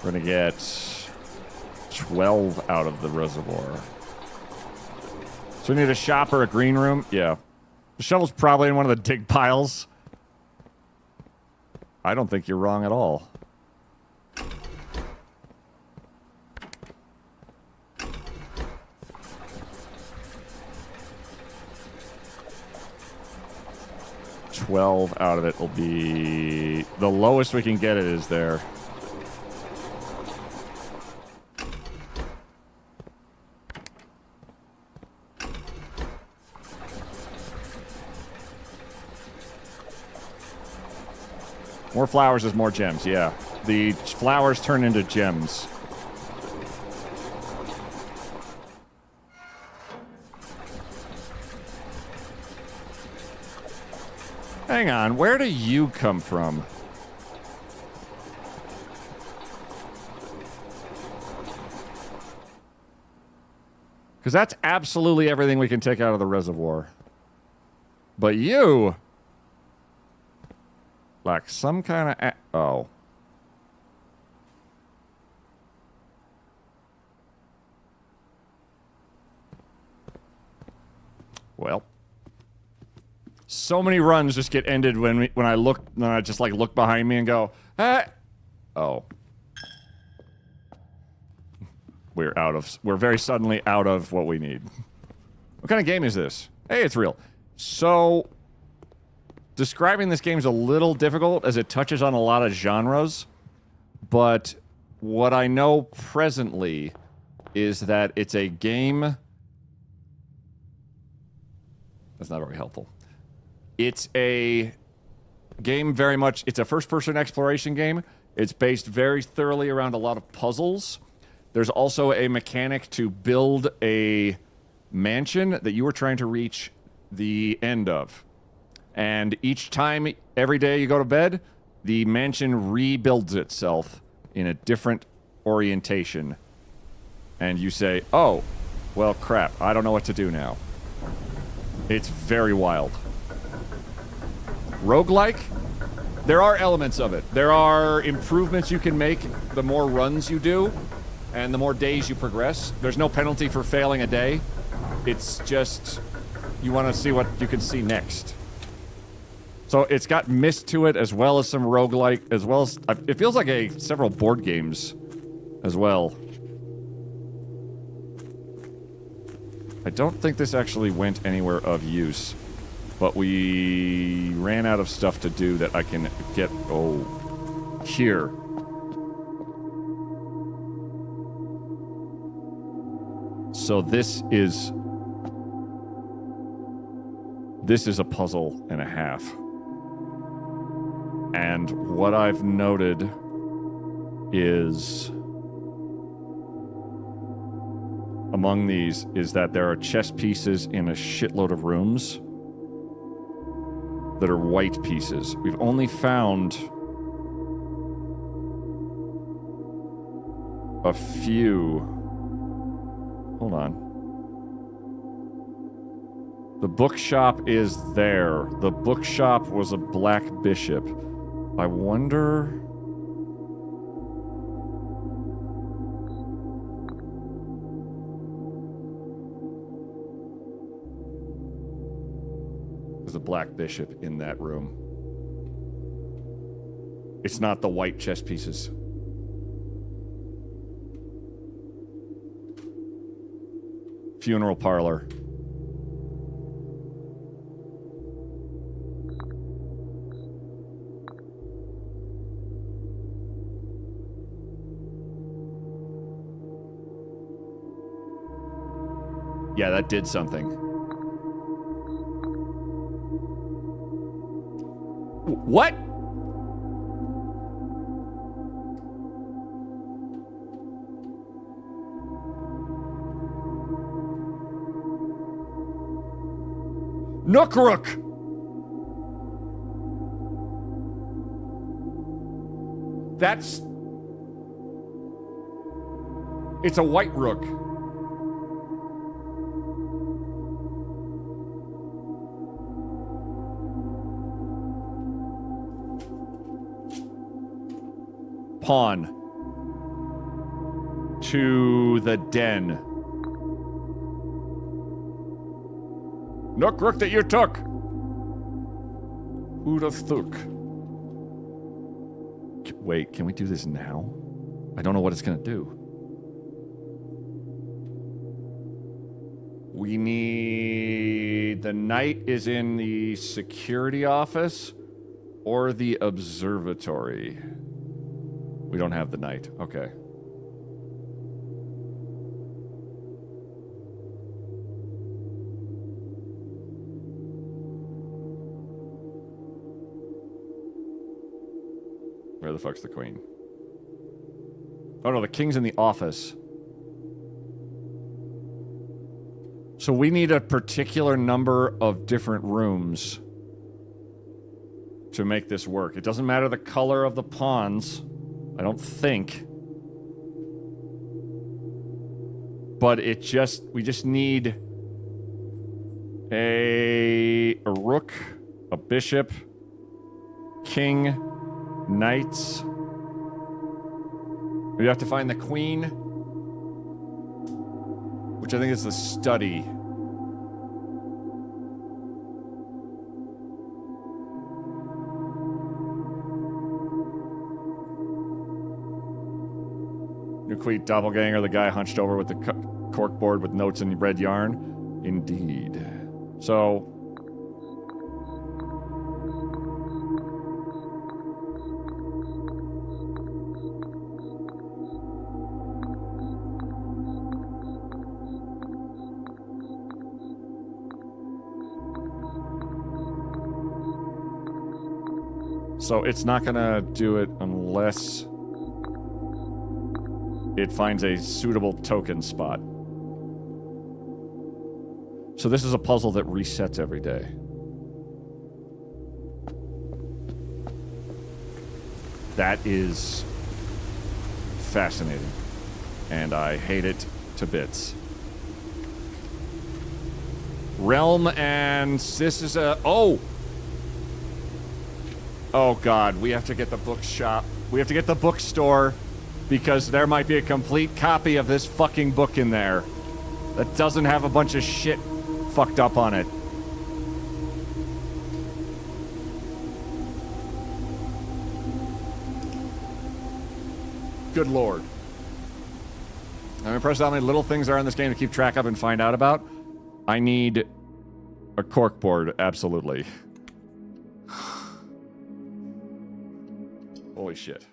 Speaker 4: We're gonna get 12 out of the reservoir. So we need a shop or a green room? Yeah. The shovel's probably in one of the dig piles. I don't think you're wrong at all. $12 out of it will be... The lowest we can get it is there.
Speaker 2: More flowers is more gems, yeah. The flowers turn into gems. Hang on, where do you come from? Because that's absolutely everything we can take out of the reservoir. But you... like some kind of... oh. Well. So many runs just get ended when I just like look behind me and go, ah. Oh. We're very suddenly out of what we need. What kind of game is this? Hey, it's real. So, describing this game is a little difficult as it touches on a lot of genres, but what I know presently is that it's a game... That's not very helpful. It's a game very much... It's a first-person exploration game. It's based very thoroughly around a lot of puzzles. There's also a mechanic to build a mansion that you are trying to reach the end of. And each time, every day you go to bed, the mansion rebuilds itself in a different orientation. And you say, oh, well, crap, I don't know what to do now. It's very wild. Roguelike? There are elements of it. There are improvements you can make the more runs you do, and the more days you progress. There's no penalty for failing a day. It's just, you want to see what you can see next. So it's got Myst to it, as well as some roguelike, as well as... it feels like several board games as well. I don't think this actually went anywhere of use, but we ran out of stuff to do that I can get... oh, here. So this is a puzzle and a half. And what I've noted is among these is that there are chess pieces in a shitload of rooms that are white pieces. We've only found a few. Hold on. The bookshop is there. The bookshop was a black bishop. I wonder... there's a black bishop in that room. It's not the white chess pieces. Funeral parlor. Yeah, that did something. What? Nookrook! That's... it's a white rook. Pawn. To the den. Nook rook that you took. Who'd have thunk? Wait, can we do this now? I don't know what it's gonna do. We need... the knight is in the security office or the observatory. We don't have the knight. Okay.
Speaker 4: Where the fuck's the queen? Oh no, the king's in the office. So we need a particular number of different rooms to make this work. It doesn't matter the color of the pawns, I don't think. But we just need a rook, a bishop, king, knights. We have to find the queen, which I think is the study. New Queen doppelganger, the guy hunched over with the corkboard with notes in red yarn. Indeed. So... So it's not gonna do it unless it finds a suitable token spot. So this is a puzzle that resets every day. That is fascinating. And I hate it to bits. Realm and this is a... Oh! Oh god, we have to get the bookshop. We have to get the bookstore because there might be a complete copy of this fucking book in there that doesn't have a bunch of shit fucked up on it. Good lord. I'm impressed how many little things there are in this game to keep track of and find out about. I need a corkboard, absolutely. Holy shit.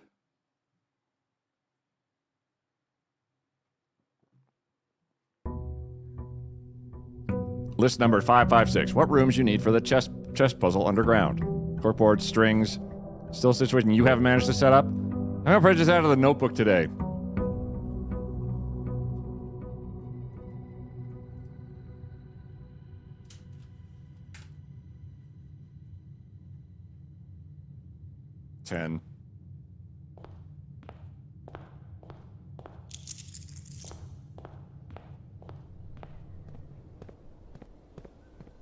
Speaker 4: List number 556. What rooms you need for the chess puzzle underground? Corkboard, strings. Still a situation you haven't managed to set up? I'm gonna print this out of the notebook today. $10.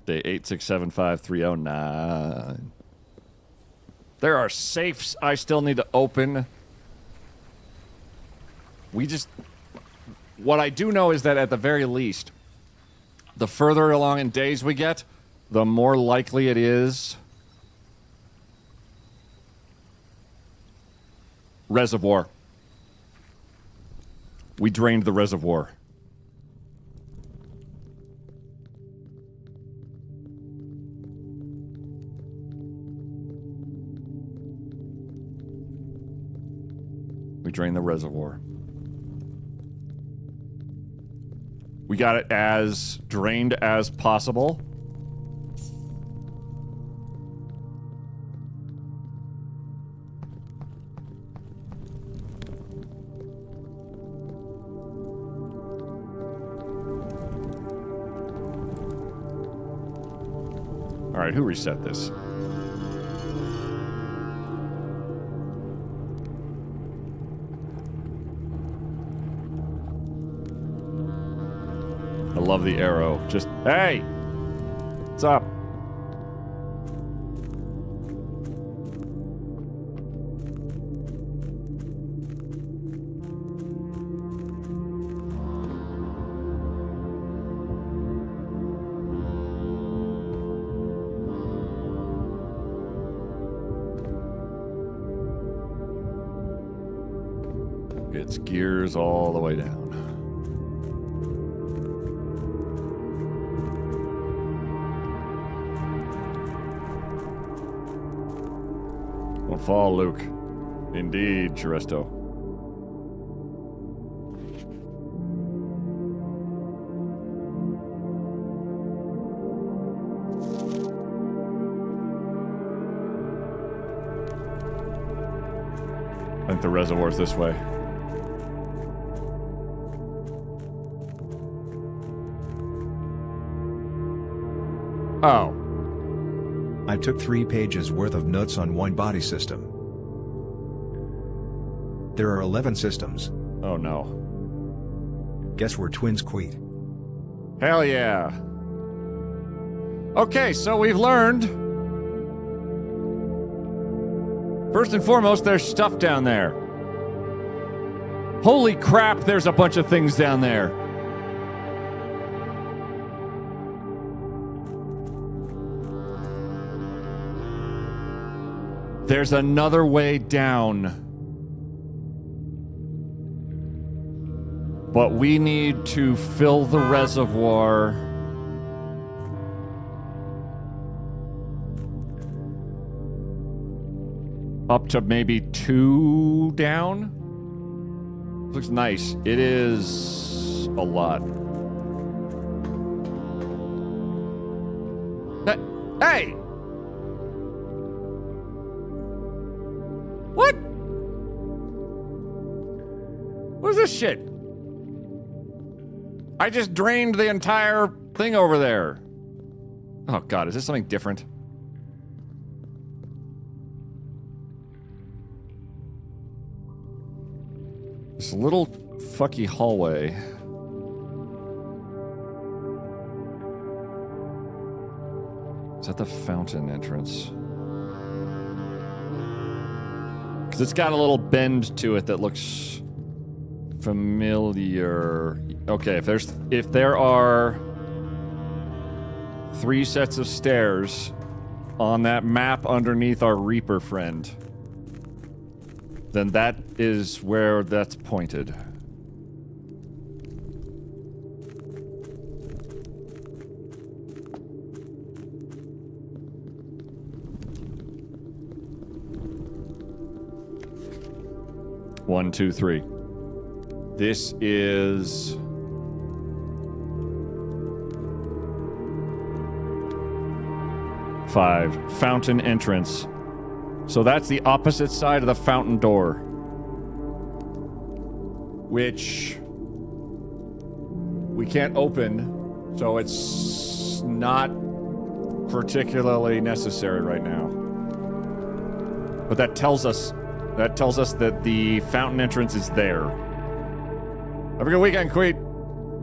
Speaker 4: Day 8675309. There are safes I still need to open. What I do know is that at the very least, the further along in days we get, the more likely it is. Reservoir. We drained the reservoir. We drained the reservoir. We got it as drained as possible. All right, who reset this? I love the arrow. Just, hey! What's up? It's gears all the way down. Don't fall, Luke. Indeed, Cheer678. think the reservoir's this way. Oh.
Speaker 3: I took 3 pages worth of notes on one body system. There are 11 systems.
Speaker 4: Oh no.
Speaker 3: Guess we're twins, Queet.
Speaker 4: Hell yeah. Okay, so we've learned. First and foremost, there's stuff down there. Holy crap, there's a bunch of things down there. There's another way down. But we need to fill the reservoir. Up to maybe 2 down? Looks nice. It is a lot. Hey! What? What is this shit? I just drained the entire thing over there. Oh god, is this something different? This little fucky hallway. Is that the fountain entrance? Because it's got a little bend to it that looks familiar. Okay, if there are 3 sets of stairs on that map underneath our Reaper friend, then that is where that's pointed. One, two, three. This is... five. Fountain entrance. So that's the opposite side of the fountain door. Which... we can't open, so it's not particularly necessary right now. But that tells us that the fountain entrance is there. Have a good weekend, Queet.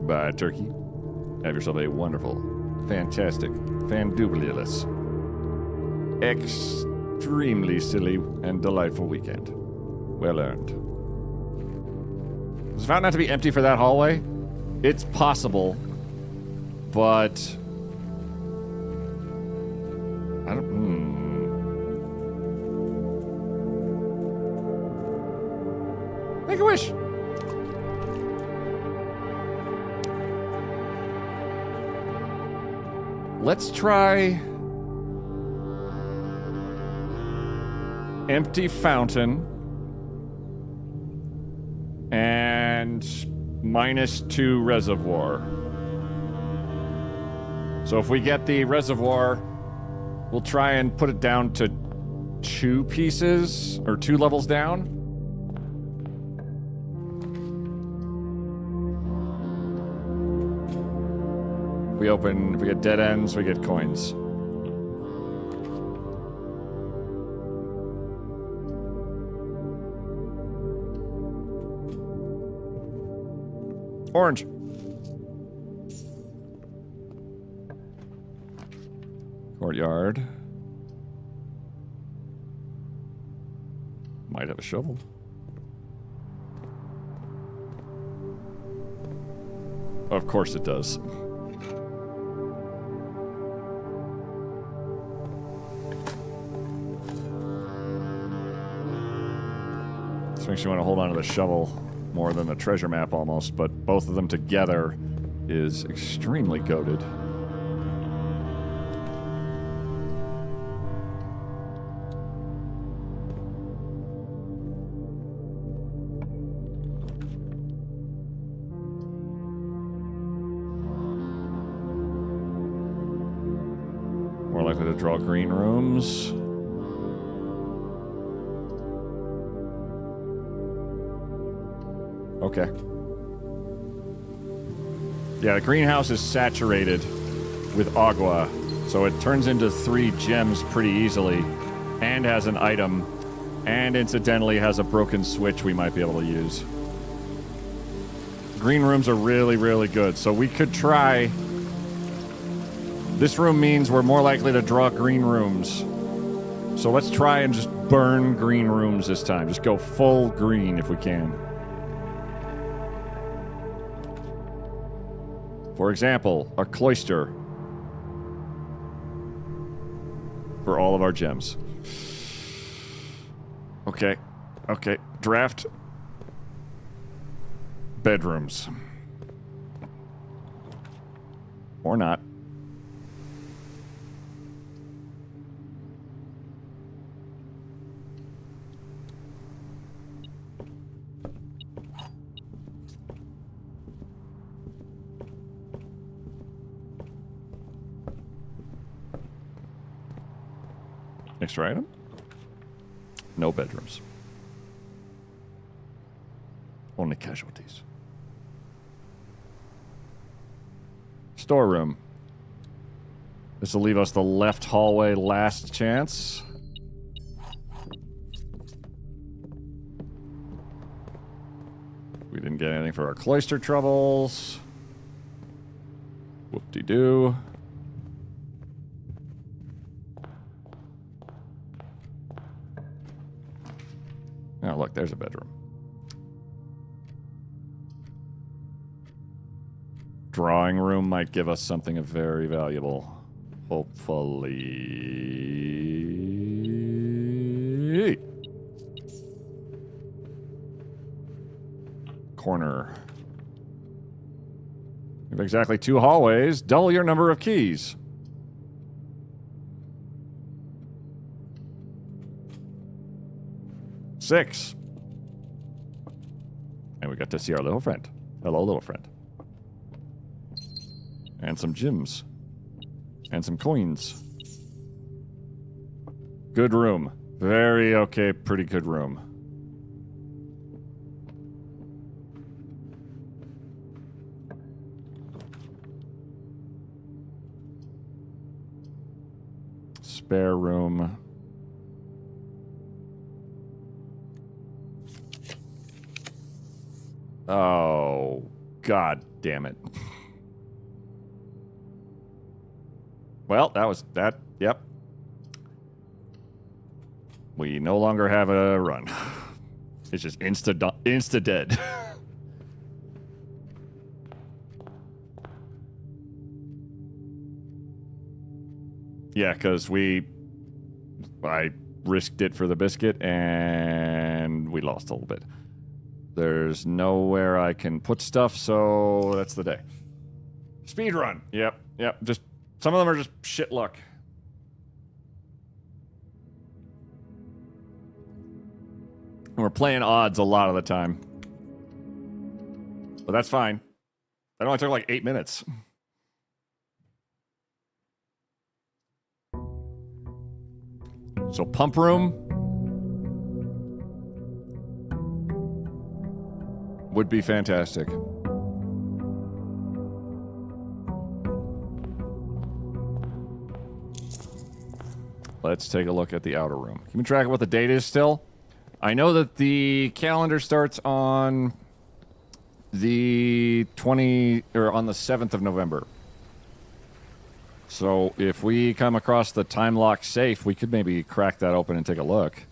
Speaker 4: Bye, turkey. Have yourself a wonderful, fantastic, fandubulous, extremely silly and delightful weekend. Well earned. Does the fountain have to be empty for that hallway? It's possible, but I don't. Make a wish. Let's try empty fountain and -2 reservoir. So if we get the reservoir, we'll try and put it down to 2 pieces or 2 levels down. If we get dead ends, we get coins. Orange. Courtyard. Might have a shovel. Of course it does. This makes you want to hold on to the shovel more than the treasure map almost, but both of them together is extremely goated. More likely to draw green rooms.
Speaker 2: Okay. Yeah, the greenhouse is saturated with agua, so it turns into 3 gems pretty easily, and has an item, and incidentally has a broken switch we might be able to use. Green rooms are really, really good, so we could try... This room means we're more likely to draw green rooms. So let's try and just burn green rooms this time. Just go full green if we can. For example, a cloister. For all of our gems. Okay. Okay. Draft. Bedrooms. Or not. Extra item? No bedrooms. Only casualties. Storeroom. This will leave us the left hallway last chance. We didn't get anything for our cloister troubles. Whoop-de-doo. Oh, look, there's a bedroom. Drawing room might give us something very valuable. Hopefully. Corner. You have exactly 2 hallways. Double your number of keys. Six. And we got to see our little friend. Hello, little friend. And some gems. And some coins. Good room. Very okay, pretty good room. Spare room. Oh, God damn it. Well, that was that. Yep. We no longer have a run. It's just insta dead. Yeah, because I risked it for the biscuit and we lost a little bit. There's nowhere I can put stuff, so that's the day. Speed run. Yep. Just some of them are just shit luck. And we're playing odds a lot of the time. But that's fine. That only took like 8 minutes. So pump room would be fantastic. Let's take a look at the outer room. Keeping track of what the date is still. I know that the calendar starts on the 7th of November. So if we come across the time lock safe, we could maybe crack that open and take a look.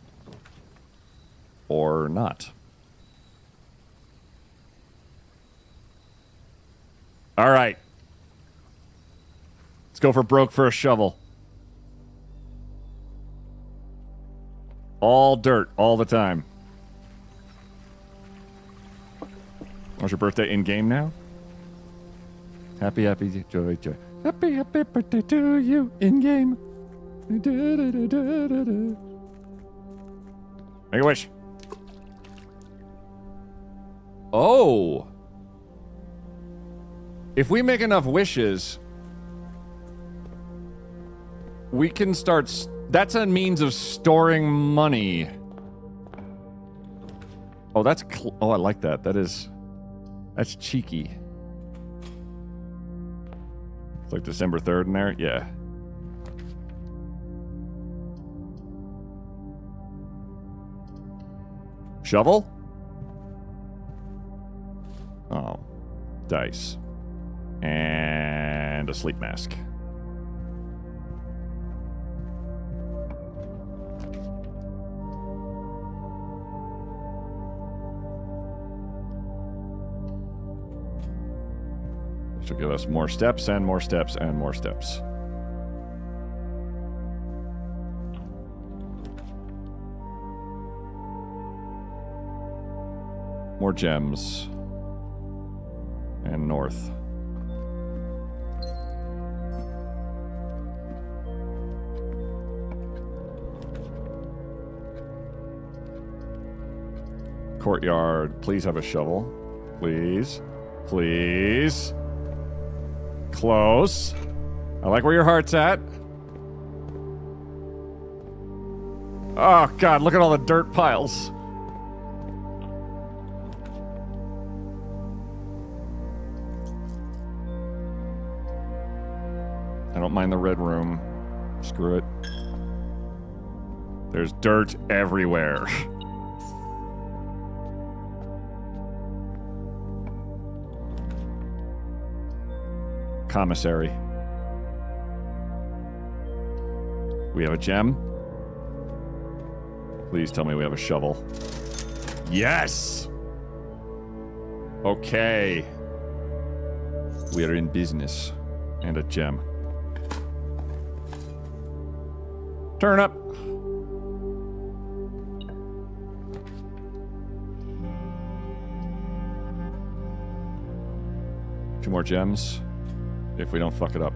Speaker 2: Or not. All right. Let's go for broke for a shovel. All dirt, all the time. Was your birthday in-game now? Happy, joy. Happy birthday to you in-game. Make a wish. Oh. If we make enough wishes, we can start... That's a means of storing money. Oh, that's... Oh, I like that. That is...
Speaker 4: That's cheeky. It's like December 3rd in there? Yeah. Shovel? Oh. Dice. And a sleep mask. Which will give us more steps and more steps and more steps. More gems. And north. Courtyard. Please have a shovel. Please. Please. Close. I like where your heart's at. Oh, God, look at all the dirt piles. I don't mind the red room. Screw it. There's dirt everywhere. Commissary. We have a gem. Please tell me we have a shovel. Yes! Okay. We are in business. And a gem. Turn up. Two more gems. If we don't fuck it up.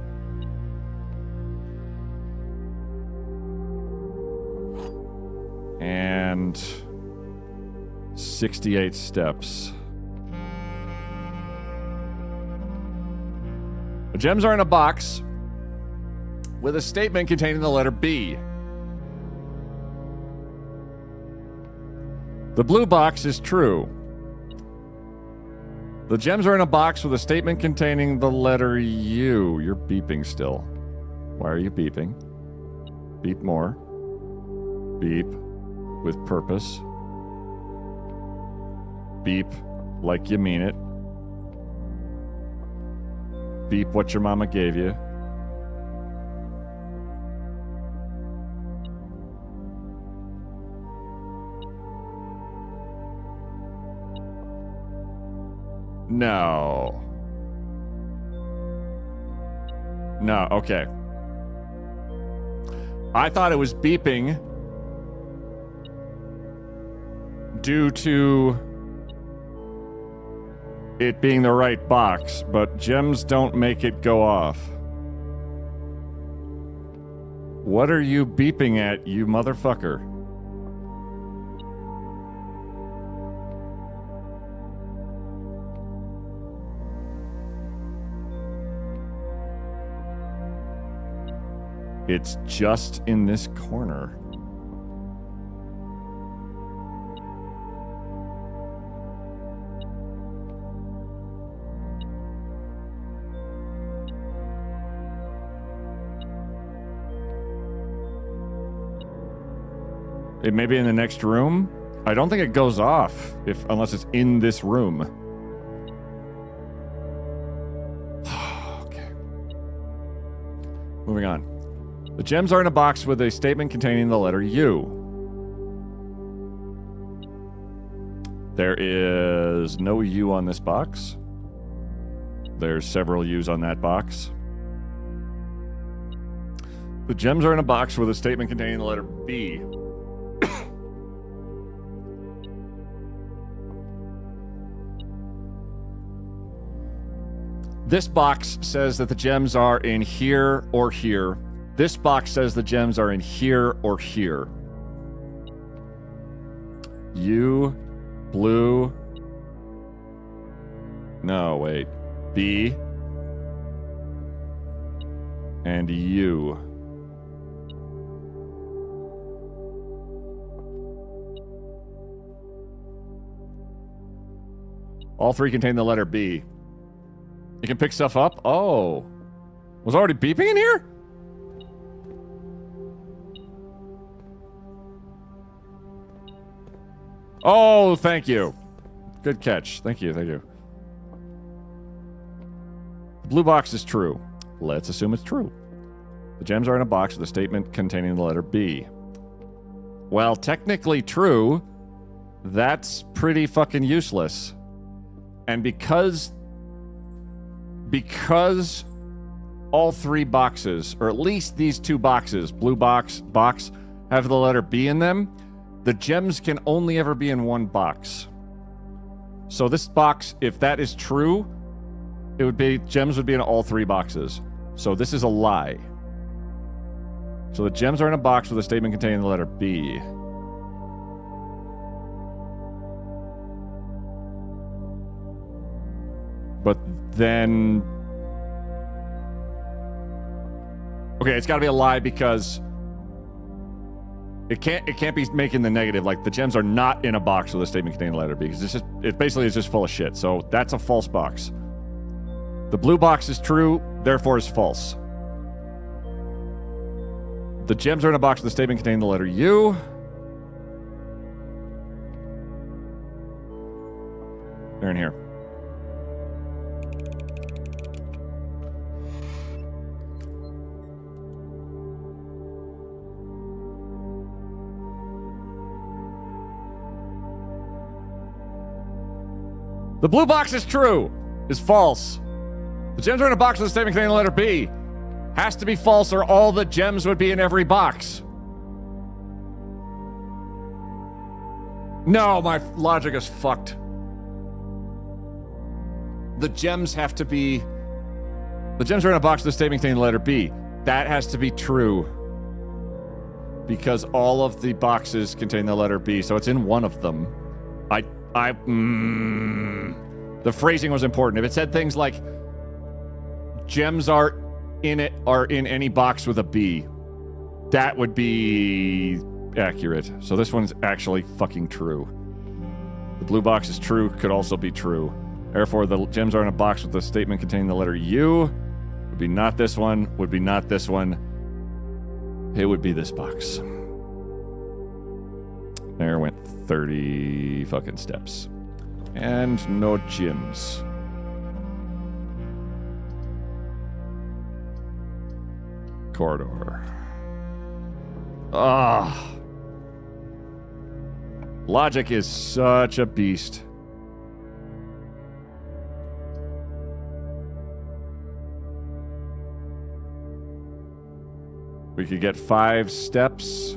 Speaker 4: And 68 steps. The gems are in a box with a statement containing the letter B. The blue box is true. The gems are in a box with a statement containing the letter U. You're beeping still. Why are you beeping? Beep more. Beep with purpose. Beep like you mean it. Beep what your mama gave you. No. No, okay. I thought it was beeping due to it being the right box, but gems don't make it go off. What are you beeping at, you motherfucker? It's just in this corner. It may be in the next room. I don't think it goes off unless it's in this room. Okay. Moving on. The gems are in a box with a statement containing the letter U. There is no U on this box. There's several U's on that box. The gems are in a box with a statement containing the letter B. This box says that the gems are in here or here. This box says the gems are in here or here. U, blue. No, wait. B. And U. All three contain the letter B. You can pick stuff up? Oh. Was already beeping in here? Oh, thank you. Good catch. Thank you, thank you. The blue box is true. Let's assume it's true. The gems are in a box with a statement containing the letter B. Well, technically true. That's pretty fucking useless. And because all three boxes, or at least these two boxes, blue box, have the letter B in them, the gems can only ever be in one box. So this box, if that is true, it would be, gems would be in all three boxes. So this is a lie. So the gems are in a box with a statement containing the letter B. But then... Okay, it's gotta be a lie because it can't be making the negative. Like, the gems are not in a box with a statement containing the letter B, because it basically is just full of shit. So that's a false box. The blue box is true, therefore is false. The gems are in a box with a statement containing the letter U. They're in here. The blue box is true. Is false. The gems are in a box with a statement containing the letter B. Has to be false or all the gems would be in every box. No, my logic is fucked. The gems have to be... The gems are in a box with a statement containing the letter B. That has to be true. Because all of the boxes contain the letter B, so it's in one of them. The phrasing was important. If it said things like gems are in any box with a B, that would be accurate. So this one's actually fucking true. The blue box is true, could also be true. Therefore, the gems are in a box with a statement containing the letter U. Would be not this one, would be not this one. It would be this box. There went 30 fucking steps. And no gems. Corridor. Ah. Logic is such a beast. We could get 5 steps.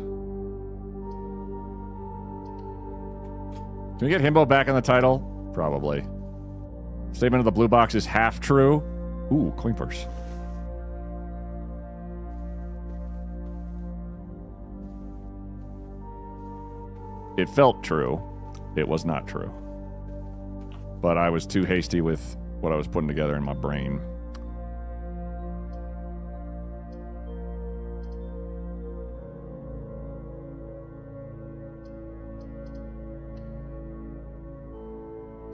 Speaker 4: Can we get Himbo back in the title? Probably. Statement of the blue box is half true. Ooh, coin purse. It felt true. It was not true. But I was too hasty with what I was putting together in my brain.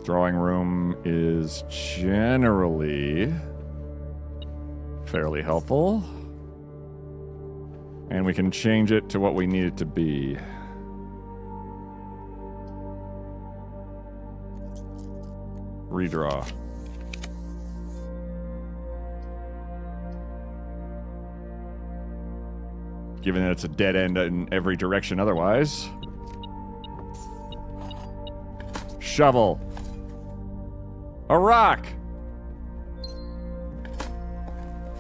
Speaker 4: Drawing room is generally fairly helpful. And we can change it to what we need it to be. Redraw. Given that it's a dead end in every direction otherwise. Shovel. A rock.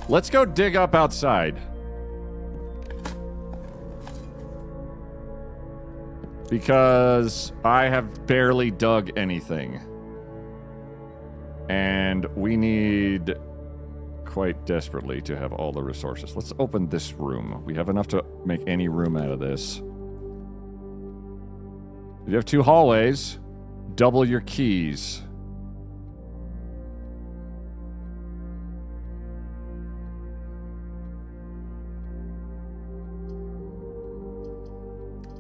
Speaker 4: Let's go dig up outside. Because I have barely dug anything. And we need quite desperately to have all the resources. Let's open this room. We have enough to make any room out of this. You have 2 hallways. Double your keys.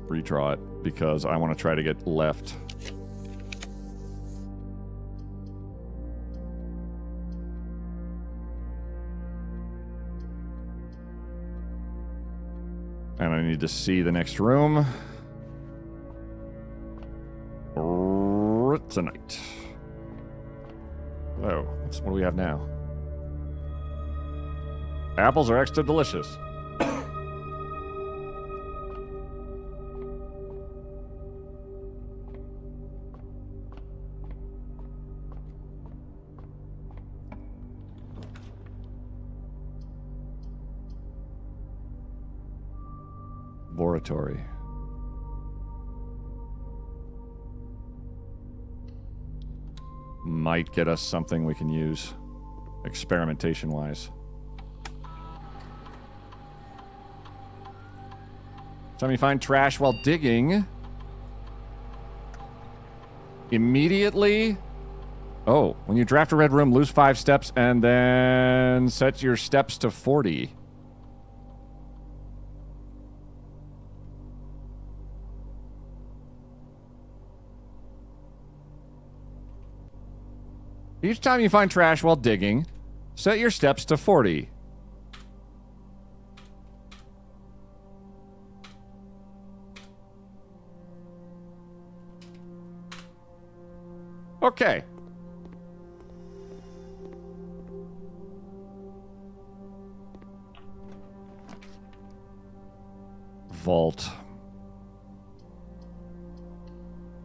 Speaker 4: Redraw it because I want to try to get left. And I need to see the next room. Tonight. Oh, what do we have now? Apples are extra delicious. Laboratory. Might get us something we can use experimentation-wise. Time you find trash while digging. Immediately. Oh, when you draft a red room, lose 5 steps and then set your steps to 40. Each time you find trash while digging, set your steps to 40. Okay. Vault.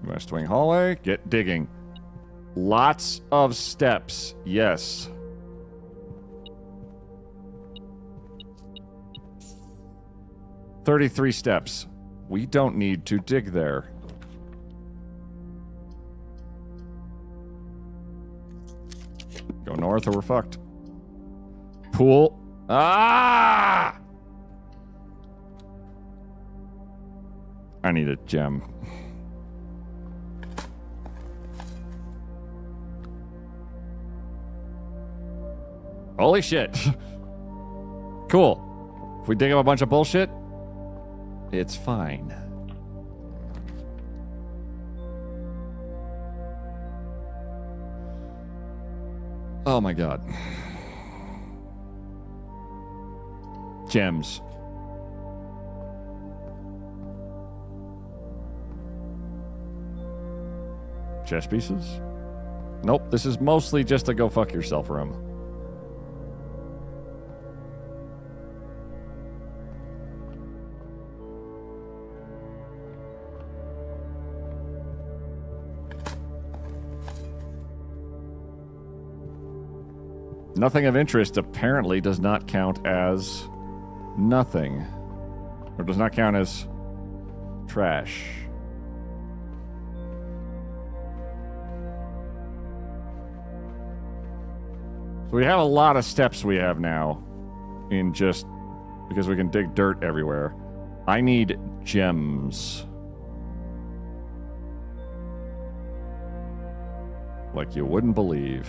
Speaker 4: West wing hallway. Get digging. Lots of steps. Yes. "33 steps. We don't need to dig there. Go north or we're fucked. Pool. Ah! I need a gem. Holy shit. Cool. If we dig up a bunch of bullshit, it's fine. Oh my god. Gems. Chess pieces? Nope, this is mostly just a go fuck yourself room. Nothing of interest apparently does not count as nothing. Or does not count as trash. So we have a lot of steps we have now in just because we can dig dirt everywhere. I need gems. Like you wouldn't believe.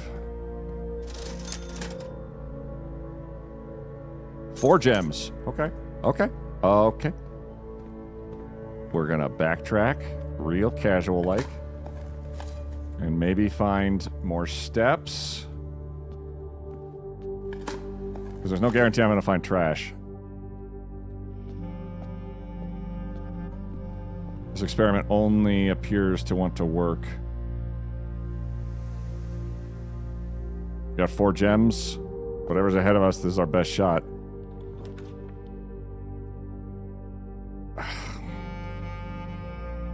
Speaker 4: 4 gems. Okay. Okay. Okay. We're gonna backtrack real casual like. And maybe find more steps. Because there's no guarantee I'm gonna find trash. This experiment only appears to want to work. Got 4 gems. Whatever's ahead of us, this is our best shot.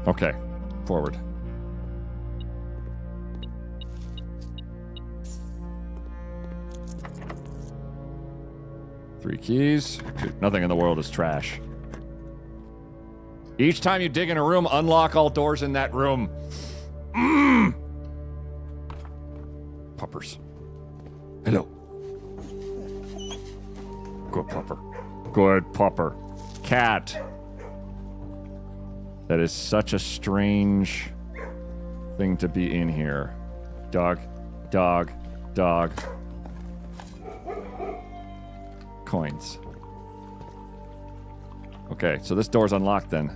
Speaker 4: Okay, forward. Three keys. Dude, nothing in the world is trash. Each time you dig in a room, unlock all doors in that room. Puppers. Hello. Good pupper. Good pupper. Cat. That is such a strange thing to be in here. Dog. Dog. Dog. Coins. Okay, so this door's unlocked then.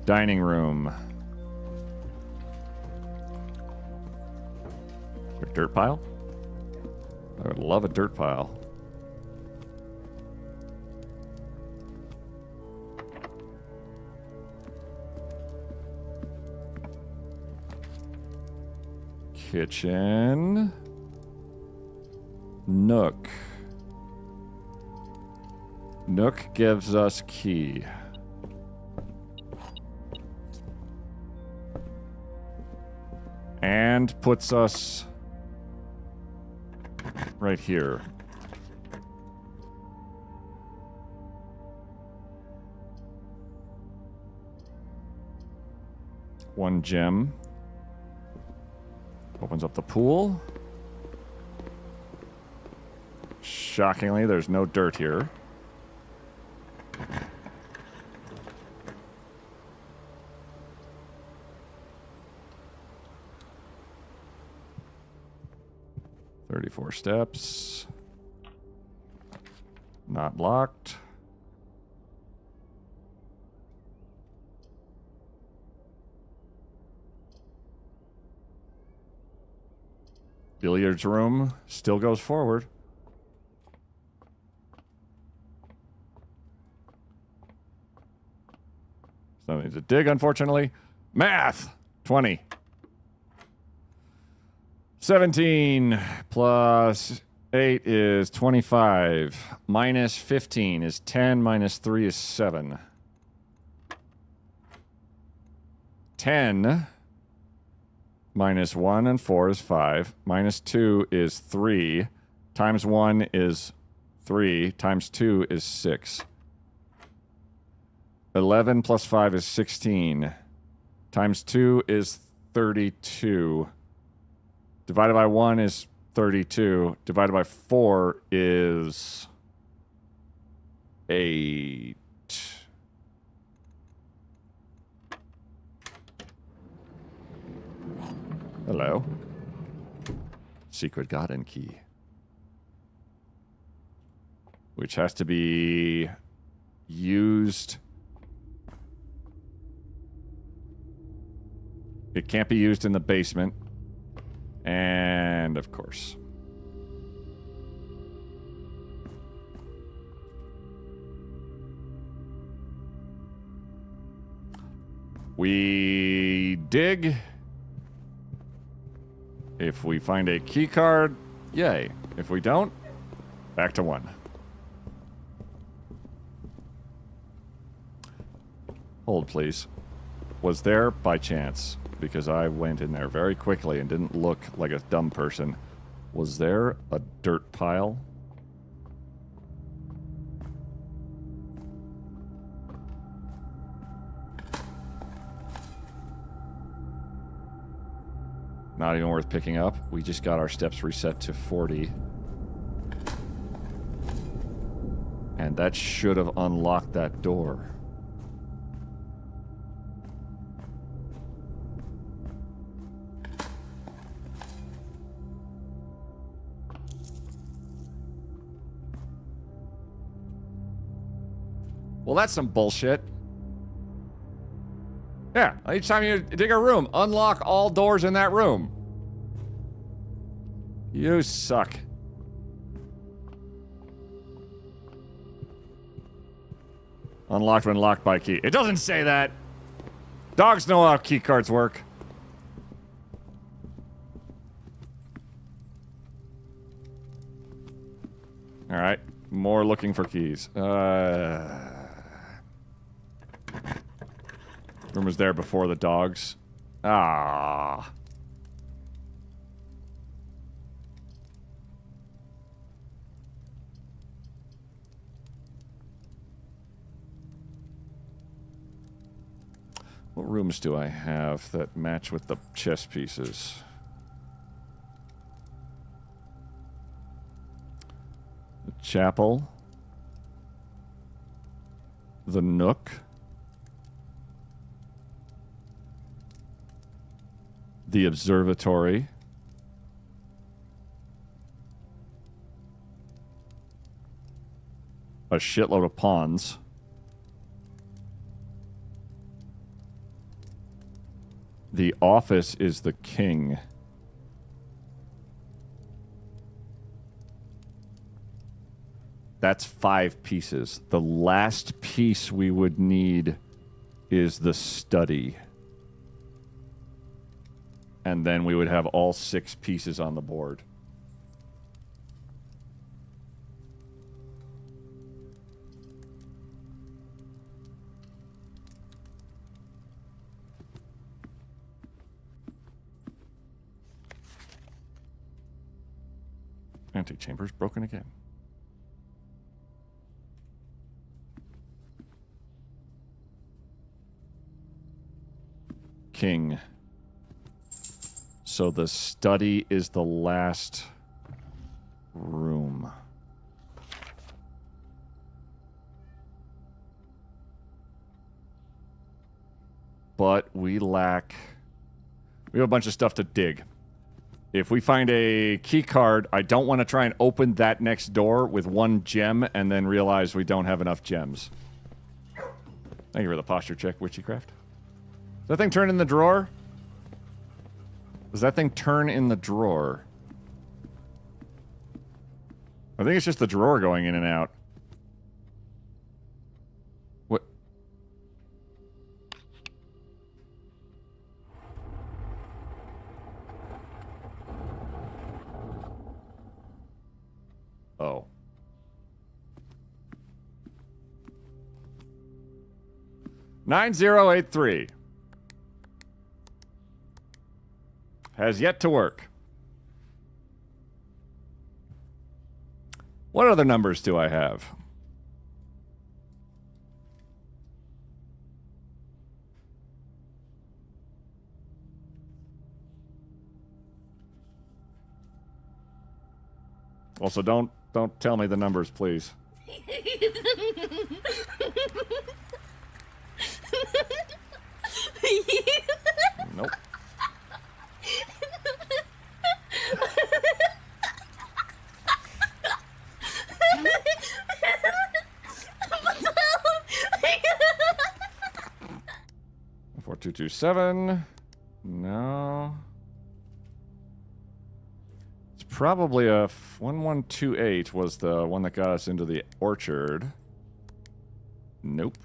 Speaker 4: Dining room. Is there a dirt pile? I would love a dirt pile. Kitchen. Nook. Nook gives us key. And puts us right here. One gem. Opens up the pool. Shockingly, there's no dirt here. "34 steps. Not locked. Billiards room still goes forward. Something to dig, unfortunately. Math! 20. 17 plus 8 is 25. Minus 15 is 10. Minus 3 is 7. 10 minus 1 and 4 is 5. Minus 2 is 3. Times 1 is 3. Times 2 is 6. 11 plus 5 is 16. Times 2 is 32. Divided by 1 is 32. Divided by 4 is 8. Hello. Secret garden key. Which has to be used. It can't be used in the basement. And, of course. We dig. If we find a key card, yay. If we don't, back to 1. Hold, please. Was there by chance, because I went in there very quickly and didn't look like a dumb person, was there a dirt pile? Not even worth picking up. We just got our steps reset to 40. And that should have unlocked that door. Well, that's some bullshit. Yeah, each time you dig a room, unlock all doors in that room. You suck. Unlocked when locked by key. It doesn't say that. Dogs know how key cards work. All right, more looking for keys. Room was there before the dogs. Ah. What rooms do I have that match with the chess pieces? The chapel. The nook. The observatory. A shitload of pawns. The office is the king. That's 5 pieces. The last piece we would need is the study. and then we would have all 6 pieces on the board. Antechamber's broken again. King. So the study is the last room. But we lack... We have a bunch of stuff to dig. If we find a key card, I don't want to try and open that next door with 1 gem and then realize we don't have enough gems. Thank you for the posture check, Witchycraft. Does that thing turn in the drawer? Does that thing turn in the drawer? I think it's just the drawer going in and out. What? Oh. $9083 has yet to work. What other numbers do I have? Also, don't tell me the numbers, please. Nope. Four, 227. No. It's probably a 1128 was the one that got us into the orchard. Nope.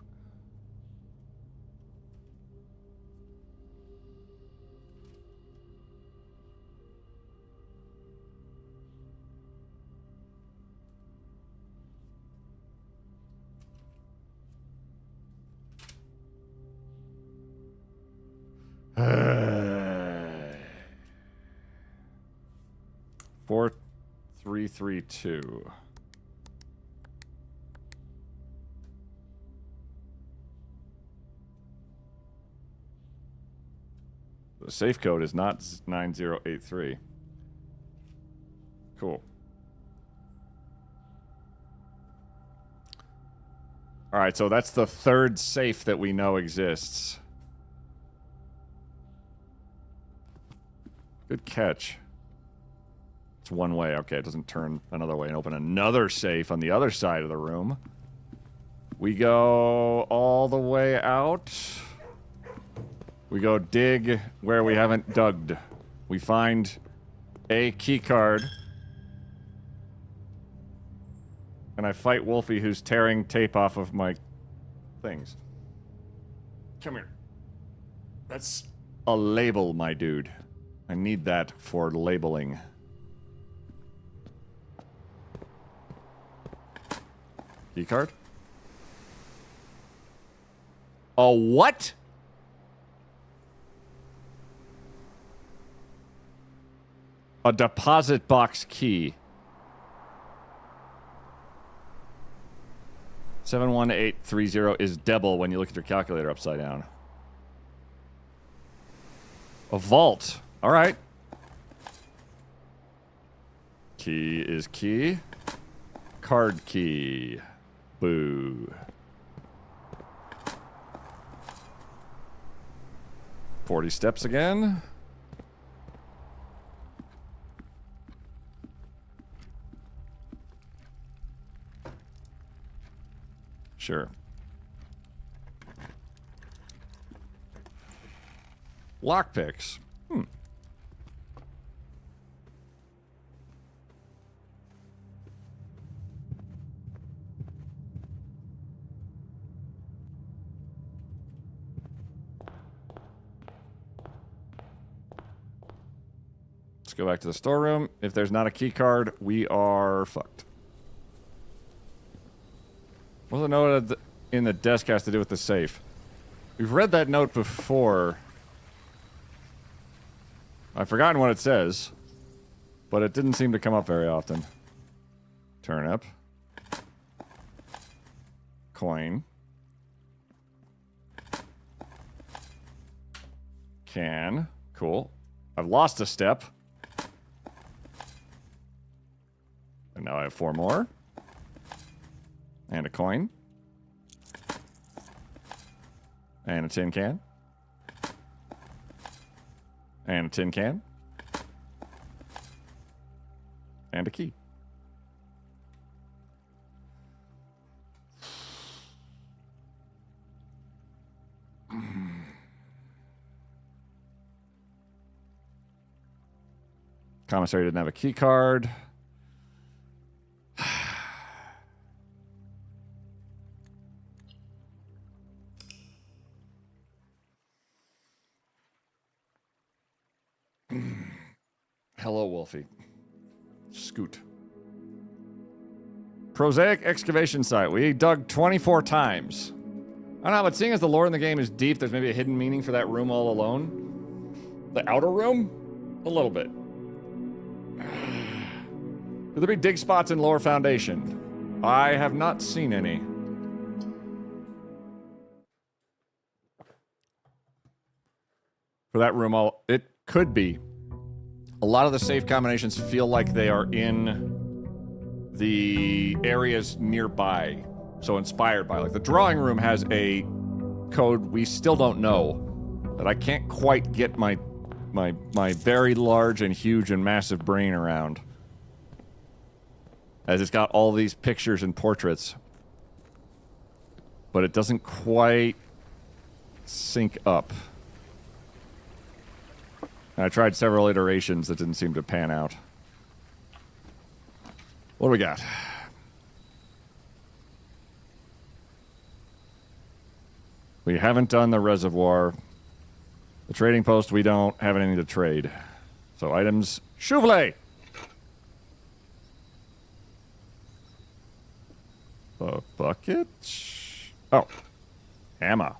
Speaker 4: Four, 332. The safe code is not 9083. Cool. All right, so that's the 3rd safe that we know exists. Good catch. It's one way. Okay, it doesn't turn another way and open another safe on the other side of the room. We go all the way out. We go dig where we haven't dug. We find a key card. And I fight Wolfie, who's tearing tape off of my things. Come here. That's a label, my dude. I need that for labeling. Key card? A what? A deposit box key. 71830 is double when you look at your calculator upside down. A vault. All right. Key is key. Card key. Boo. 40 steps again. Sure. Lockpicks. go back to the storeroom. If there's not a key card, we are fucked. What does the note in the desk has to do with the safe? We've read that note before. I've forgotten what it says, but it didn't seem to come up very often. Turnip. Coin. Can. Cool. I've lost a step. And now I have 4 more. And a coin. And a tin can. And a tin can. And a key. Commissary didn't have a key card. Hello, Wolfie. Scoot. Prosaic excavation site. We dug 24 times. I don't know, but seeing as the lore in the game is deep, there's maybe a hidden meaning for that room all alone. The outer room? A little bit. Could there be dig spots in Lower Foundation? I have not seen any. For that room, it could be. A lot of the safe combinations feel like they are in the areas nearby. So inspired by. Like the drawing room has a code we still don't know. That I can't quite get my very large and huge and massive brain around. As it's got all these pictures and portraits. But it doesn't quite sync up. And I tried several iterations that didn't seem to pan out. What do we got? We haven't done the reservoir. The trading post, we don't have anything to trade. So items, Chouvelet! A bucket? Oh. Hammer.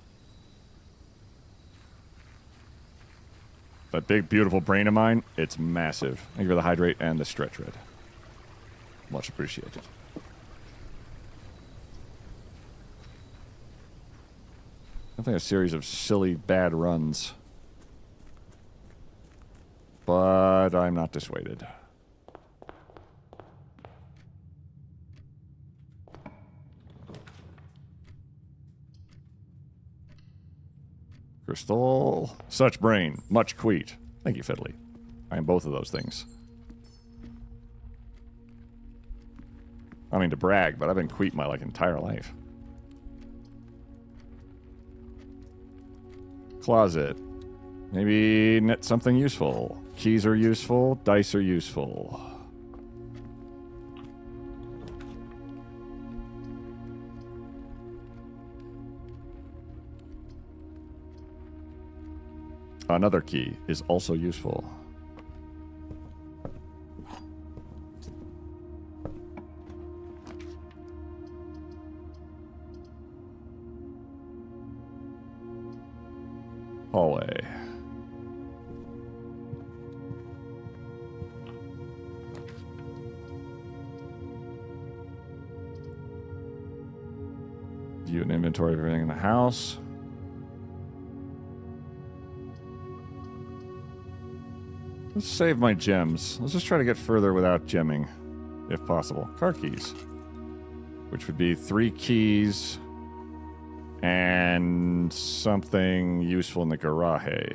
Speaker 4: That big, beautiful brain of mine, it's massive. Thank you for the hydrate and the stretch red. Much appreciated. Definitely a series of silly, bad runs. But I'm not dissuaded. Crystal. Such brain. Much queet. Thank you, Fiddly. I am both of those things. I mean to brag, but I've been queet my entire life. Closet. Maybe net something useful. Keys are useful. Dice are useful. Another key is also useful. Hallway. View an inventory of everything in the house. Let's save my gems. Let's just try to get further without gemming, if possible. Car keys. Which would be 3 keys and something useful in the garage.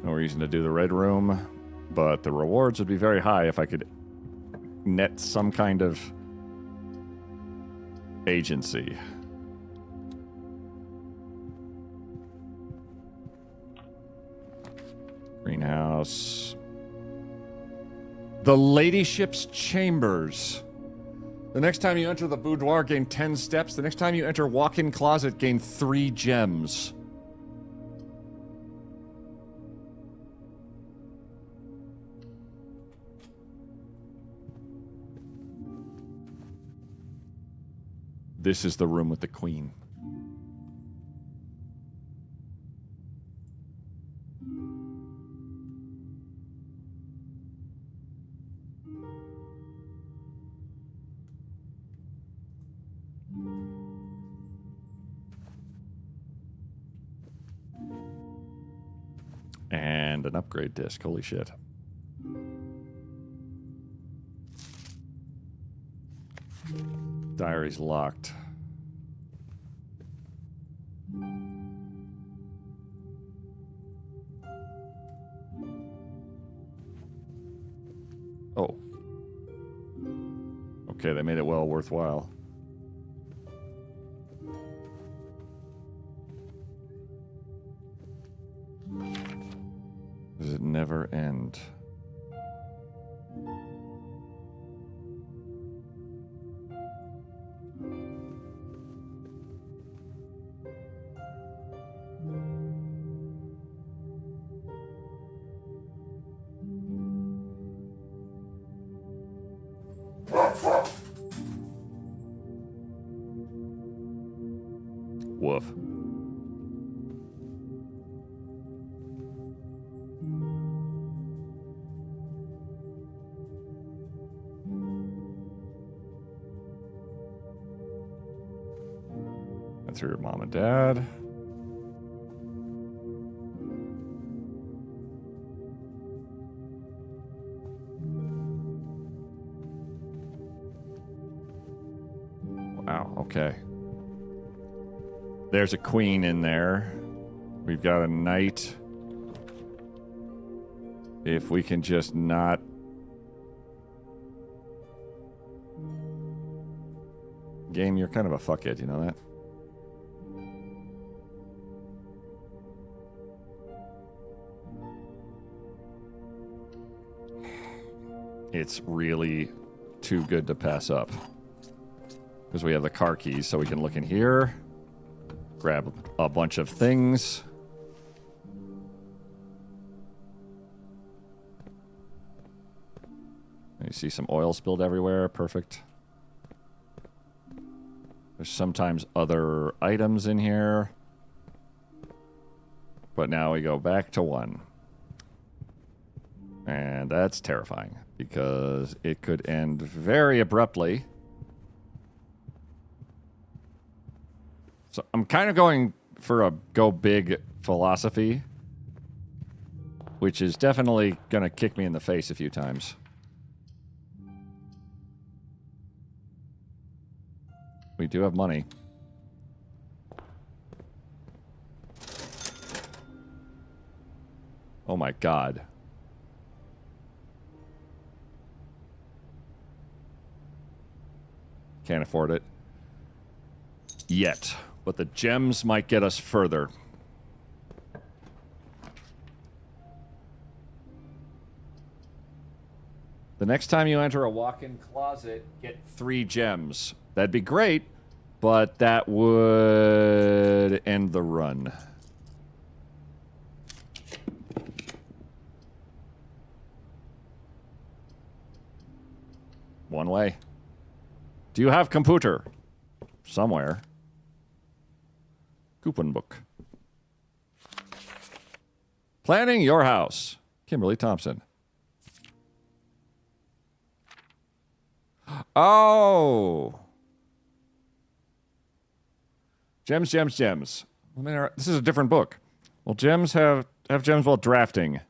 Speaker 4: No reason to do the red room, but the rewards would be very high if I could net some kind of agency. Greenhouse. The ladyship's chambers.
Speaker 2: The next time you enter the boudoir, gain 10 steps. The next time you enter walk-in closet, gain 3 gems. This is the room with the queen. And an upgrade disc. Holy shit. Diary's locked. Oh. Okay, they made it well worthwhile. Does it never end? Woof. That's your mom and dad. Wow, okay. There's a queen in there. We've got a knight. If we can just not... Game, you're kind of a fuckhead, you know that? It's really too good to pass up. Because we have the car keys, so we can look in here. Grab a bunch of things. You see some oil spilled everywhere. Perfect. There's sometimes other items in here. But now we go back to 1. And that's terrifying, because it could end very abruptly. So I'm kind of going for a go big philosophy, which is definitely going to kick me in the face a few times. We do have money. Oh my God. Can't afford it. Yet. But the gems might get us further. The next time you enter a walk-in closet, get 3 gems. That'd be great, but that would end the run. One way. Do you have computer? Somewhere. Coupon book. Planning your house. Kimberly Thompson. Oh. Gems, gems, gems. This is a different book. Well, gems have gems while drafting.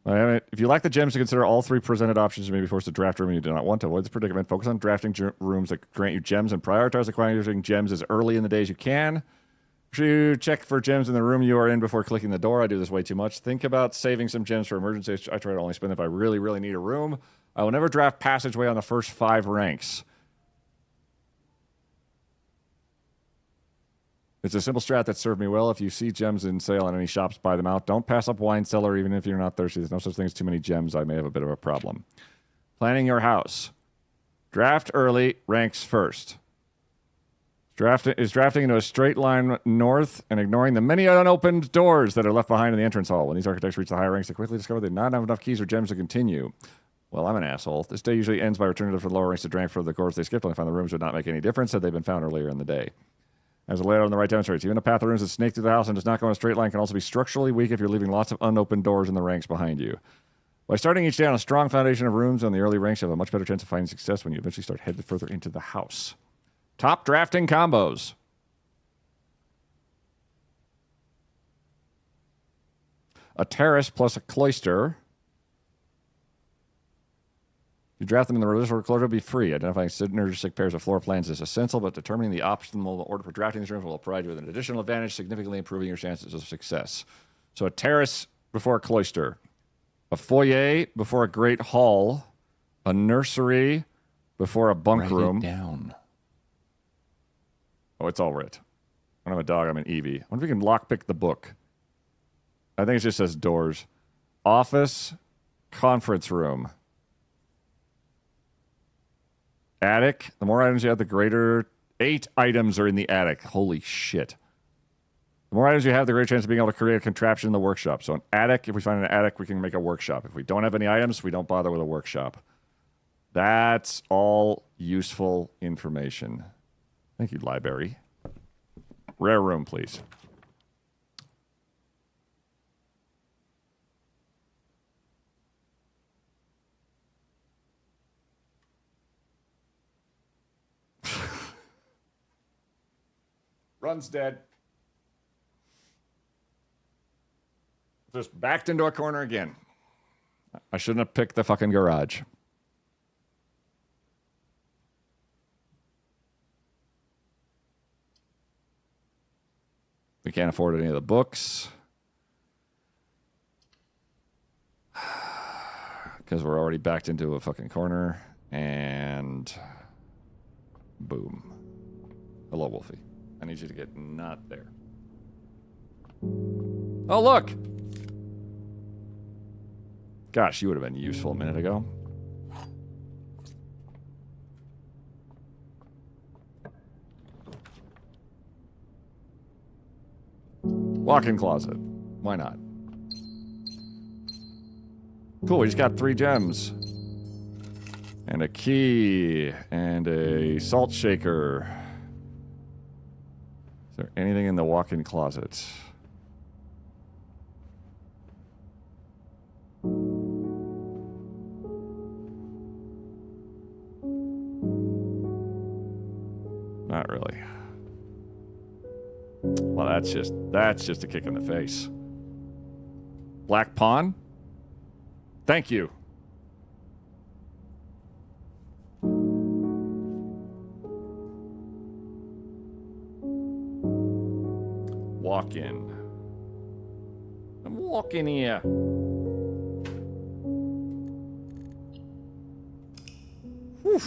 Speaker 2: If you lack the gems to consider all 3 presented options, you may be forced to draft a room you do not want. To avoid this predicament, focus on drafting rooms that grant you gems and prioritize acquiring gems as early in the day as you can. Should you check for gems in the room you are in before clicking the door? I do this way too much. Think about saving some gems for emergencies. I try to only spend if I really, really need a room. I will never draft passageway on the first 5 ranks. It's a simple strat that served me well. If you see gems in sale in any shops, buy them out. Don't pass up wine cellar even if you're not thirsty. There's no such thing as too many gems. I may have a bit of a problem. Planning your house.
Speaker 4: Draft early, ranks first. Is drafting into a straight line north and ignoring the many unopened doors that are left behind in the entrance hall. When these architects reach the higher ranks, they quickly discover they do not have enough keys or gems to continue. Well, I'm an asshole. This day usually ends by returning to the lower ranks to drink for the course they skipped. Only find the rooms would not make any difference had they been found earlier in the day. As the layout on the right demonstrates, even a path of rooms that snake through the house and does not go in a straight line can also be structurally weak if you're leaving lots of unopened doors in the ranks behind you. By starting each day on a strong foundation of rooms on the early ranks, you have a much better chance of finding success when you eventually start headed further into the house. Top drafting combos. A terrace plus a cloister. If you draft them in the religious order, cloister will be free. Identifying synergistic pairs of floor plans is essential, but determining the optimal order for drafting these rooms will provide you with an additional advantage, significantly improving your chances of success. So a terrace before a cloister. A foyer before a great hall. A nursery before a bunk room.
Speaker 2: Write it down.
Speaker 4: Oh, it's all writ. When I'm a dog, I'm an Eevee. I wonder if we can lockpick the book. I think it just says doors. Office, conference room. Attic. The more items you have, the greater. 8 items are in the attic. Holy shit. The more items you have, the greater chance of being able to create a contraption in the workshop. So an attic, if we find an attic, we can make a workshop. If we don't have any items, we don't bother with a workshop. That's all useful information. Thank you, library. Rare room, please. Run's dead. Just backed into a corner again. I shouldn't have picked the fucking garage. We can't afford any of the books. Because we're already backed into a fucking corner. And boom. Hello, Wolfie. I need you to get not there. Oh, look! Gosh, you would have been useful a minute ago. Walk-in closet. Why not? Cool, we just got 3 gems. And a key. And a salt shaker. Is there anything in the walk-in closet? Not really. Well, that's just a kick in the face. Black pawn? Thank you. Walk in. I'm walking here. Whew.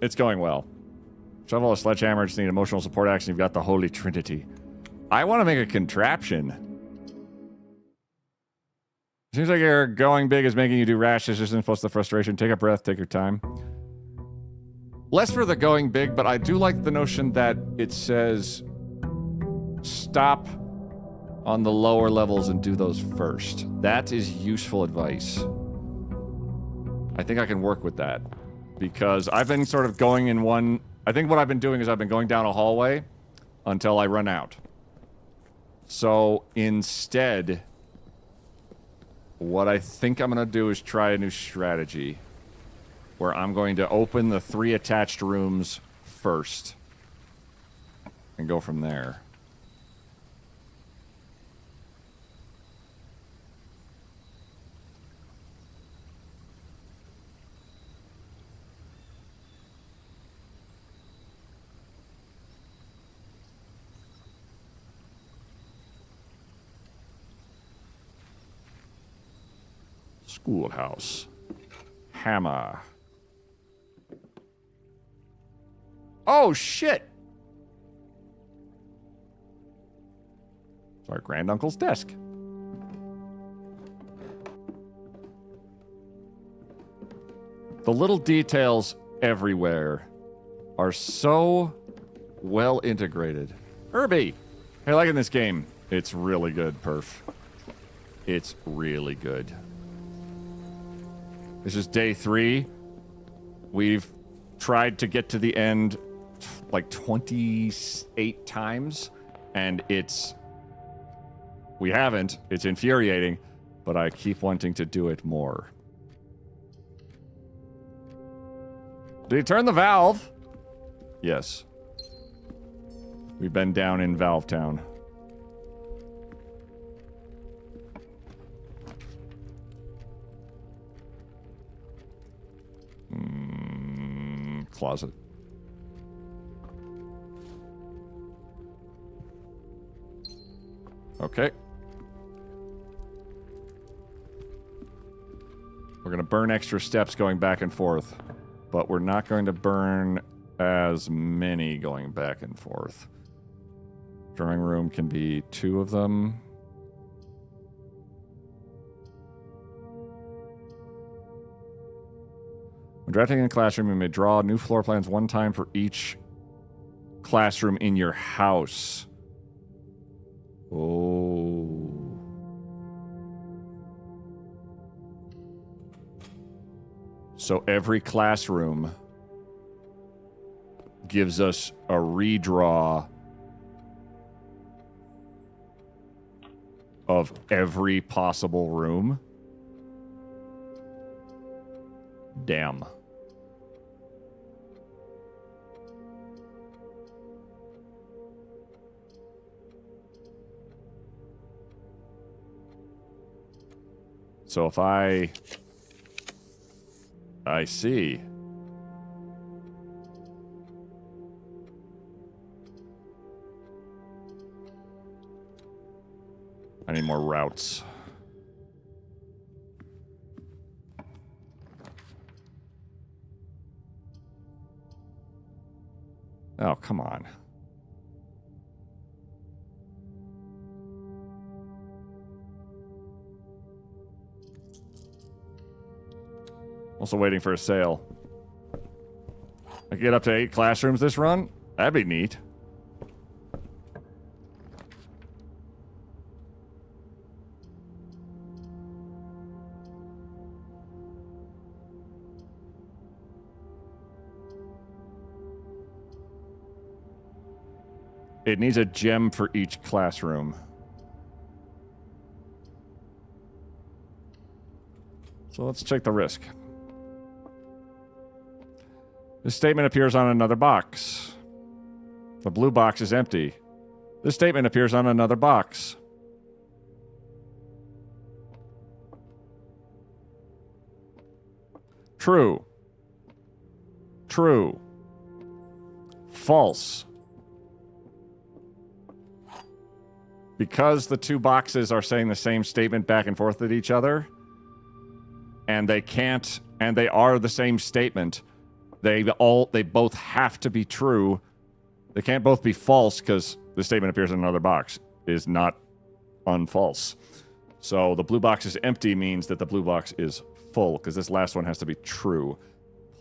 Speaker 4: It's going well. Shovel, a sledgehammer, just need emotional support action. You've got the Holy Trinity. I want to make a contraption. Seems like you're going big is making you do rash decisions plus the frustration. Take a breath, take your time. Less for the going big, but I do like the notion that it says stop on the lower levels and do those first. That is useful advice. I think I can work with that because I've been sort of going in one... I think what I've been doing is I've been going down a hallway until I run out. So instead, what I think I'm going to do is try a new strategy where I'm going to open the 3 attached rooms first and go from there. Schoolhouse. Hammer. Oh, shit! It's our granduncle's desk. The little details everywhere are so well integrated. Herbie! Hey, liking this game. It's really good, Perf. It's really good. This is day 3. We've tried to get to the end like 28 times, and we haven't. It's infuriating, but I keep wanting to do it more. Did he turn the valve? Yes. We've been down in Valve Town. Closet. Okay. We're going to burn extra steps going back and forth, but we're not going to burn as many going back and forth. Drawing room can be 2 of them. When drafting in a classroom, you may draw new floor plans 1 time for each classroom in your house. Oh. So every classroom gives us a redraw of every possible room. Damn. So if I see. I need more routes. Oh, come on. Also waiting for a sale. I get up to 8 classrooms this run? That'd be neat. It needs a gem for each classroom. So let's check the risk. This statement appears on another box. The blue box is empty. This statement appears on another box. True. True. False. Because the 2 boxes are saying the same statement back and forth at each other, and they can't, and they are the same statement, they both have to be true. They can't both be false because the statement appears in another box is not unfalse. So the blue box is empty means that the blue box is full because this last one has to be true.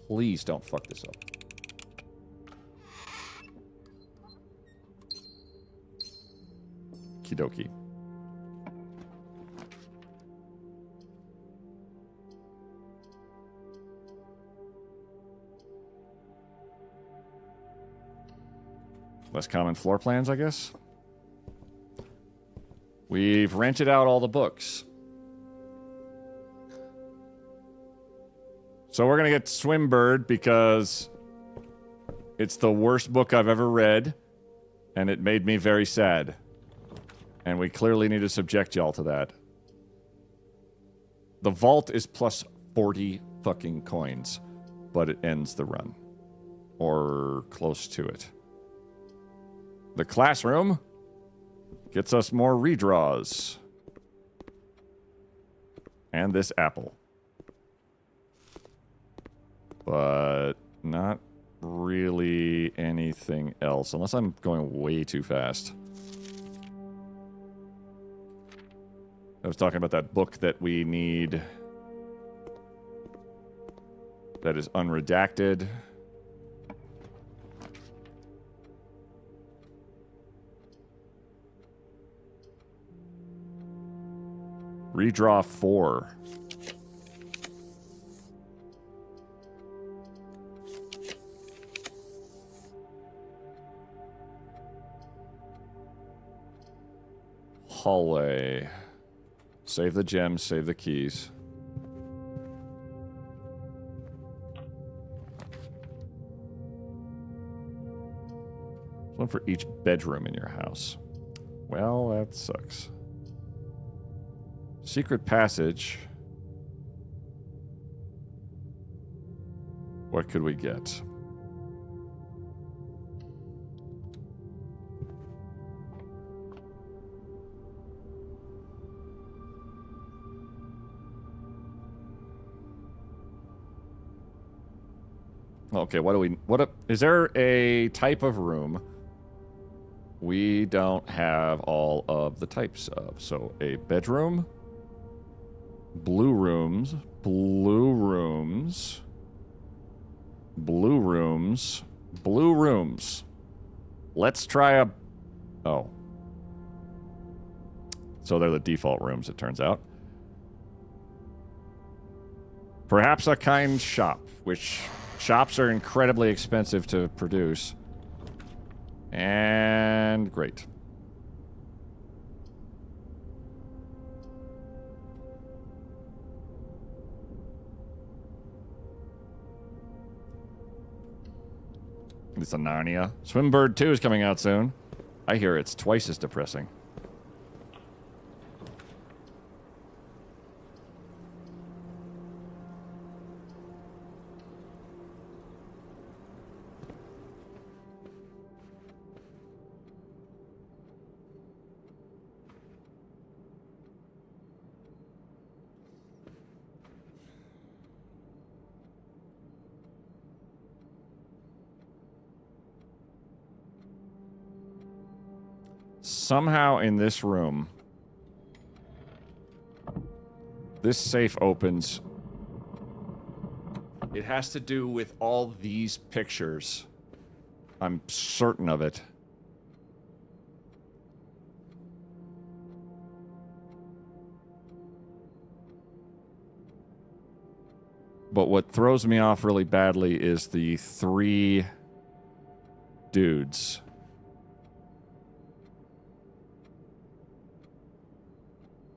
Speaker 4: Please don't fuck this up. Okie dokie. Less common floor plans, I guess. We've rented out all the books. So we're going to get Swimbird because it's the worst book I've ever read, and it made me very sad. And we clearly need to subject y'all to that. The vault is plus 40 fucking coins, but it ends the run. Or close to it. The classroom gets us more redraws. And this apple. But not really anything else, unless I'm going way too fast. I was talking about that book that we need that is unredacted. Redraw 4. Hallway. Save the gems, save the keys. One for each bedroom in your house. Well, that sucks. Secret passage. What could we get? Okay, is there a type of room we don't have all of the types of? So a bedroom, blue rooms, blue rooms, blue rooms, blue rooms. Let's try a... Oh. So they're the default rooms, it turns out. Perhaps a kind shop, which shops are incredibly expensive to produce. And great. It's a Narnia. Swimbird 2 is coming out soon. I hear it's twice as depressing. Somehow in this room, this safe opens. It has to do with all these pictures. I'm certain of it. But what throws me off really badly is the 3 dudes.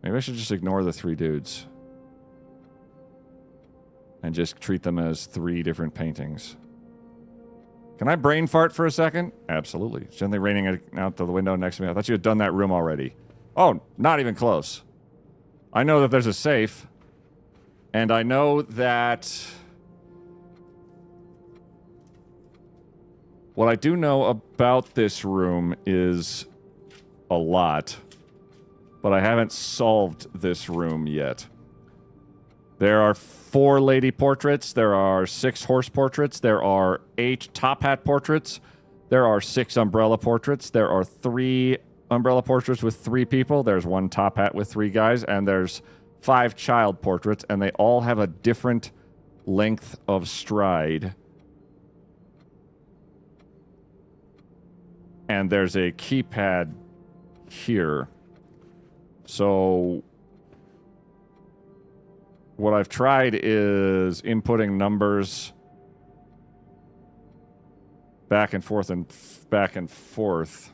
Speaker 4: Maybe I should just ignore the 3 dudes. And just treat them as 3 different paintings. Can I brain fart for a second? Absolutely. It's gently raining out the window next to me. I thought you had done that room already. Oh, not even close. I know that there's a safe. And I know that... What I do know about this room is a lot. But I haven't solved this room yet. There are 4 lady portraits. There are 6 horse portraits. There are 8 top hat portraits. There are 6 umbrella portraits. There are 3 umbrella portraits with 3 people. There's 1 top hat with 3 guys. And there's 5 child portraits. And they all have a different length of stride. And there's a keypad here. So what I've tried is inputting numbers back and forth and back and forth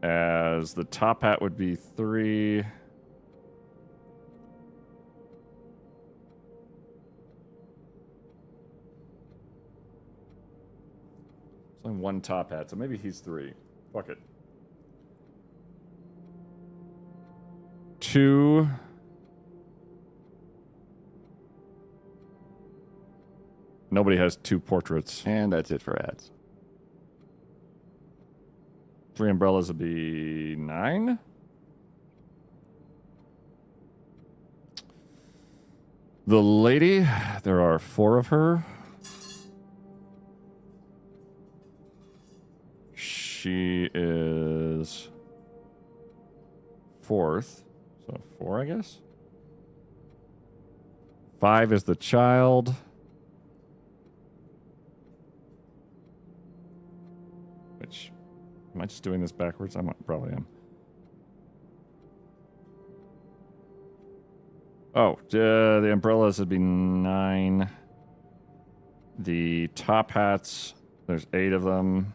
Speaker 4: as the top hat would be 3. It's only 1 top hat, so maybe he's 3. Fuck it. 2. Nobody has 2 portraits. And that's it for ads. 3 umbrellas would be 9. The lady, there are 4 of her. She is 4th. So 4, I guess. 5 is the child. Which, am I just doing this backwards? I probably am. Oh, the umbrellas would be 9. The top hats, there's 8 of them.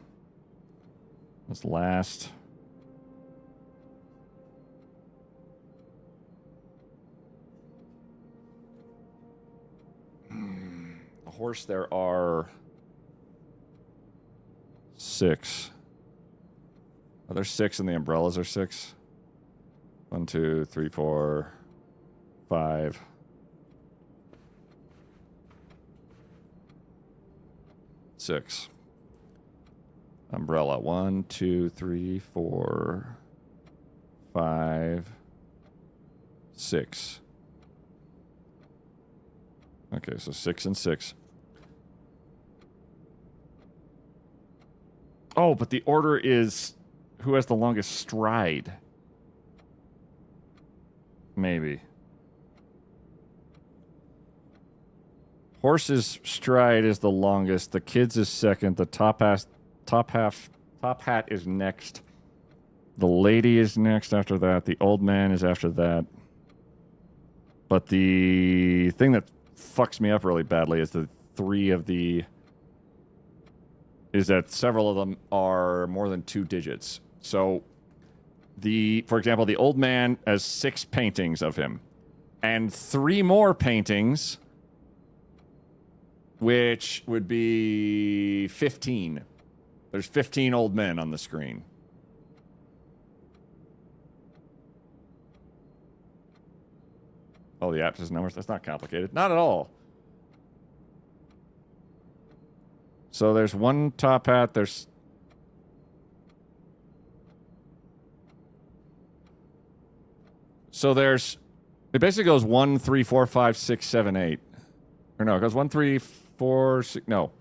Speaker 4: This last. The horse, there are 6. Oh, there's 6 and the umbrellas are 6. 1, 2, 3, 4, 5. 6. Umbrella. 1, 2, 3, 4, 5, 6. Okay, so 6 and 6. Oh, but the order is who has the longest stride. Maybe. Horse's stride is the longest. The kid's is second. The top hat is next. The lady is next after that. The old man is after that. But the thing that fucks me up really badly is the 3 of the... is that several of them are more than 2 digits. So, for example, the old man has 6 paintings of him. And 3 more paintings, which would be 15. There's 15 old men on the screen. Oh, the app says numbers. That's not complicated. Not at all. So there's 1 top hat. There's... So there's... It basically goes 1, 3, 4, 5, 6, 7, 8. Or no, it goes 1, 3, 4, 6... No.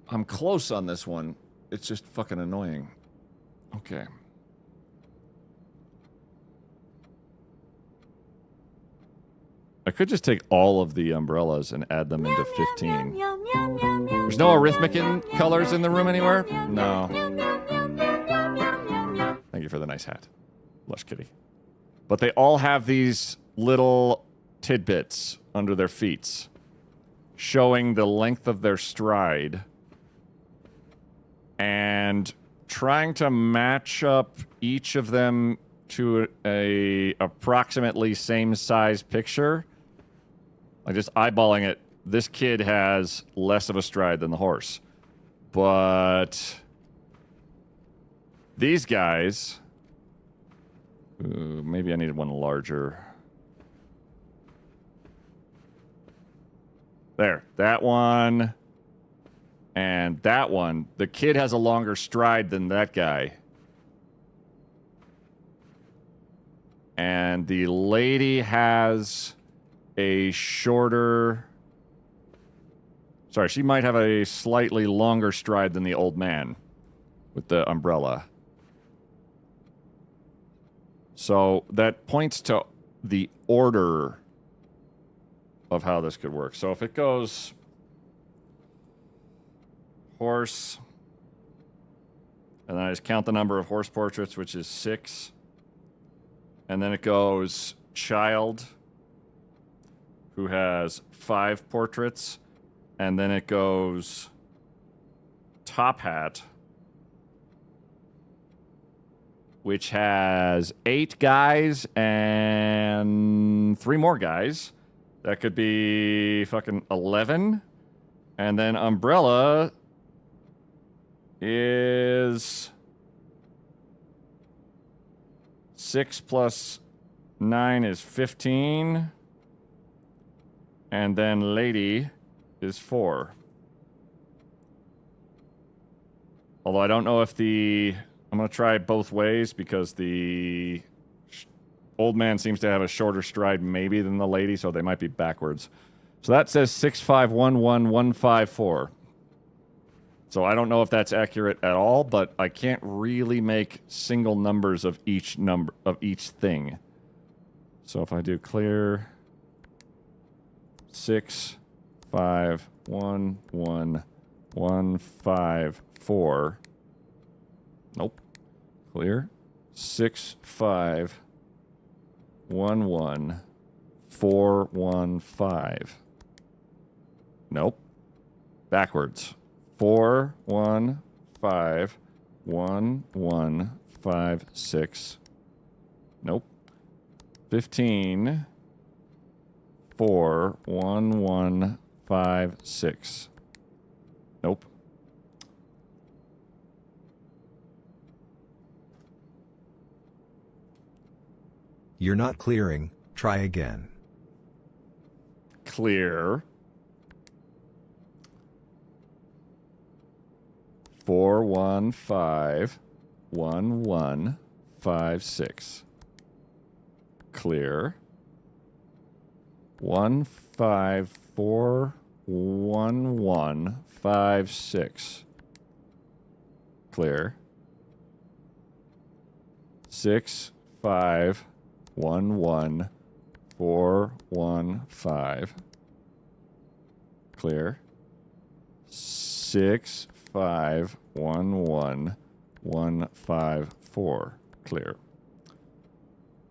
Speaker 4: I'm close on this one. It's just fucking annoying. Okay. I could just take all of the umbrellas and add them into 15. There's no arithmetic in colors in the room anywhere? No. Thank you for the nice hat. Lush kitty. But they all have these little tidbits under their feet showing the length of their stride and trying to match up each of them to a approximately same size picture. Like just eyeballing it, this kid has less of a stride than the horse. But these guys, maybe I needed one larger. There, that one and that one. The kid has a longer stride than that guy. And the lady has a shorter... Sorry, she might have a slightly longer stride than the old man with the umbrella. So that points to the order of how this could work. So if it goes horse, and then I just count the number of horse portraits, which is 6. And then it goes child, who has 5 portraits. And then it goes top hat, which has 8 guys and 3 more guys. That could be fucking 11. And then umbrella is 6 plus 9 is 15. And then lady is 4. Although I don't know if I'm going to try both ways because the old man seems to have a shorter stride maybe than the lady, so they might be backwards. So that says 6511154. So I don't know if that's accurate at all, but I can't really make single numbers of each thing. So if I do clear 6, 5, 1, 1, 1, 5, 4. Nope. Clear. 6, 5, 1, 1, 4, 1, 5. Nope. Backwards. 4, 1, 5, 1, 1, 5, 6. Nope. 15, 4, 1, 1, 5, 6. Nope.
Speaker 3: You're not clearing, try again.
Speaker 4: Clear. 4, 1, 5, 1, 1, 5, 6. Clear. 1, 5, 4, 1, 1, 5, 6. Clear. 6, 5, 1, 1, 4, 1, 5. Clear. 6, 5, 1, 1, 1, 5, 4. Clear.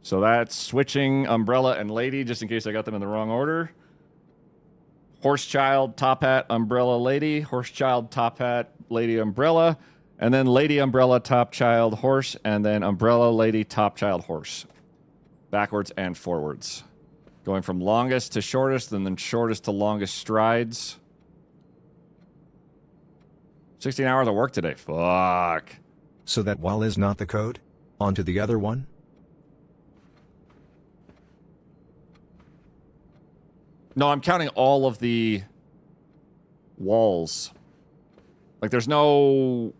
Speaker 4: So that's switching umbrella and lady, just in case I got them in the wrong order. Horse child, top hat, umbrella, lady. Horse child, top hat, lady, umbrella. And then lady, umbrella, top child, horse. And then umbrella, lady, top child, horse. Backwards and forwards. Going from longest to shortest, and then shortest to longest strides. 16 hours of work today. Fuck.
Speaker 3: So that wall is not the code? On to the other one?
Speaker 4: No, I'm counting all of the walls. Like, there's no...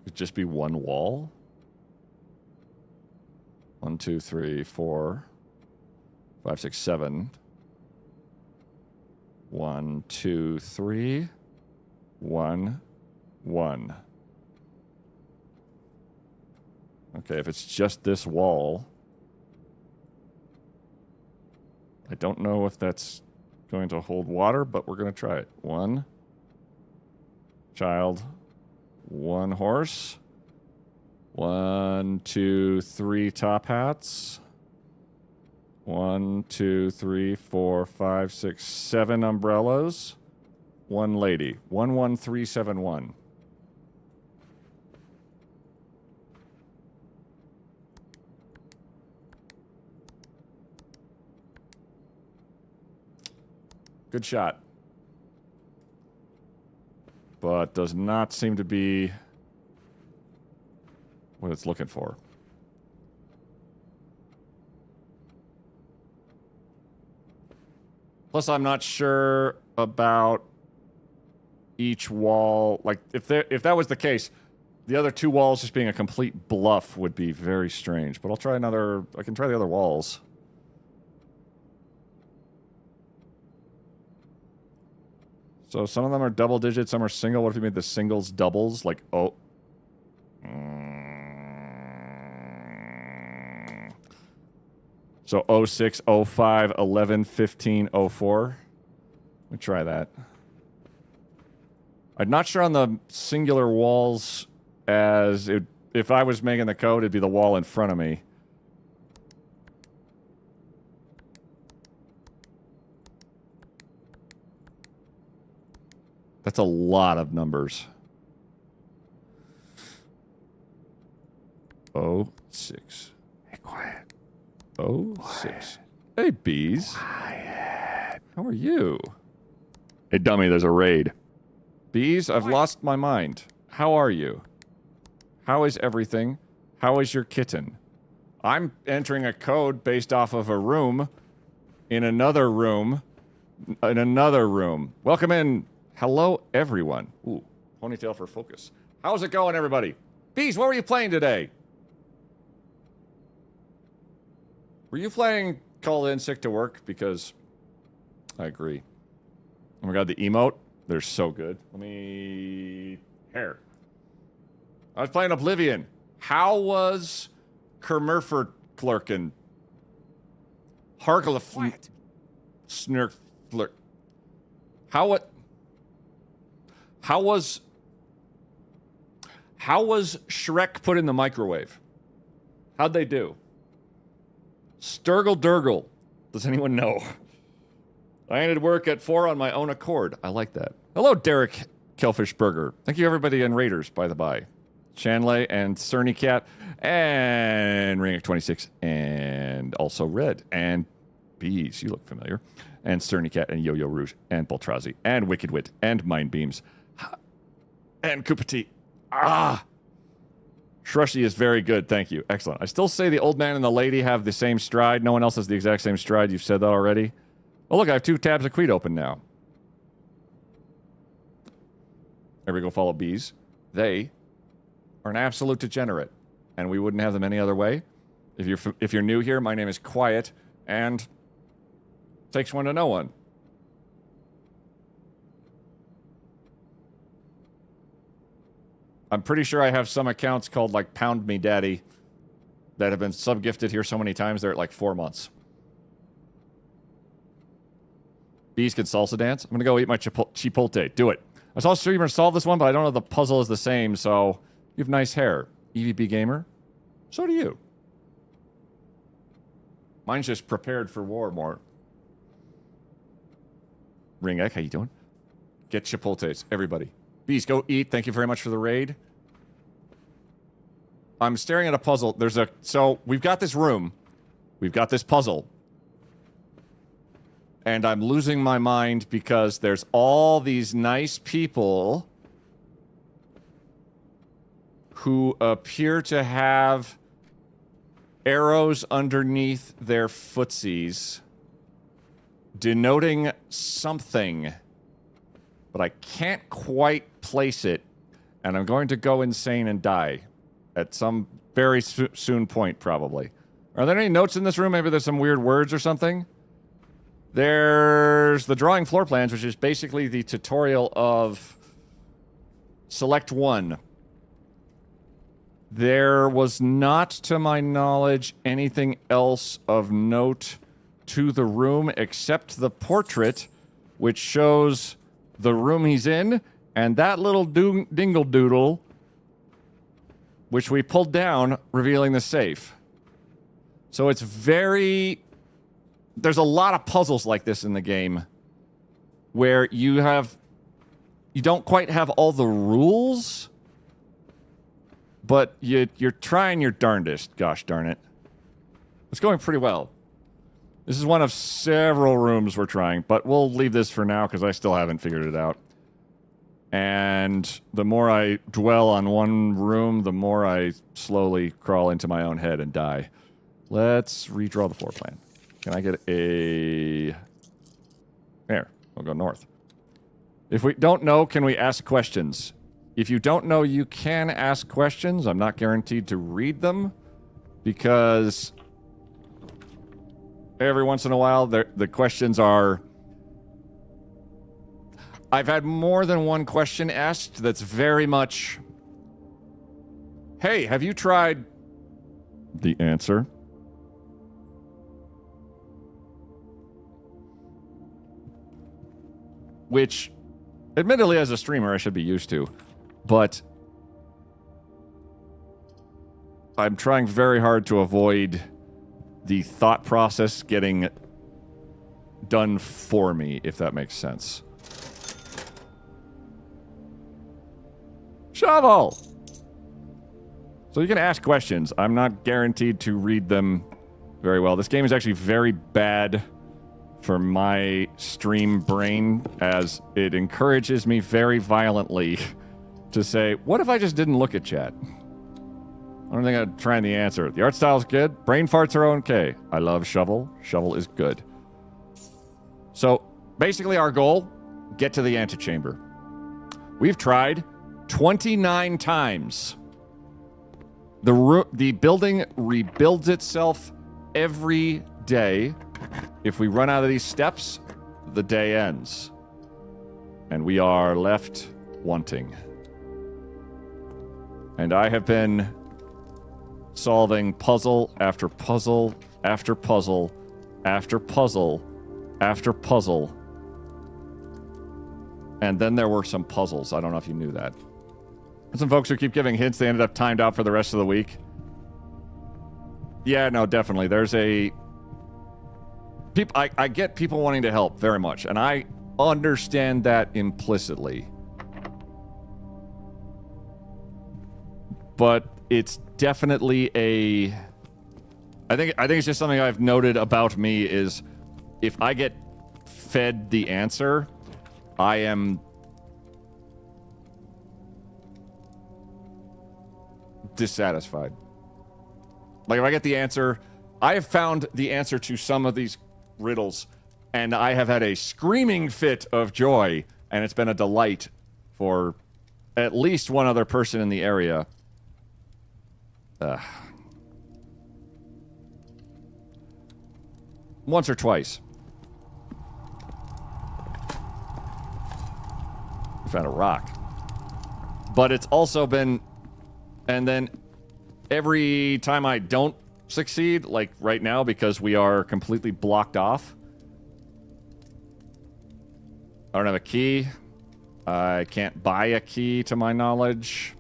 Speaker 4: It'd just be one wall? 1, 2, 3, 4, 5, 6, 7. 1, 2, 3. 1, 1. Okay, if it's just this wall, I don't know if that's going to hold water, but we're going to try it. 1 child, 1 horse. 1, 2, 3 top hats. 1, 2, 3, 4, 5, 6, 7 umbrellas. 1 lady. 1, 1, 3, 7, 1. Good shot. But does not seem to be what it's looking for. Plus, I'm not sure about each wall. Like, if that was the case, the other 2 walls just being a complete bluff would be very strange. But I'll try another. I can try the other walls. So some of them are double digits, some are single. What if you made the singles doubles? Like, oh. So 06, 05, 11, 15, 04. Let me try that. I'm not sure on the singular walls as it, if I was making the code, it'd be the wall in front of me. That's a lot of numbers. 06. Hey, quiet. 06. Hey, bees. Quiet. How are you? Hey, dummy, there's a raid. Bees, I've lost my mind. How are you? How is everything? How is your kitten? I'm entering a code based off of a room in another room in another room. Welcome in. Hello, everyone. Ooh, ponytail for focus. How's it going, everybody? Bees, what were you playing today? Were you playing Called In Sick to Work? Because I agree. Oh my god, the emote. They're so good. Let me... Hair. I was playing Oblivion. How was Kermurfer Clerkin? Harglef... What? Snurk... Flirk. How was Shrek put in the microwave? How'd they do? Sturgle Durgle. Does anyone know? I ended work at 4 on my own accord. I like that. Hello, Derek Kelfishberger. Thank you, everybody in Raiders, by the by. Chanley and Cerny Cat and Ringek26 and also Red and Bees. You look familiar. And Cerny Cat and Yo-Yo Rouge and Boltrazi and Wicked Wit and Mind Beams and Kupati. Shrushy is very good. Thank you. Excellent. I still say the old man and the lady have the same stride. No one else has the exact same stride. You've said that already. Oh, look, I have 2 tabs of Queed open now. There we go. Follow Bees. They are an absolute degenerate, and we wouldn't have them any other way. If you're new here, my name is Quiet, and takes one to know one. I'm pretty sure I have some accounts called, like, Pound Me Daddy that have been sub-gifted here so many times they're at, like, 4 months. Bees can salsa dance. I'm going to go eat my chipotle. Do it. I saw a streamer solve this one, but I don't know if the puzzle is the same, so you have nice hair. EVP Gamer. So do you. Mine's just prepared for war more. Ringek, how you doing? Get chipotles, everybody. Bees, go eat. Thank you very much for the raid. I'm staring at a puzzle. So we've got this room. We've got this puzzle. And I'm losing my mind because there's all these nice people who appear to have arrows underneath their footsies denoting something. But I can't quite place it, and I'm going to go insane and die at some very soon point, probably. Are there any notes in this room? Maybe there's some weird words or something? There's the drawing floor plans, which is basically the tutorial of Select 1. There was not, to my knowledge, anything else of note to the room except the portrait, which shows the room he's in, and that little dingle doodle, which we pulled down, revealing the safe. So it's very... There's a lot of puzzles like this in the game, where you don't quite have all the rules, but you're trying your darndest, gosh darn it. It's going pretty well. This is one of several rooms we're trying, but we'll leave this for now because I still haven't figured it out. And the more I dwell on one room, the more I slowly crawl into my own head and die. Let's redraw the floor plan. Can I get a... There. We'll go north. If we don't know, can we ask questions? If you don't know, you can ask questions. I'm not guaranteed to read them because... every once in a while, the questions are... I've had more than one question asked that's very much... Hey, have you tried... The answer. Which, admittedly, as a streamer, I should be used to. But... I'm trying very hard to avoid... the thought process getting done for me, if that makes sense. Shovel! So you can ask questions. I'm not guaranteed to read them very well. This game is actually very bad for my stream brain, as it encourages me very violently to say, what if I just didn't look at chat? I don't think I'd try the answer. The art style's good. Brain farts are okay. I love Shovel. Shovel is good. So, basically our goal, get to the antechamber. We've tried 29 times. The building rebuilds itself every day. If we run out of these steps, the day ends. And we are left wanting. And I have been solving puzzle after puzzle after puzzle after puzzle after puzzle. And then there were some puzzles. I don't know if you knew that. Some folks who keep giving hints, they ended up timed out for the rest of the week. Yeah, no, definitely. There's a... I get people wanting to help very much, and I understand that implicitly. But it's definitely a... I think it's just something I've noted about me is if I get fed the answer, I am dissatisfied. Like if I get the answer, I have found the answer to some of these riddles, and I have had a screaming fit of joy, and it's been a delight for at least one other person in the area. Once or twice. We found a rock. But it's also been... And then every time I don't succeed, like right now, because we are completely blocked off. I don't have a key. I can't buy a key to my knowledge.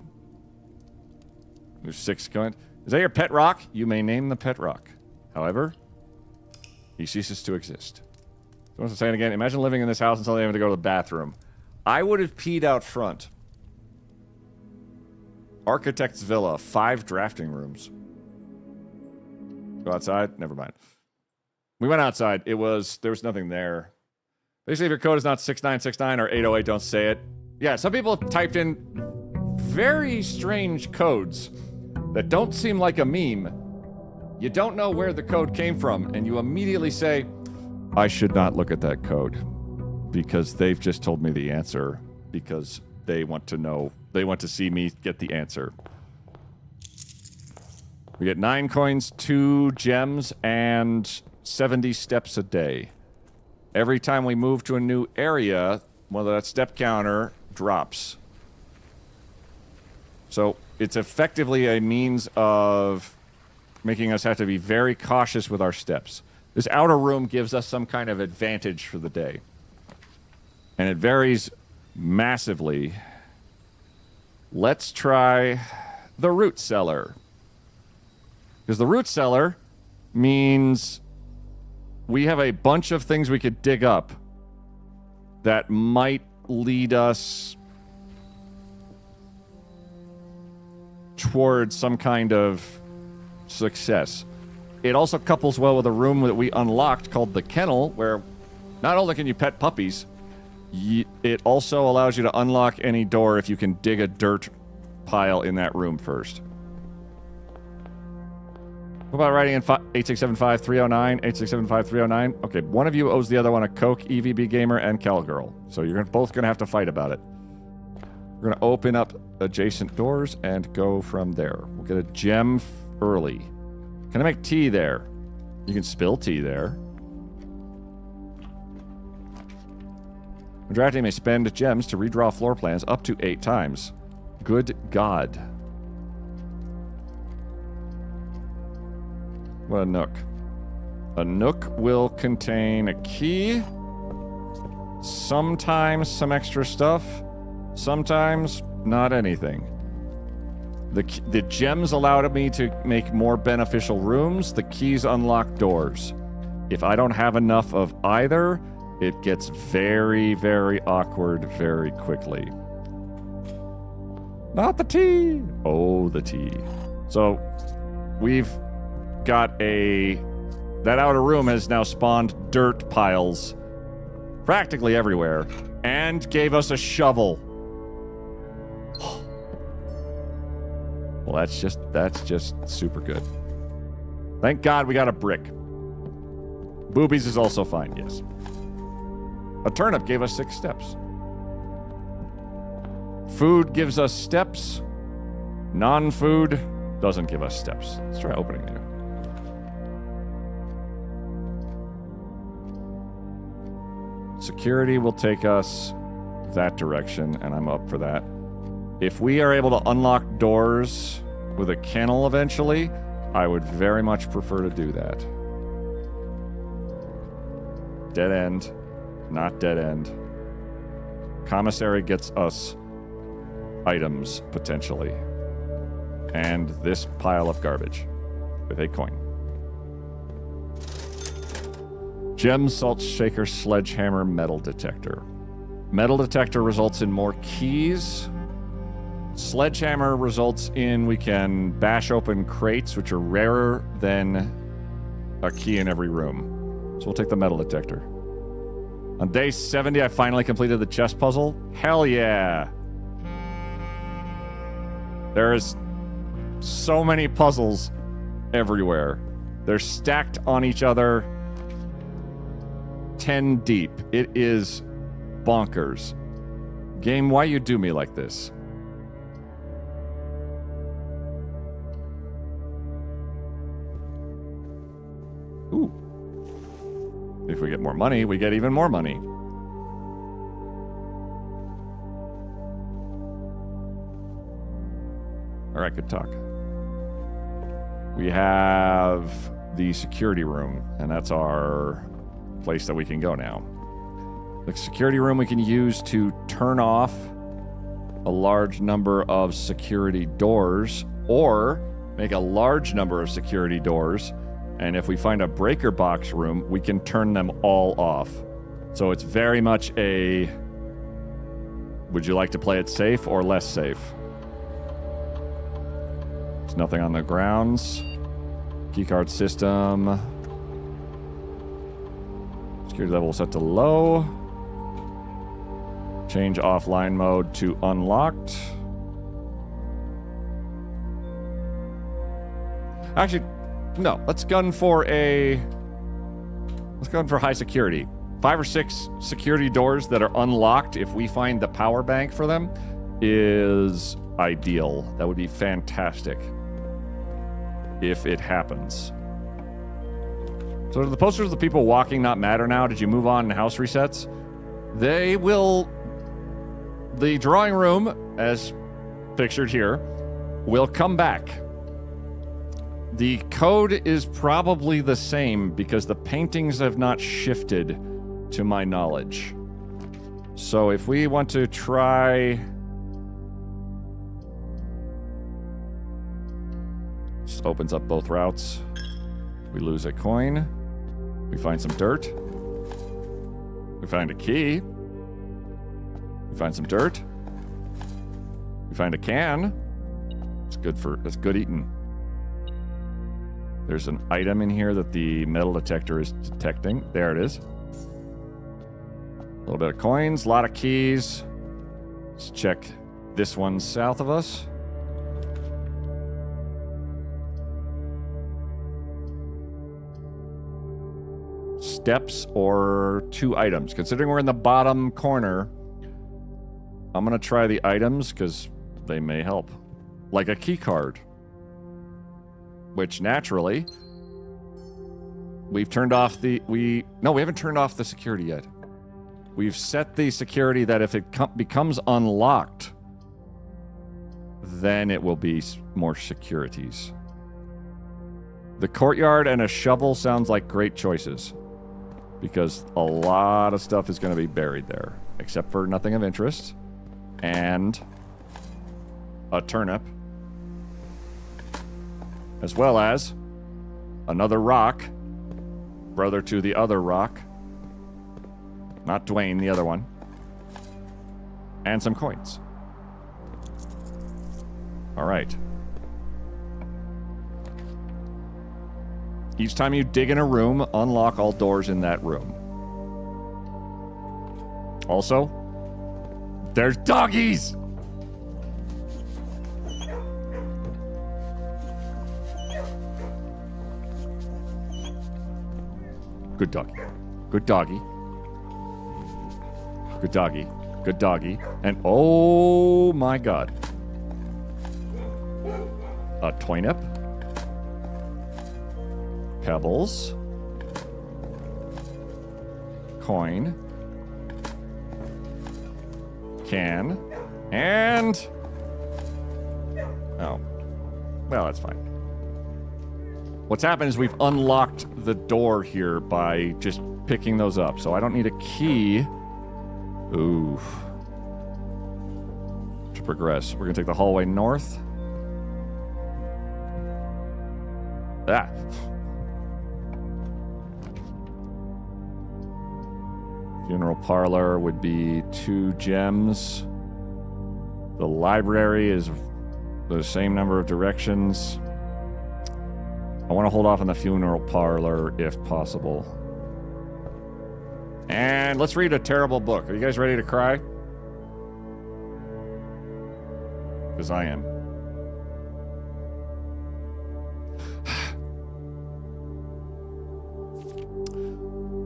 Speaker 4: There's 6 going. Is that your pet rock? You may name the pet rock. However, he ceases to exist. So I want to say it again. Imagine living in this house and suddenly having to go to the bathroom. I would have peed out front. Architect's Villa, 5 drafting rooms. Go outside? Never mind. We went outside. There was nothing there. Basically, if your code is not 6969 or 808, don't say it. Yeah, some people have typed in very strange codes that don't seem like a meme. You don't know where the code came from, and you immediately say, I should not look at that code because they've just told me the answer because they want to know. They want to see me get the answer. We get 9 coins, 2 gems, and 70 steps a day. Every time we move to a new area, well, that step counter drops. So it's effectively a means of making us have to be very cautious with our steps. This outer room gives us some kind of advantage for the day. And it varies massively. Let's try the root cellar. Because the root cellar means we have a bunch of things we could dig up that might lead us towards some kind of success. It also couples well with a room that we unlocked called the kennel, where not only can you pet puppies, it also allows you to unlock any door if you can dig a dirt pile in that room first. What about writing in 8675-309, 8675-309? Okay, one of you owes the other one a Coke, EVB Gamer, and Cowgirl. So you're both going to have to fight about it. We're going to open up adjacent doors and go from there. We'll get a gem early. Can I make tea there? You can spill tea there. A draftee may spend gems to redraw floor plans up to 8 times. Good God. What a nook. A nook will contain a key, sometimes some extra stuff, sometimes not anything. The gems allowed me to make more beneficial rooms. The keys unlock doors. If I don't have enough of either, it gets very, very awkward very quickly. Not the tea! Oh, the tea. So, we've got that outer room has now spawned dirt piles practically everywhere and gave us a shovel. Well, that's just super good. Thank God we got a brick. Boobies is also fine, yes. A turnip gave us 6 steps. Food gives us steps. Non-food doesn't give us steps. Let's try opening there. Security will take us that direction, and I'm up for that. If we are able to unlock doors with a kennel eventually, I would very much prefer to do that. Dead end, not dead end. Commissary gets us items, potentially. And this pile of garbage with a coin. Gem, salt shaker, sledgehammer, metal detector. Metal detector results in more keys. Sledgehammer results in we can bash open crates, which are rarer than a key in every room. So we'll take the metal detector. On day 70, I finally completed the chest puzzle. Hell yeah! There is so many puzzles everywhere. They're stacked on each other 10 deep. It is bonkers. Game, why you do me like this? Ooh. If we get more money, we get even more money. All right, good talk. We have the security room, and that's our place that we can go now. The security room we can use to turn off a large number of security doors, or make a large number of security doors, and if we find a breaker box room, we can turn them all off. So it's very much a, would you like to play it safe or less safe? There's nothing on the grounds. Keycard system. Security level set to low. Change offline mode to unlocked. Actually, no. Let's gun for high security. 5 or 6 security doors that are unlocked, if we find the power bank for them, is ideal. That would be fantastic if it happens. So do the posters of the people walking not matter now? Did you move on in house resets? They will... The drawing room, as pictured here, will come back. The code is probably the same because the paintings have not shifted to my knowledge. So if we want to try... This opens up both routes. We lose a coin. We find some dirt. We find a key. We find some dirt. We find a can. It's good eating. There's an item in here that the metal detector is detecting. There it is. A little bit of coins, a lot of keys. Let's check this one south of us. Steps or 2 items. Considering we're in the bottom corner, I'm going to try the items because they may help. Like a key card. Which naturally, we've turned off the... No, we haven't turned off the security yet. We've set the security that if it becomes unlocked, then it will be more securities. The courtyard and a shovel sounds like great choices. Because a lot of stuff is going to be buried there. Except for nothing of interest. And a turnip. As well as another rock. Brother to the other rock. Not Dwayne, the other one. And some coins. All right. Each time you dig in a room, unlock all doors in that room. Also, there's doggies! Good doggy. Good doggy. Good doggy. Good doggy. And oh my god. A toynip. Pebbles. Coin. can. And... oh. Well, that's fine. What's happened is we've unlocked the door here by just picking those up. So I don't need a key. Oof. To progress. We're going to take the hallway north. Ah. Funeral parlor would be 2 gems. The library is the same number of directions. I want to hold off on the funeral parlor if possible. And let's read a terrible book. Are you guys ready to cry? Because I am.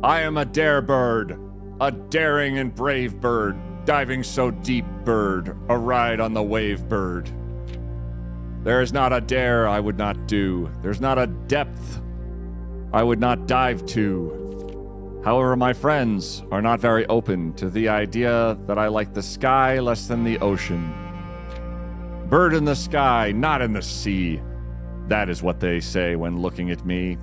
Speaker 4: I am a dare bird, a daring and brave bird, diving so deep bird, a ride on the wave bird. There is not a dare I would not do. There's not a depth I would not dive to. However, my friends are not very open to the idea that I like the sky less than the ocean. Bird in the sky, not in the sea. That is what they say when looking at me.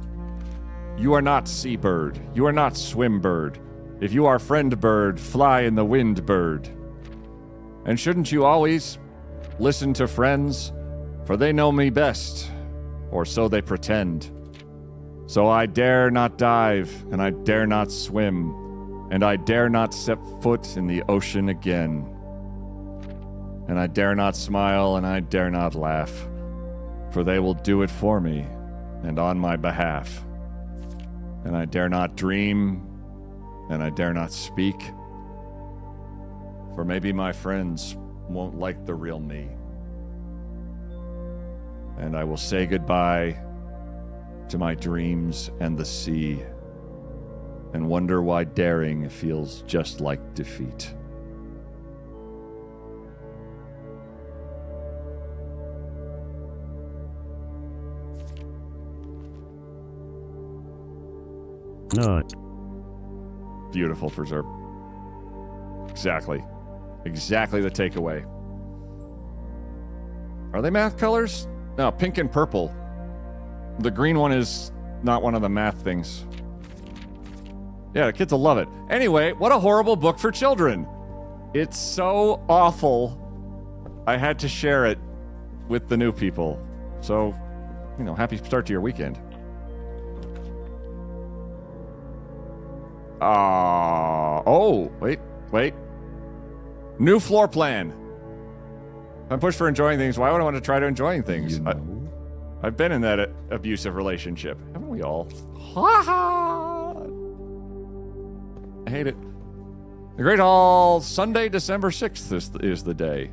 Speaker 4: You are not seabird. You are not swim bird. If you are friend bird, fly in the wind bird. And shouldn't you always listen to friends? For they know me best, or so they pretend. So I dare not dive, and I dare not swim, and I dare not set foot in the ocean again. And I dare not smile, and I dare not laugh, for they will do it for me, and on my behalf. And I dare not dream, and I dare not speak, for maybe my friends won't like the real me. And I will say goodbye to my dreams and the sea, and wonder why daring feels just like defeat.
Speaker 16: No.
Speaker 4: Beautiful for Zerb. Exactly. Exactly the takeaway. Are they math colors? No, pink and purple. The green one is not one of the math things. Yeah, the kids will love it. Anyway, what a horrible book for children. It's so awful. I had to share it with the new people. So, happy start to your weekend. Wait. New floor plan. If I'm pushed for enjoying things, why would I want to try to enjoying things? I've been in that abusive relationship. Haven't we all? Ha ha! I hate it. The Great Hall, Sunday, December 6th is the day.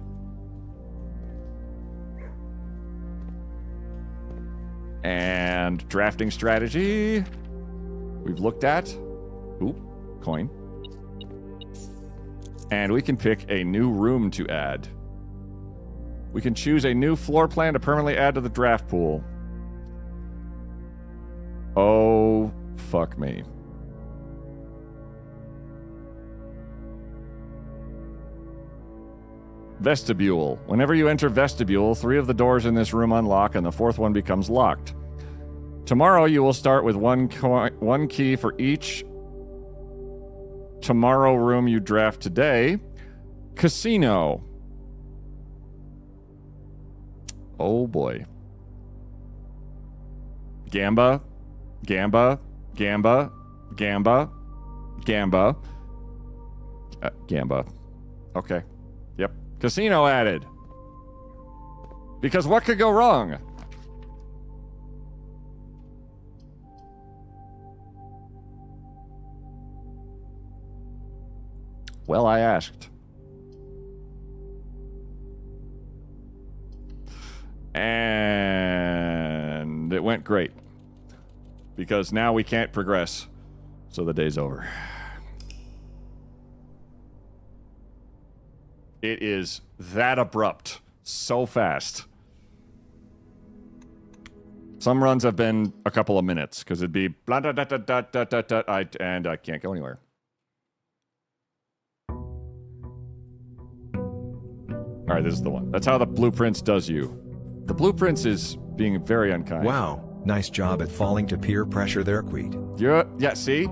Speaker 4: And drafting strategy. We've looked at. Ooh, coin. And we can pick a new room to add. We can choose a new floor plan to permanently add to the draft pool. Oh, fuck me. Vestibule. Whenever you enter vestibule, 3 of the doors in this room unlock and the 4th one becomes locked. Tomorrow you will start with one key for each tomorrow room you draft today. Casino. Oh boy. Gamba. Gamba. Gamba. Gamba. Gamba. Gamba. Okay. Yep. Casino added. Because what could go wrong? Well, I asked. And it went great. Because now we can't progress. So the day's over. It is that abrupt. So fast. Some runs have been a couple of minutes. Because it'd be blah, da, da, da, da, da, da, da, and I can't go anywhere. All right, this is the one. That's how the blueprints does you. The blueprints is being very unkind.
Speaker 3: Wow, nice job at falling to peer pressure there, Queet.
Speaker 4: Yeah, see?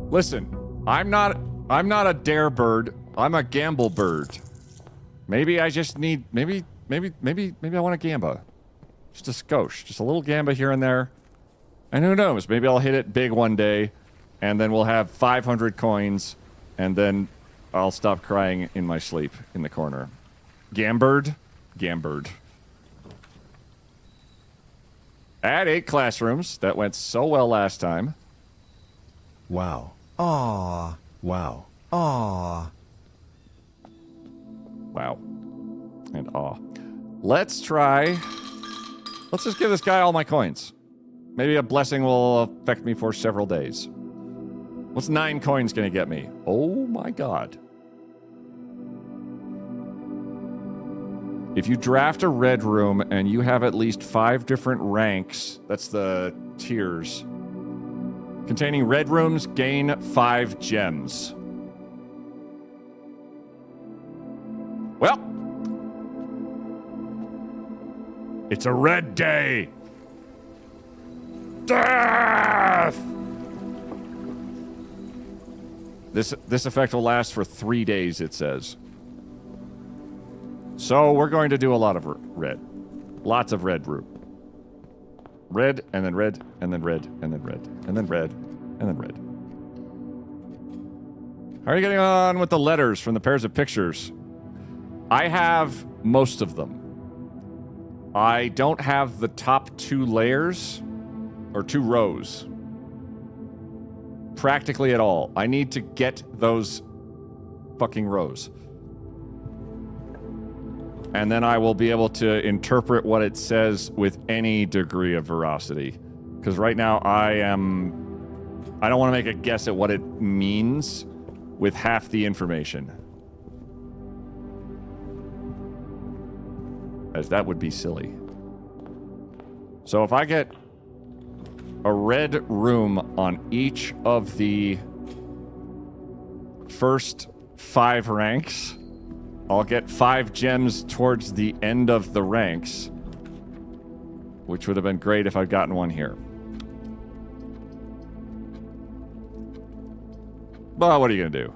Speaker 4: Listen, I'm not a dare bird. I'm a gamble bird. Maybe I just need, maybe I want a gamba. Just a skosh. Just a little gamba here and there. And who knows? Maybe I'll hit it big one day, and then we'll have 500 coins, and then I'll stop crying in my sleep in the corner. Gambird? Gambird. Add 8 classrooms. That went so well last time.
Speaker 3: Wow. Aww. Wow. Aww.
Speaker 4: Wow. And aw. Let's just give this guy all my coins. Maybe a blessing will affect me for several days. What's 9 coins gonna get me? Oh my god. If you draft a red room and you have at least 5 different ranks, that's the tiers, containing red rooms, gain 5 gems. Well, it's a red day. Death! This effect will last for 3 days, it says. So we're going to do a lot of red. Lots of red room. Red, and then red, and then red, and then red, and then red, and then red. How are you getting on with the letters from the pairs of pictures? I have most of them. I don't have the top 2 layers, or 2 rows. Practically at all. I need to get those fucking rows. And then I will be able to interpret what it says with any degree of veracity. Because right now I don't want to make a guess at what it means with half the information. As that would be silly. So if I get a red room on each of the first 5 ranks, I'll get 5 gems towards the end of the ranks, which would have been great if I'd gotten one here. But what are you gonna do?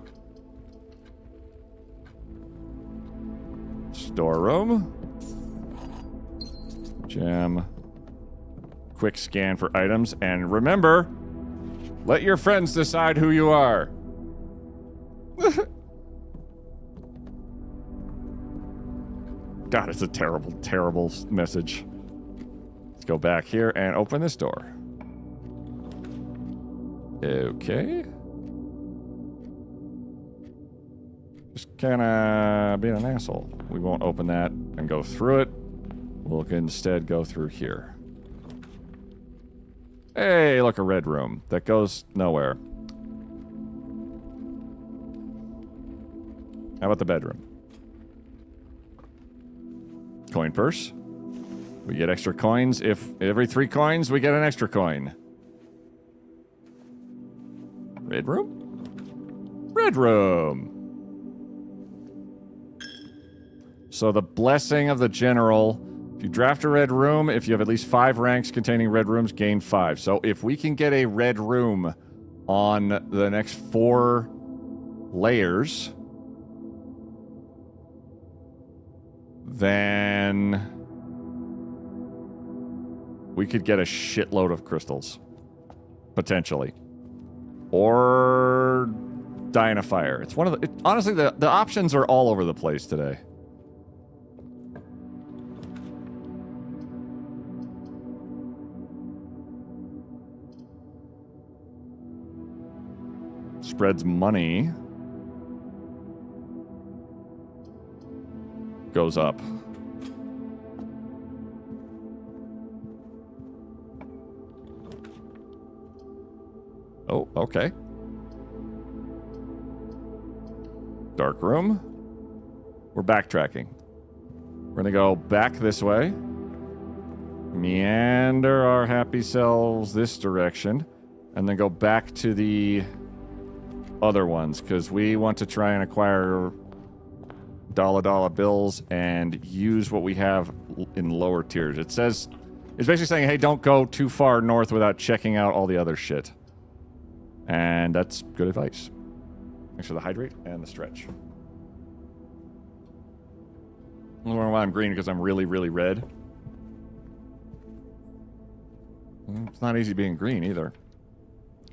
Speaker 4: Storeroom. Gem. Quick scan for items. And remember, let your friends decide who you are. God, it's a terrible, terrible message. Let's go back here and open this door. Okay. Just kind of being an asshole. We won't open that and go through it. We'll instead go through here. Hey, look, a red room. That goes nowhere. How about the bedroom? Coin purse. We get extra coins. If every 3 coins, we get an extra coin. Red room? Red room. So the blessing of the general. If you draft a red room, if you have at least 5 ranks containing red rooms, gain 5. So if we can get a red room on the next 4 layers, then we could get a shitload of crystals. Potentially. Or die in a fire. It's one of the... honestly, the options are all over the place today. Spreads money. Goes up. Oh, okay. Dark room. We're backtracking. We're gonna go back this way. Meander our happy selves this direction. And then go back to the other ones, because we want to try and acquire dollar bills and use what we have in lower tiers. It says, it's basically saying, hey, don't go too far north without checking out all the other shit. And that's good advice. Thanks for the hydrate and the stretch. I don't know why I'm green, because I'm really, really red. It's not easy being green either.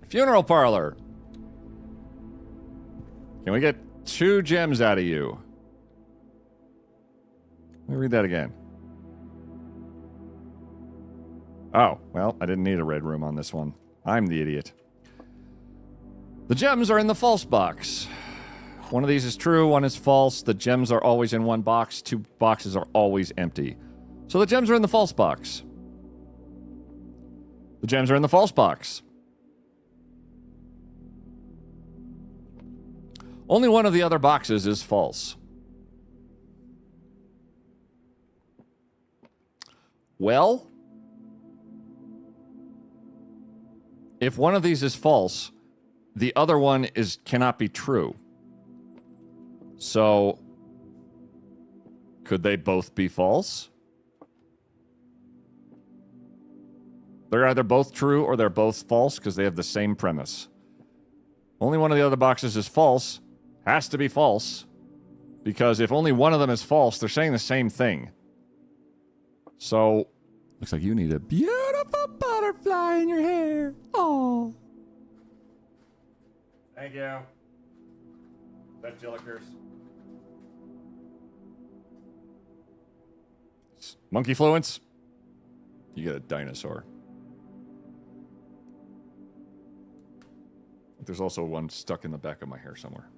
Speaker 4: Funeral parlor. Can we get 2 gems out of you? Let me read that again. Oh, well, I didn't need a red room on this one. I'm the idiot. The gems are in the false box. One of these is true, one is false. The gems are always in one box. 2 boxes are always empty. So the gems are in the false box. The gems are in the false box. Only one of the other boxes is false. Well, if one of these is false, the other one cannot be true. So, could they both be false? They're either both true or they're both false because they have the same premise. Only one of the other boxes is false. Has to be false. Because if only one of them is false, they're saying the same thing. So, looks like you need a beautiful butterfly in your hair. Oh. Thank you. That Jillikers. Monkey fluence. You get a dinosaur. There's also one stuck in the back of my hair somewhere.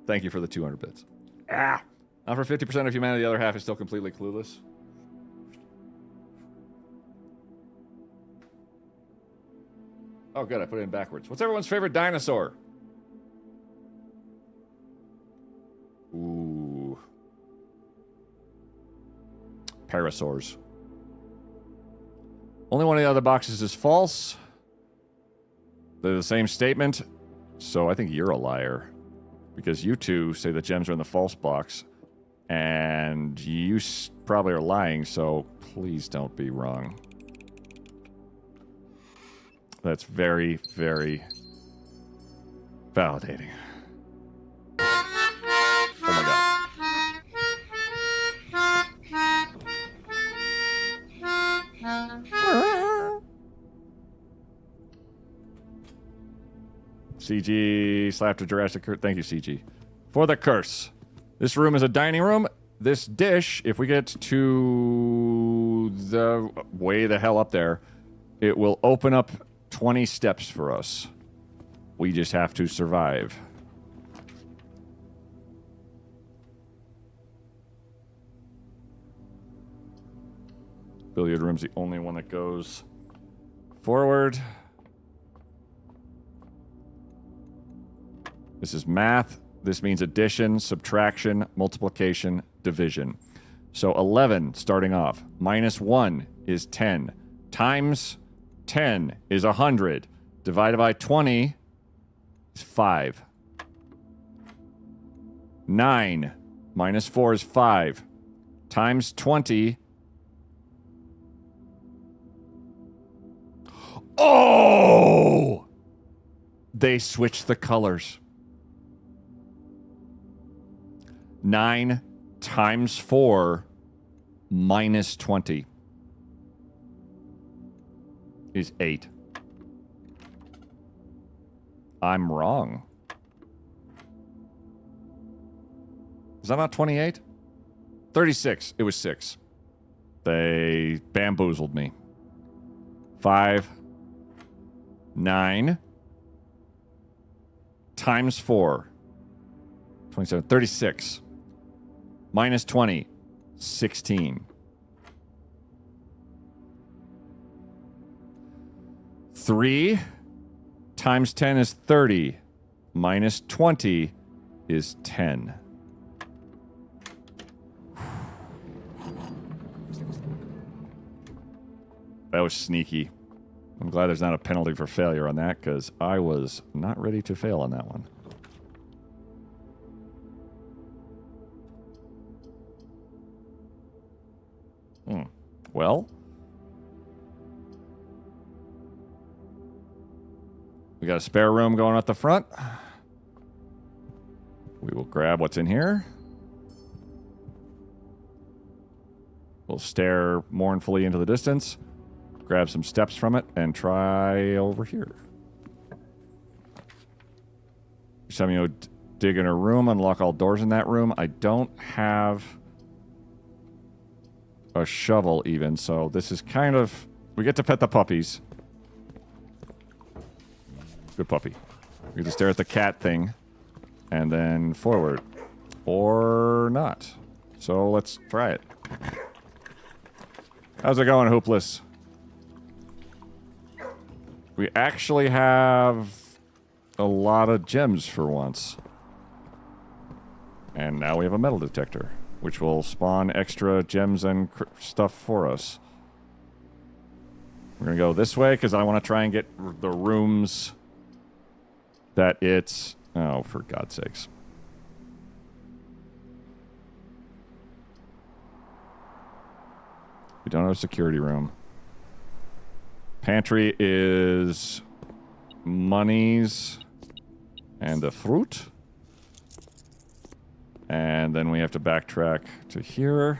Speaker 4: Thank you for the 200 bits. Now for 50% of humanity, the other half is still completely clueless. Oh, good. I put it in backwards. What's everyone's favorite dinosaur? Ooh. Parasaurs. Only one of the other boxes is false. They're the same statement. So I think you're a liar. Because you two say the gems are in the false box. And you probably are lying, so please don't be wrong. That's very, very validating. Oh my god. CG slapped a Jurassic curse. Thank you, CG. For the curse. This room is a dining room. This dish, if we get to the way the hell up there, it will open up 20 steps for us. We just have to survive. Billiard room's the only one that goes forward. This is math. This means addition, subtraction, multiplication, division. So 11 starting off. Minus 1 is 10. Times 10 is 100. Divided by 20 is 5. 9 minus 4 is 5. Times 20. Oh! They switched the colors. 9 times 4 minus 20 is 8. I'm wrong. Is that not 28? 36. It was 6. They bamboozled me. 5, 9 times 4. 27, 36. Minus 20, 16. 3 times 10 is 30. Minus 20 is 10. That was sneaky. I'm glad there's not a penalty for failure on that, because I was not ready to fail on that one. Well, we got a spare room going at the front. We will grab what's in here. We'll stare mournfully into the distance, grab some steps from it, and try over here. Just having you dig in a room, unlock all doors in that room. I don't have a shovel even, so this is kind of... We get to pet the puppies. Good puppy. We get to stare at the cat thing, and then forward. Or not. So let's try it. How's it going, Hoopless? We actually have a lot of gems for once. And now we have a metal detector, which will spawn extra gems and stuff for us. We're going to go this way because I want to try and get the rooms that it's... Oh, for God's sakes. We don't have a security room. Pantry is monies and a fruit. And then we have to backtrack to here.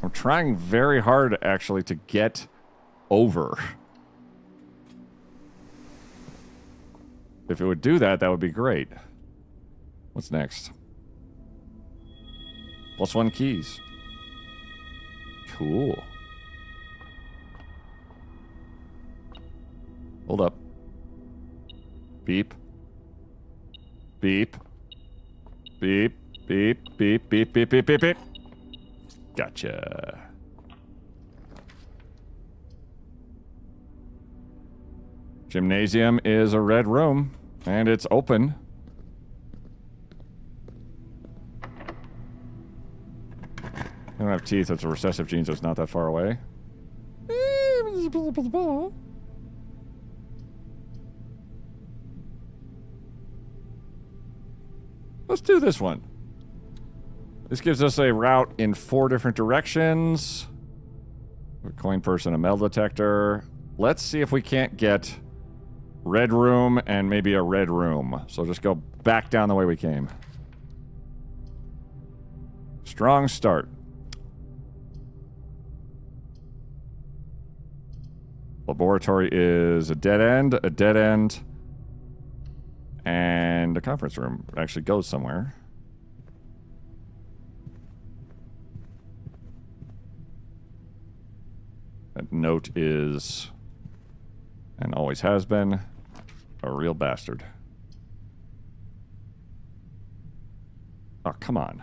Speaker 4: I'm trying very hard, actually, to get over. If it would do that, that would be great. What's next? +1 keys. Cool. Hold up. Beep. Beep. Beep. Beep. Beep. Beep. Beep. Beep. Beep. Beep. Gotcha. Gymnasium is a red room, and it's open. I don't have teeth. It's a recessive gene, so it's not that far away. Let's do this one. This gives us a route in 4 different directions. A coin person, a metal detector. Let's see if we can't get red room and maybe a red room. So just go back down the way we came. Strong start. Laboratory is a dead end, and a conference room actually goes somewhere. That note is, and always has been, a real bastard. Oh, come on.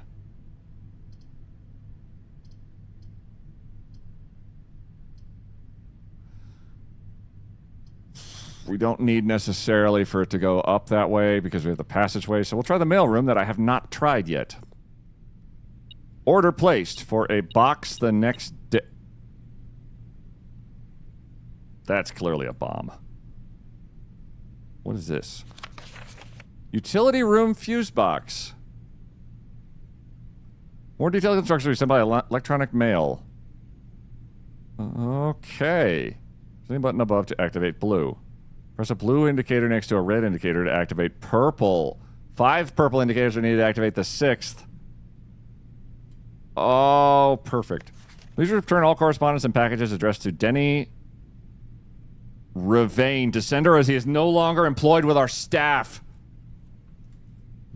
Speaker 4: We don't need necessarily for it to go up that way because we have the passageway, so we'll try the mailroom that I have not tried yet. Order placed for a box the next day. That's clearly a bomb. What is this? Utility room fuse box. More detailed instructions will be sent by electronic mail. Okay. Same button above to activate blue. Press a blue indicator next to a red indicator to activate purple. 5 purple indicators are needed to activate the 6th. Oh, perfect. Please return all correspondence and packages addressed to Denny Ravane to sender, as he is no longer employed with our staff.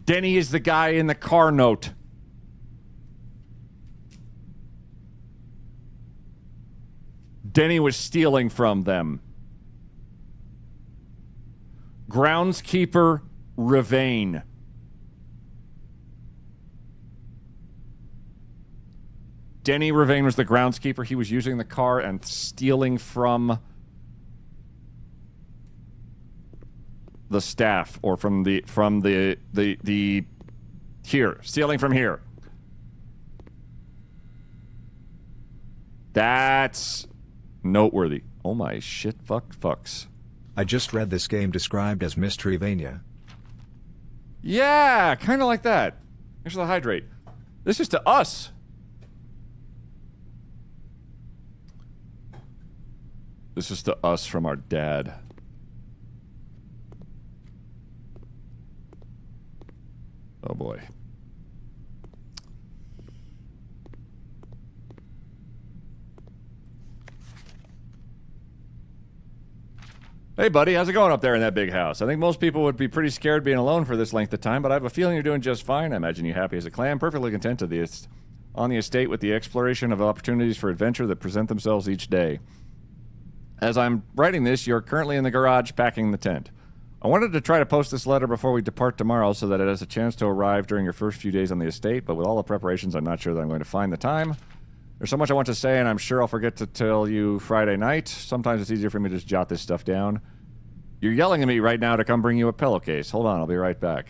Speaker 4: Denny is the guy in the car note. Denny was stealing from them. Groundskeeper Ravane. Denny Ravane was the groundskeeper. He was using the car and stealing from the staff, or from the here, stealing from here. That's noteworthy. Oh my shit, fucks.
Speaker 3: I just read this game described as Mysteryvania.
Speaker 4: Yeah, kind of like that. Here's the hydrate. This is to us. This is to us from our dad. Oh boy. Hey buddy, how's it going up there in that big house? I think most people would be pretty scared being alone for this length of time, but I have a feeling you're doing just fine. I imagine you're happy as a clam, perfectly content on the estate with the exploration of opportunities for adventure that present themselves each day. As I'm writing this, you're currently in the garage packing the tent. I wanted to try to post this letter before we depart tomorrow so that it has a chance to arrive during your first few days on the estate, but with all the preparations, I'm not sure that I'm going to find the time. There's so much I want to say, and I'm sure I'll forget to tell you Friday night. Sometimes it's easier for me to just jot this stuff down. You're yelling at me right now to come bring you a pillowcase. Hold on, I'll be right back.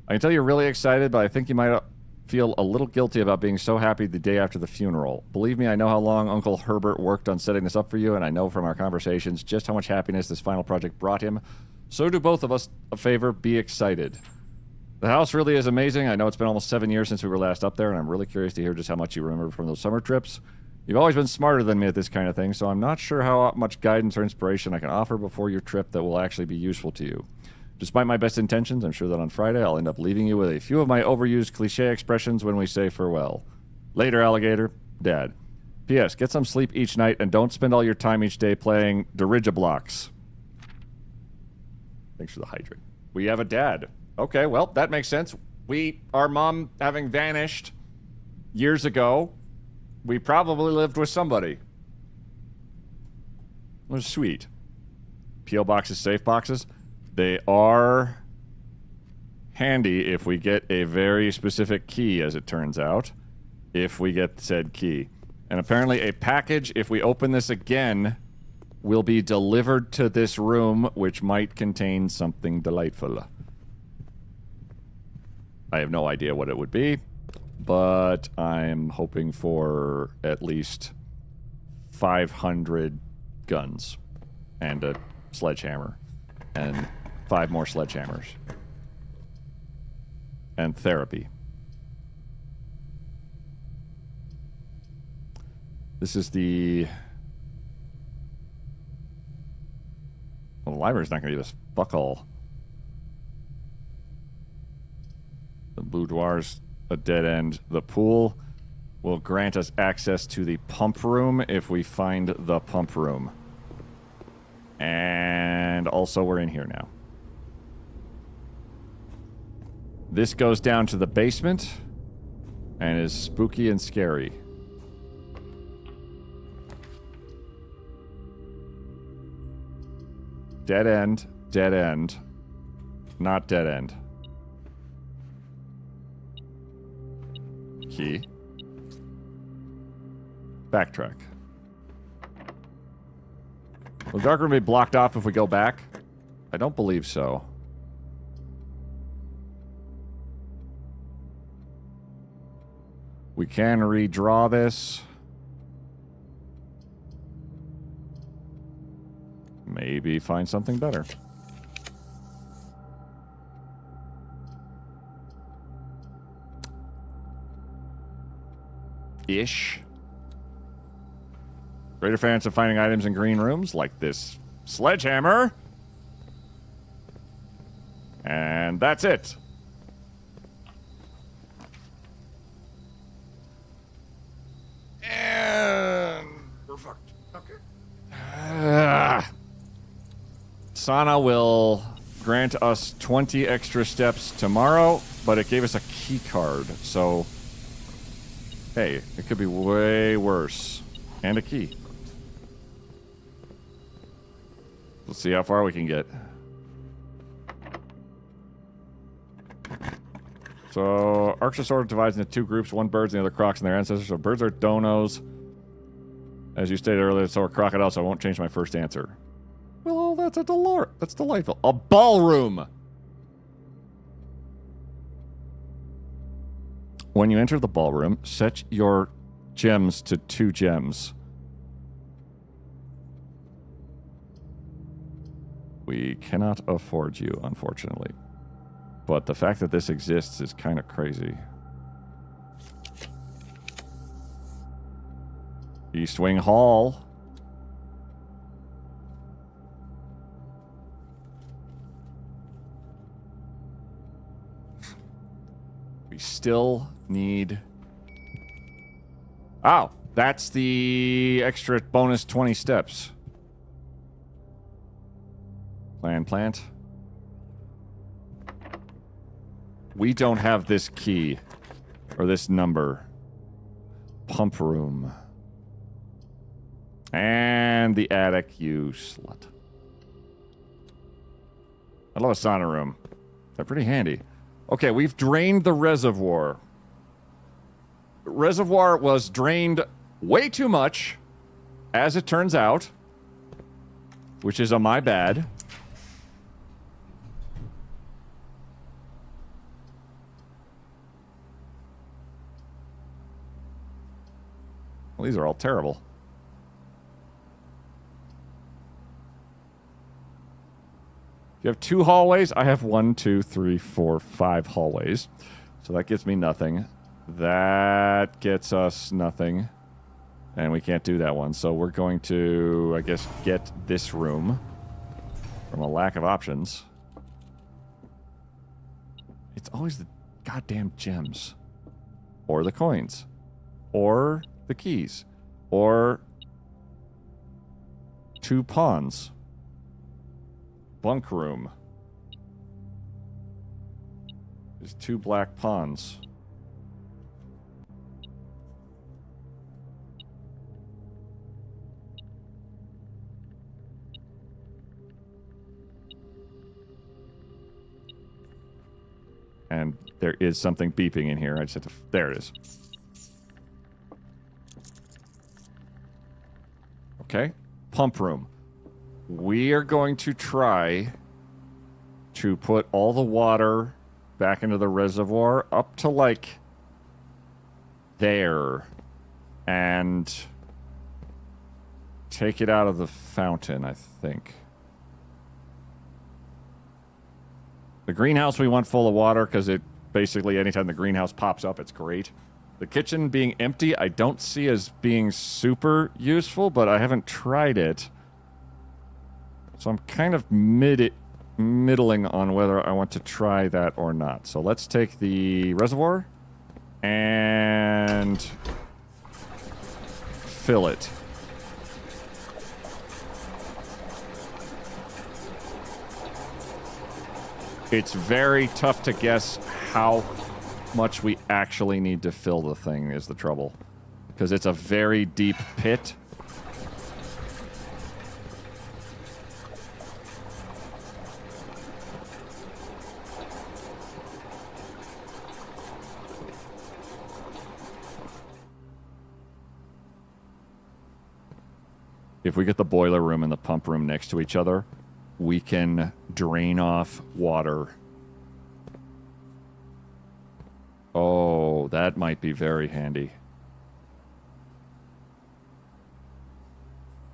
Speaker 4: I can tell you're really excited, but I think you might feel a little guilty about being so happy the day after the funeral. Believe me, I know how long Uncle Herbert worked on setting this up for you, and I know from our conversations just how much happiness this final project brought him. So do both of us a favor, be excited. The house really is amazing. I know it's been almost 7 years since we were last up there, and I'm really curious to hear just how much you remember from those summer trips. You've always been smarter than me at this kind of thing, so I'm not sure how much guidance or inspiration I can offer before your trip that will actually be useful to you. Despite my best intentions, I'm sure that on Friday I'll end up leaving you with a few of my overused cliche expressions when we say farewell. Later, alligator. Dad. P.S. Get some sleep each night and don't spend all your time each day playing dirigiblocks. Thanks for the hydrate. We have a dad. Okay, well, that makes sense. Our mom having vanished years ago, we probably lived with somebody. It was sweet. P.O. boxes, safe boxes. They are handy if we get a very specific key, as it turns out. If we get said key. And apparently a package, if we open this again, will be delivered to this room, which might contain something delightful. I have no idea what it would be, but I'm hoping for at least 500 guns and a sledgehammer and 5 more sledgehammers and therapy. This is the... Well, the library's not going to give us fuck all. The boudoir's a dead end. The pool will grant us access to the pump room if we find the pump room. And also we're in here now. This goes down to the basement and is spooky and scary. Dead end, not dead end. Key. Backtrack. Will the dark room be blocked off if we go back? I don't believe so. We can redraw this. Maybe find something better. Ish. Greater fans of finding items in green rooms, like this sledgehammer. And that's it. And we're fucked. Okay. Sana will grant us 20 extra steps tomorrow, but it gave us a key card, so... Hey, it could be way worse. And a key. Let's see how far we can get. So, Archosaurus divides into 2 groups, one birds and the other crocs and their ancestors. So birds are donos. As you stated earlier, so are crocodiles, so I won't change my first answer. Well, that's that's delightful. A ballroom! When you enter the ballroom, set your gems to 2 gems. We cannot afford you, unfortunately. But the fact that this exists is kind of crazy. East Wing Hall. We still need... Oh, that's the extra bonus 20 steps. Plant. We don't have this key. Or this number. Pump room. And the attic, you slut. I love a sauna room. They're pretty handy. Okay, we've drained the reservoir. The reservoir was drained way too much, as it turns out. Which is a my bad. Well, these are all terrible. You have 2 hallways. I have 1, 2, 3, 4, 5 hallways. So that gets me nothing. That gets us nothing. And we can't do that one. So we're going to, I guess, get this room from a lack of options. It's always the goddamn gems. Or the coins. Or the keys. Or 2 pawns. Bunk room. There's 2 black pawns. And there is something beeping in here. I just have to... There it is. Okay. Pump room. We are going to try to put all the water back into the reservoir up to, like, there. And take it out of the fountain, I think. The greenhouse we want full of water because it basically, anytime the greenhouse pops up, it's great. The kitchen being empty, I don't see as being super useful, but I haven't tried it. So I'm kind of middling on whether I want to try that or not. So let's take the reservoir and fill it. It's very tough to guess how much we actually need to fill the thing is the trouble. Because it's a very deep pit. If we get the boiler room and the pump room next to each other, we can drain off water. Oh, that might be very handy.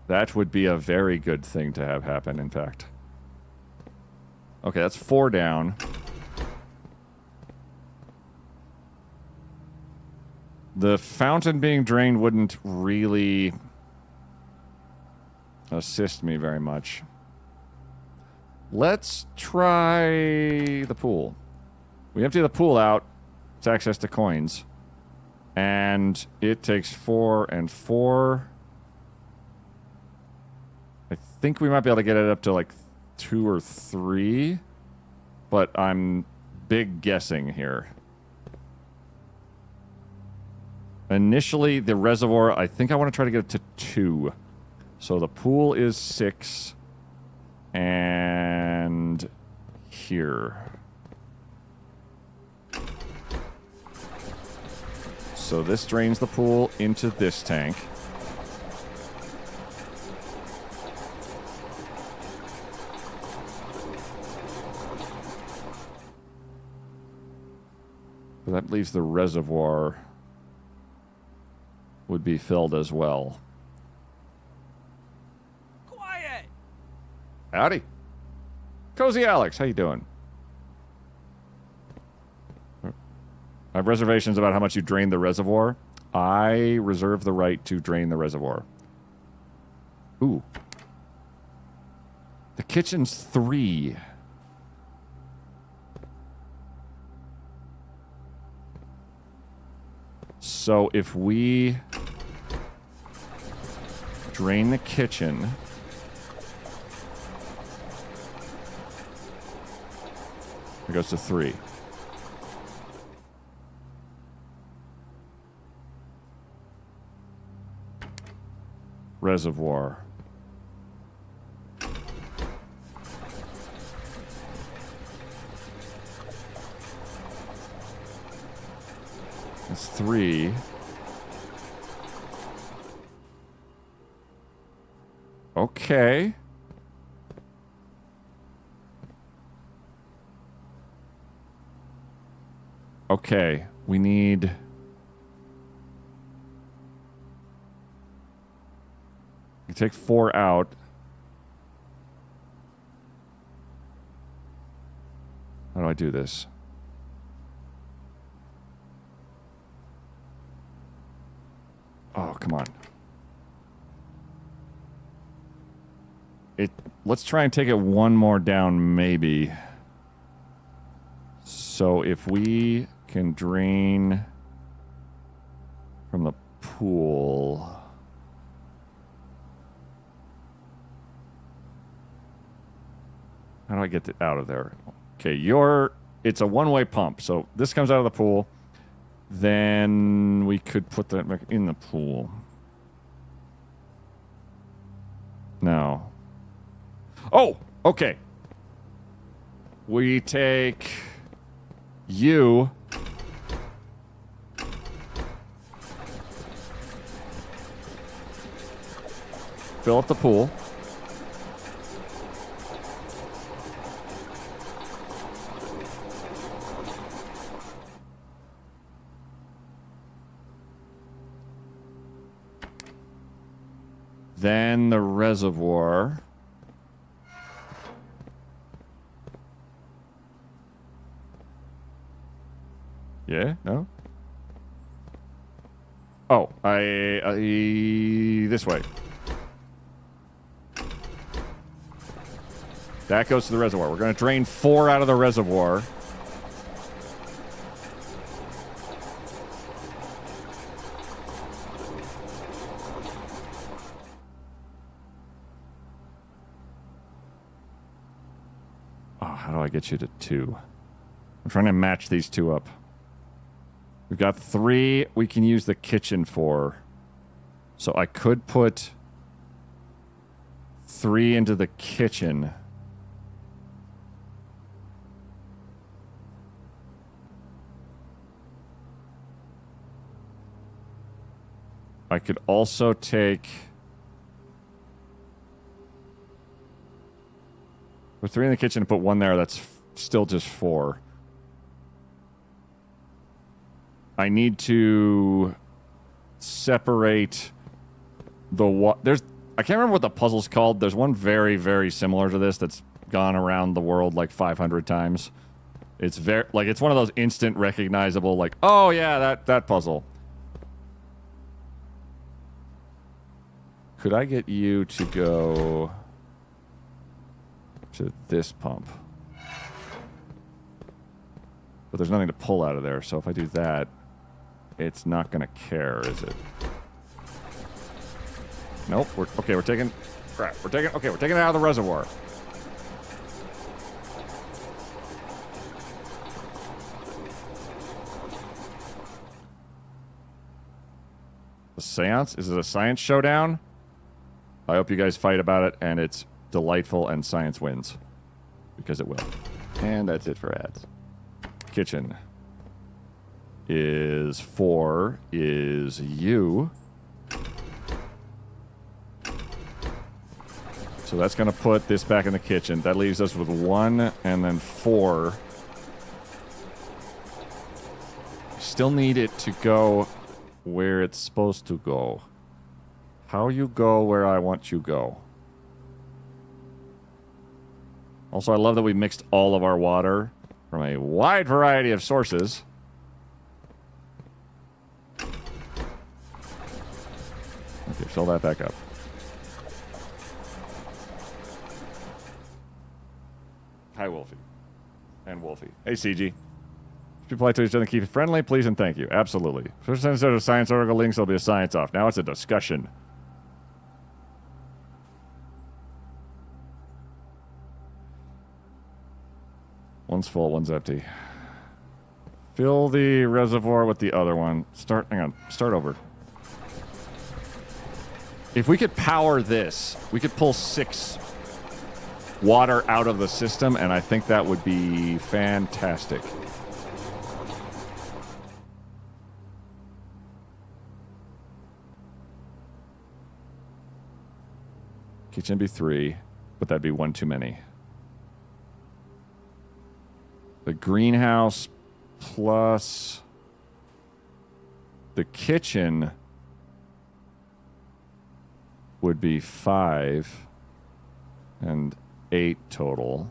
Speaker 4: That would be a very good thing to have happen, in fact. Okay, that's 4 down. The fountain being drained wouldn't really assist me very much. Let's try the pool. We empty the pool out. It's access to coins. And it takes 4 and 4. I think we might be able to get it up to like 2 or 3. But I'm big guessing here. Initially, the reservoir, I think I want to try to get it to 2. So the pool is 6. And here. So this drains the pool into this tank. That leaves the reservoir would be filled as well. Howdy. Cozy Alex, how you doing? I have reservations about how much you drain the reservoir. I reserve the right to drain the reservoir. Ooh. The kitchen's 3. So if we drain the kitchen, it goes to 3. Reservoir. It's 3. Okay. Okay, we need... You take 4 out. How do I do this? Oh, come on. Let's try and take it one more down, maybe. So if we can drain from the pool... How do I get it out of there? Okay, it's a one-way pump. So this comes out of the pool. Then we could put that back in the pool. No. Oh, okay. We take you. Fill up the pool. Then the reservoir. Yeah? No? Oh, this way. That goes to the reservoir. We're going to drain 4 out of the reservoir. How do I get you to 2? I'm trying to match these 2 up. We've got 3 we can use the kitchen for. So I could put 3 into the kitchen. I could also take... Put 3 in the kitchen and put 1 there. That's still just 4. I need to separate the I can't remember what the puzzle's called. There's one very, very similar to this that's gone around the world like 500 times. It's it's one of those instant recognizable, like, oh yeah, that puzzle. Could I get you to go to this pump? But there's nothing to pull out of there, so if I do that, it's not gonna care, is it? Nope. We're taking it out of the reservoir. A seance? Is it a science showdown? I hope you guys fight about it, and it's delightful, and science wins. Because it will. And that's it for ads. Kitchen is 4, is you. So that's going to put this back in the kitchen. That leaves us with 1 and then 4. Still need it to go where it's supposed to go. How you go where I want you go. Also, I love that we mixed all of our water from a wide variety of sources. Okay, fill that back up. Hi, Wolfie. And Wolfie. Hey, CG. If polite to each other and keep it friendly, please and thank you. Absolutely. First, instead of science article links, there'll be a science off. Now it's a discussion. One's full, one's empty. Fill the reservoir with the other one. Hang on. Start over. If we could power this, we could pull 6 water out of the system, and I think that would be fantastic. Kitchen be 3, but that'd be 1 too many. The greenhouse plus the kitchen would be 5 and 8 total.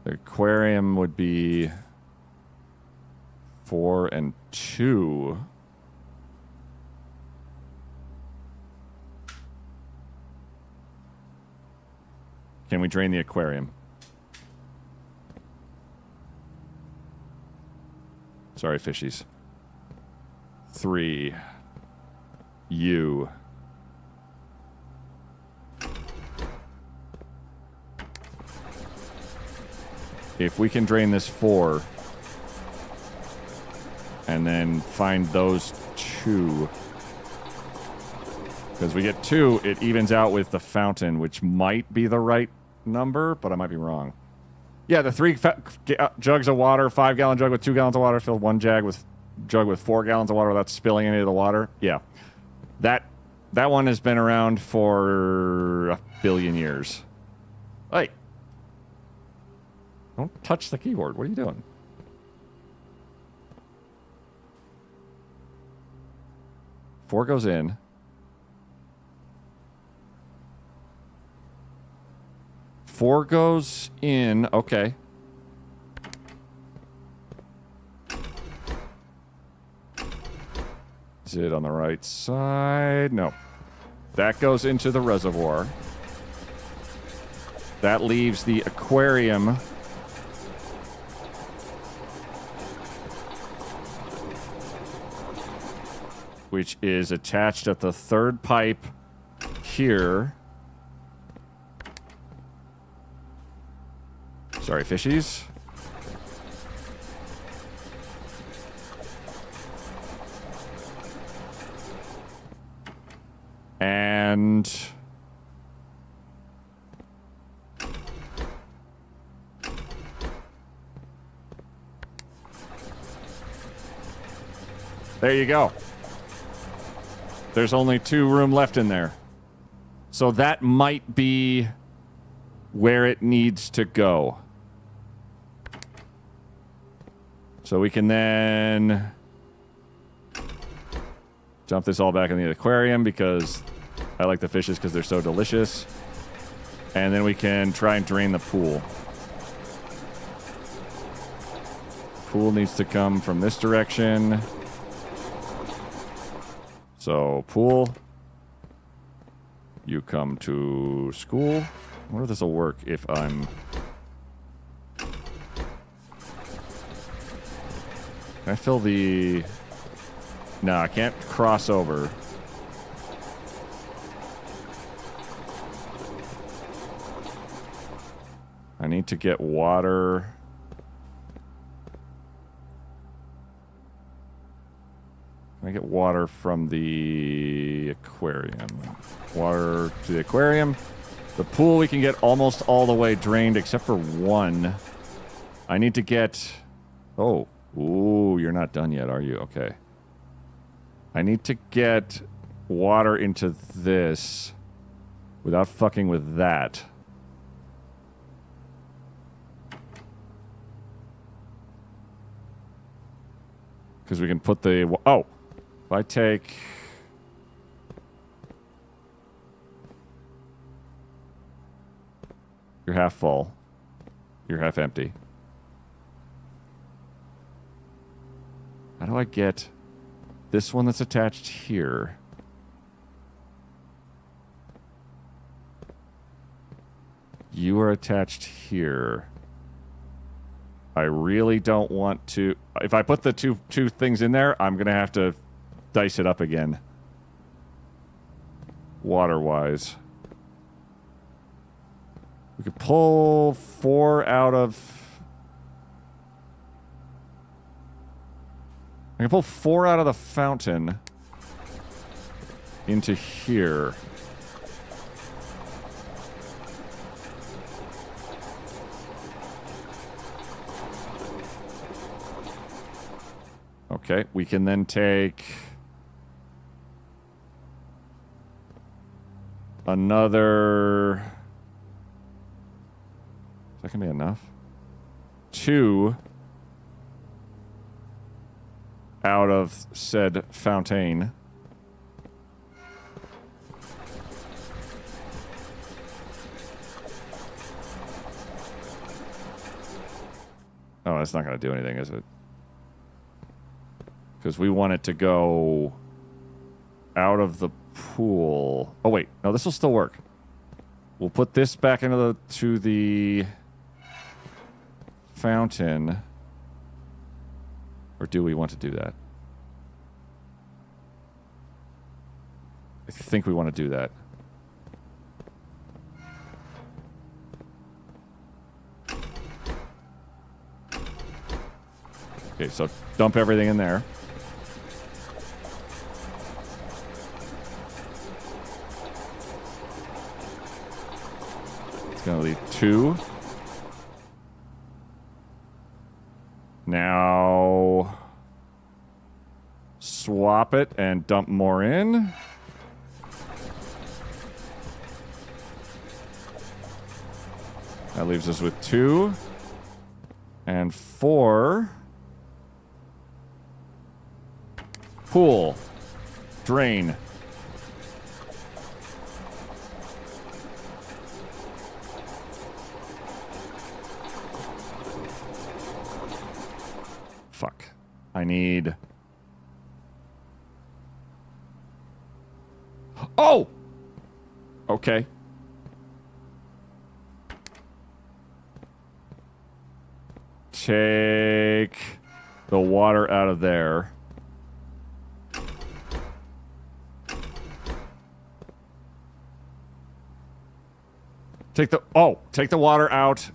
Speaker 4: The aquarium would be 4 and 2. Can we drain the aquarium? Sorry, fishies. 3. You. If we can drain this 4 and then find those 2, because we get 2, it evens out with the fountain, which might be the right number, but I might be wrong. Yeah, the 3 jugs of water, 5-gallon jug with 2 gallons of water, filled 1 jug with 4 gallons of water without spilling any of the water. Yeah. That one has been around for 1 billion years. Hey. Don't touch the keyboard. What are you doing? Four goes in. Four goes in. Okay. Is it on the right side? No. That goes into the reservoir. That leaves the aquarium. Which is attached at the 3rd pipe here. Sorry, fishies. And there you go. There's only 2 room left in there. So that might be where it needs to go. So we can then dump this all back in the aquarium because I like the fishes because they're so delicious. And then we can try and drain the pool. Pool needs to come from this direction. So, pool, you come to school. I wonder if this will work if I'm... Can I fill the... No, I can't cross over. I need to get water... I get water from the aquarium. Water to the aquarium. The pool we can get almost all the way drained except for 1. I need to get... Oh. Ooh, you're not done yet, are you? Okay. I need to get water into this without fucking with that. Because we can put the... Oh! If I take... You're half full. You're half empty. How do I get... this one that's attached here. You are attached here. I really don't want to... If I put the two things in there, I'm going to have to dice it up again. Water-wise. We could pull 4 out of... I can pull 4 out of the fountain into here. Okay, we can then take another... Is that gonna be enough? 2 out of said fountain. Oh, that's not gonna do anything, is it? Because we want it to go out of the pool. Oh, wait. No, this will still work. We'll put this back into the fountain. Or do we want to do that? I think we want to do that. Okay, so dump everything in there. It's going to leave 2. Now, swap it and dump more in. That leaves us with 2. And 4. Pool. Drain. Fuck. I need... Oh! Okay. Take the water out of there. Take the water out.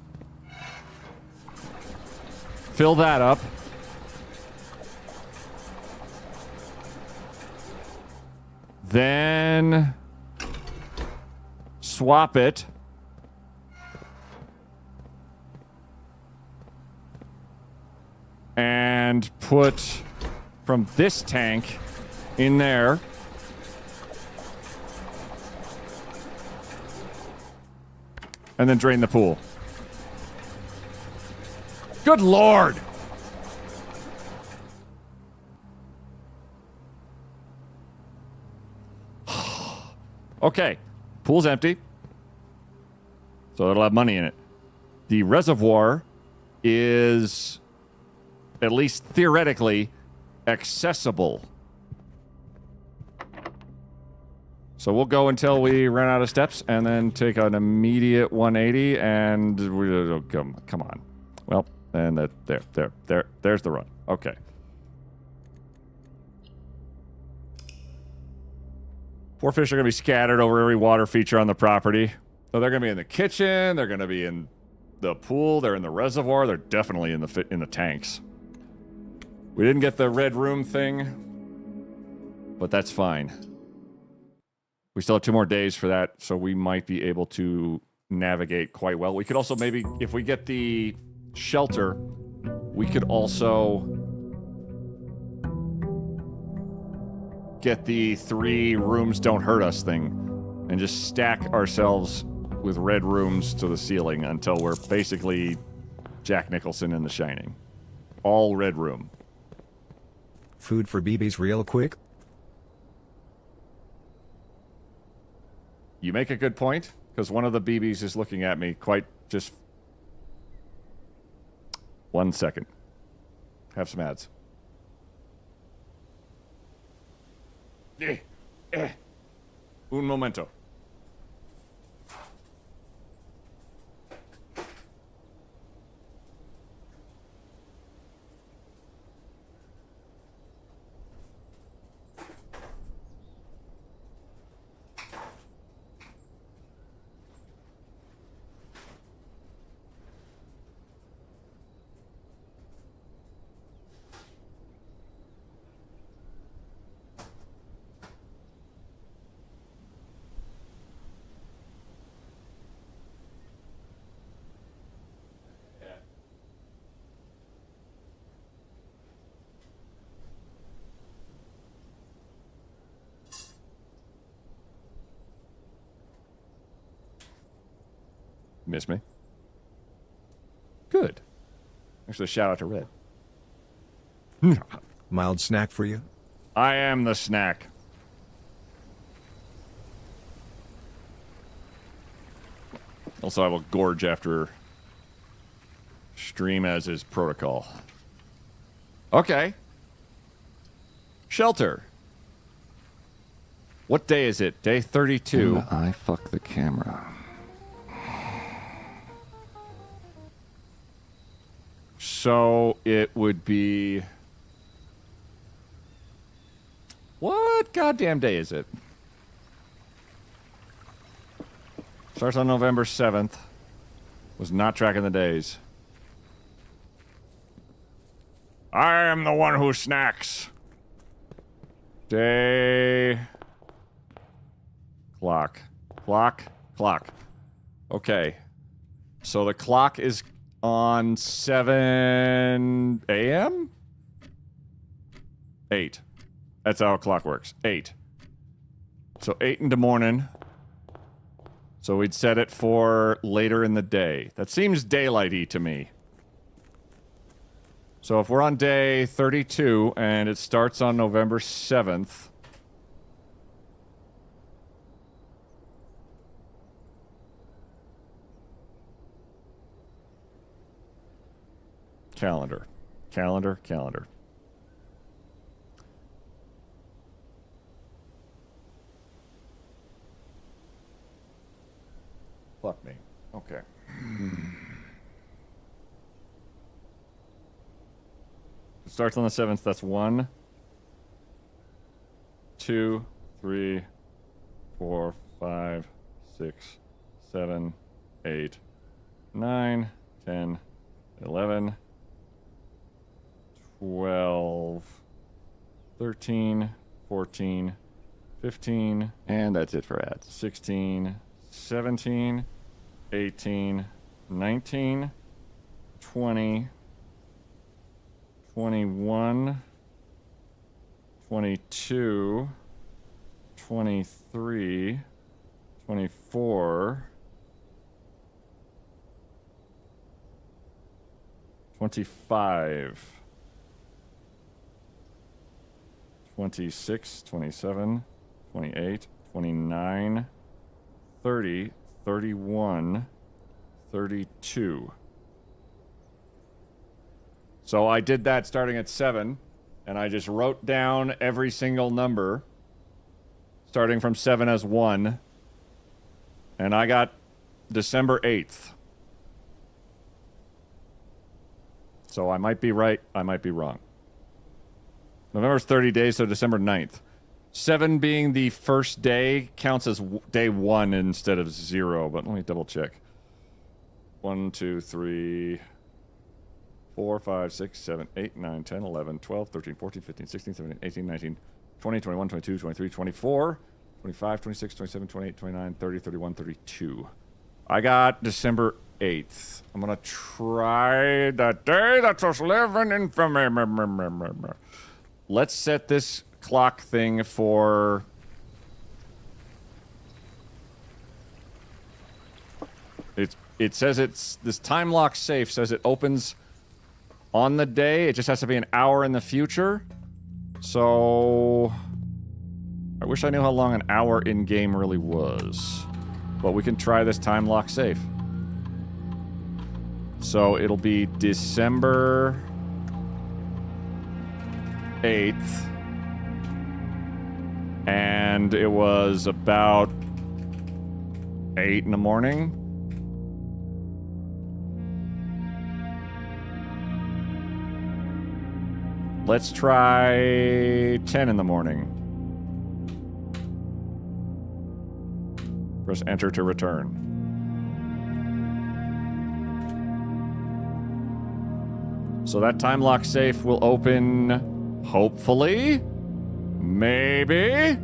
Speaker 4: Fill that up. Then swap it. And put from this tank in there. And then drain the pool. Good Lord! Okay, pool's empty. So it'll have money in it. The reservoir is, at least theoretically, accessible. So we'll go until we run out of steps and then take an immediate 180 and come on. Well, and there's the run. Okay. Poor fish are going to be scattered over every water feature on the property. So they're going to be in the kitchen, they're going to be in the pool, they're in the reservoir, they're definitely in the tanks. We didn't get the red room thing, but that's fine. We still have 2 more days for that, so we might be able to navigate quite well. We could also maybe, if we get the shelter, we could also get the 3 rooms don't hurt us thing and just stack ourselves with red rooms to the ceiling until we're basically Jack Nicholson in The Shining. All red room.
Speaker 3: Food for BBs real quick?
Speaker 4: You make a good point, because one of the BBs is looking at me quite just... 1 second. Have some ads. Un momento. Miss me? Good. Actually, shout out to Red.
Speaker 3: Mild snack for you?
Speaker 4: I am the snack. Also, I will gorge after stream as is protocol. Okay. Shelter. What day is it? Day 32.
Speaker 5: I fuck the camera.
Speaker 4: So it would be... What goddamn day is it? Starts on November 7th. Was not tracking the days. I am the one who snacks. Day... Clock. Clock. Okay. So the clock is on 7 a.m.? 8. That's how a clock works. 8. So 8 in the morning. So we'd set it for later in the day. That seems daylighty to me. So if we're on day 32 and it starts on November 7th... Calendar. Fuck me. Okay. It starts on the 7th. That's 1, 2, 3, 4, 5, 6, 7, 8, 9, 10, 11, 12, 13, 14, 15,
Speaker 5: and that's it for ads.
Speaker 4: 16, 17, 18, 19, 20, 21, 22, 23, 24, 25, 26, 27, 28, 29, 30, 31, 32. So I did that starting at 7, and I just wrote down every single number, starting from 7 as 1, and I got December 8th. So I might be right, I might be wrong. November's 30 days, so December 9th. 7 being the first day counts as day 1 instead of 0, but let me double check. 1, 2, 3, 4, 5, 6, 7, 8, 9, 10, 11, 12, 13, 14, 15, 16, 17, 18, 19, 20, 21, 22, 23, 24, 25, 26, 27, 28, 29, 30, 31, 32. I got December 8th. I'm going to try the day that was living in infamy. Let's set this clock thing for... It says it's... This time lock safe says it opens on the day. It just has to be an hour in the future. So... I wish I knew how long an hour in-game really was. But we can try this time lock safe. So it'll be December 8th. And it was about 8 in the morning. Let's try 10 in the morning. Press enter to return. So that time lock safe will open, hopefully, maybe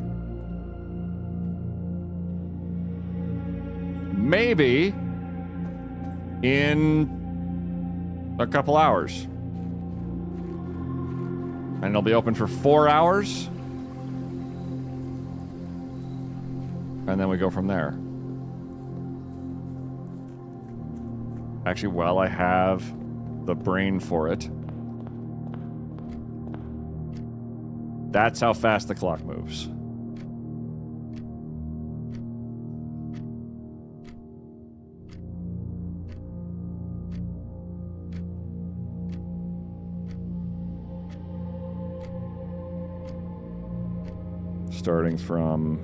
Speaker 4: in a couple hours. And it'll be open for 4 hours. And then we go from there. Actually, while I have the brain for it, that's how fast the clock moves. Starting from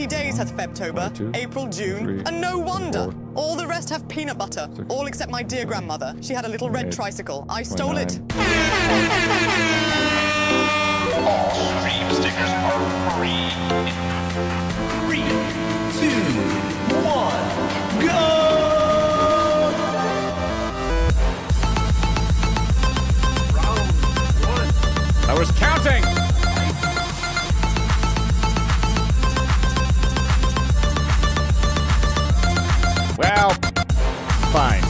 Speaker 16: Days hath Febtober, April, June, and no wonder. All the rest have peanut butter. All except my dear grandmother. She had a little red tricycle. I stole it.
Speaker 17: All stream stickers are free. 3, 2, 1, go!
Speaker 4: I was counting! Well, fine.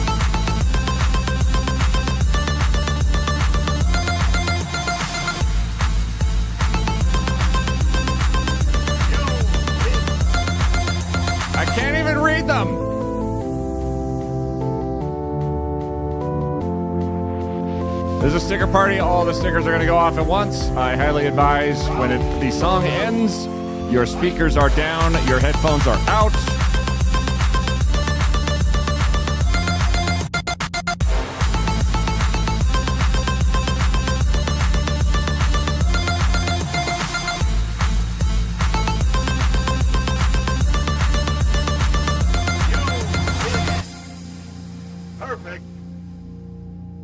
Speaker 4: I can't even read them. There's a sticker party. All the stickers are going to go off at once. I highly advise when the song ends, your speakers are down, your headphones are out.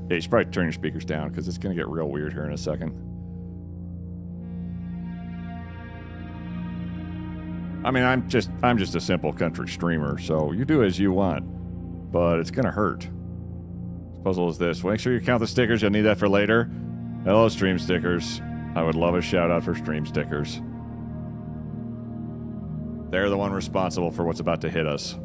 Speaker 4: Yeah, you should probably turn your speakers down because it's going to get real weird here in a second. I mean, I'm just a simple country streamer, so you do as you want, but it's going to hurt. The puzzle is this. Make sure you count the stickers. You'll need that for later. Hello, stream stickers. I would love a shout out for stream stickers. They're the one responsible for what's about to hit us.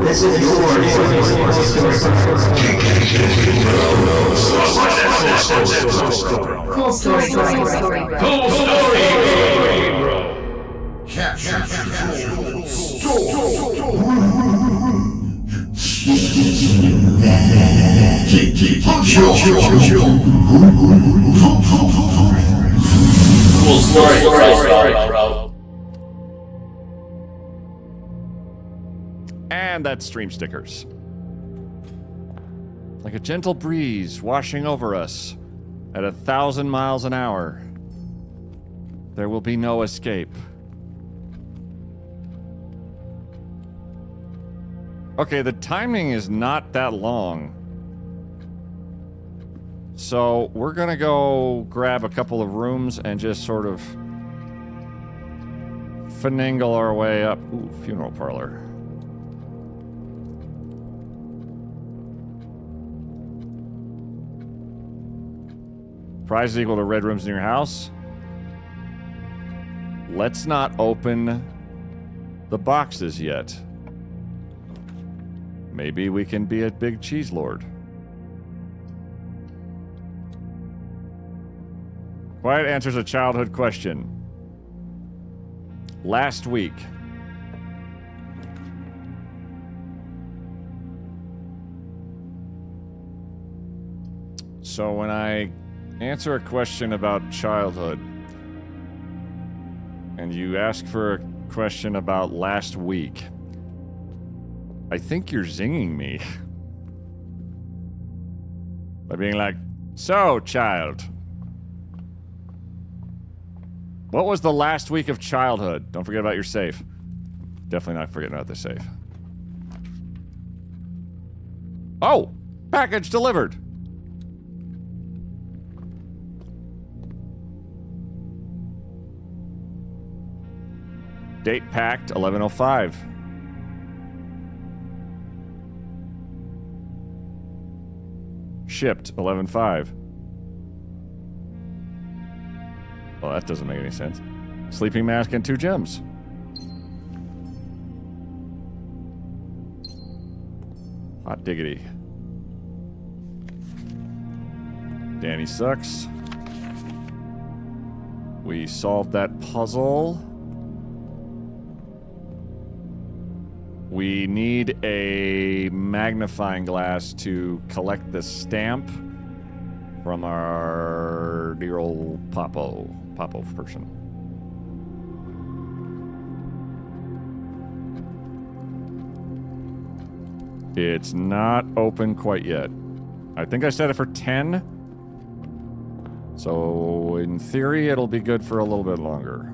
Speaker 17: This is Cool story, Cool story, Cool story, bro.
Speaker 4: And that's stream stickers. Like a gentle breeze washing over us at 1,000 miles an hour. There will be no escape. Okay, the timing is not that long. So we're gonna go grab a couple of rooms and just sort of finagle our way up. Ooh, funeral parlor. Price is equal to red rooms in your house. Let's not open the boxes yet. Maybe we can be a big cheese lord. Quiet answers a childhood question. Last week. So when I answer a question about childhood, and you ask for a question about last week, I think you're zinging me. By being like, so, child. What was the last week of childhood? Don't forget about your safe. Definitely not forgetting about the safe. Oh! Package delivered! Date packed, 11:05. Shipped, 11:05. Well, that doesn't make any sense. Sleeping mask and 2 gems. Hot diggity. Danny sucks. We solved that puzzle. We need a magnifying glass to collect the stamp from our dear old Popo person. It's not open quite yet. I think I set it for 10. So in theory, it'll be good for a little bit longer.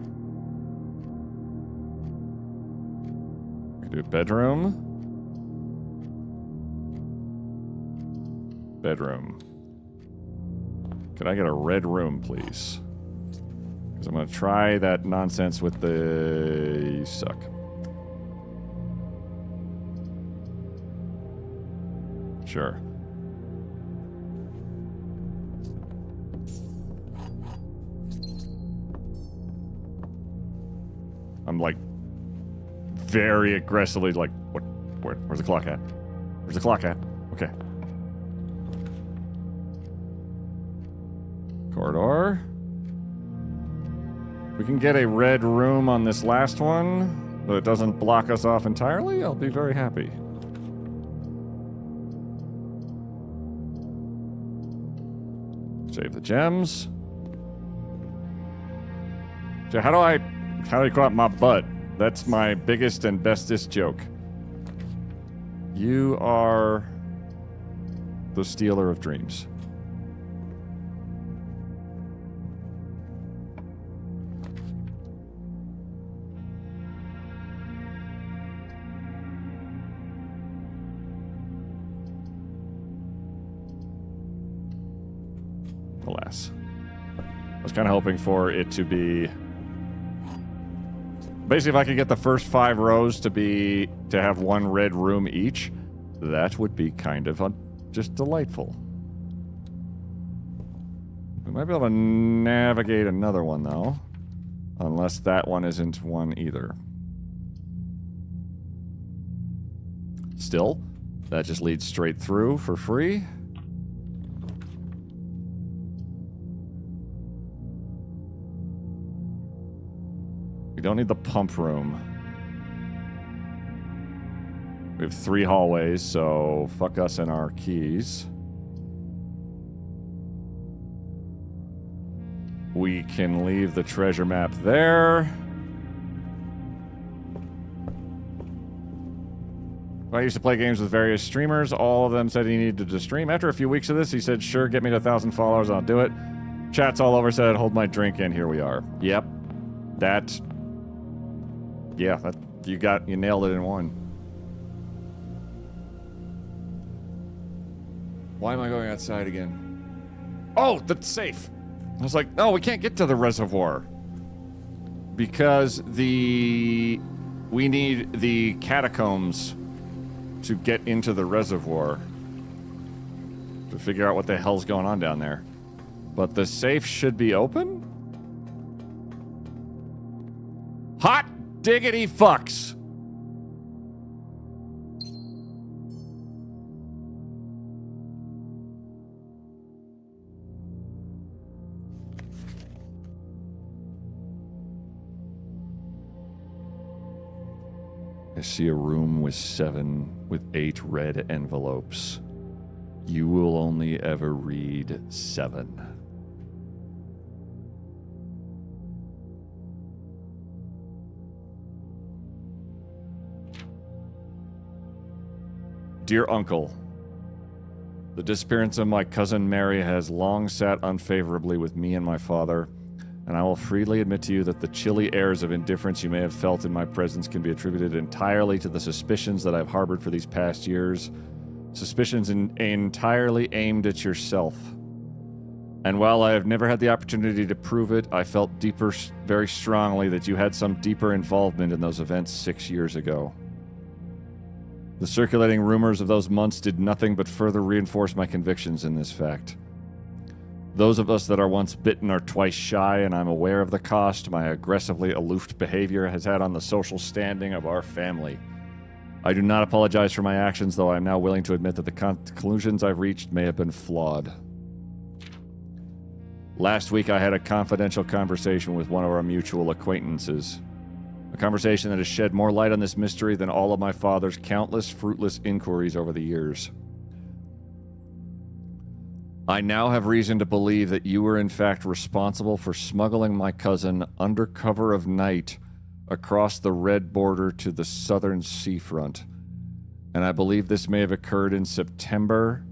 Speaker 4: Do bedroom. Bedroom. Could I get a red room, please? Because I'm going to try that nonsense with the... You suck. Sure. I'm like very aggressively like, where's the clock at? Where's the clock at? Okay. Corridor. We can get a red room on this last one, but it doesn't block us off entirely. I'll be very happy. Save the gems. So how do I go out my butt? That's my biggest and bestest joke. You are the stealer of dreams. Alas. I was kind of hoping for it to be... Basically, if I could get the first 5 rows to have 1 red room each, that would be kind of just delightful. We might be able to navigate another one, though. Unless that one isn't one either. Still, that just leads straight through for free. We don't need the pump room. We have 3 hallways, so fuck us and our keys. We can leave the treasure map there. I used to play games with various streamers. All of them said he needed to stream. After a few weeks of this, he said, sure, get me to 1,000 followers, I'll do it. Chats all over said, hold my drink, and here we are. Yep. Yeah, you nailed it in one. Why am I going outside again? Oh, the safe! I was like, no, we can't get to the reservoir. Because we need the catacombs to get into the reservoir. To figure out what the hell's going on down there. But the safe should be open? Hot diggity fucks! I see a room with 8 red envelopes. You will only ever read 7. Dear Uncle, the disappearance of my cousin Mary has long sat unfavorably with me and my father, and I will freely admit to you that the chilly airs of indifference you may have felt in my presence can be attributed entirely to the suspicions that I've harbored for these past years, suspicions entirely aimed at yourself. And while I have never had the opportunity to prove it, I felt very strongly that you had some deeper involvement in those events 6 years ago. The circulating rumors of those months did nothing but further reinforce my convictions in this fact. Those of us that are once bitten are twice shy, and I'm aware of the cost my aggressively aloof behavior has had on the social standing of our family. I do not apologize for my actions, though I am now willing to admit that the conclusions I've reached may have been flawed. Last week I had a confidential conversation with one of our mutual acquaintances. A conversation that has shed more light on this mystery than all of my father's countless fruitless inquiries over the years. I now have reason to believe that you were in fact responsible for smuggling my cousin under cover of night across the red border to the southern seafront. And I believe this may have occurred in September,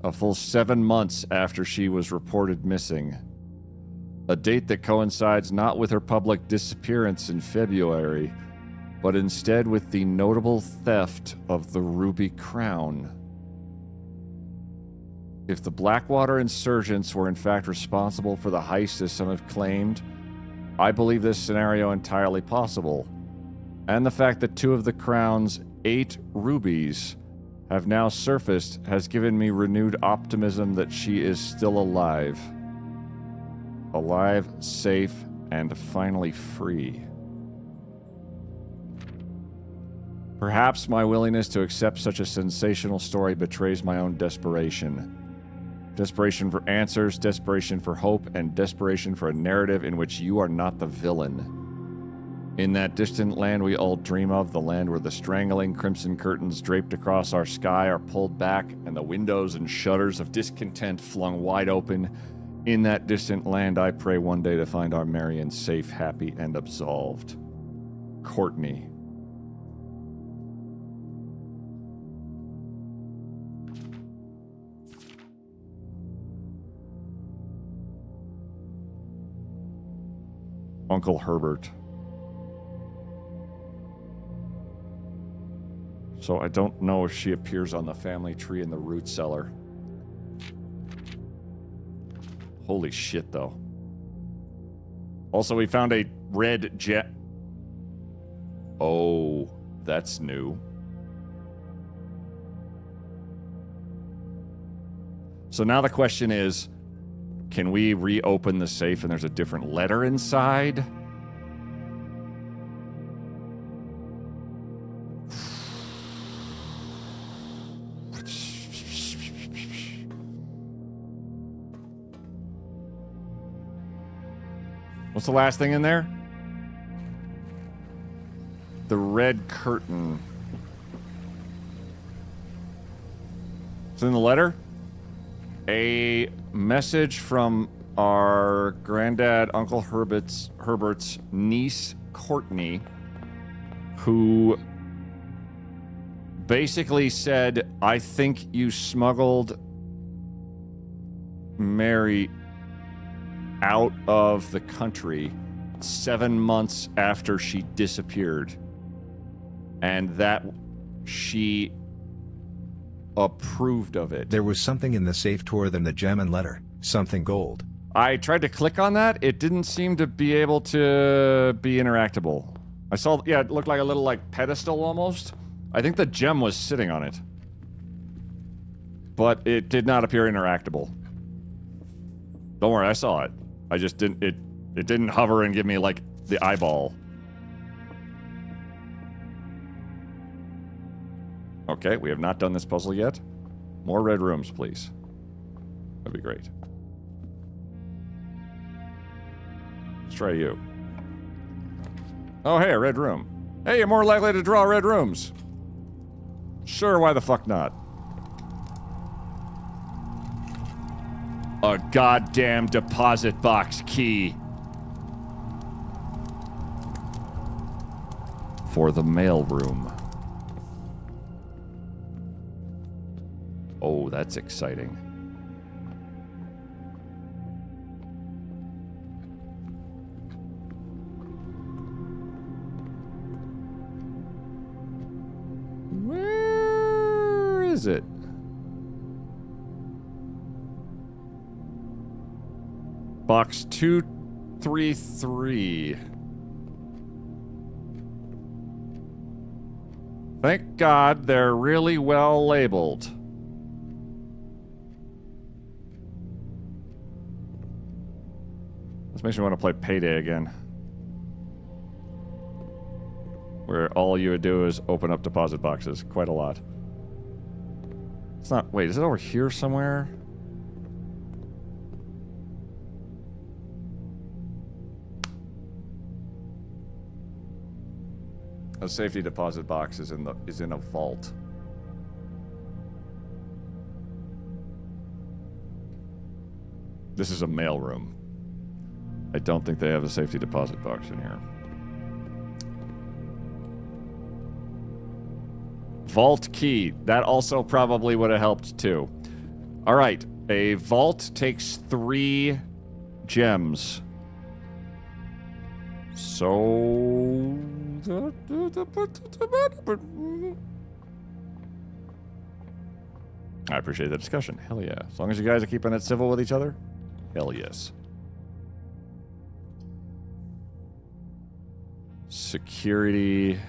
Speaker 4: a full 7 months after she was reported missing. A date that coincides not with her public disappearance in February, but instead with the notable theft of the Ruby Crown. If the Blackwater insurgents were in fact responsible for the heist as some have claimed, I believe this scenario entirely possible. And the fact that 2 of the Crown's 8 rubies have now surfaced has given me renewed optimism that she is still alive. Alive, safe, and finally free. Perhaps my willingness to accept such a sensational story betrays my own desperation. Desperation for answers, desperation for hope, and desperation for a narrative in which you are not the villain. In that distant land we all dream of, the land where the strangling crimson curtains draped across our sky are pulled back and the windows and shutters of discontent flung wide open, in that distant land I pray one day to find our Marion safe, happy, and absolved. Courtney. Uncle Herbert. So I don't know if she appears on the family tree in the root cellar. Holy shit, though. Also, we found a red jet. Oh, that's new. So now the question is, can we reopen the safe and there's a different letter inside? What's the last thing in there? The red curtain. It's in the letter? A message from our granddad, Uncle Herbert's niece, Courtney, who basically said, I think you smuggled Mary out of the country 7 months after she disappeared, and that she approved of it.
Speaker 3: There was something in the safe toward than the gem and letter, something gold.
Speaker 4: I tried to click on that. It didn't seem to be able to be interactable. I saw, yeah, it looked like a little like pedestal almost. I think the gem was sitting on it, but it did not appear interactable. Don't worry, I saw it. I just didn't, it didn't hover and give me, like, the eyeball. Okay, we have not done this puzzle yet. More red rooms, please. That'd be great. Let's try you. Oh, hey, a red room. Hey, you're more likely to draw red rooms. Sure, why the fuck not? A goddamn deposit box key. For the mail room. Oh, that's exciting. Where is it? Box 233. Thank God they're really well labeled. This makes me want to play Payday again. Where all you would do is open up deposit boxes. Quite a lot. It's not... Wait, is it over here somewhere? A safety deposit box is in a vault. This is a mailroom. I don't think they have a safety deposit box in here. Vault key. That also probably would have helped too. All right. A vault takes 3 gems. So... I appreciate the discussion. Hell yeah. As long as you guys are keeping it civil with each other, hell yes. Security.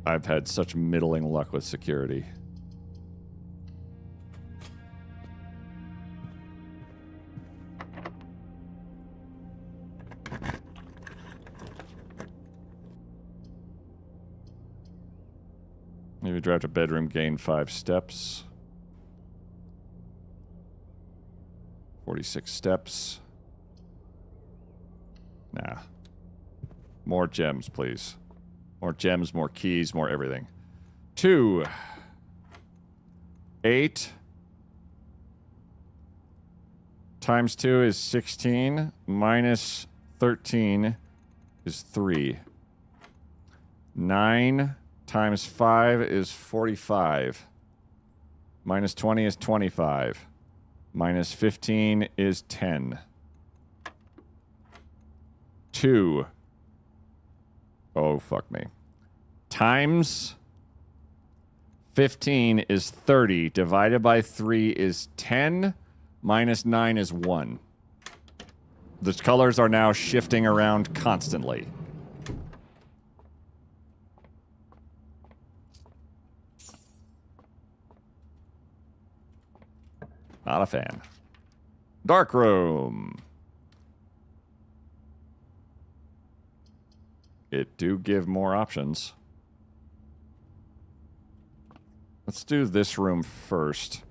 Speaker 4: I've had such middling luck with security. Maybe drive to bedroom, gain 5 steps. 46 steps. Nah. More gems, please. More gems, more keys, more everything. 2. 8. Times 2 is 16. Minus 13 is 3. 9 times 5 is 45. Minus 20 is 25. Minus 15 is 10. 2. Oh, fuck me. Times 15 is 30. Divided by 3 is 10. Minus 9 is 1. The colors are now shifting around constantly. Not a fan. Dark room. It do give more options. Let's do this room first.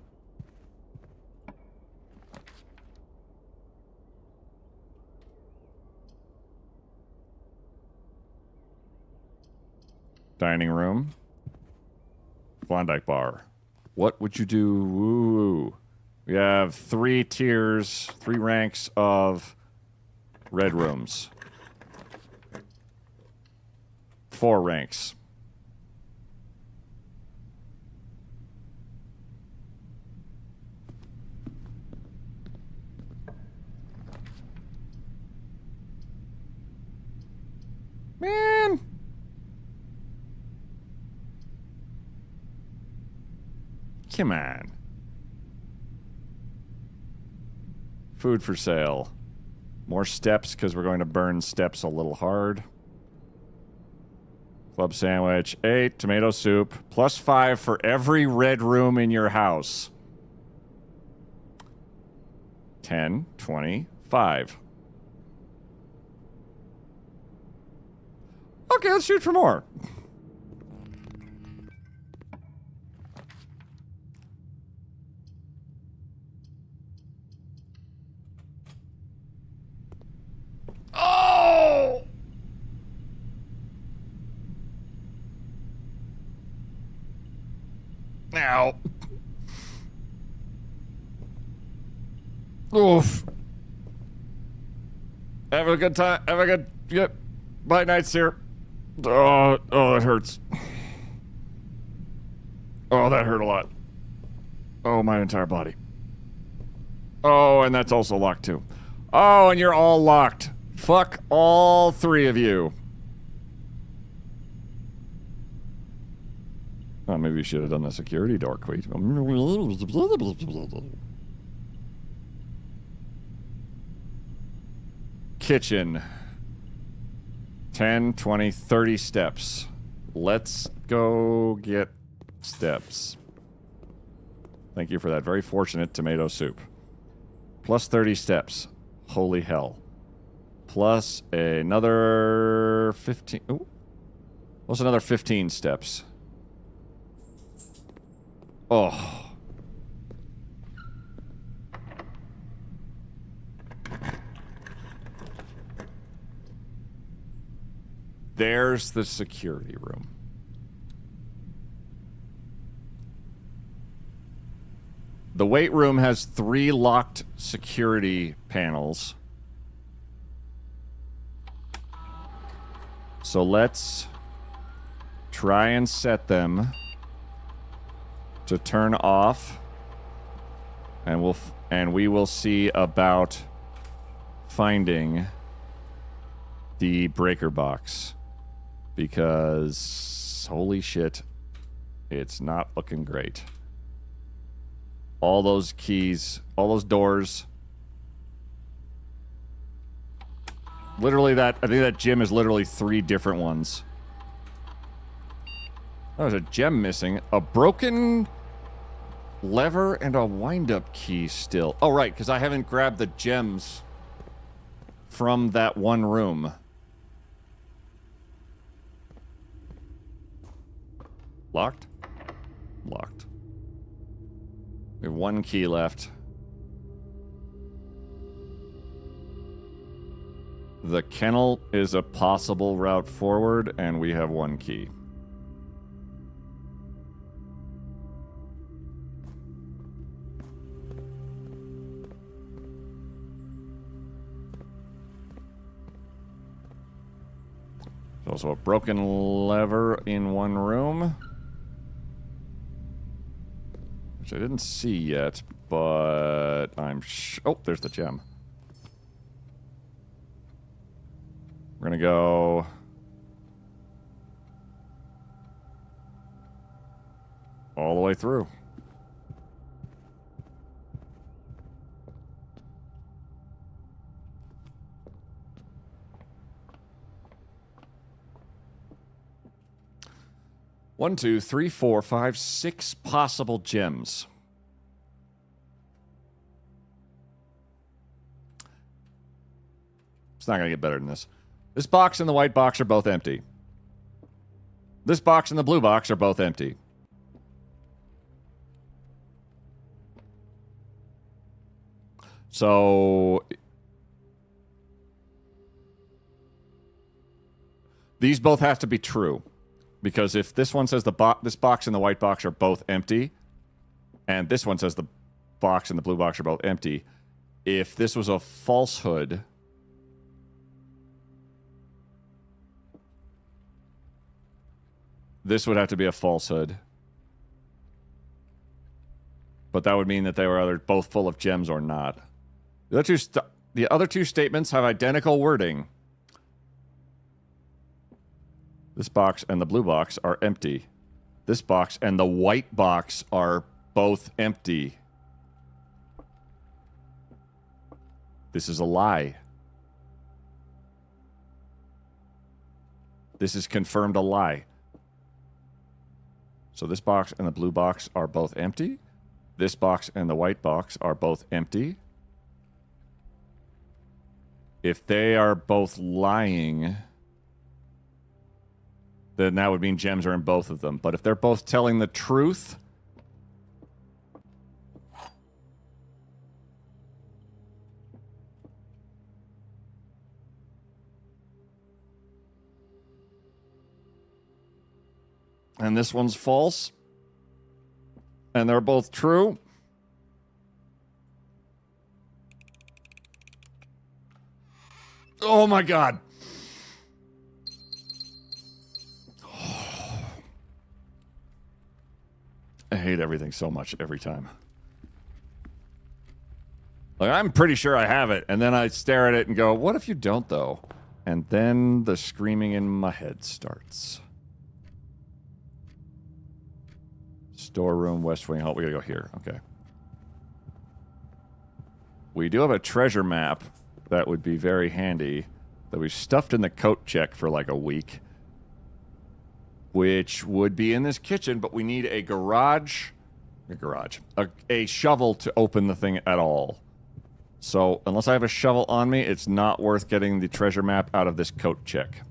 Speaker 4: Dining room. Klondike bar. What would you do? Ooh. We have 3 tiers, 3 ranks of red rooms. 4 ranks. Man. Come on. Food for sale. More steps because we're going to burn steps a little hard. Club sandwich. 8. Tomato soup. Plus 5 for every red room in your house. 10, 20, 5. Okay, let's shoot for more. now. Oof. Have a good time. Have a good. Yep. Bye, nights here. Oh, that hurts. Oh, that hurt a lot. Oh, my entire body. Oh, and that's also locked too. Oh, and you're all locked. Fuck all three of you. Oh, maybe we should have done the security door quick. Kitchen. 10, 20, 30 steps. Let's go get steps. Thank you for that very fortunate tomato soup. Plus 30 steps. Holy hell. Plus another 15. Ooh. Plus another 15 steps. Oh. There's the security room. The weight room has 3 locked security panels. So let's try and set them to turn off, and we will see about finding the breaker box, because holy shit, it's not looking great. All those keys, all those doors. Literally I think that gym is literally 3 different ones. Oh, there's a gem missing. A broken lever and a wind-up key still. Oh, right, because I haven't grabbed the gems from that one room. Locked? Locked. We have 1 key left. The kennel is a possible route forward, and we have 1 key. There's also a broken lever in one room, which I didn't see yet, but I'm oh, there's the gem. We're gonna go all the way through. One, two, three, four, five, 6 possible gems. It's not going to get better than this. This box and the white box are both empty. This box and the blue box are both empty. So these both have to be true. Because if this one says this box and the white box are both empty, and this one says the box and the blue box are both empty, if this was a falsehood, this would have to be a falsehood. But that would mean that they were either both full of gems or not. The other two statements have identical wording. This box and the blue box are empty. This box and the white box are both empty. This is a lie. This is confirmed a lie. So this box and the blue box are both empty. This box and the white box are both empty. If they are both lying, then that would mean gems are in both of them. But if they're both telling the truth, and this one's false, and they're both true. Oh my god. I hate everything so much every time. Like, I'm pretty sure I have it, and then I stare at it and go, what if you don't, though? And then the screaming in my head starts. Storeroom, West Wing Hall. We gotta go here. Okay. We do have a treasure map that would be very handy that we stuffed in the coat check for like a week, which would be in this kitchen, but we need a a shovel to open the thing at all. So unless I have a shovel on me, it's not worth getting the treasure map out of this coat check.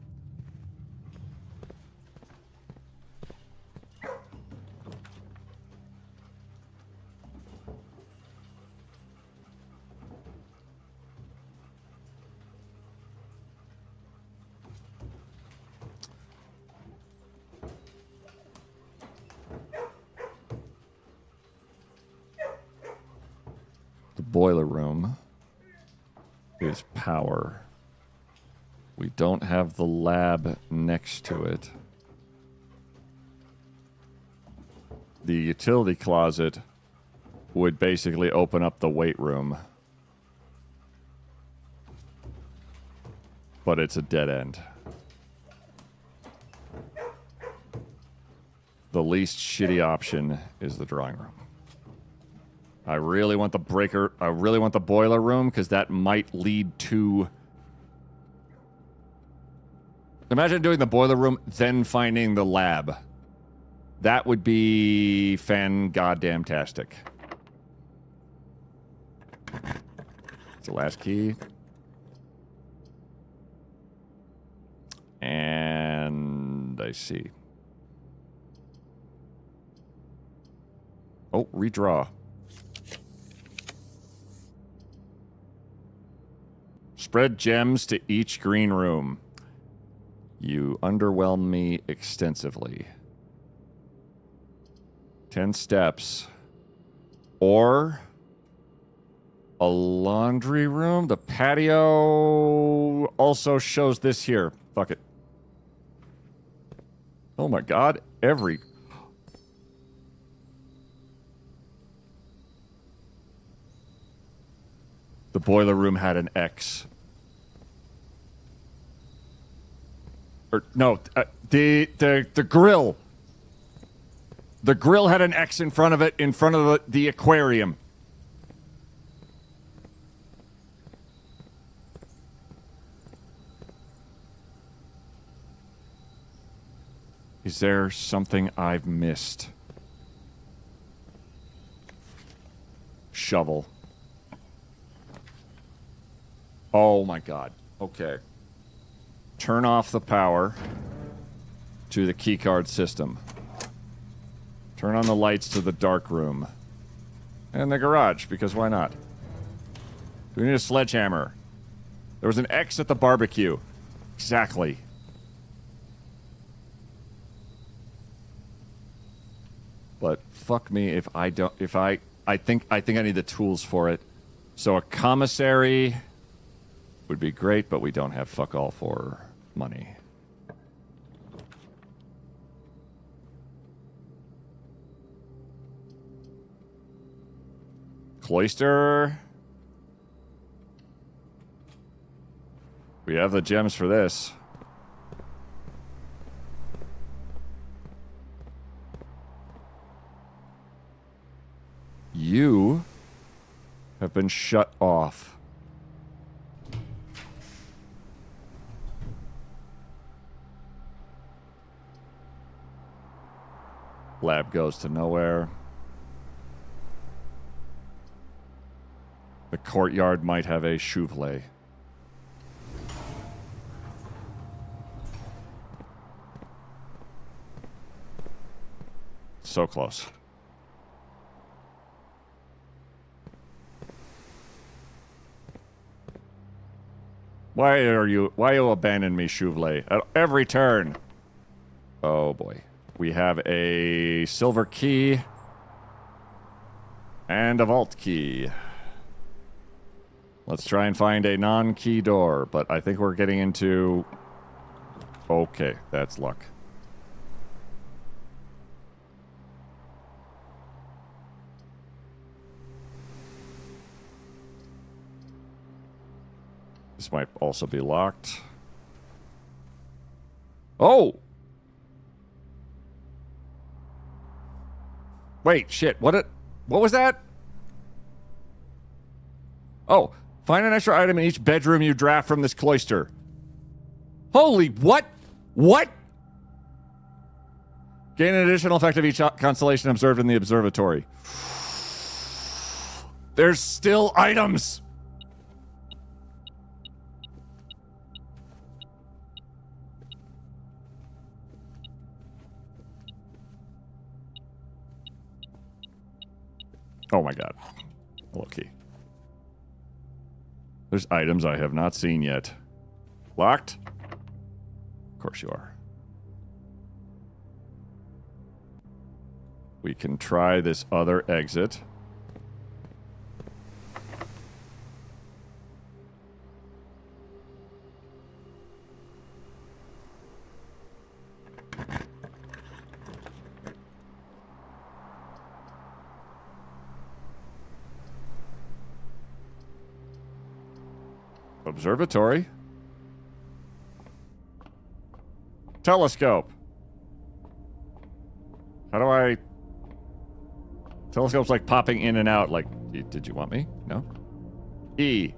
Speaker 4: The boiler room is power. We don't have the lab next to it. The utility closet would basically open up the weight room. But it's a dead end. The least shitty option is the drawing room. I really want the boiler room, because that might lead to... Imagine doing the boiler room, then finding the lab. That would be fan-goddamn-tastic. It's the last key. And I see. Oh, redraw. Spread gems to each green room. You underwhelm me extensively. 10 steps. Or a laundry room. The patio also shows this here. Fuck it. Oh my god. The boiler room had an X. Or no, the grill. The grill had an X in front of it, in front of the aquarium. Is there something I've missed? Shovel. Oh my god. Okay. Turn off the power to the keycard system. Turn on the lights to the dark room. And the garage, because why not? Do we need a sledgehammer? There was an X at the barbecue. Exactly. But fuck me if I don't... I think I need the tools for it. So a commissary would be great, but we don't have fuck all for money. Cloister. We have the gems for this. You have been shut off. Lab goes to nowhere. The courtyard might have a Chevrolet. So close. Why you abandon me, Chevrolet? At every turn. Oh boy. We have a silver key. And a vault key. Let's try and find a non-key door, but I think we're getting into... Okay, that's luck. This might also be locked. Oh! Wait, shit, what was that? Oh, find an extra item in each bedroom you draft from this cloister. Holy, what? What? Gain an additional effect of each constellation observed in the observatory. There's still items! Oh my god. Lucky. There's items I have not seen yet. Locked? Of course you are. We can try this other exit. Observatory. Telescope. How do I... Telescope's like popping in and out like, did you want me? No? E.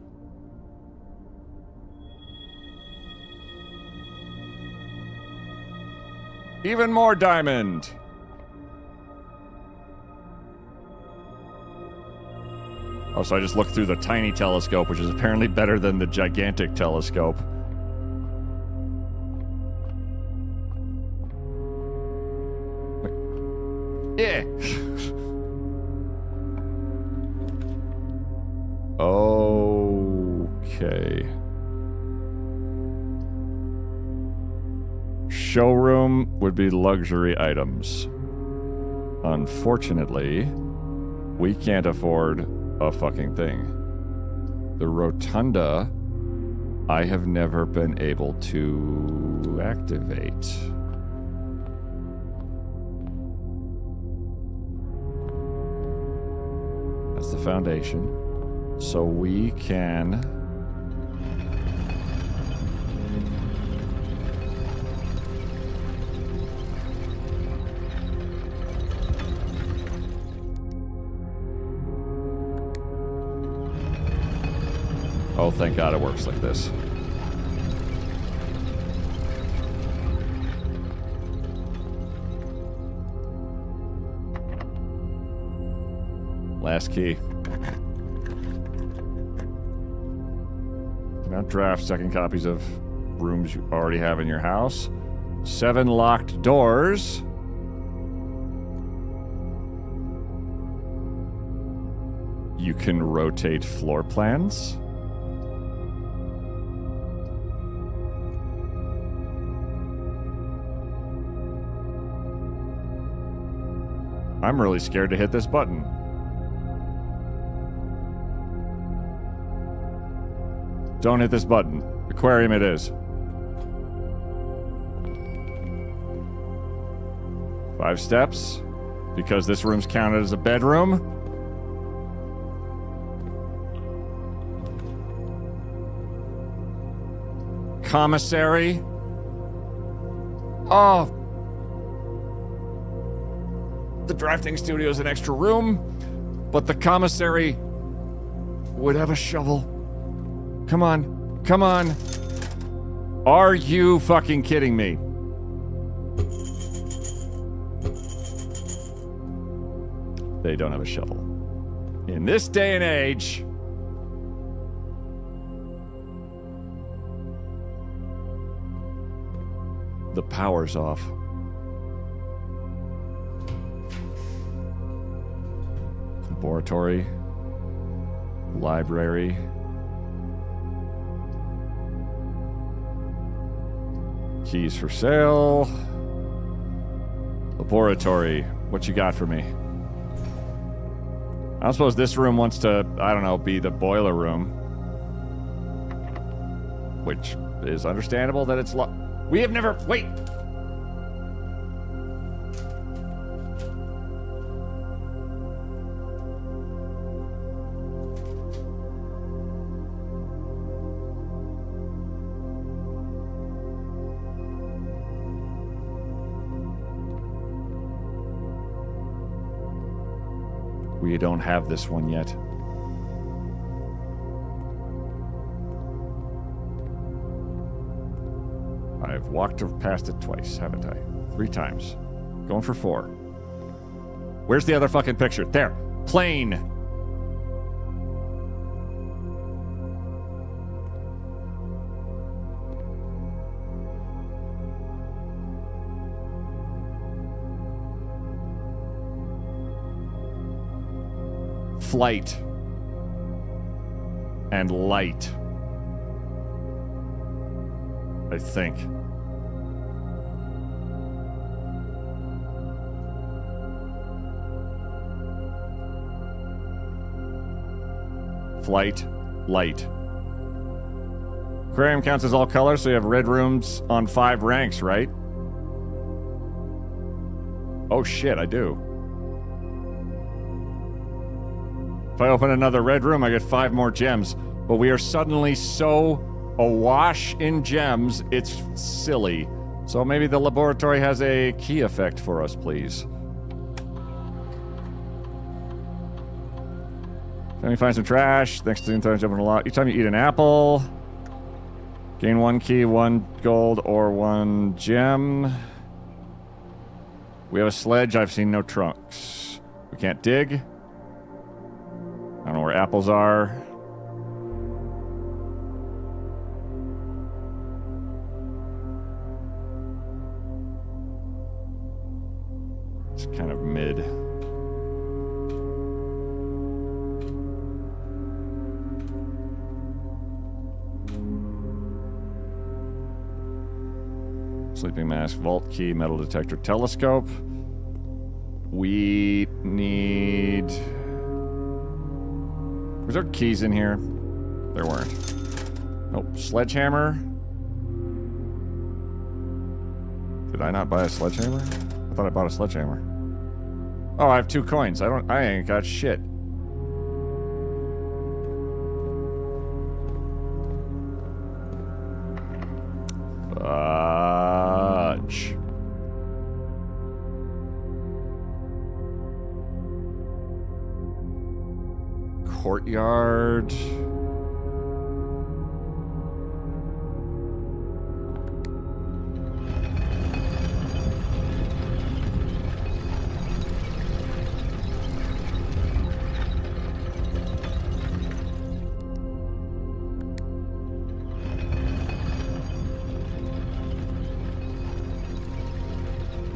Speaker 4: Even more diamond. Oh, so I just looked through the tiny telescope, which is apparently better than the gigantic telescope. Wait. Yeah. Okay. Showroom would be luxury items. Unfortunately, we can't afford a fucking thing. The rotunda, I have never been able to activate. That's the foundation. So we can... Oh, thank God it works like this. Last key. Now draft second copies of rooms you already have in your house. 7 locked doors. You can rotate floor plans. I'm really scared to hit this button. Don't hit this button. Aquarium it is. 5 steps. Because this room's counted as a bedroom. Commissary. Oh. The drafting studio is an extra room, but the commissary would have a shovel. Come on. Come on. Are you fucking kidding me? They don't have a shovel. In this day and age... The power's off. Laboratory. Library. Keys for sale. Laboratory. What you got for me? I don't suppose this room wants to, I don't know, be the boiler room. Which is understandable that it's we have never... Wait! We don't have this one yet. I've walked past it twice, haven't I? 3 times. Going for 4. Where's the other fucking picture? There. Plane. Flight. And light. I think. Flight, light. Aquarium counts as all colors, so you have red rooms on 5 ranks, right? Oh shit, I do. If I open another red room, I get 5 more gems. But we are suddenly so awash in gems, it's silly. So maybe the laboratory has a key effect for us, please. Let me find some trash. Next to the jumping a lot. Each time you eat an apple, gain 1 key, 1 gold, or 1 gem. We have a sledge. I've seen no trunks. We can't dig. I don't know where apples are. It's kind of mid. Sleeping mask, vault key, metal detector, telescope. We need... Was there keys in here? There weren't. Nope. Sledgehammer. Did I not buy a sledgehammer? I thought I bought a sledgehammer. Oh, I have 2 coins. I ain't got shit. Fudge. Courtyard.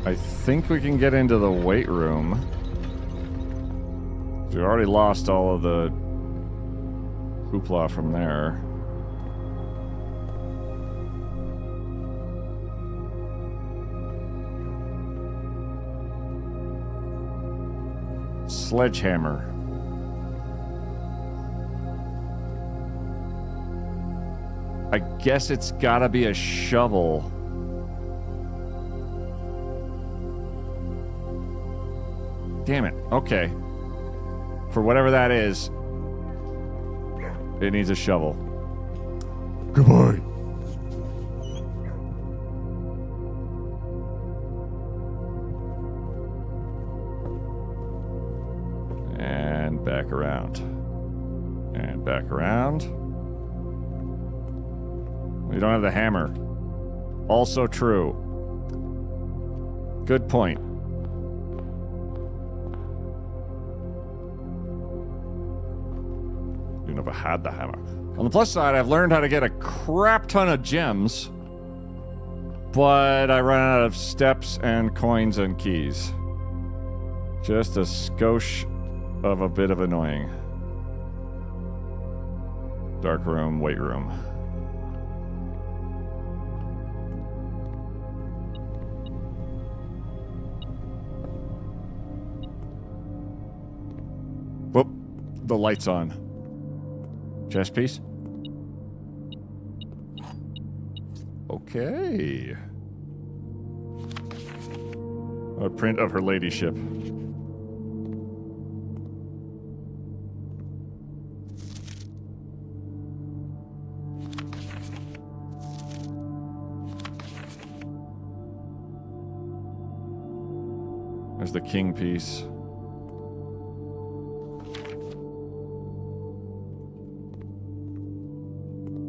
Speaker 4: I think we can get into the weight room. We already lost all of the hoopla from there. Sledgehammer. I guess it's gotta be a shovel. Damn it. Okay. For whatever that is, it needs a shovel. Goodbye. And back around. And back around. We don't have the hammer. Also true. Good point. Never had the hammer. On the plus side, I've learned how to get a crap ton of gems, but I run out of steps and coins and keys. Just a skosh of a bit of annoying. Dark room, weight room. Whoop. the lights on. Chest piece? Okay. A print of her ladyship. There's the king piece.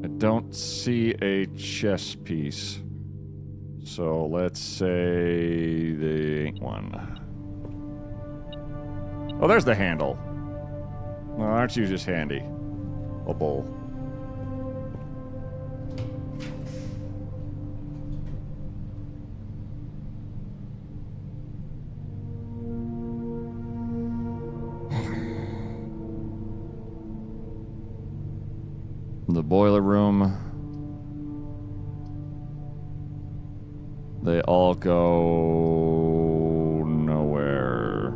Speaker 4: I don't see a chess piece. So let's say there ain't one. Oh, there's the handle. Well, aren't you just handy? A bowl. The boiler room. They all go nowhere.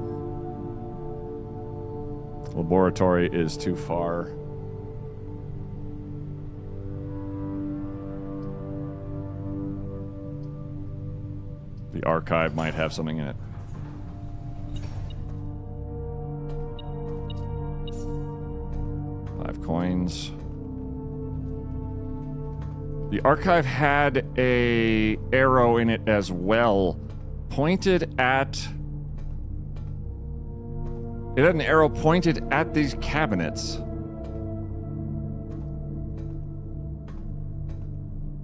Speaker 4: Laboratory is too far. The archive might have something in it. Five coins. The archive had a arrow in it as well, pointed at... It had an arrow pointed at these cabinets.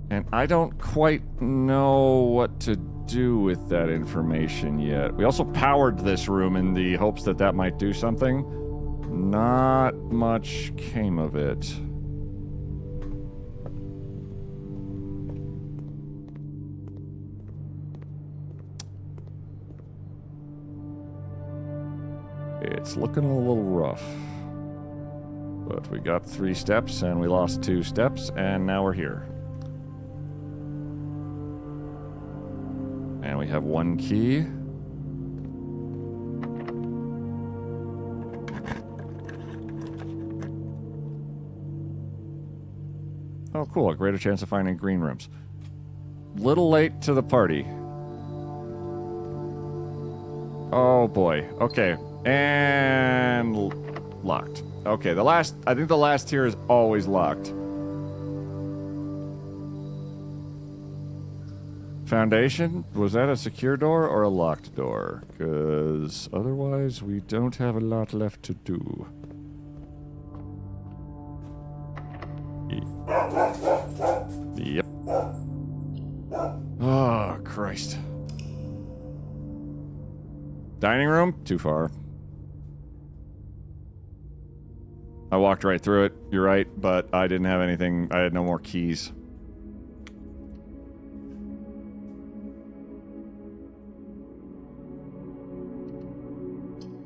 Speaker 4: And I don't quite know what to do with that information yet. We also powered this room in the hopes that that might do something. Not much came of it. It's looking a little rough. But we got 3 steps, and we lost 2 steps, and now we're here. And we have 1 key. Oh, cool. A greater chance of finding green rooms. Little late to the party. Oh, boy. Okay. And locked. Okay, I think the last tier is always locked. Foundation? Was that a secure door or a locked door? Because otherwise we don't have a lot left to do. Yep. Oh, Christ. Dining room? Too far. I walked right through it, you're right, but I didn't have anything. I had no more keys.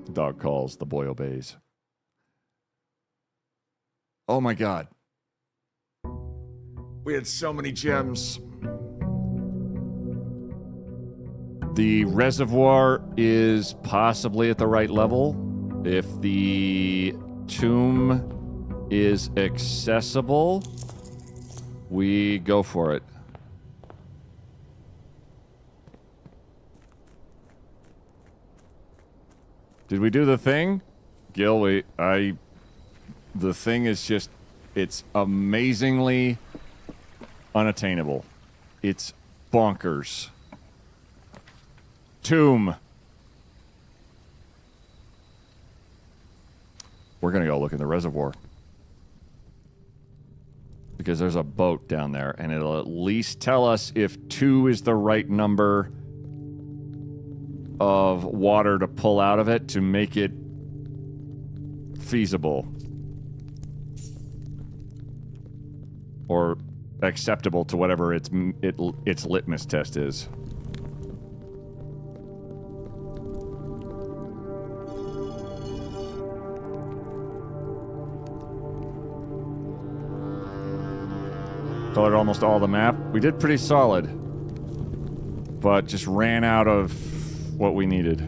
Speaker 4: The dog calls, the boy obeys. Oh my god. We had so many gems. The reservoir is possibly at the right level. If the tomb is accessible, we go for it. Did we do the thing? Gil, the thing is just, it's amazingly unattainable. It's bonkers. Tomb. We're gonna go look in the reservoir. Because there's a boat down there, and it'll at least tell us if 2 is the right number of water to pull out of it to make it feasible. Or acceptable to whatever its litmus test is. Colored almost all the map. We did pretty solid, but just ran out of what we needed.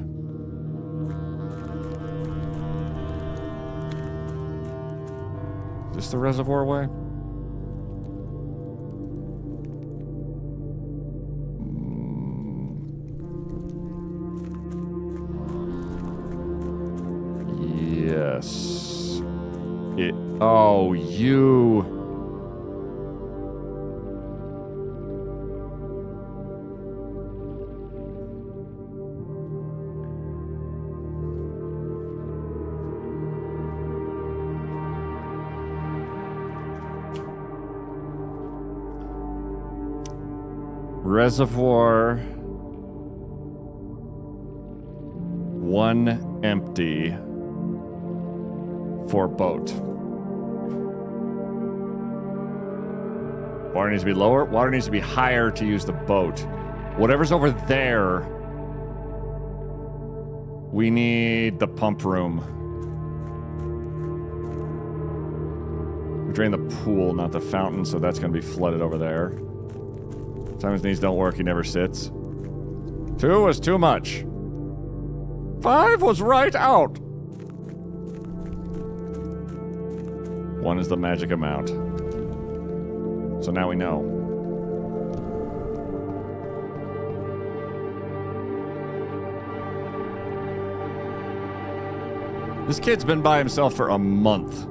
Speaker 4: Is this the reservoir way? Yes. Oh, you. Reservoir. One empty for boat. Water needs to be lower. Water needs to be higher to use the boat. Whatever's over there, we need the pump room. We drain the pool, not the fountain, so that's going to be flooded over there. Sometimes these don't work, he never sits. 2 was too much. 5 was right out. 1 is the magic amount. So now we know. This kid's been by himself for a month.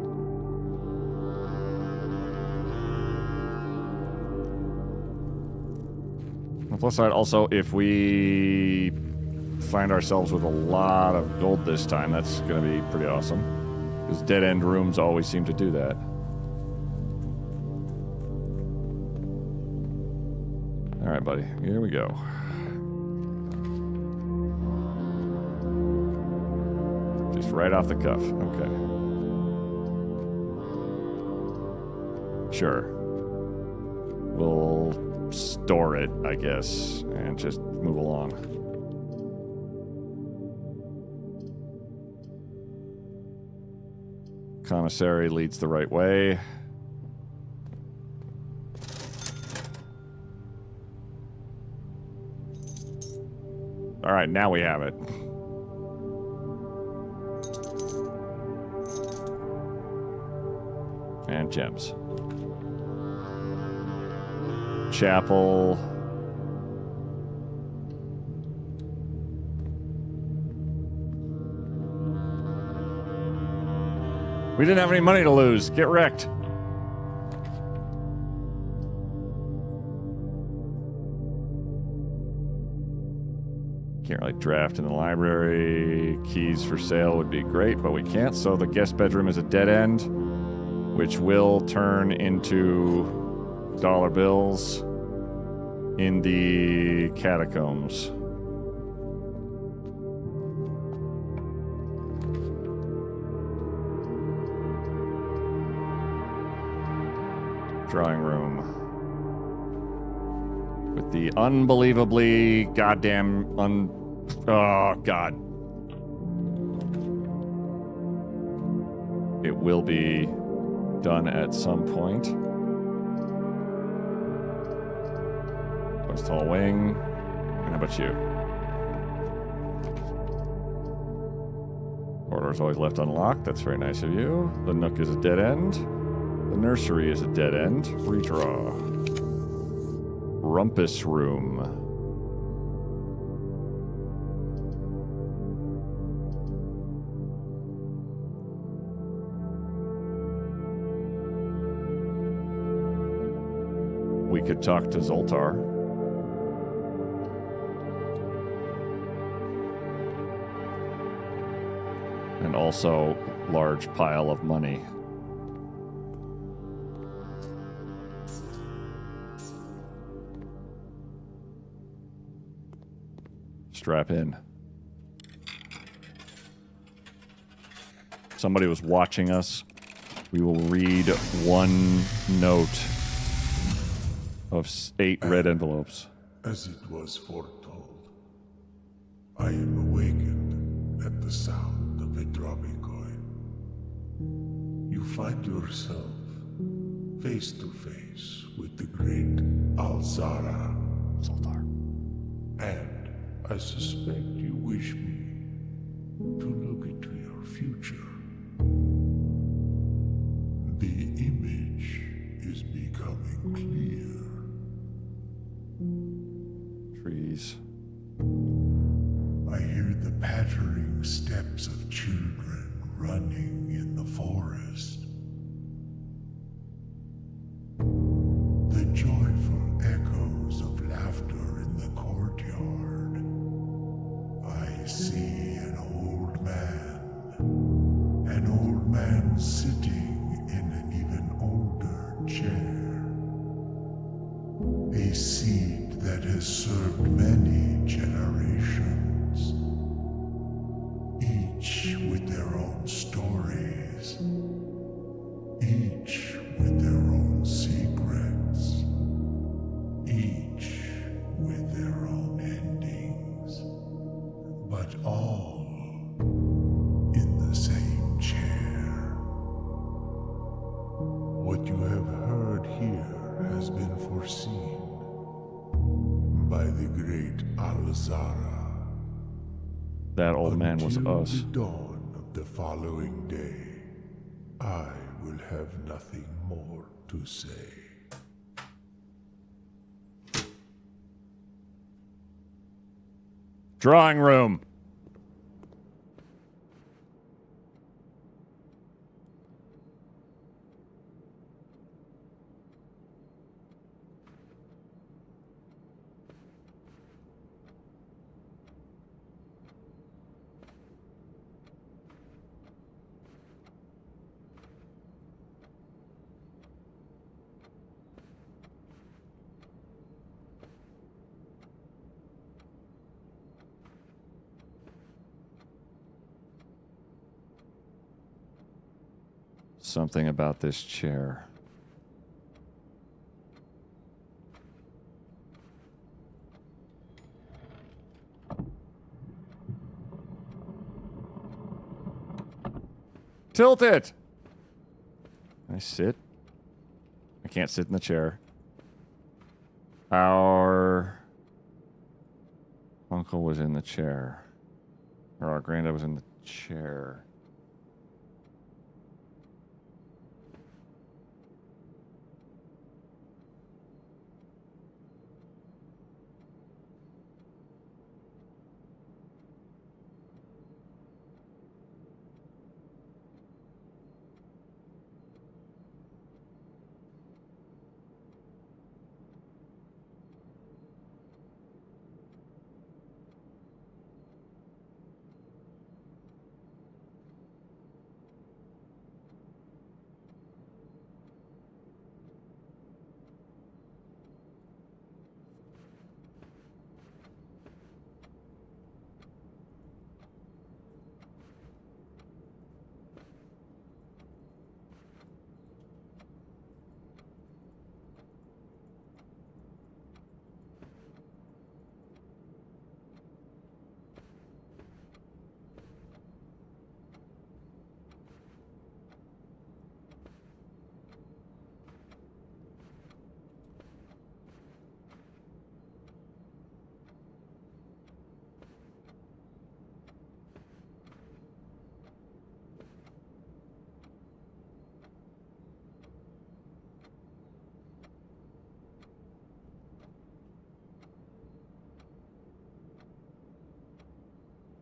Speaker 4: On the plus side, also, if we find ourselves with a lot of gold this time, that's going to be pretty awesome. Because dead-end rooms always seem to do that. All right, buddy. Here we go. Just right off the cuff. Okay. Sure. We'll store it, I guess, and just move along. Commissary leads the right way. All right, now we have it. And gems. Chapel. We didn't have any money to lose. Get wrecked. Can't really draft in the library. Keys for sale would be great, but we can't. So the guest bedroom is a dead end, which will turn into dollar bills in the catacombs. Drawing room. With the unbelievably goddamn oh, God. It will be done at some point. West Hall Wing. And how about you? Corridor's always left unlocked. That's very nice of you. The Nook is a dead end. The nursery is a dead end. Redraw. Rumpus room. We could talk to Zoltar. And also, large pile of money. Strap in. Somebody was watching us. We will read one note of 8 red envelopes.
Speaker 12: As it was foretold, I am awakened at the sound of a dropping coin. You find yourself face to face with the great Alzara.
Speaker 4: Zoltar.
Speaker 12: And I suspect you wish me to look into your future. The image is becoming clear.
Speaker 4: Trees.
Speaker 12: I hear the pattering steps of children running in the forest. The joyful echoes of laughter in the courtyard. I see an old man sitting in an even older chair. A seed that has served many generations, each with their own stories, each with their own secrets, each with their own endings, but all in the same chair. What you have heard here has been foreseen by the great Alzara.
Speaker 4: That old man was
Speaker 12: Until
Speaker 4: us.
Speaker 12: the dawn of the following day, I will have nothing more to say.
Speaker 4: Drawing room. Something about this chair. Tilt it! Can I sit? I can't sit in the chair. Our uncle was in the chair. Or our granddad was in the chair.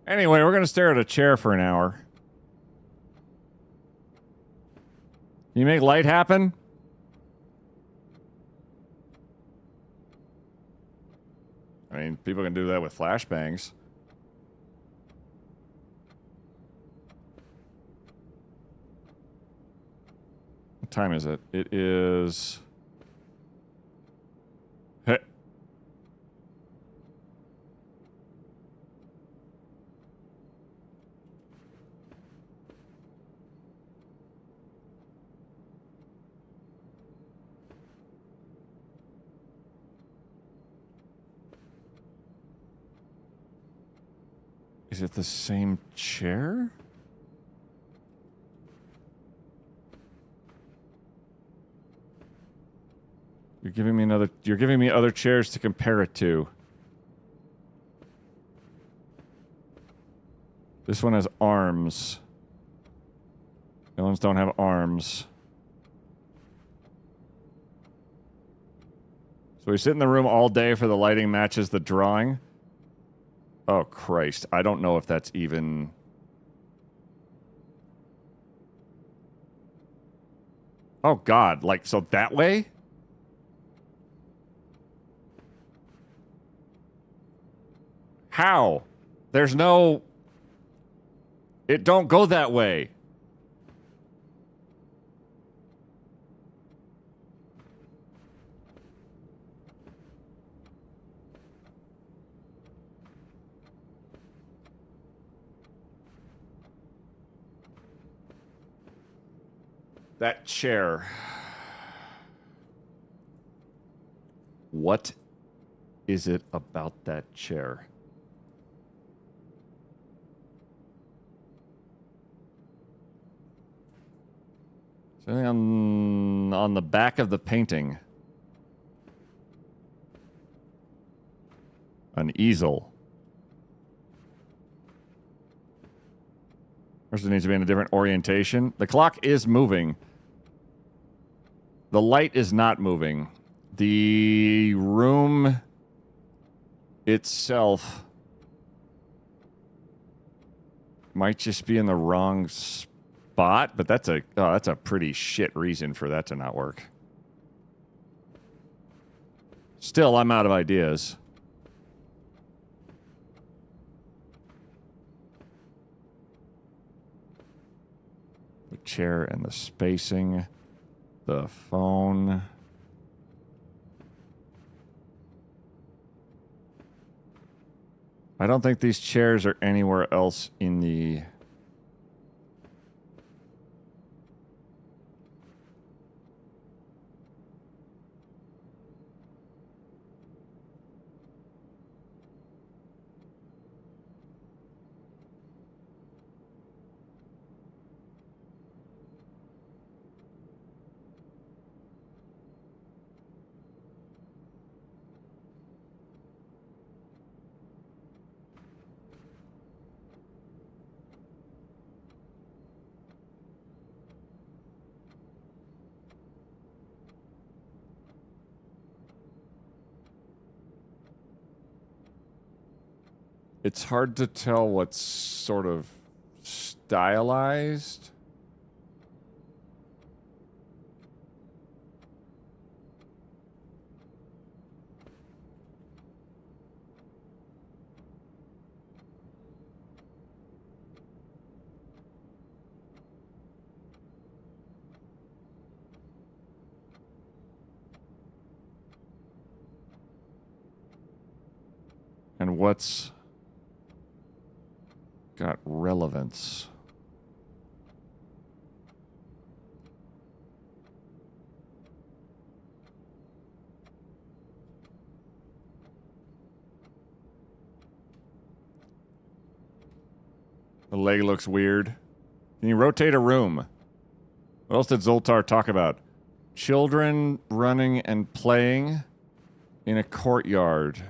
Speaker 4: Anyway, we're going to stare at a chair for an hour. You make light happen? I mean, people can do that with flashbangs. What time is it? It is... Hey. Is it the same chair? You're giving me other chairs to compare it to. This one has arms. The ones don't have arms. So we sit in the room all day for the lighting matches the drawing. Oh, Christ. I don't know if that's even... Oh, God. Like, so that way? How? There's no... It don't go that way. That chair. What is it about that chair? Something on the back of the painting. An easel. First, it needs to be in a different orientation. The clock is moving. The light is not moving. The room itself might just be in the wrong spot, but that's a pretty shit reason for that to not work. Still, I'm out of ideas. The chair and the spacing. The phone. I don't think these chairs are anywhere else in the... It's hard to tell what's sort of stylized. And what's got relevance? The leg looks weird. Can you rotate a room? What else did Zoltar talk about? Children running and playing in a courtyard.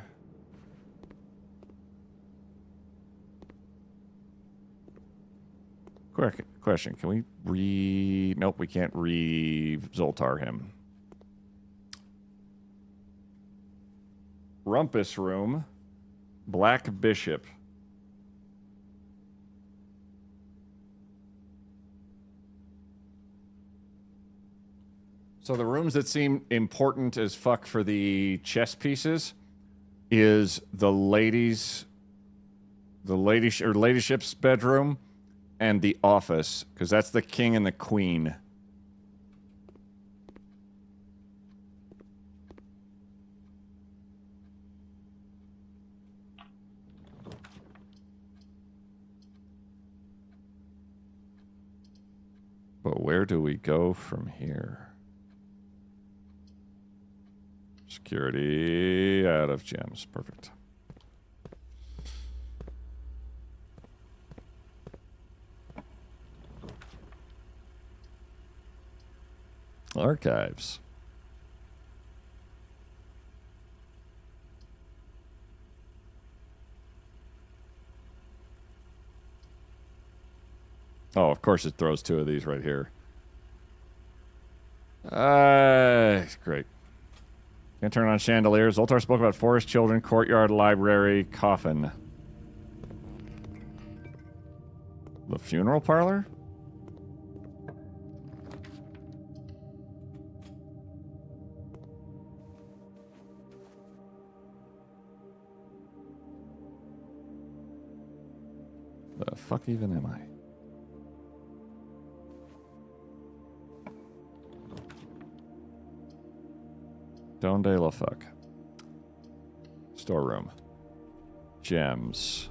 Speaker 4: Quick question. Can we Nope, we can't Zoltar him. Rumpus room. Black Bishop. So the rooms that seem important as fuck for the chess pieces is the ladyship's bedroom and the office, because that's the king and the queen. But where do we go from here? Security out of gems. Perfect. Archives. Oh, of course it throws two of these right here. Great. Can't turn on chandeliers. Zoltar spoke about forest children, courtyard, library, coffin. The funeral parlor? The fuck even am I? Donde la fuck. Storeroom. Gems.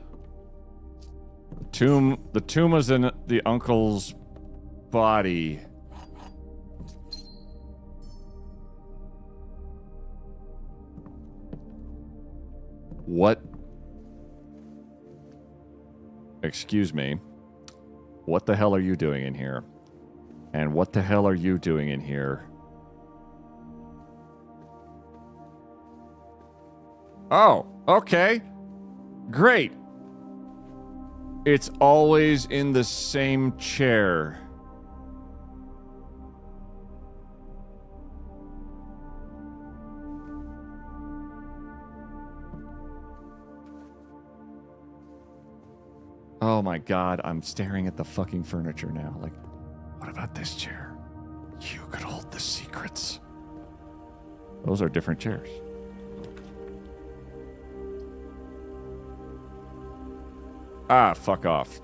Speaker 4: The tomb was in the uncle's body. What? Excuse me. What the hell are you doing in here? And what the hell are you doing in here? Oh, okay. Great. It's always in the same chair. Oh my god, I'm staring at the fucking furniture now. Like, what about this chair? You could hold the secrets. Those are different chairs. Ah, fuck off.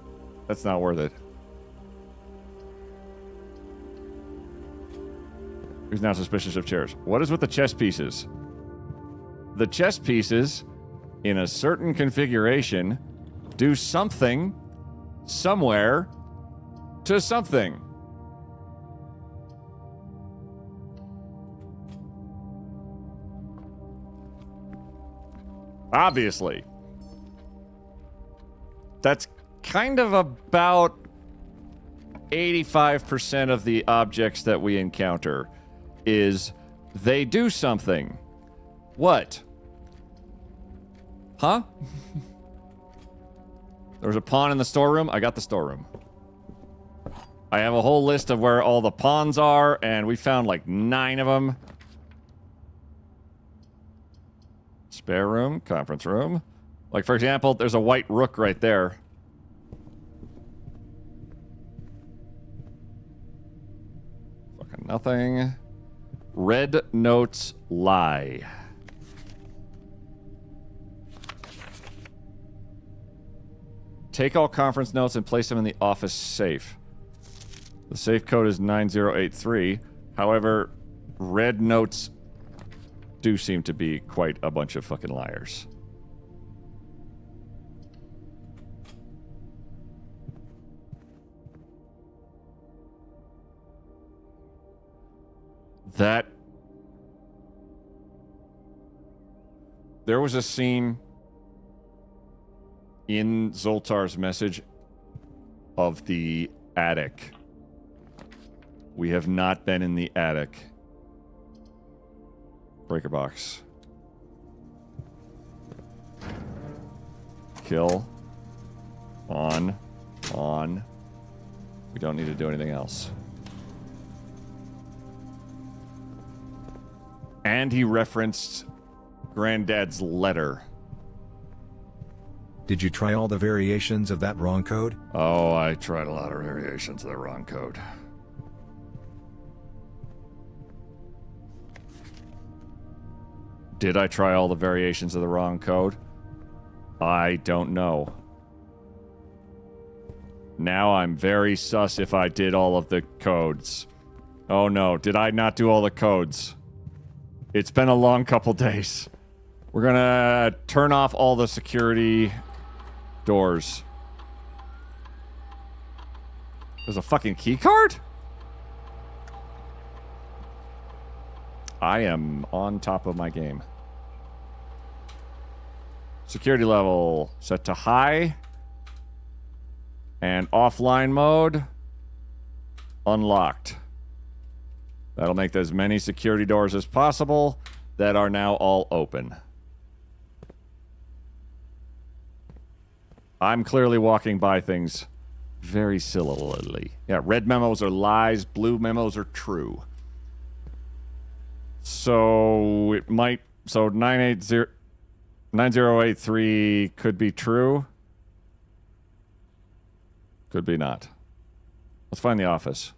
Speaker 4: That's not worth it. Who's now suspicious of chairs? What is with the chess pieces? The chess pieces, in a certain configuration, do something, somewhere, to something. Obviously. That's kind of about 85% of the objects that we encounter is they do something. What? Huh? There was a pawn in the storeroom. I got the storeroom. I have a whole list of where all the pawns are, and we found like 9 of them. Spare room, conference room. Like, for example, there's a white rook right there. Fucking nothing. Red notes lie. Take all conference notes and place them in the office safe. The safe code is 9083. However, red notes do seem to be quite a bunch of fucking liars. That... There was a scene in Zoltar's message of the attic. We have not been in the attic. Breaker box. Kill. On. We don't need to do anything else. And he referenced Granddad's letter.
Speaker 3: Did you try all the variations of that wrong code?
Speaker 4: Oh, I tried a lot of variations of the wrong code. Did I try all the variations of the wrong code? I don't know. Now I'm very sus if I did all of the codes. Oh no, did I not do all the codes? It's been a long couple days. We're gonna turn off all the security doors. There's a fucking key card? I am on top of my game. Security level set to high. And offline mode unlocked. That'll make as many security doors as possible that are now all open. I'm clearly walking by things very sillily. Yeah, red memos are lies, blue memos are true. So it might. So 9083 could be true. Could be not. Let's find the office.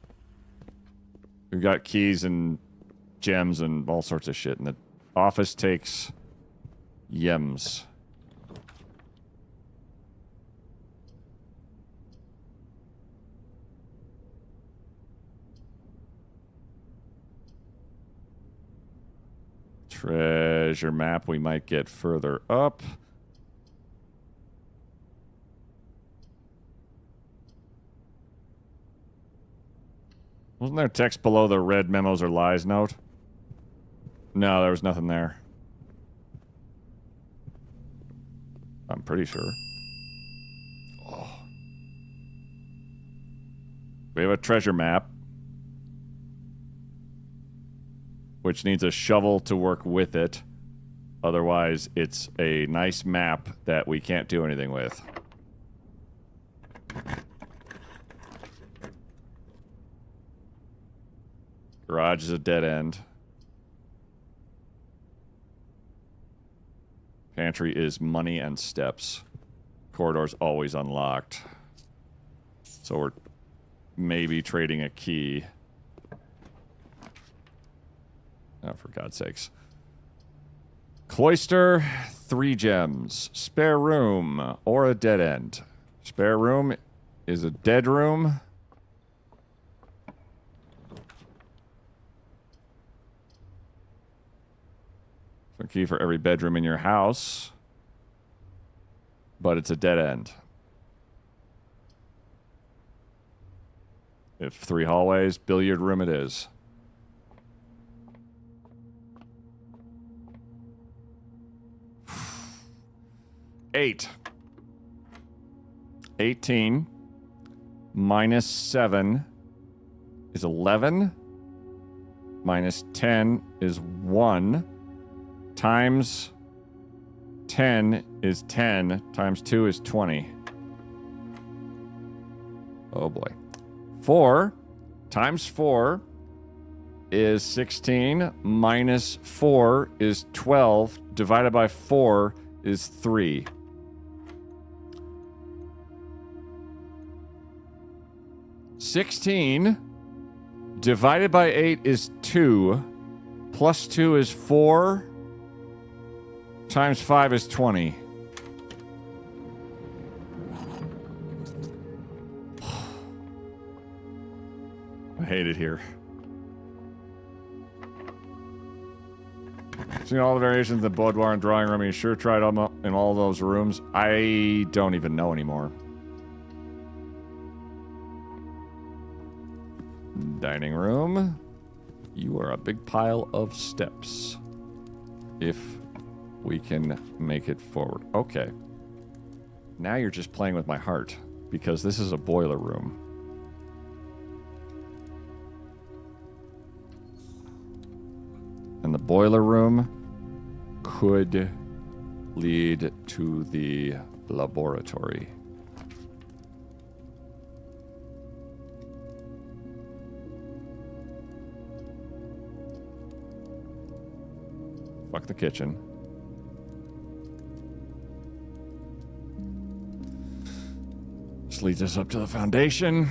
Speaker 4: We've got keys and gems and all sorts of shit, and the office takes yems. Treasure map we might get further up. Wasn't there text below the red memos or lies note? No, there was nothing there. I'm pretty sure. Oh. We have a treasure map, which needs a shovel to work with it. Otherwise, it's a nice map that we can't do anything with. Garage is a dead end. Pantry is money and steps. Corridor's always unlocked. So we're maybe trading a key. Oh, for God's sakes. Cloister, 3 gems. Spare room or a dead end. Spare room is a dead room. A key for every bedroom in your house. But it's a dead end. If 3 hallways, billiard room it is. Eight. 18 minus 7 is 11. Minus 10 is 1. Times 10 is 10. Times 2 is 20. Oh boy. 4 times 4 is 16. Minus 4 is 12. Divided by 4 is 3. $16 divided by 8 is 2. Plus 2 is 4. Times 5 is 20. I hate it here. Seen all the variations in the boudoir and drawing room. You sure tried them in all those rooms? I don't even know anymore. Dining room. You are a big pile of steps. If we can make it forward. Okay. Now you're just playing with my heart, because this is a boiler room. And the boiler room could lead to the laboratory. Fuck the kitchen. This leads us up to the foundation.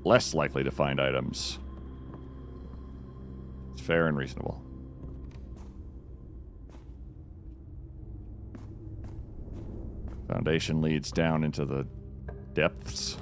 Speaker 4: Less likely to find items. It's fair and reasonable. Foundation leads down into the depths.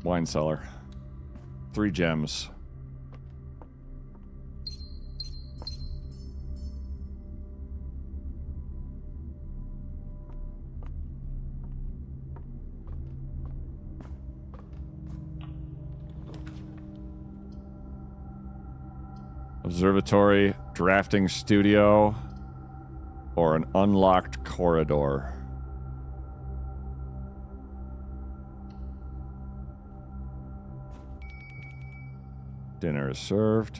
Speaker 4: Wine cellar. 3 gems. Observatory, drafting studio, or an unlocked corridor. Dinner is served.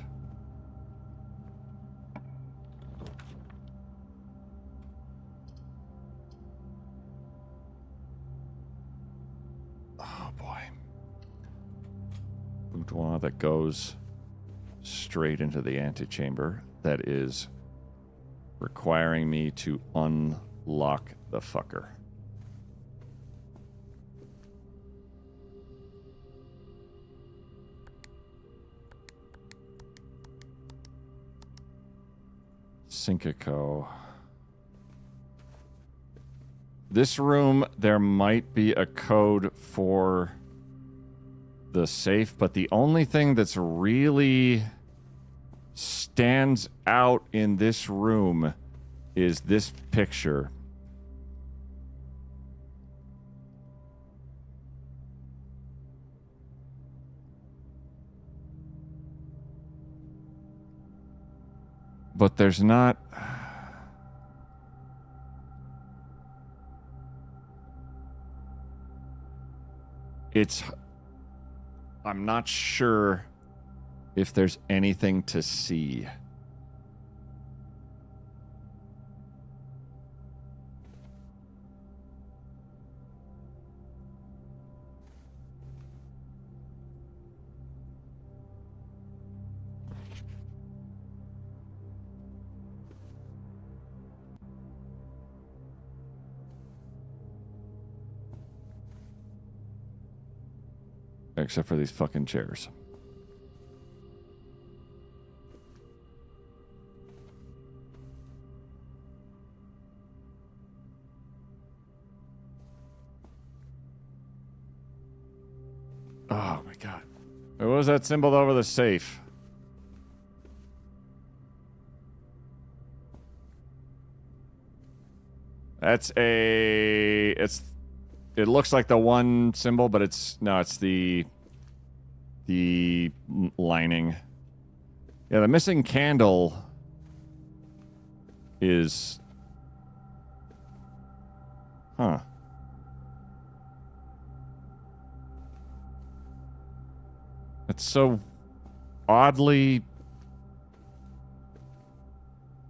Speaker 4: Oh boy. Boudoir that goes straight into the antechamber. That is requiring me to unlock the fucker. Syncaco. This room, there might be a code for the safe, but the only thing that's really stands out in this room is this picture. But there's not... I'm not sure if there's anything to see. Except for these fucking chairs. Oh my god. What was that symbol over the safe? That's a... It looks like the one symbol, but it's the lining. Yeah, the missing candle is... Huh. It's so oddly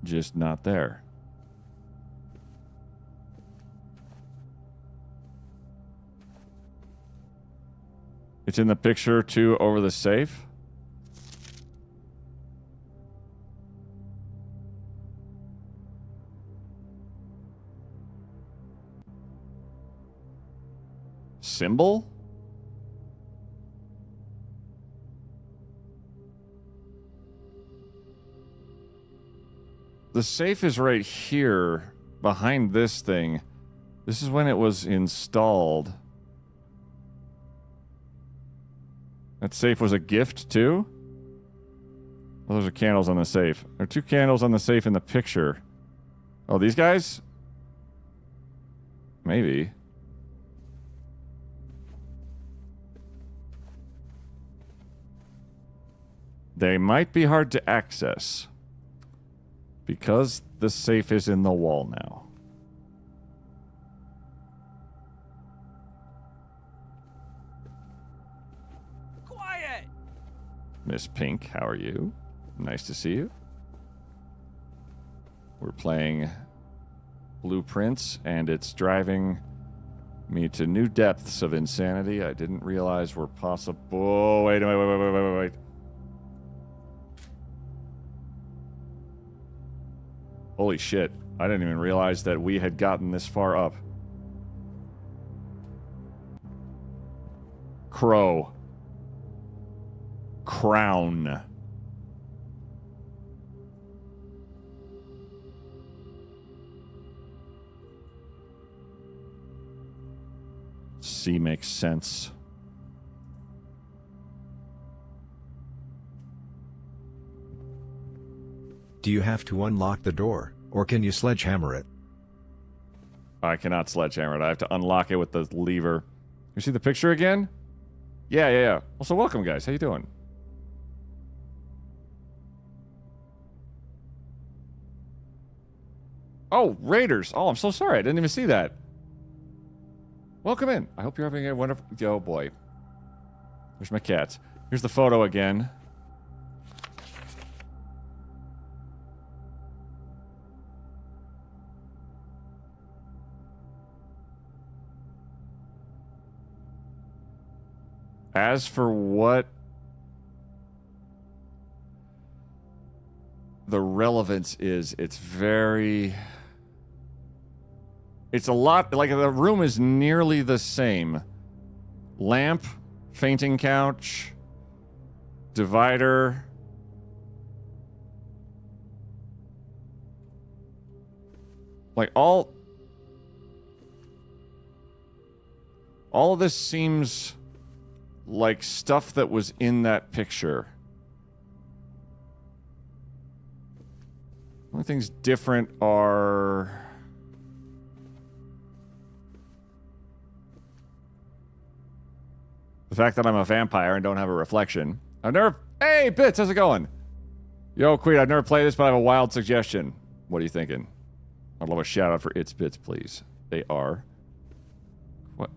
Speaker 4: just not there. It's in the picture, too, over the safe. Symbol? The safe is right here, behind this thing. This is when it was installed. That safe was a gift, too? Well, those are candles on the safe. There are 2 candles on the safe in the picture. Oh, these guys? Maybe. They might be hard to access. Because the safe is in the wall now. Miss Pink, how are you? Nice to see you. We're playing Blueprints, and it's driving me to new depths of insanity I didn't realize were possible. Oh, wait. Holy shit. I didn't even realize that we had gotten this far up. Crow. Crown. C makes sense.
Speaker 3: Do you have to unlock the door, or can you sledgehammer it?
Speaker 4: I sledgehammer it. I have to unlock it with the lever. You see the picture again? Yeah. Also, welcome, guys. How you doing? Oh, Raiders. Oh, I'm so sorry. I didn't even see that. Welcome in. I hope you're having a wonderful... Oh, boy. There's my cats. Here's the photo again. As for what the relevance is, it's very... It's a lot... Like, the room is nearly the same. Lamp, fainting couch, divider... Like, all of this seems like stuff that was in that picture. Only things different are... the fact that I'm a vampire and don't have a reflection. I've never... Hey, Bits, how's it going? Yo, Queen, I've never played this, but I have a wild suggestion. What are you thinking? I'd love a shout out for It's Bits, please. They are... What?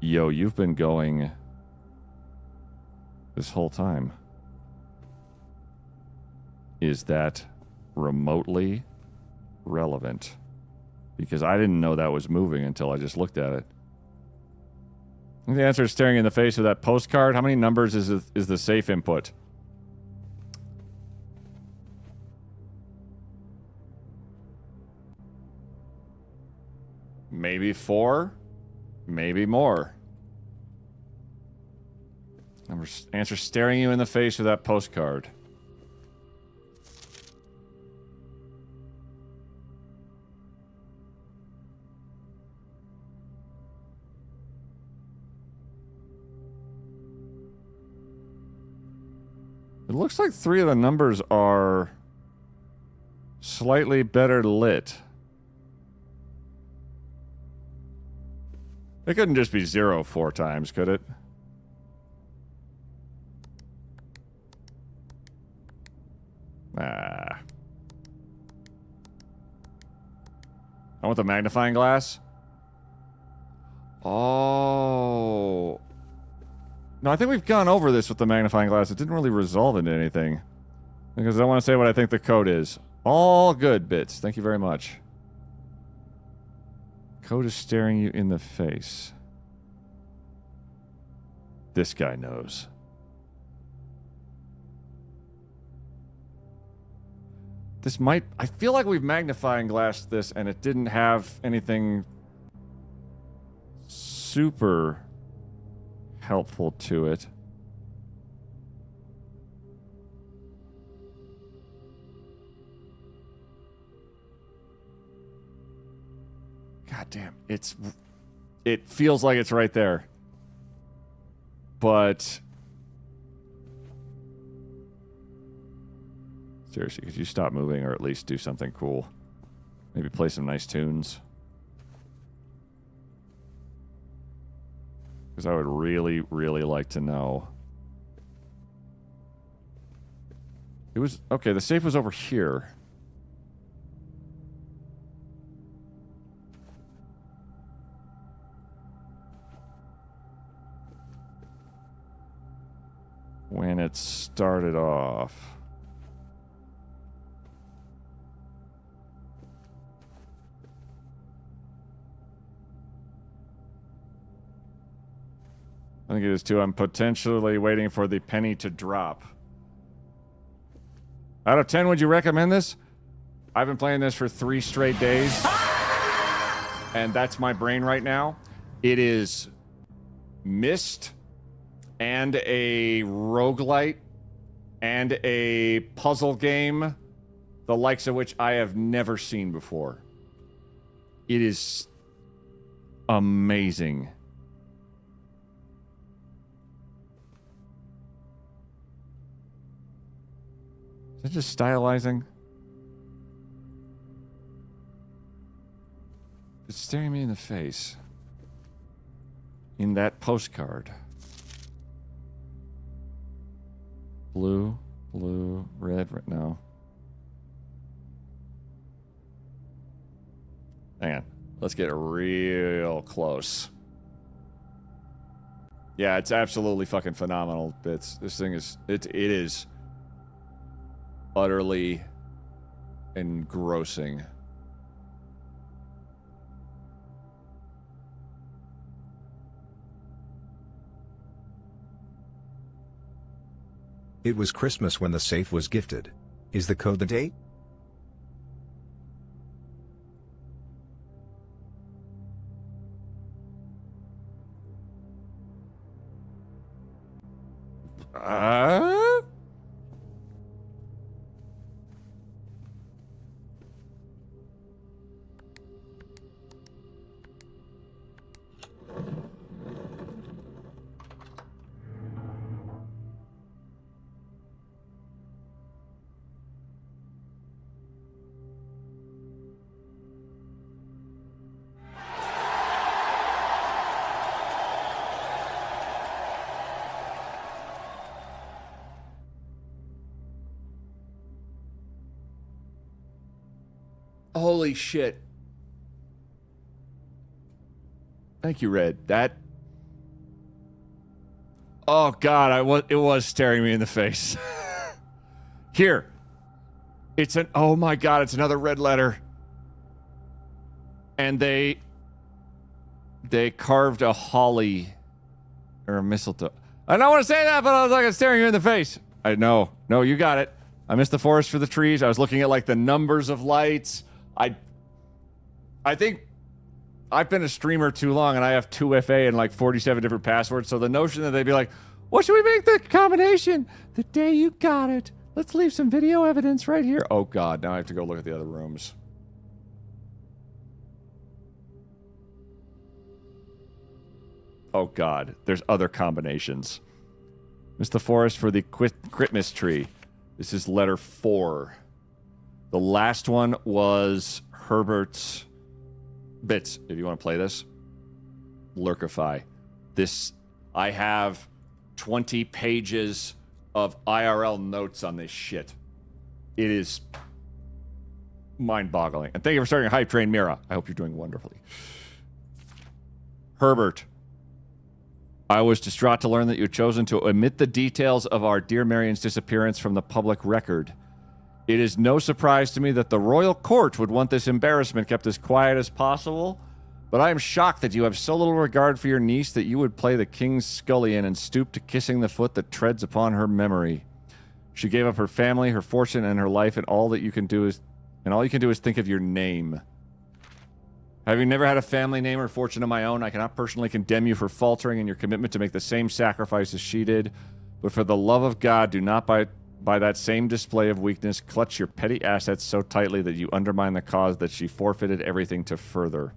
Speaker 4: Yo, you've been going this whole time. Is that remotely relevant? Because I didn't know that was moving until I just looked at it. I think the answer is staring in the face of that postcard. How many numbers is the safe input? Maybe 4? Maybe more. Answer staring you in the face with that postcard. It looks like 3 of the numbers are slightly better lit. It couldn't just be 0 4 times, could it? Ah. I want the magnifying glass. Oh. No, I think we've gone over this with the magnifying glass. It didn't really resolve into anything. Because I don't want to say what I think the code is. All good, Bits. Thank you very much. Code is staring you in the face. This guy knows. This might... I feel like we've magnifying glassed this and it didn't have anything super helpful to it. God damn, it feels like it's right there. But seriously, could you stop moving or at least do something cool? Maybe play some nice tunes. Because I would really, really like to know. It was... Okay, the safe was over here. When it started off. I think it is too. I'm potentially waiting for the penny to drop. Out of 10, would you recommend this? I've been playing this for 3 straight days. And that's my brain right now. It is Myst and a roguelite and a puzzle game, the likes of which I have never seen before. It is amazing. Is it just stylizing? It's staring me in the face. in that postcard? Blue, blue, red, no. Hang on. Let's get real close. Yeah, it's absolutely fucking phenomenal. This thing is it is utterly engrossing.
Speaker 3: It was Christmas when the safe was gifted. Is the code the date?
Speaker 4: Holy shit. Thank you, Red. That... Oh, God, it was staring me in the face. Here. It's an... Oh, my God, it's another red letter. And they carved a holly or a mistletoe. I don't want to say that, but I was like, it's staring you in the face. I know. No, you got it. I missed the forest for the trees. I was looking at, like, the numbers of lights. I think I've been a streamer too long, and I have 2FA and, like, 47 different passwords, so the notion that they'd be like, what should we make the combination? The day you got it. Let's leave some video evidence right here. Oh, God, now I have to go look at the other rooms. Oh, God, there's other combinations. Miss the forest for the Christmas tree. This is letter 4. The last one was Herbert's Bits. If you want to play this, Lurkify. This, I have 20 pages of IRL notes on this shit. It is mind-boggling. And thank you for starting a hype train, Mira. I hope you're doing wonderfully. Herbert. I was distraught to learn that you had chosen to omit the details of our dear Marion's disappearance from the public record. It is no surprise to me that the royal court would want this embarrassment kept as quiet as possible, but I am shocked that you have so little regard for your niece that you would play the king's scullion and stoop to kissing the foot that treads upon her memory. She gave up her family, her fortune, and her life, and all you can do is think of your name. Having never had a family name or fortune of my own, I cannot personally condemn you for faltering in your commitment to make the same sacrifice as she did, but for the love of God, do not by that same display of weakness, clutch your petty assets so tightly that you undermine the cause that she forfeited everything to further.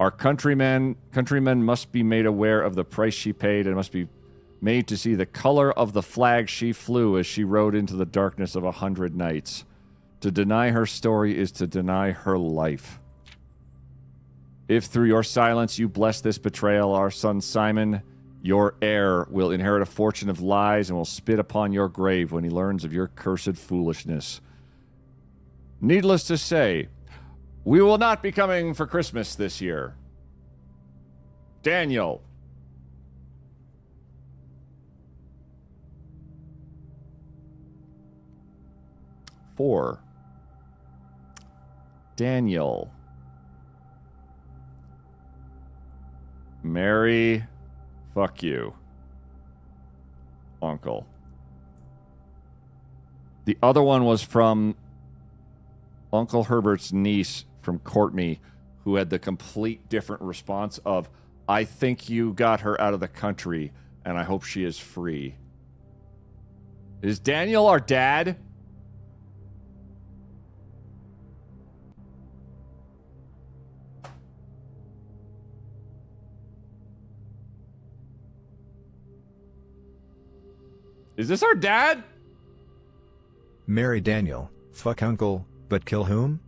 Speaker 4: Our countrymen must be made aware of the price she paid and must be made to see the color of the flag she flew as she rode into the darkness of 100 nights. To deny her story is to deny her life. If through your silence you bless this betrayal, our son Simon, your heir, will inherit a fortune of lies and will spit upon your grave when he learns of your cursed foolishness. Needless to say, we will not be coming for Christmas this year. Daniel. Four. Daniel. Mary, fuck you. Uncle. The other one was from Uncle Herbert's niece from Courtney, who had the complete different response of, I think you got her out of the country, and I hope she is free. Is Daniel our dad? Is this our dad?
Speaker 3: Marry Daniel, fuck uncle, but kill whom?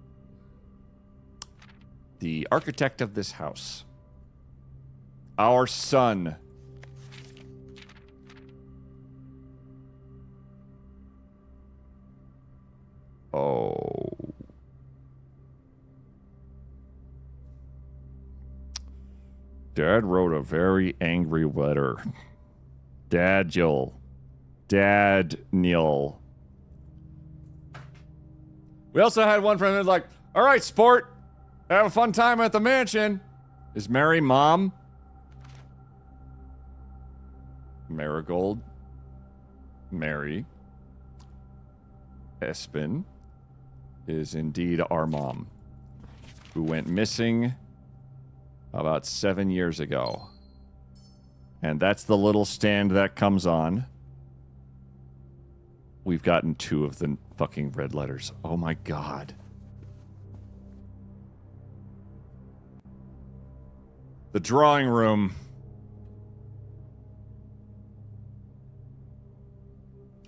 Speaker 4: The architect of this house. Our son. Oh. Dad wrote a very angry letter. Daniel. We also had one from him like, all right, sport. Have a fun time at the mansion. Is Mary mom? Marigold. Mary. Espen is indeed our mom, who went missing about 7 years ago. And that's the little stand that comes on. We've gotten 2 of the fucking red letters. Oh my god. The drawing room.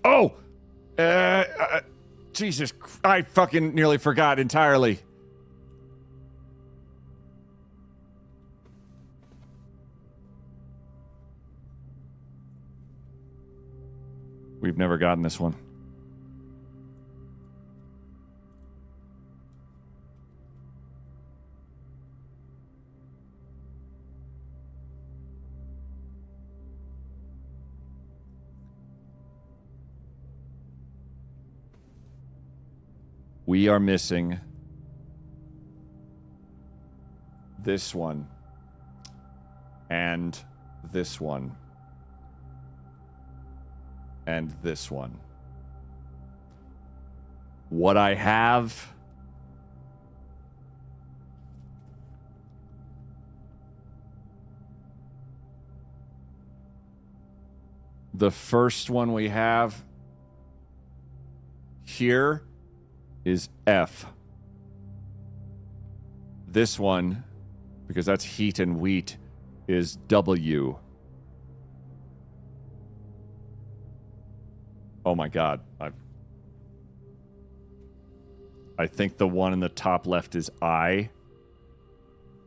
Speaker 4: Oh! Jesus, I fucking nearly forgot entirely. We've never gotten this one. We are missing this one and this one and this one. What I have the first one we have here is F. This one, because that's heat and wheat, is W. Oh my god. I think the one in the top left is I,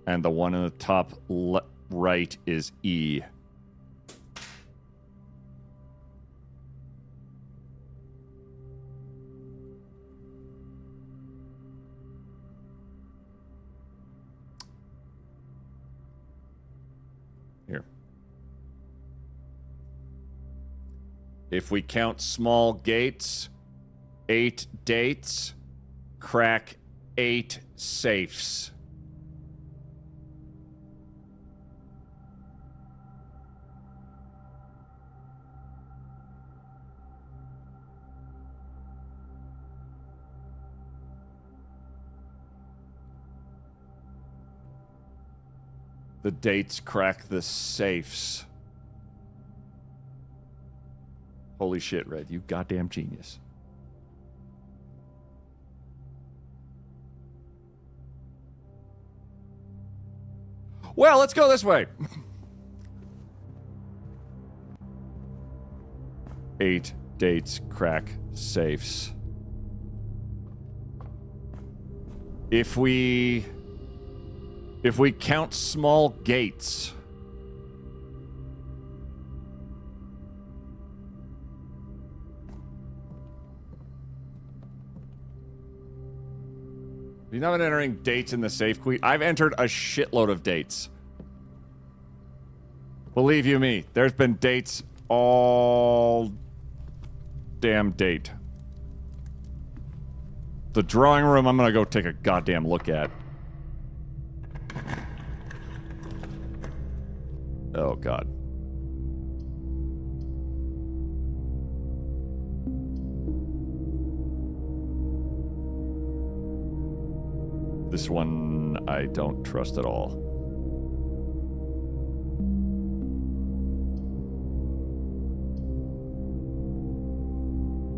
Speaker 4: and the one in the top right is E. If we count small gates, 8 dates, crack 8 safes. The dates crack the safes. Holy shit, Red, you goddamn genius. Well, let's go this way. 8 dates crack safes. If we count small gates, you're not entering dates in the safe, Queen. I've entered a shitload of dates. Believe you me, there's been dates all damn date. The drawing room, I'm gonna go take a goddamn look at. Oh, God. This one I don't trust at all.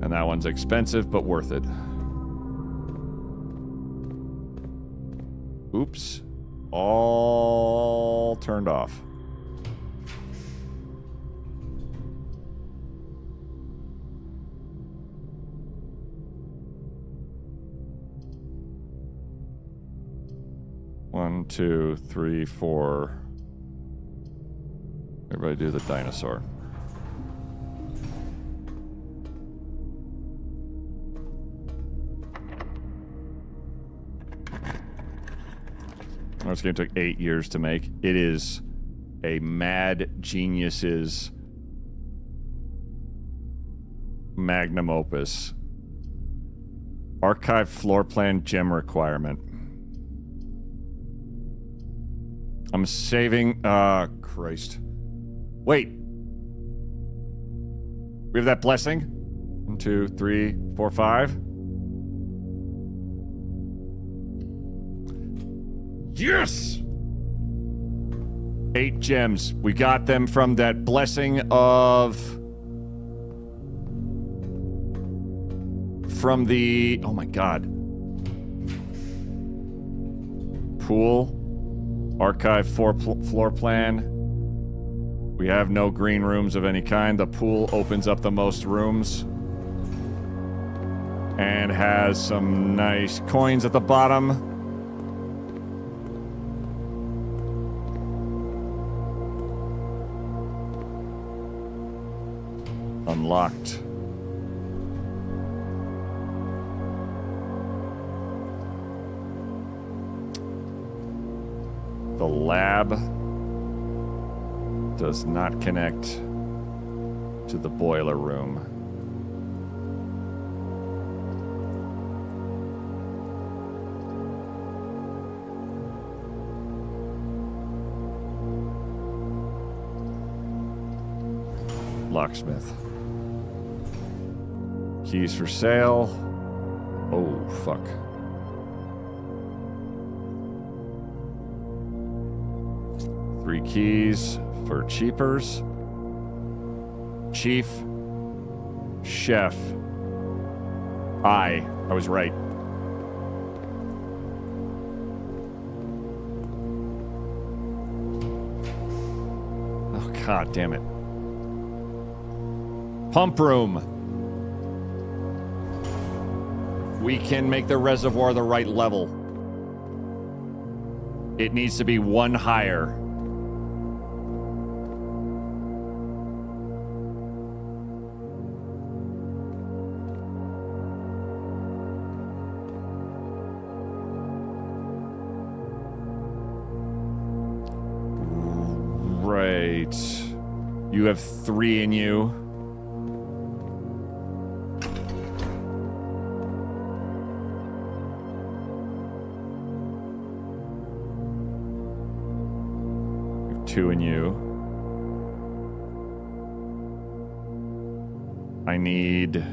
Speaker 4: And that one's expensive, but worth it. Oops. All turned off. One, two, three, four. Everybody do the dinosaur. This game took 8 years to make. It is a mad genius's magnum opus. Archive floor plan gem requirement. I'm saving... Christ. Wait. We have that blessing? 1, 2, 3, 4, 5. Yes! 8 gems. We got them from that blessing of... From the... Oh my god. Pool. Archive floor plan. We have no green rooms of any kind. The pool opens up the most rooms. And has some nice coins at the bottom. Unlocked. The lab does not connect to the boiler room. Locksmith. Keys for sale. Oh, fuck. Three keys for cheapers. Chief. Chef. I was right. Oh, god damn it. Pump room. We can make the reservoir the right level. It needs to be one higher. Right. You have 3 in you. You have 2 in you. I need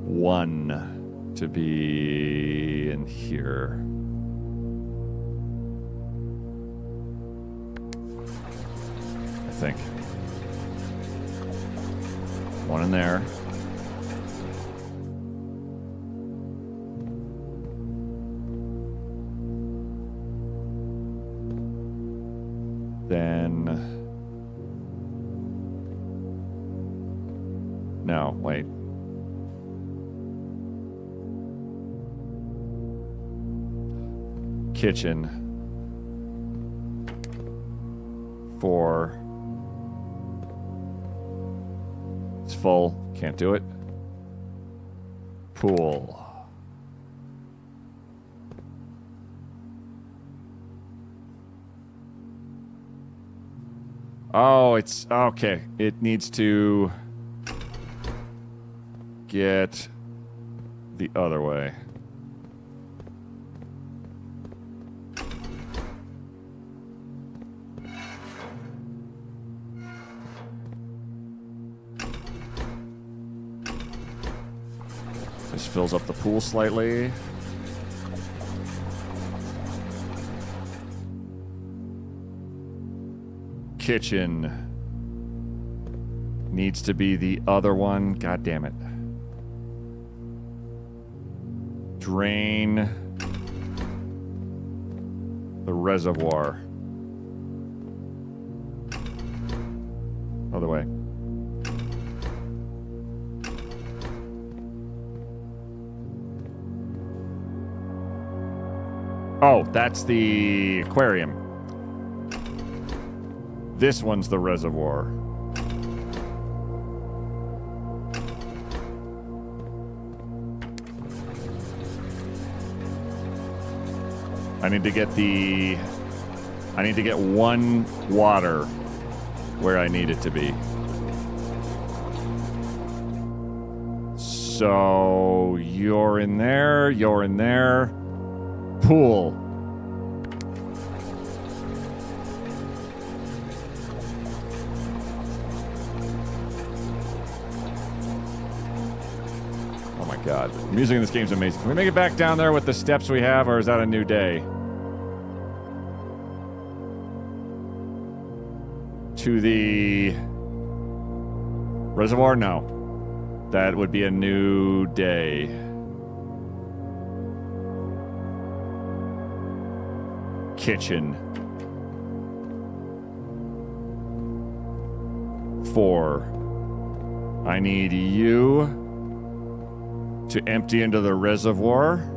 Speaker 4: 1 to be in here. I think. 1 in there. Then... No, wait. Kitchen. 4. It's full. Can't do it. Pool. Oh, it's... Okay. It needs to... get the other way. This fills up the pool slightly. Kitchen needs to be the other one. God damn it. Drain the reservoir. Other way. Oh, that's the aquarium. This one's the reservoir. I need to get one water where I need it to be. So you're in there, Pool. Oh my god. The music in this game's amazing. Can we make it back down there with the steps we have, or is that a new day? To the reservoir? No. That would be a new day. Kitchen. 4. I need you to empty into the reservoir.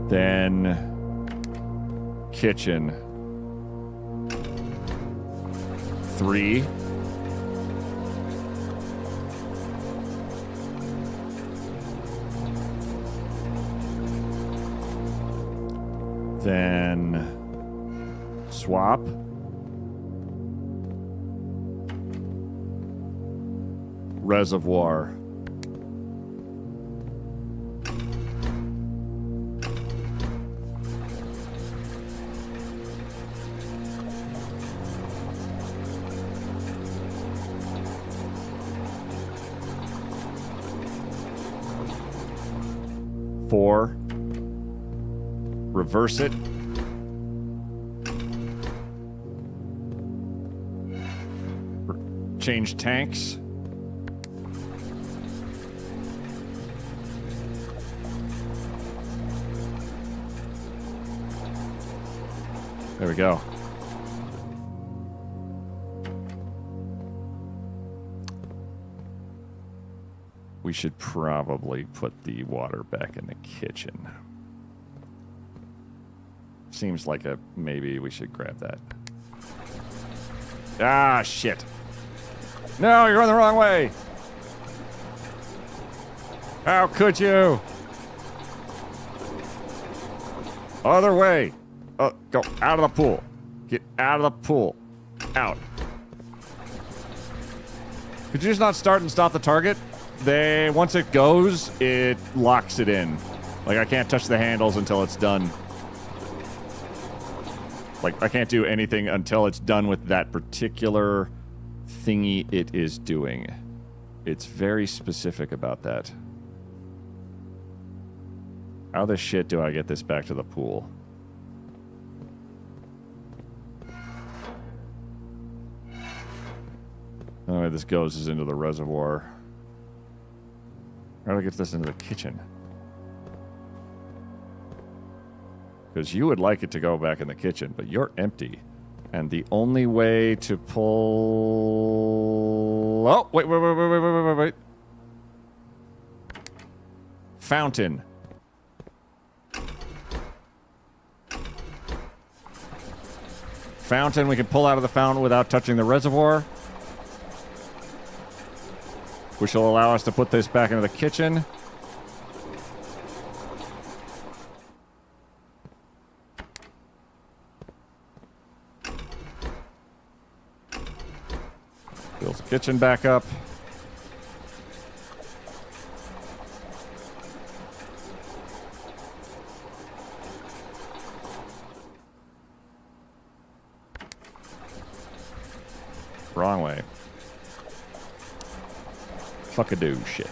Speaker 4: Then kitchen. 3. Then swap. Reservoir. Four. Reverse it. Change tanks. There we go. We should probably put the water back in the kitchen. Seems like maybe we should grab that. Ah, shit. No, you're going the wrong way. How could you? Other way. Go out of the pool. Get out of the pool. Out. Could you just not start and stop the target? Once it goes, it locks it in. Like, I can't touch the handles until it's done. Like, I can't do anything until it's done with that particular thingy it is doing. It's very specific about that. How the shit do I get this back to the pool? The only way this goes is into the reservoir. How do I get this into the kitchen? Because you would like it to go back in the kitchen, but you're empty. And the only way to pull... Oh, wait. Fountain. Fountain, we can pull out of the fountain without touching the reservoir. Which will allow us to put this back into the kitchen. Fills the kitchen back up. Wrong way. Fuckadoo shit.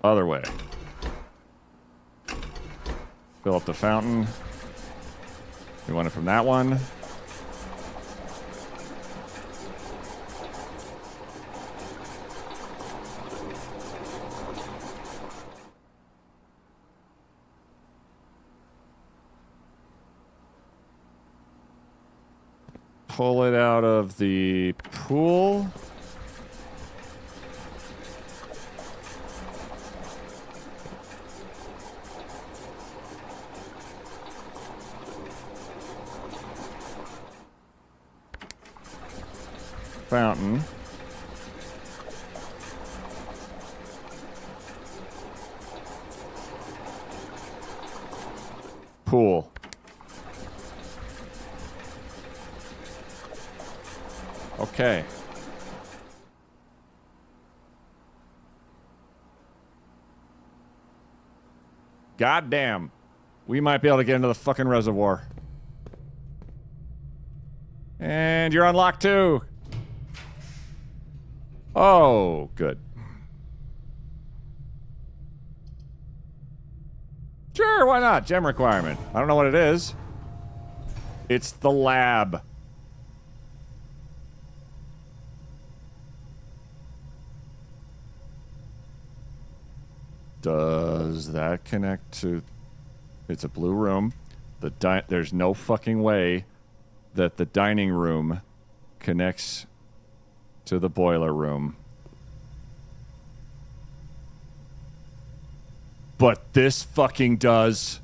Speaker 4: Other way. Fill up the fountain. We want it from that one. pull it out of the pool. Fountain. Pool. Okay. Goddamn. We might be able to get into the fucking reservoir. And you're unlocked too. Oh, good. Sure, why not? Gem requirement. I don't know what it is. It's the lab. Does that connect to... It's a blue room. There's no fucking way that the dining room connects to the boiler room. But this fucking does.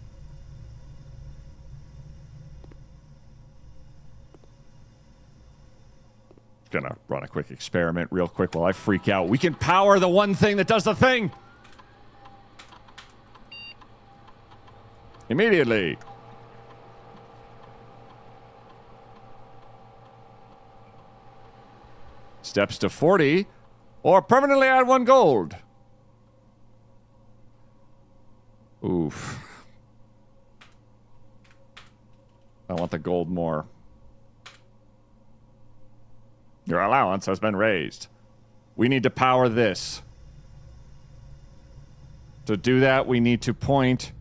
Speaker 4: Gonna run a quick experiment real quick while I freak out. We can power the one thing that does the thing! Immediately. Steps to 40, or permanently add 1 gold. Oof. I want the gold more. Your allowance has been raised. We need to power this. To do that, we need to point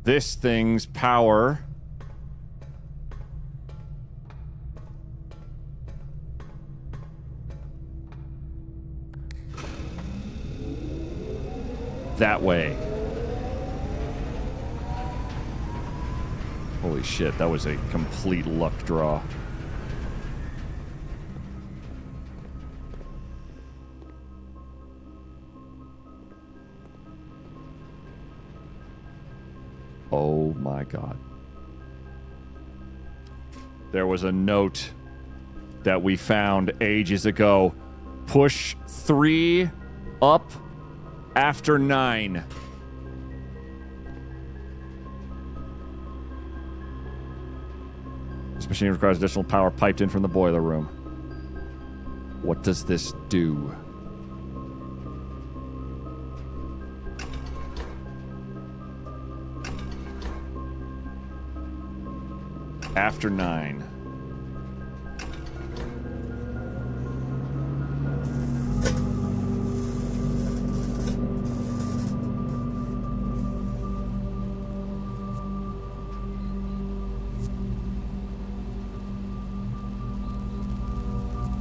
Speaker 4: this thing's power that way. Holy shit, that was a complete luck draw. Oh my god. There was a note that we found ages ago. Push 3 up after 9. This machine requires additional power piped in from the boiler room. What does this do? After 9.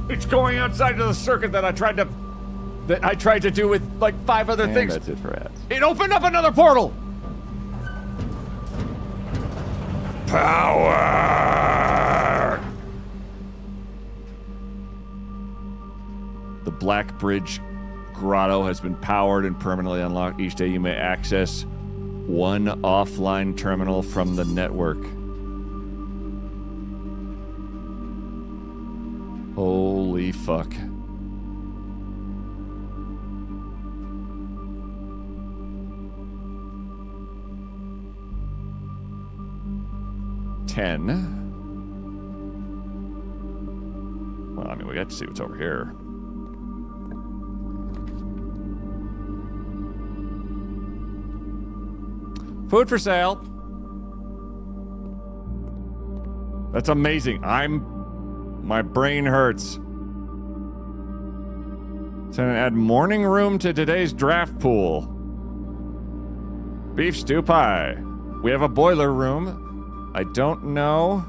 Speaker 4: It's going outside of the circuit that I tried to do with like 5 other things. That's it for ads. It opened up another portal. Power. The Black Bridge Grotto has been powered and permanently unlocked. Each day you may access 1 offline terminal from the network. Holy fuck. Well, I mean, we got to see what's over here. Food for sale. That's amazing. My brain hurts. So add morning room to today's draft pool. Beef stew pie. We have a boiler room. I don't know.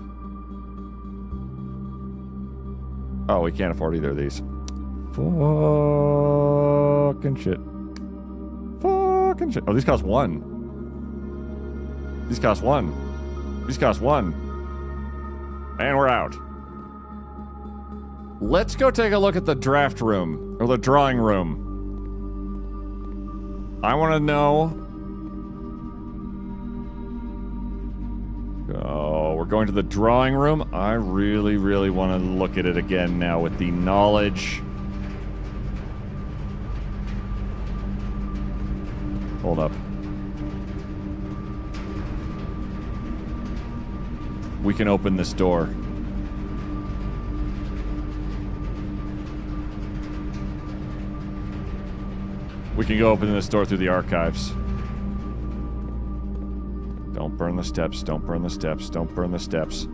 Speaker 4: Oh, we can't afford either of these. Fucking shit. Fucking shit. Oh, these cost 1. These cost 1. These cost 1. And we're out. Let's go take a look at the draft room, or the drawing room. I want to know... Oh, we're going to the drawing room. I really, really want to look at it again now with the knowledge. Hold up. We can open this door. We can go open this door through the archives. Don't burn the steps, don't burn the steps, don't burn the steps.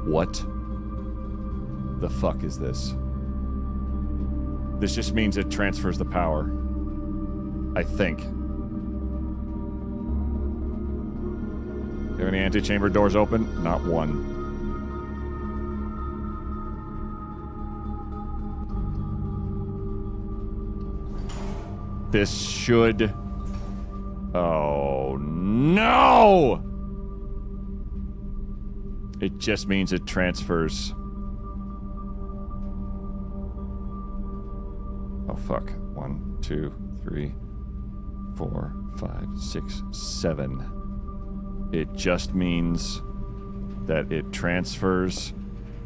Speaker 4: What the fuck is this? This just means it transfers the power. I think. Do you have any antechamber doors open? Not one. This should... Oh, no! It just means it transfers. Oh, fuck. 1, 2, 3, 4, 5, 6, 7. It just means that it transfers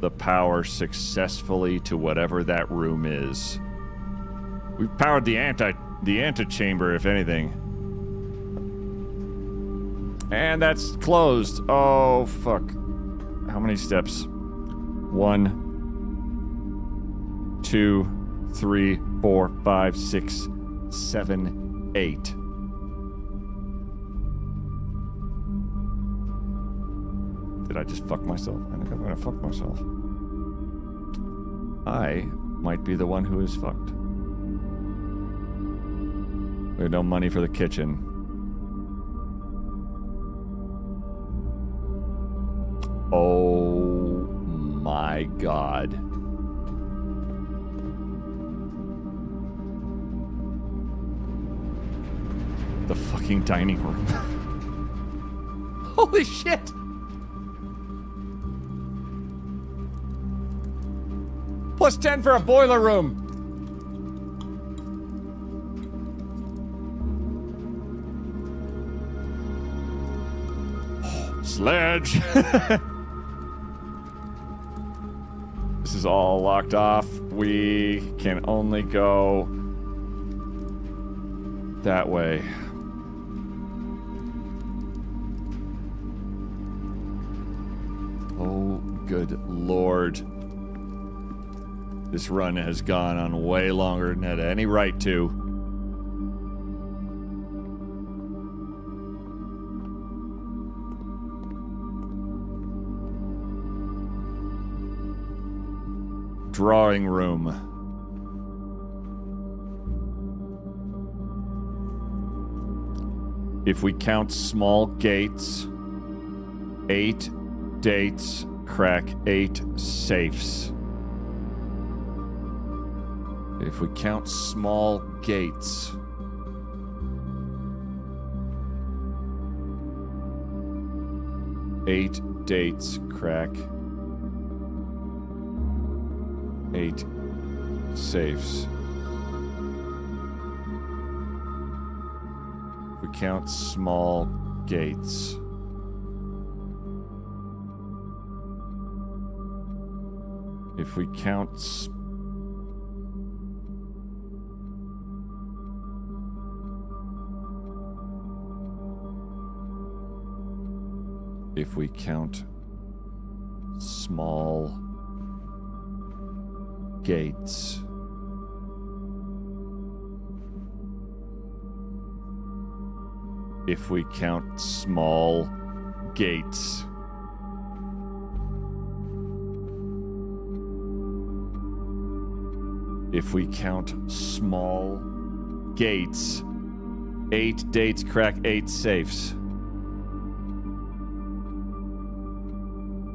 Speaker 4: the power successfully to whatever that room is. We've powered the antechamber, if anything. And that's closed. Oh, fuck. How many steps? 1, 2, 3, 4, 5, 6, 7, 8. Did I just fuck myself? I think I'm gonna fuck myself. I might be the one who is fucked. We have no money for the kitchen. Oh my god. The fucking dining room. Holy shit! Plus 10 for a boiler room. Sledge. This is all locked off. We can only go that way. Oh, good lord. This run has gone on way longer than it had any right to. Drawing room. If we count small gates, 8 dates crack 8 safes. If we count small gates, eight dates crack 8 safes. If we count small gates, if we count if we count small gates, if we count small gates, if we count small gates, 8 dates crack 8 safes.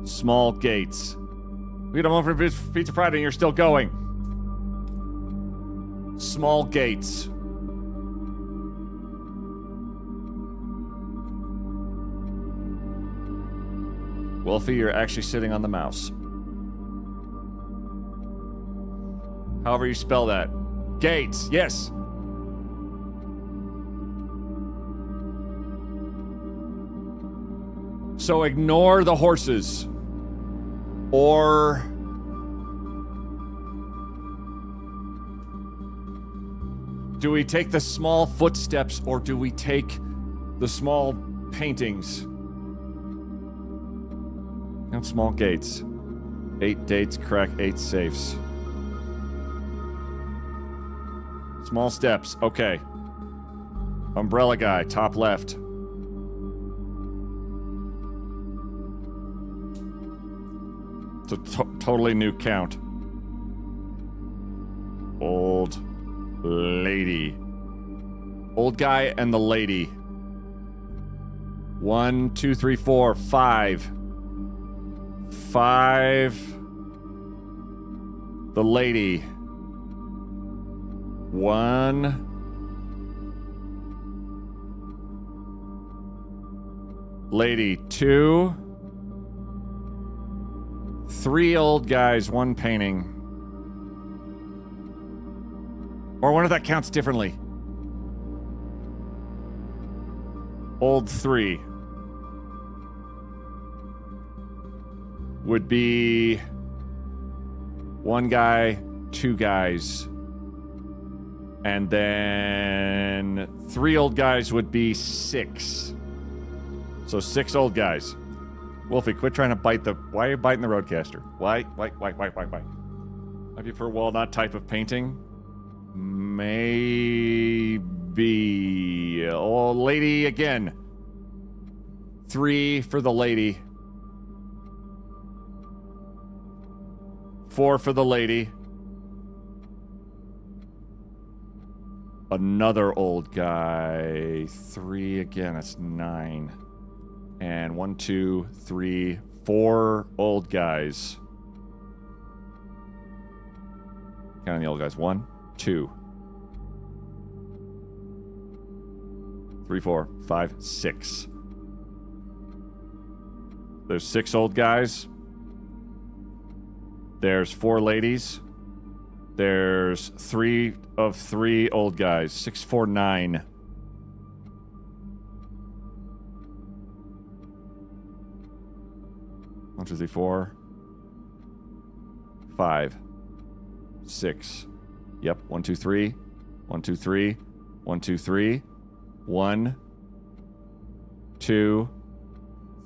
Speaker 4: Small gates. We got a moment for Pizza Friday and you're still going. Small gates. Wolfie, you're actually sitting on the mouse. However you spell that. Gates, yes. So ignore the horses. Or... do we take the small footsteps or do we take the small paintings? Count small gates. 8 dates, crack 8 safes. Small steps, okay. Umbrella guy, top left. It's a totally new count. Old lady. Old guy and the lady. 1, 2, 3, 4, 5. 5. The lady. 1. Lady. 2. 3 old guys, 1 painting. Or I wonder if that counts differently. Old 3. Would be 1 guy, 2 guys. And then 3 old guys would be 6. So 6 old guys. Wolfie, quit trying to bite the... why are you biting the roadcaster? Why? Might be per walnut type of painting. Maybe... oh, lady again. 3 for the lady. 4 for the lady. Another old guy. 3 again, that's 9. And 1, 2, 3, 4 old guys. Counting the old guys. 1, 2, 3, 4, 5, 6. There's 6 old guys. There's 4 ladies. There's 3 of 3 old guys. 6, 4, 9. One, 2, 3, 4. 5. 6. Yep. 1, 2, 3. 1, 2, 3. 1, 2, 3. 1, 2,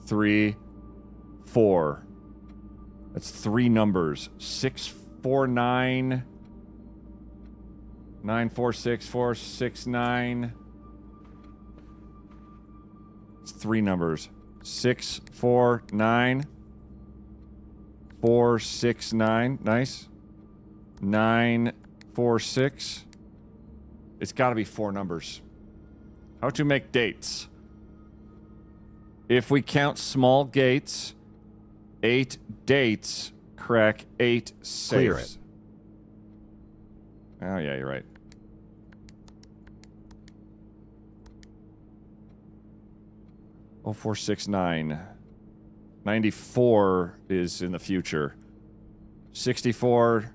Speaker 4: 3, 4. That's 3 numbers. 6, 4, 9. 9, 4, 6, 4, 6, 9. It's 3 numbers. 6, 4, 9. 4, 6, 9. Nice. 9, 4, 6. It's got to be 4 numbers. How to make dates. If we count small gates, 8 dates, crack 8 safes.
Speaker 3: Clear it.
Speaker 4: Oh, yeah, you're right. Oh, 4, 6, 9. 94 is in the future. 64.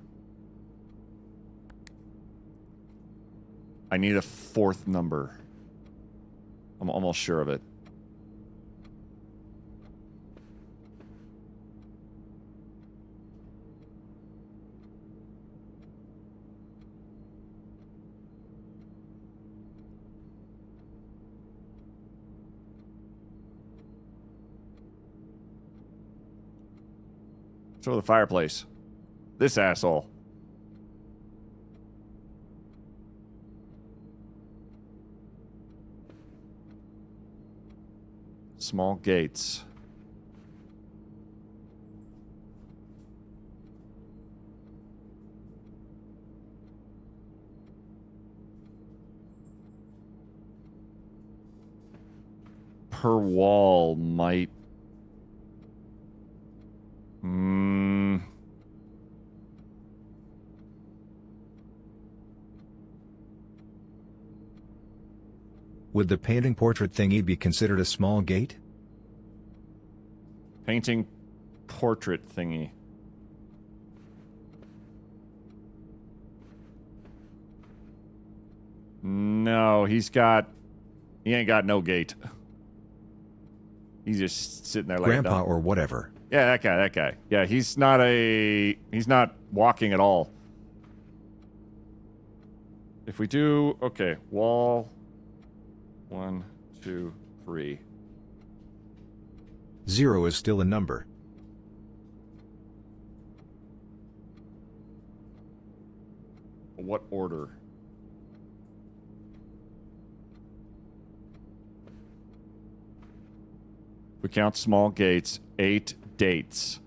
Speaker 4: I need a 4th number. I'm almost sure of it. Show the fireplace. This asshole. Small gates. Per wall might...
Speaker 3: Would the painting portrait thingy be considered a small gate?
Speaker 4: Painting portrait thingy. No, he ain't got no gait. He's just sitting there like
Speaker 3: Grandpa or whatever.
Speaker 4: Yeah, that guy. Yeah, he's not walking at all. If we do, okay, wall, 1, 2, 3.
Speaker 3: 0 is still a number.
Speaker 4: What order? We count small gates, 8 dates.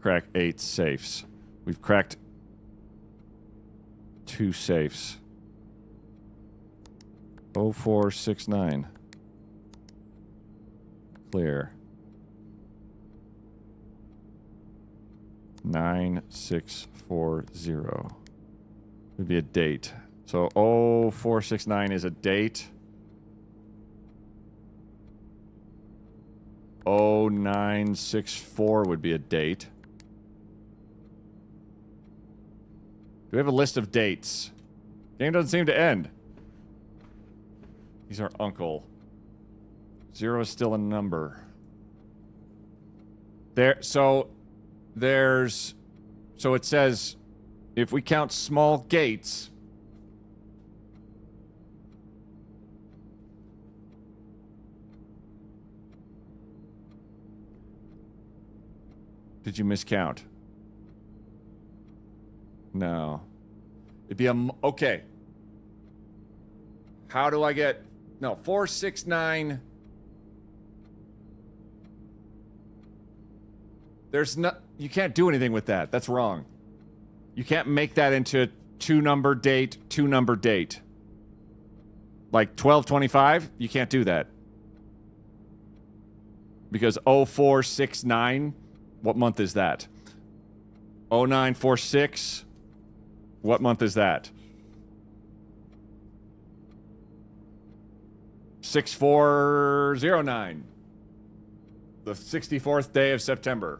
Speaker 4: Crack 8 safes. We've cracked 2 safes. 0469. Clear. 9640 would be a date. So 0469 is a date. 0964 would be a date. Do we have a list of dates? Game doesn't seem to end. He's our uncle. 0 is still a number. So it says if we count small gates, did you miscount? No. It'd be okay. How do I get... No, 469... There's no... You can't do anything with that. That's wrong. You can't make that into a 2-number date, 2-number date. Like 1225, you can't do that. Because 0469, what month is that? 0946, what month is that? 6409, the 64th day of September.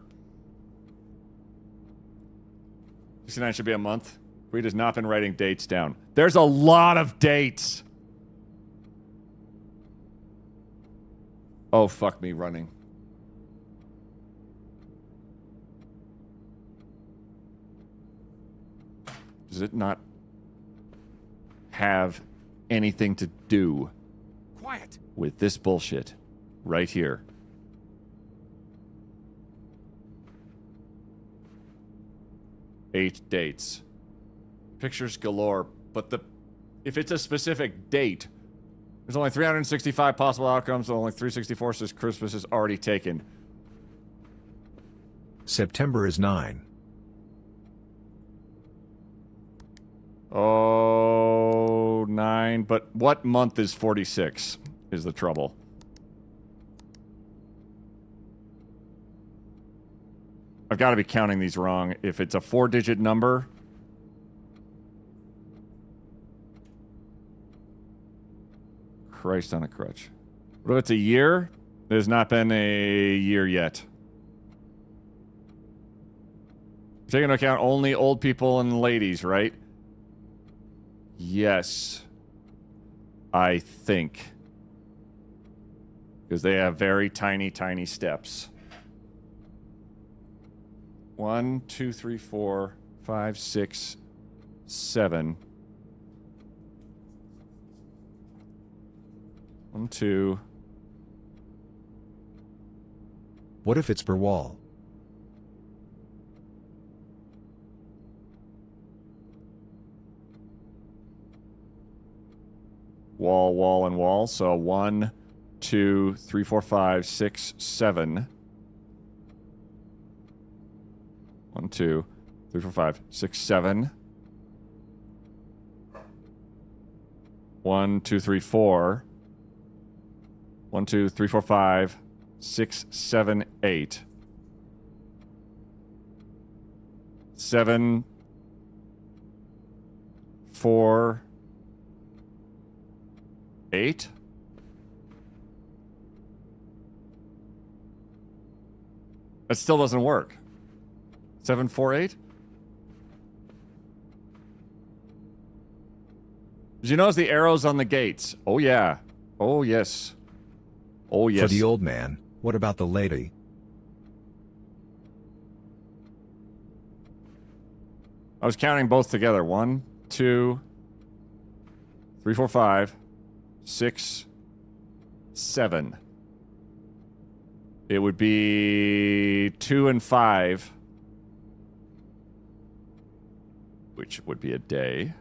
Speaker 4: 69 should be a month. Reed has not been writing dates down. There's a lot of dates. Oh, fuck me running. Does it not have anything to do with this bullshit right here? Eight dates. Pictures galore, but if it's a specific date, there's only 365 possible outcomes, so only 364 says Christmas is already taken.
Speaker 3: September is 9.
Speaker 4: Oh, 9. But what month is 46 is the trouble. I've got to be counting these wrong. If it's a 4-digit number... Christ on a crutch. What if it's a year? There's not been a year yet. Taking into account only old people and ladies, right? Yes. I think. Because they have very tiny, tiny steps. 1, 2, 3, 4, 5, 6, 7. 1, 2.
Speaker 3: What if it's per wall?
Speaker 4: Wall, wall, and wall. So 1, 2, 3, 4, 5, 6, 7. 1, 2, 3, 4, 5, 6, 7. 1, 2, 3, 4. 1, 2, 3, 4, 5, 6, 7, 8. 7, 4, 8. That still doesn't work. 748? Did you notice the arrows on the gates? Oh, yeah. Oh, yes. Oh, yes.
Speaker 3: For the old man, what about the lady?
Speaker 4: I was counting both together. 1, 2, 3, 4, 5, 6, 7. It would be 2 and 5, which would be a day.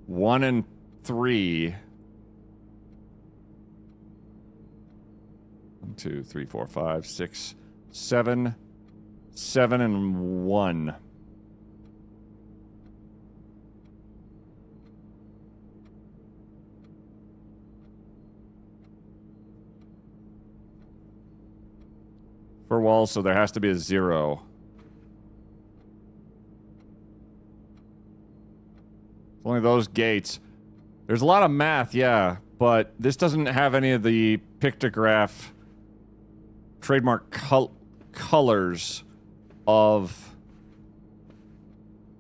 Speaker 4: One and 3. 1, 2, 3, 4, 5, 6, 7. 7 and 1. For walls, so there has to be a 0. Only those gates. There's a lot of math, yeah, but this doesn't have any of the pictograph trademark colors of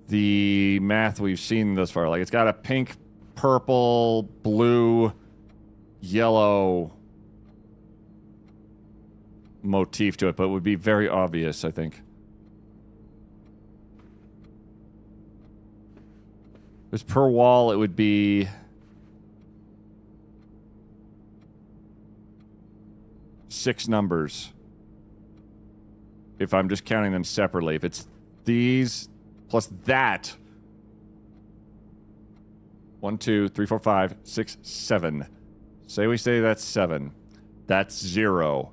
Speaker 4: the math we've seen thus far. Like, it's got a pink, purple, blue, yellow motif to it, but it would be very obvious, I think. This per wall, it would be 6 numbers. If I'm just counting them separately. If it's these plus that. 1, 2, 3, 4, 5, 6, 7. Say we say that's 7. That's 0.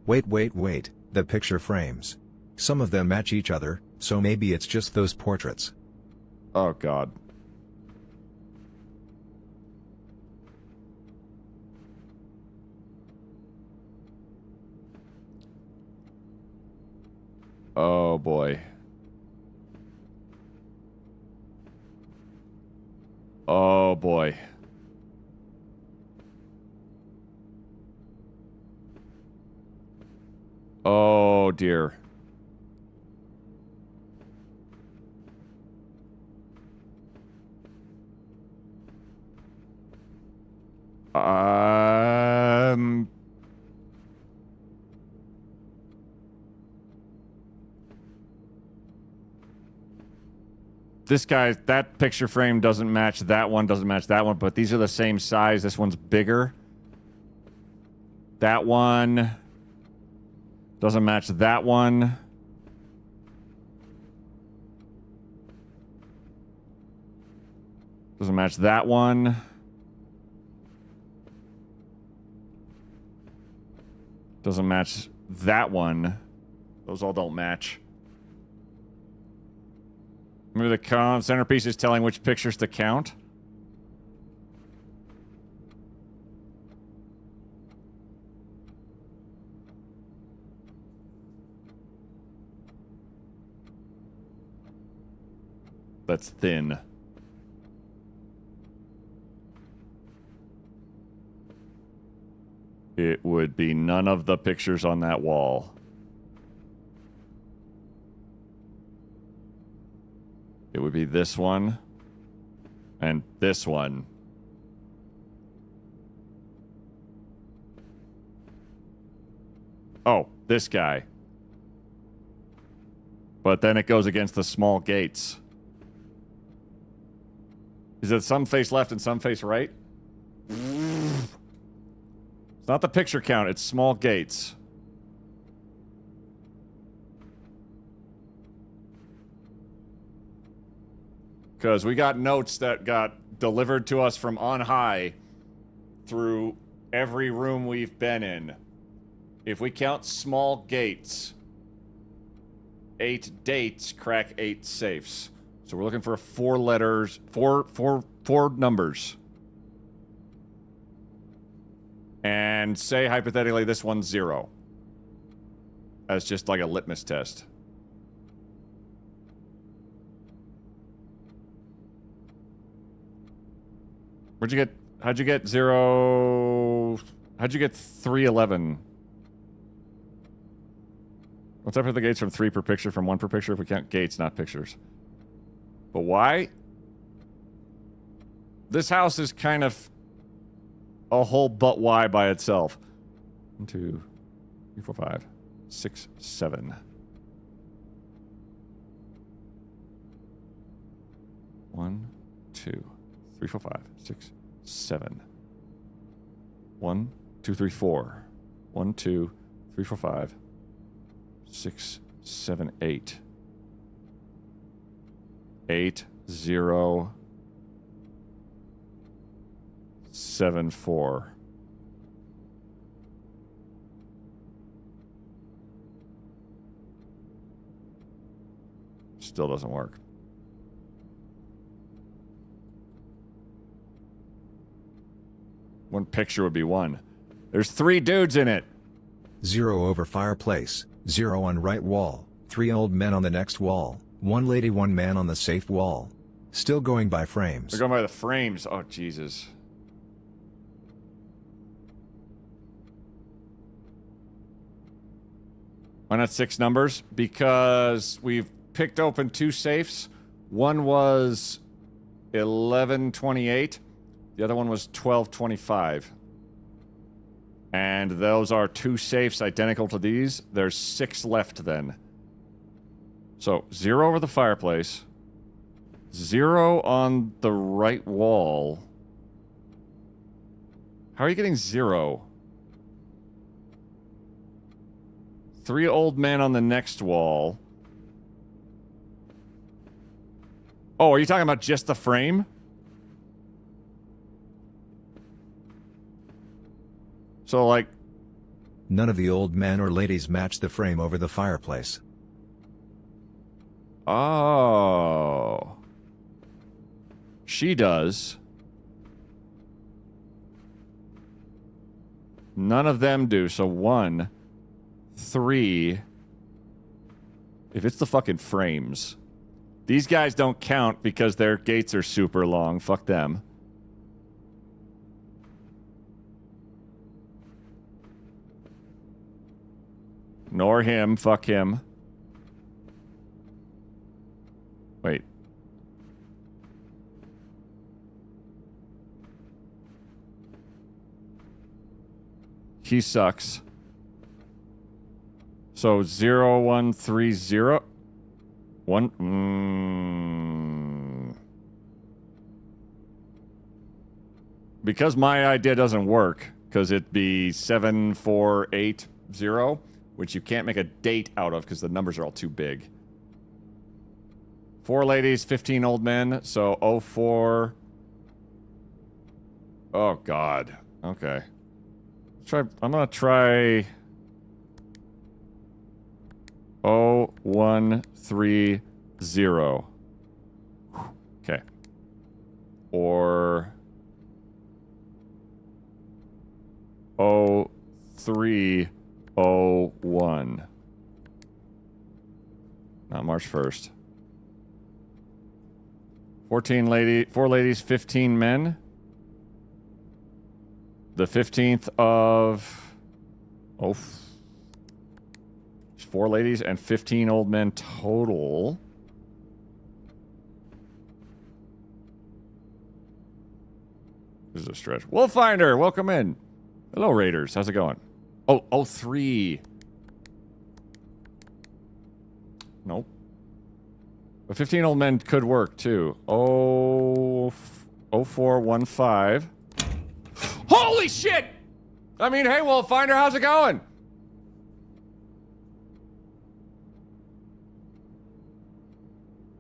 Speaker 3: Wait. The picture frames. Some of them match each other, so maybe it's just those portraits.
Speaker 4: Oh, God. Oh, boy. Oh, boy. Oh, dear. This guy, that picture frame doesn't match that one, doesn't match that one, but these are the same size. This one's bigger. That one doesn't match that one. Doesn't match that one. Doesn't match that one. Those all don't match. Remember the centerpiece is telling which pictures to count? That's thin. It would be none of the pictures on that wall. It would be this one and this one. Oh, this guy. But then it goes against the small gates. Is it some face left and some face right? It's not the picture count, it's small gates. Because we got notes that got delivered to us from on high through every room we've been in. If we count small gates, 8 dates crack 8 safes. So we're looking for 4 letters, four numbers. And say, hypothetically, this one's 0. As just like a litmus test. Where'd you get How'd you get 0? How'd you get 311? What's up with the gates from 3 per picture, from 1 per picture if we count gates, not pictures? But why? This house is kind of a whole but why by itself. 1, 2, 3, 4, 5, 6, 7. 1, 2, 3, 4, 5, 6, 7. 1, 2, 3, 4. 1, 2, 3, 4, 5, 6, 7, 8. 8, 0, 7, 4. Still doesn't work. One picture would be 1. There's 3 dudes in it.
Speaker 3: 0 over fireplace, 0 on right wall, 3 old men on the next wall, 1 lady 1 man on the safe wall. Still going by frames.
Speaker 4: They're going by the frames. Oh, Jesus. Why not 6 numbers? Because we've picked open 2 safes. One was 1128. The other one was 1225. And those are 2 safes identical to these. There's 6 left then. So 0 over the fireplace. 0 on the right wall. How are you getting 0? 3 old men on the next wall. Oh, are you talking about just the frame? So, like...
Speaker 3: None of the old men or ladies match the frame over the fireplace.
Speaker 4: Oh. She does. None of them do, so 1, 3... If it's the fucking frames. These guys don't count because their gates are super long. Fuck them. Nor him. Fuck him. Wait. He sucks. So 0, 1, 3, 0. 1. Because my idea doesn't work, because it'd be 7, 4, 8, 0, which you can't make a date out of because the numbers are all too big. 4 ladies, 15 old men, so 04. Oh, God. Okay. I'm gonna try 0130. Okay. Or 0301. Not March 1st. 4 ladies, 15 men. The 15th of... 4 ladies and 15 old men total. This is a stretch. Wolffinder, welcome in. Hello, Raiders. How's it going? Oh, 03. Nope. But 15 old men could work, too. 0415. Holy shit! I mean, hey, Wolffinder, how's it going?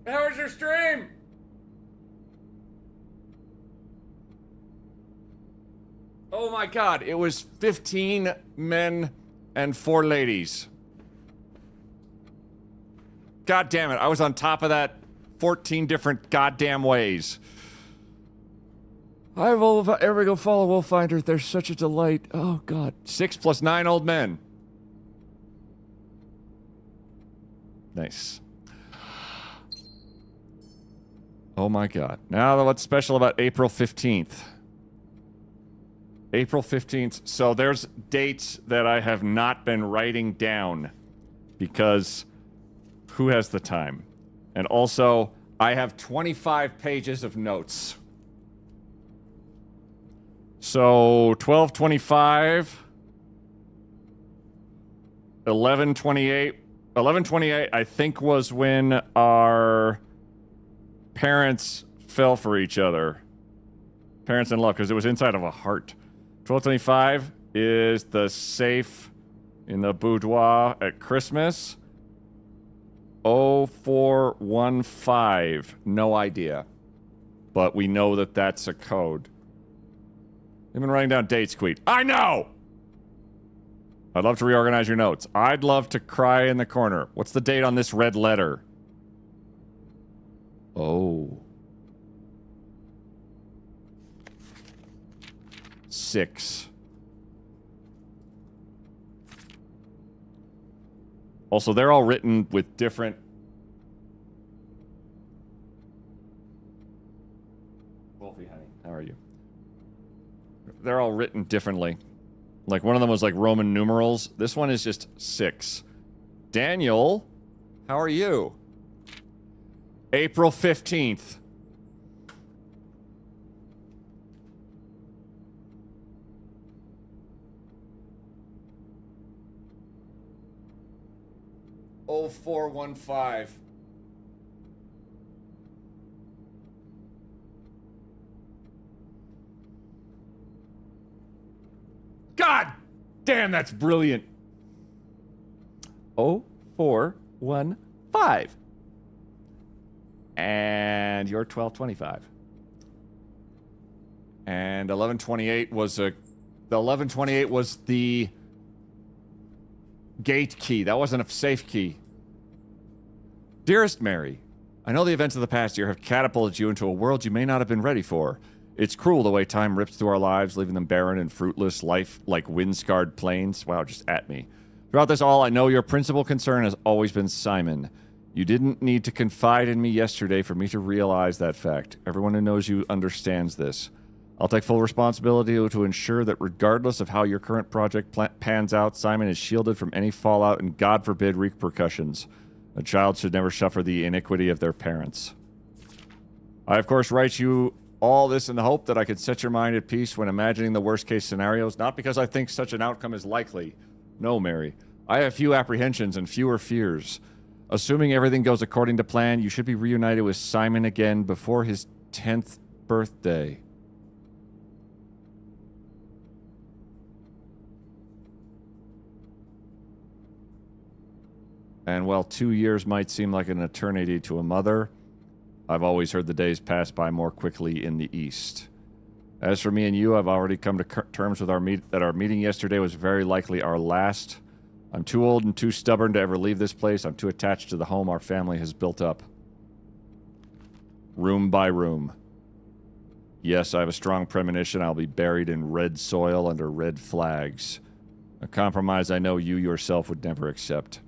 Speaker 4: How was your stream? Oh my God, it was 15 men and 4 ladies. God damn it, I was on top of that 14 different goddamn ways. Hi, everybody go follow Wolffinder. They're such a delight. Oh, God. 6 plus 9 old men. Nice. Oh, my God. Now, what's special about April 15th? April 15th. So there's dates that I have not been writing down because who has the time? And also, I have 25 pages of notes. So 1225, 1128. 1128, I think, was when our parents fell for each other. Parents in love, because it was inside of a heart. 1225 is the safe in the boudoir at Christmas. 0415, no idea. But we know that that's a code. You've been writing down dates, Queet. I know! I'd love to reorganize your notes. I'd love to cry in the corner. What's the date on this red letter? Oh. 6. Also, they're all written with different... Wolfie, honey, how are you? They're all written differently. Like, one of them was like Roman numerals. This one is just 6. Daniel, how are you? April 15th. Oh, 0415. God damn, that's brilliant. 0415. And you're 1225. And 1128 was the 1128 was the gate key. That wasn't a safe key. Dearest Mary, I know the events of the past year have catapulted you into a world you may not have been ready for. It's cruel the way time rips through our lives, leaving them barren and fruitless, life like wind-scarred plains. Wow, just at me. Throughout this all, I know your principal concern has always been Simon. You didn't need to confide in me yesterday for me to realize that fact. Everyone who knows you understands this. I'll take full responsibility to ensure that regardless of how your current project pans out, Simon is shielded from any fallout and, God forbid, repercussions. A child should never suffer the iniquity of their parents. I, of course, write you all this in the hope that I could set your mind at peace when imagining the worst-case scenarios, not because I think such an outcome is likely. No, Mary. I have few apprehensions and fewer fears. Assuming everything goes according to plan, you should be reunited with Simon again before his 10th birthday. And while 2 years might seem like an eternity to a mother, I've always heard the days pass by more quickly in the East. As for me and you, I've already come to terms with our meeting yesterday was very likely our last. I'm too old and too stubborn to ever leave this place. I'm too attached to the home our family has built up. Room by room. Yes, I have a strong premonition I'll be buried in red soil under red flags. A compromise I know you yourself would never accept.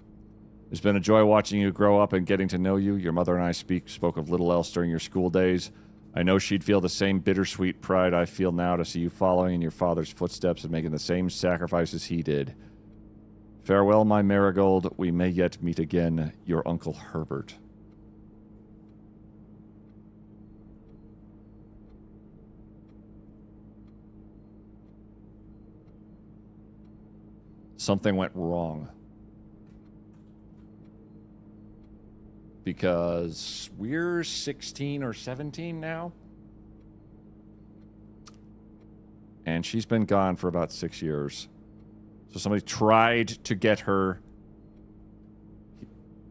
Speaker 4: It's been a joy watching you grow up and getting to know you. Your mother and I spoke of little else during your school days. I know she'd feel the same bittersweet pride I feel now to see you following in your father's footsteps and making the same sacrifices he did. Farewell, my marigold. We may yet meet again. Your Uncle Herbert. Something went wrong. Because we're 16 or 17 now. And she's been gone for about 6 years. So somebody tried to get her...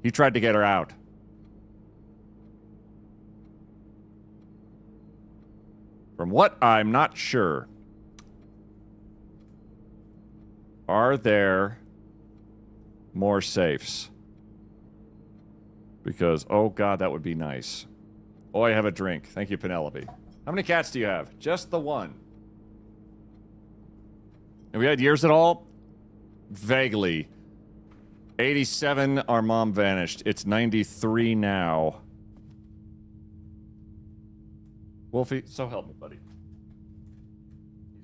Speaker 4: He tried to get her out. From what? I'm not sure. Are there more safes? Because, oh God, that would be nice. Oh, I have a drink. Thank you, Penelope. How many cats do you have? Just the one. Have we had years at all? Vaguely. 87, our mom vanished. It's 93 now. Wolfie, so help me, buddy.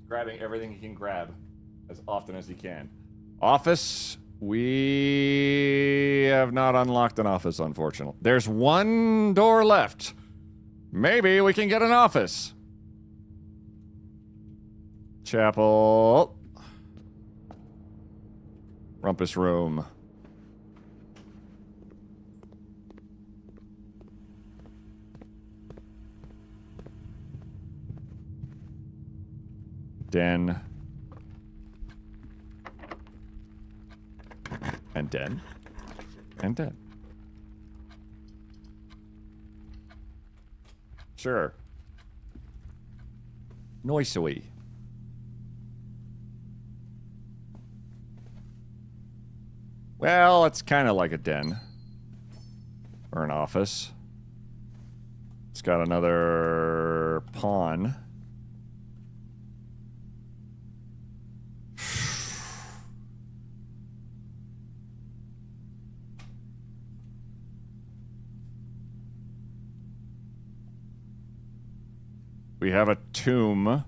Speaker 4: He's grabbing everything he can grab as often as he can. Office. We have not unlocked an office, unfortunately. There's one door left. Maybe we can get an office. Chapel. Rumpus room. Den. And den. And den. Sure. Noisily. Well, it's kind of like a den. Or an office. It's got another pawn. We have a tomb.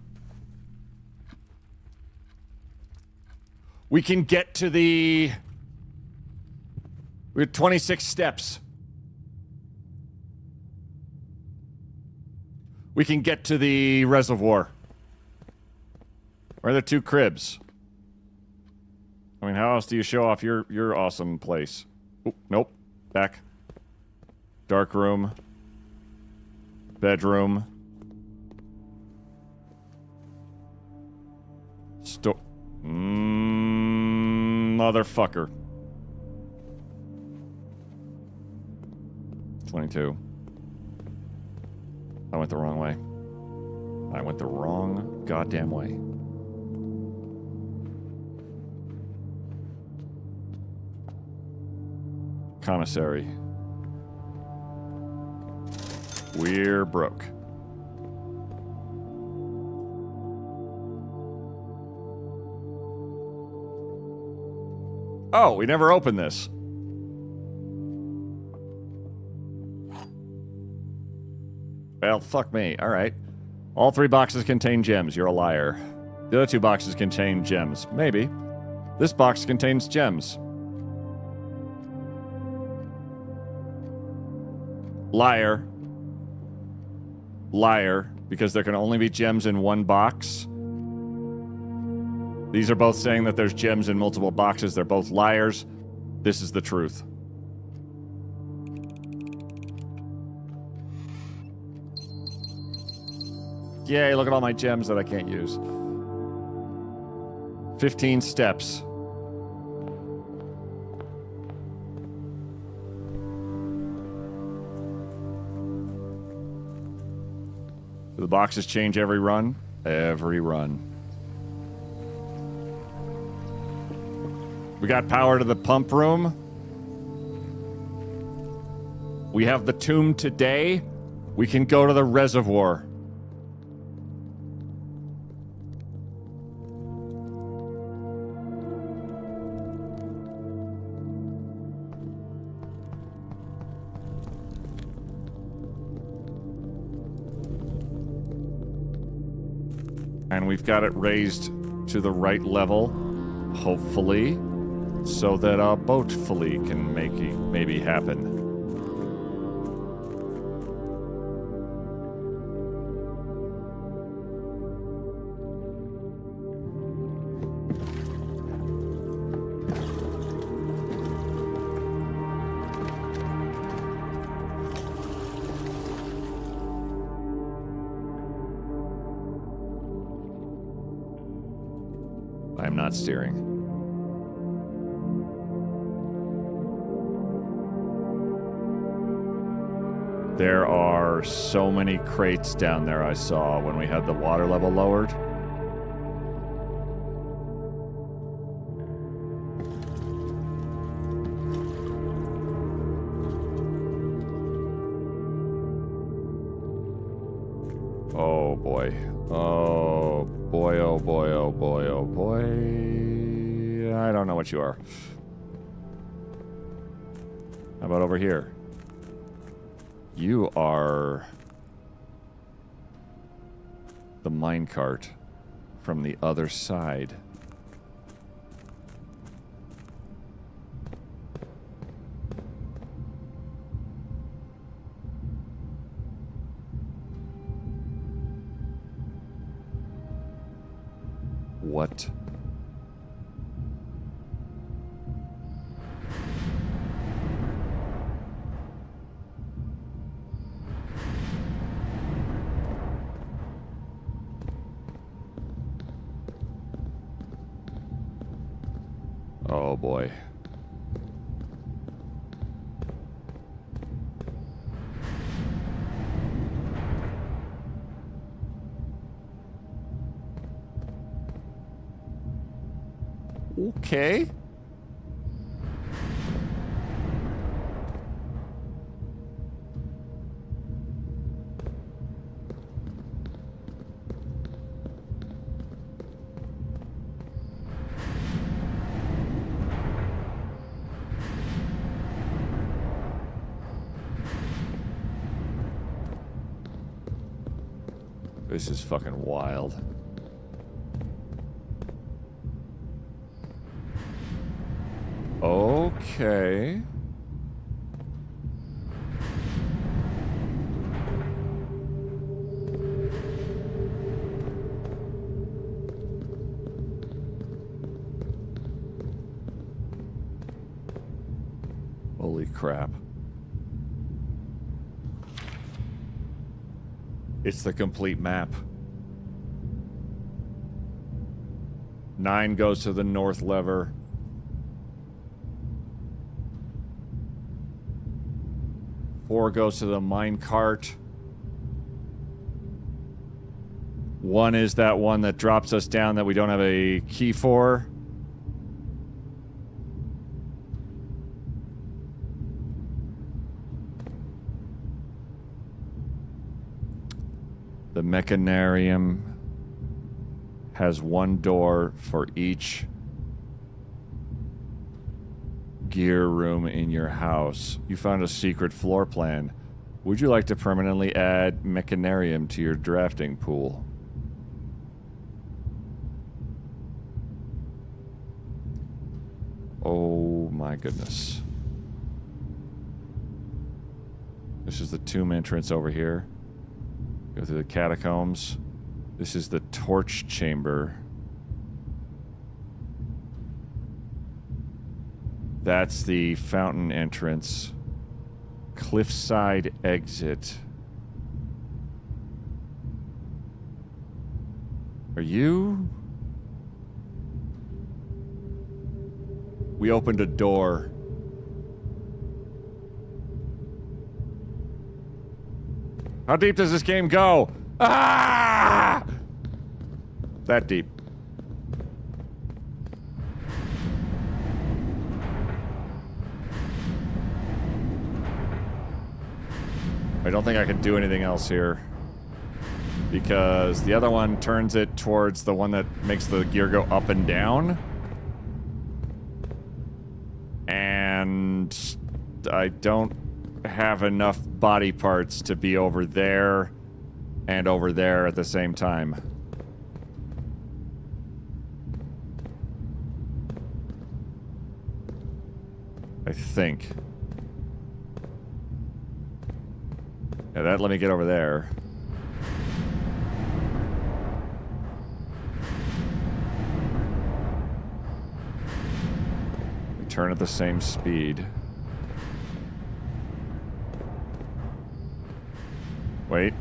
Speaker 4: We can get to the... We have 26 steps. We can get to the reservoir. Where are the two cribs? I mean, how else do you show off your awesome place? Oh, nope. Back. Dark room. Bedroom. Motherfucker. 22. I went the wrong way. I went the wrong goddamn way. Commissary. We're broke. Oh, we never opened this. Well, fuck me. All right. All 3 boxes contain gems. You're a liar. The other 2 boxes contain gems. Maybe. This box contains gems. Liar. Liar. Because there can only be gems in one box. These are both saying that there's gems in multiple boxes. They're both liars. This is the truth. Yay, look at all my gems that I can't use. 15 steps. Do the boxes change every run? Every run. We got power to the pump room. We have the tomb today. We can go to the reservoir. And we've got it raised to the right level, hopefully. So that a boat fully can maybe happen. I'm not steering. There are so many crates down there I saw when we had the water level lowered. Oh boy. Oh boy, oh boy, oh boy, oh boy. I don't know what you are. How about over here? You are the minecart from the other side. What? Oh boy. Okay. This is fucking wild. Okay. Holy crap. It's the complete map. 9 goes to the north lever. 4 goes to the minecart. 1 is that one that drops us down that we don't have a key for. The mechanarium has 1 door for each gear room in your house. You found a secret floor plan. Would you like to permanently add mechanarium to your drafting pool? Oh my goodness. This is the tomb entrance over here. Go through the catacombs. This is the torch chamber. That's the fountain entrance. Cliffside exit. Are you? We opened a door. How deep does this game go? Ah! That deep. I don't think I can do anything else here. Because the other one turns it towards the one that makes the gear go up and down. And I don't have enough body parts to be over there and over there at the same time. I think. Yeah, that let me get over there. We turn at the same speed. Wait.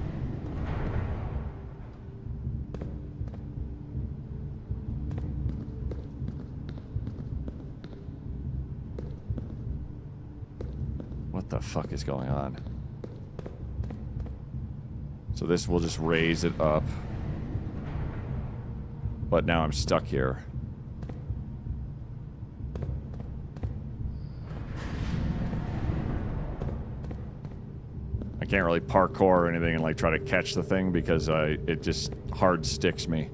Speaker 4: What the fuck is going on? So this will just raise it up. But now I'm stuck here. I can't really parkour or anything and like try to catch the thing because it just hard sticks me.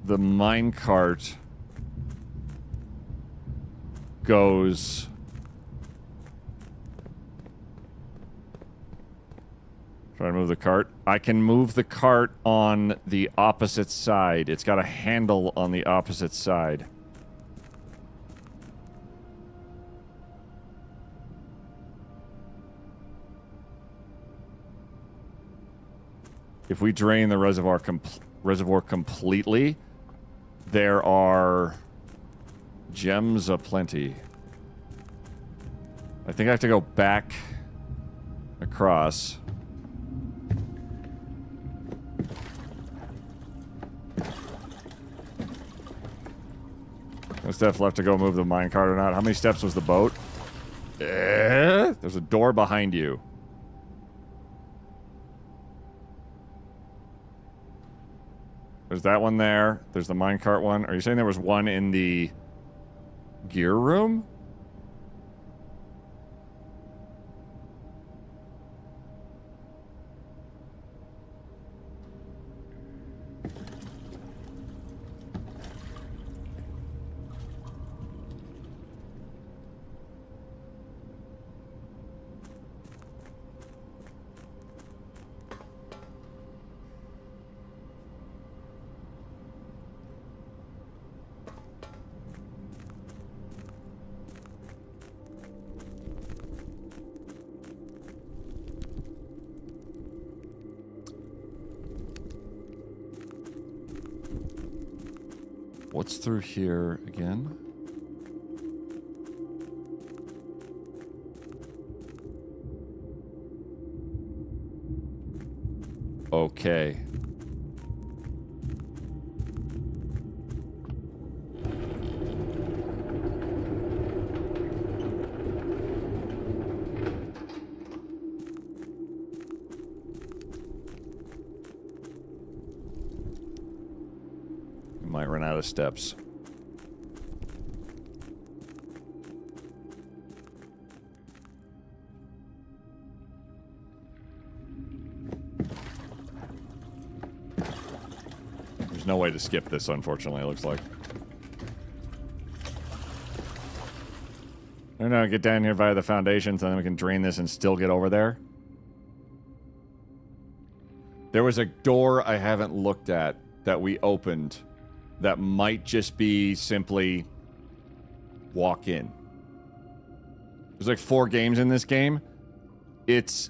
Speaker 4: The minecart goes Try to move the cart. I can move the cart on the opposite side. It's got a handle on the opposite side. If we drain the reservoir completely, there are gems aplenty. I think I have to go back across. No steps left to go move the minecart or not. How many steps was the boat? There's a door behind you. There's that one there. There's the minecart one. Are you saying there was one in the gear room? What's through here again? Okay. Might run out of steps. There's no way to skip this, unfortunately, it looks like. I don't know, get down here via the foundations and then we can drain this and still get over there. There was a door I haven't looked at that we opened that might just be simply walk in. There's like 4 games in this game. It's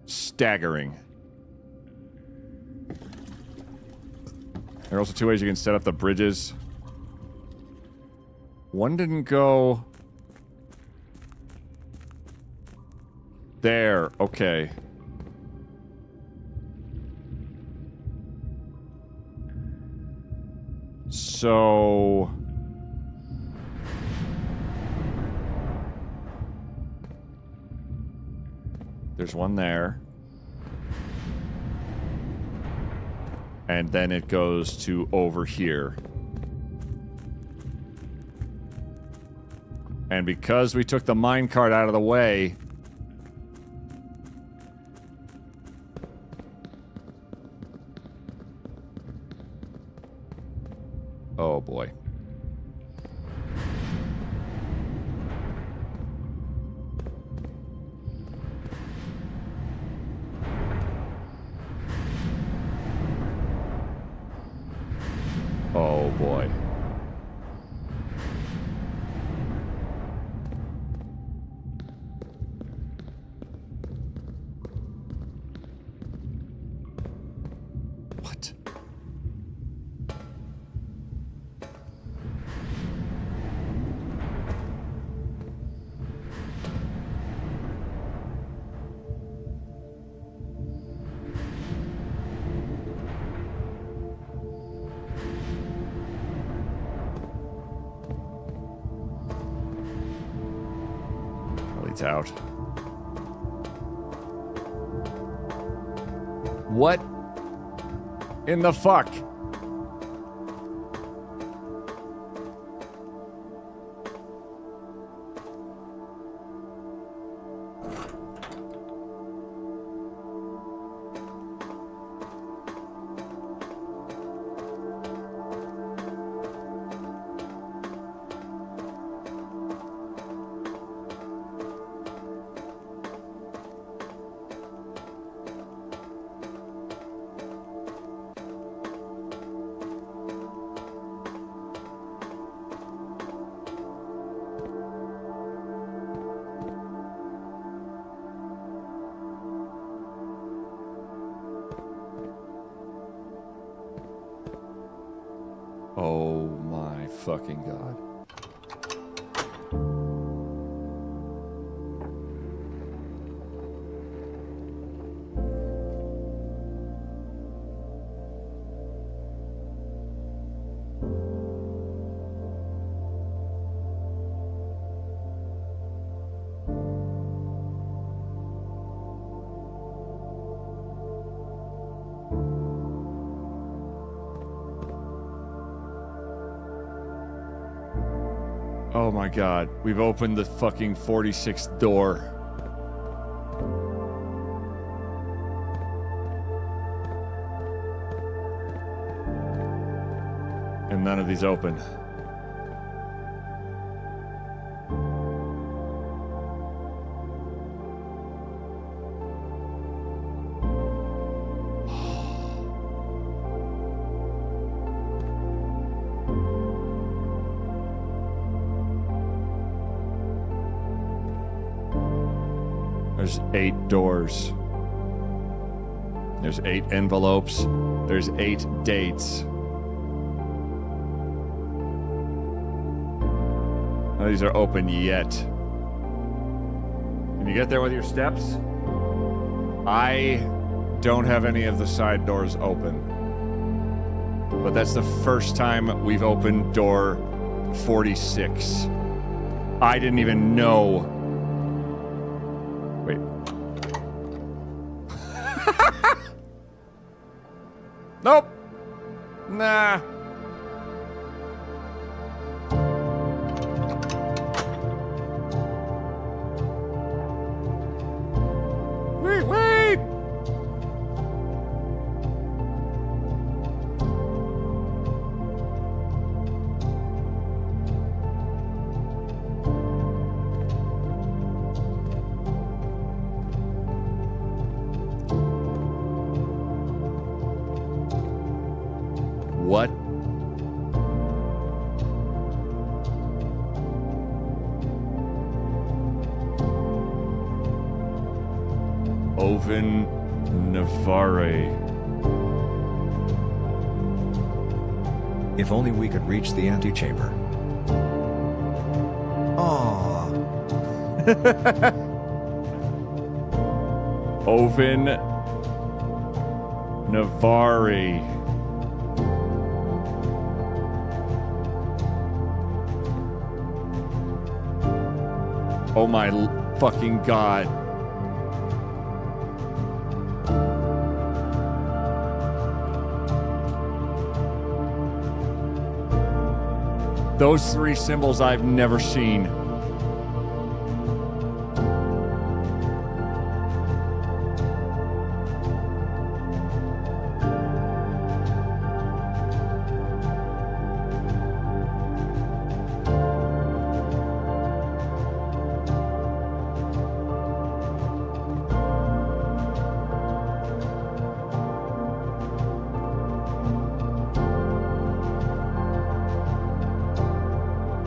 Speaker 4: staggering. There are also 2 ways you can set up the bridges. One didn't go... There, okay. So... There's one there. And then it goes to over here. And because we took the minecart out of the way... Oh boy. Oh boy. What? Out. What in the fuck? Oh my fucking god. Oh my god, we've opened the fucking 46th door. And none of these open. There's 8 doors. There's 8 envelopes. There's 8 dates. None of these are open yet. Can you get there with your steps? I don't have any of the side doors open. But that's the first time we've opened door 46. I didn't even know. Wait. Nope. Nah. Wait. What? Oven Navarre.
Speaker 3: If only we could reach the antechamber. Aww.
Speaker 4: Oven Navarre. Oh my fucking god. Those 3 symbols I've never seen.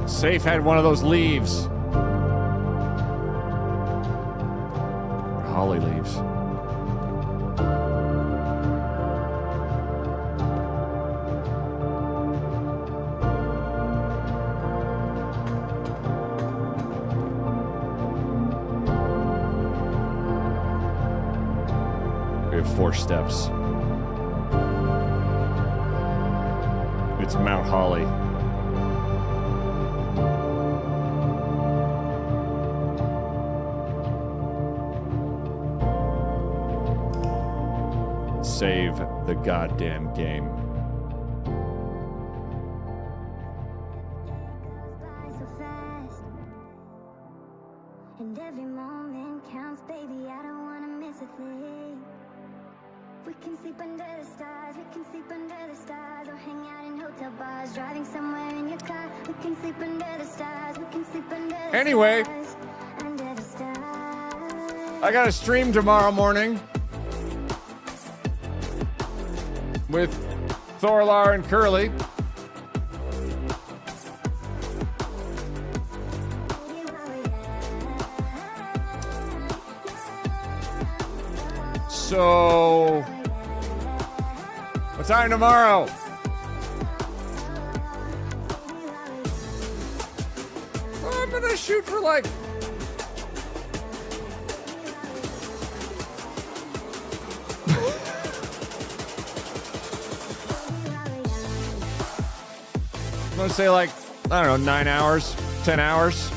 Speaker 4: Safe had one of those leaves. Holly leaves. We have 4 steps. It's Mount Holly. Save the goddamn game.
Speaker 1: So fast. And every moment counts, baby. I don't wanna miss a thing. We can sleep under the stars, we can sleep under the stars, or hang out in hotel bars, driving somewhere in your car. We can sleep under the stars, we can sleep under the
Speaker 4: Anyway,
Speaker 1: stars, under the stars.
Speaker 4: I got a stream tomorrow morning with Thorlar and Curly. So, what time tomorrow? did I shoot for like? I'm gonna say like, I don't know, 9 hours, 10 hours.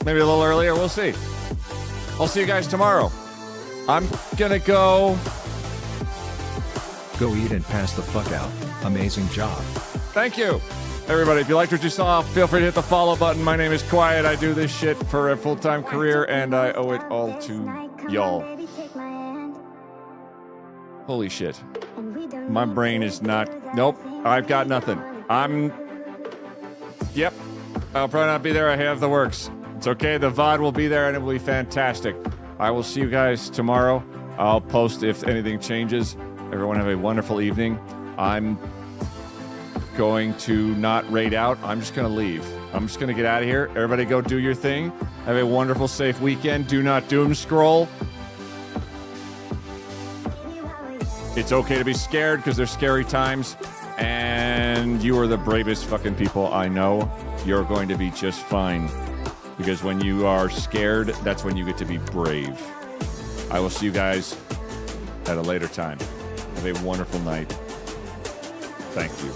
Speaker 4: Maybe a little earlier, we'll see. I'll see you guys tomorrow. I'm gonna go
Speaker 3: eat and pass the fuck out. Amazing job.
Speaker 4: Thank you. Everybody, if you liked what you saw, feel free to hit the follow button. My name is Quiet. I do this shit for a full-time career, and I owe it all to y'all. Holy shit. My brain is not... Nope, I've got nothing. Yep, I'll probably not be there. I have the works. It's okay, the VOD will be there, and it will be fantastic. I will see you guys tomorrow. I'll post if anything changes. Everyone have a wonderful evening. I'm going to not raid out. I'm just going to leave. I'm just going to get out of here. Everybody go do your thing. Have a wonderful, safe weekend. Do not doom scroll. It's okay to be scared because they're scary times. And you are the bravest fucking people I know. You're going to be just fine. Because when you are scared, that's when you get to be brave. I will see you guys at a later time. Have a wonderful night. Thank you.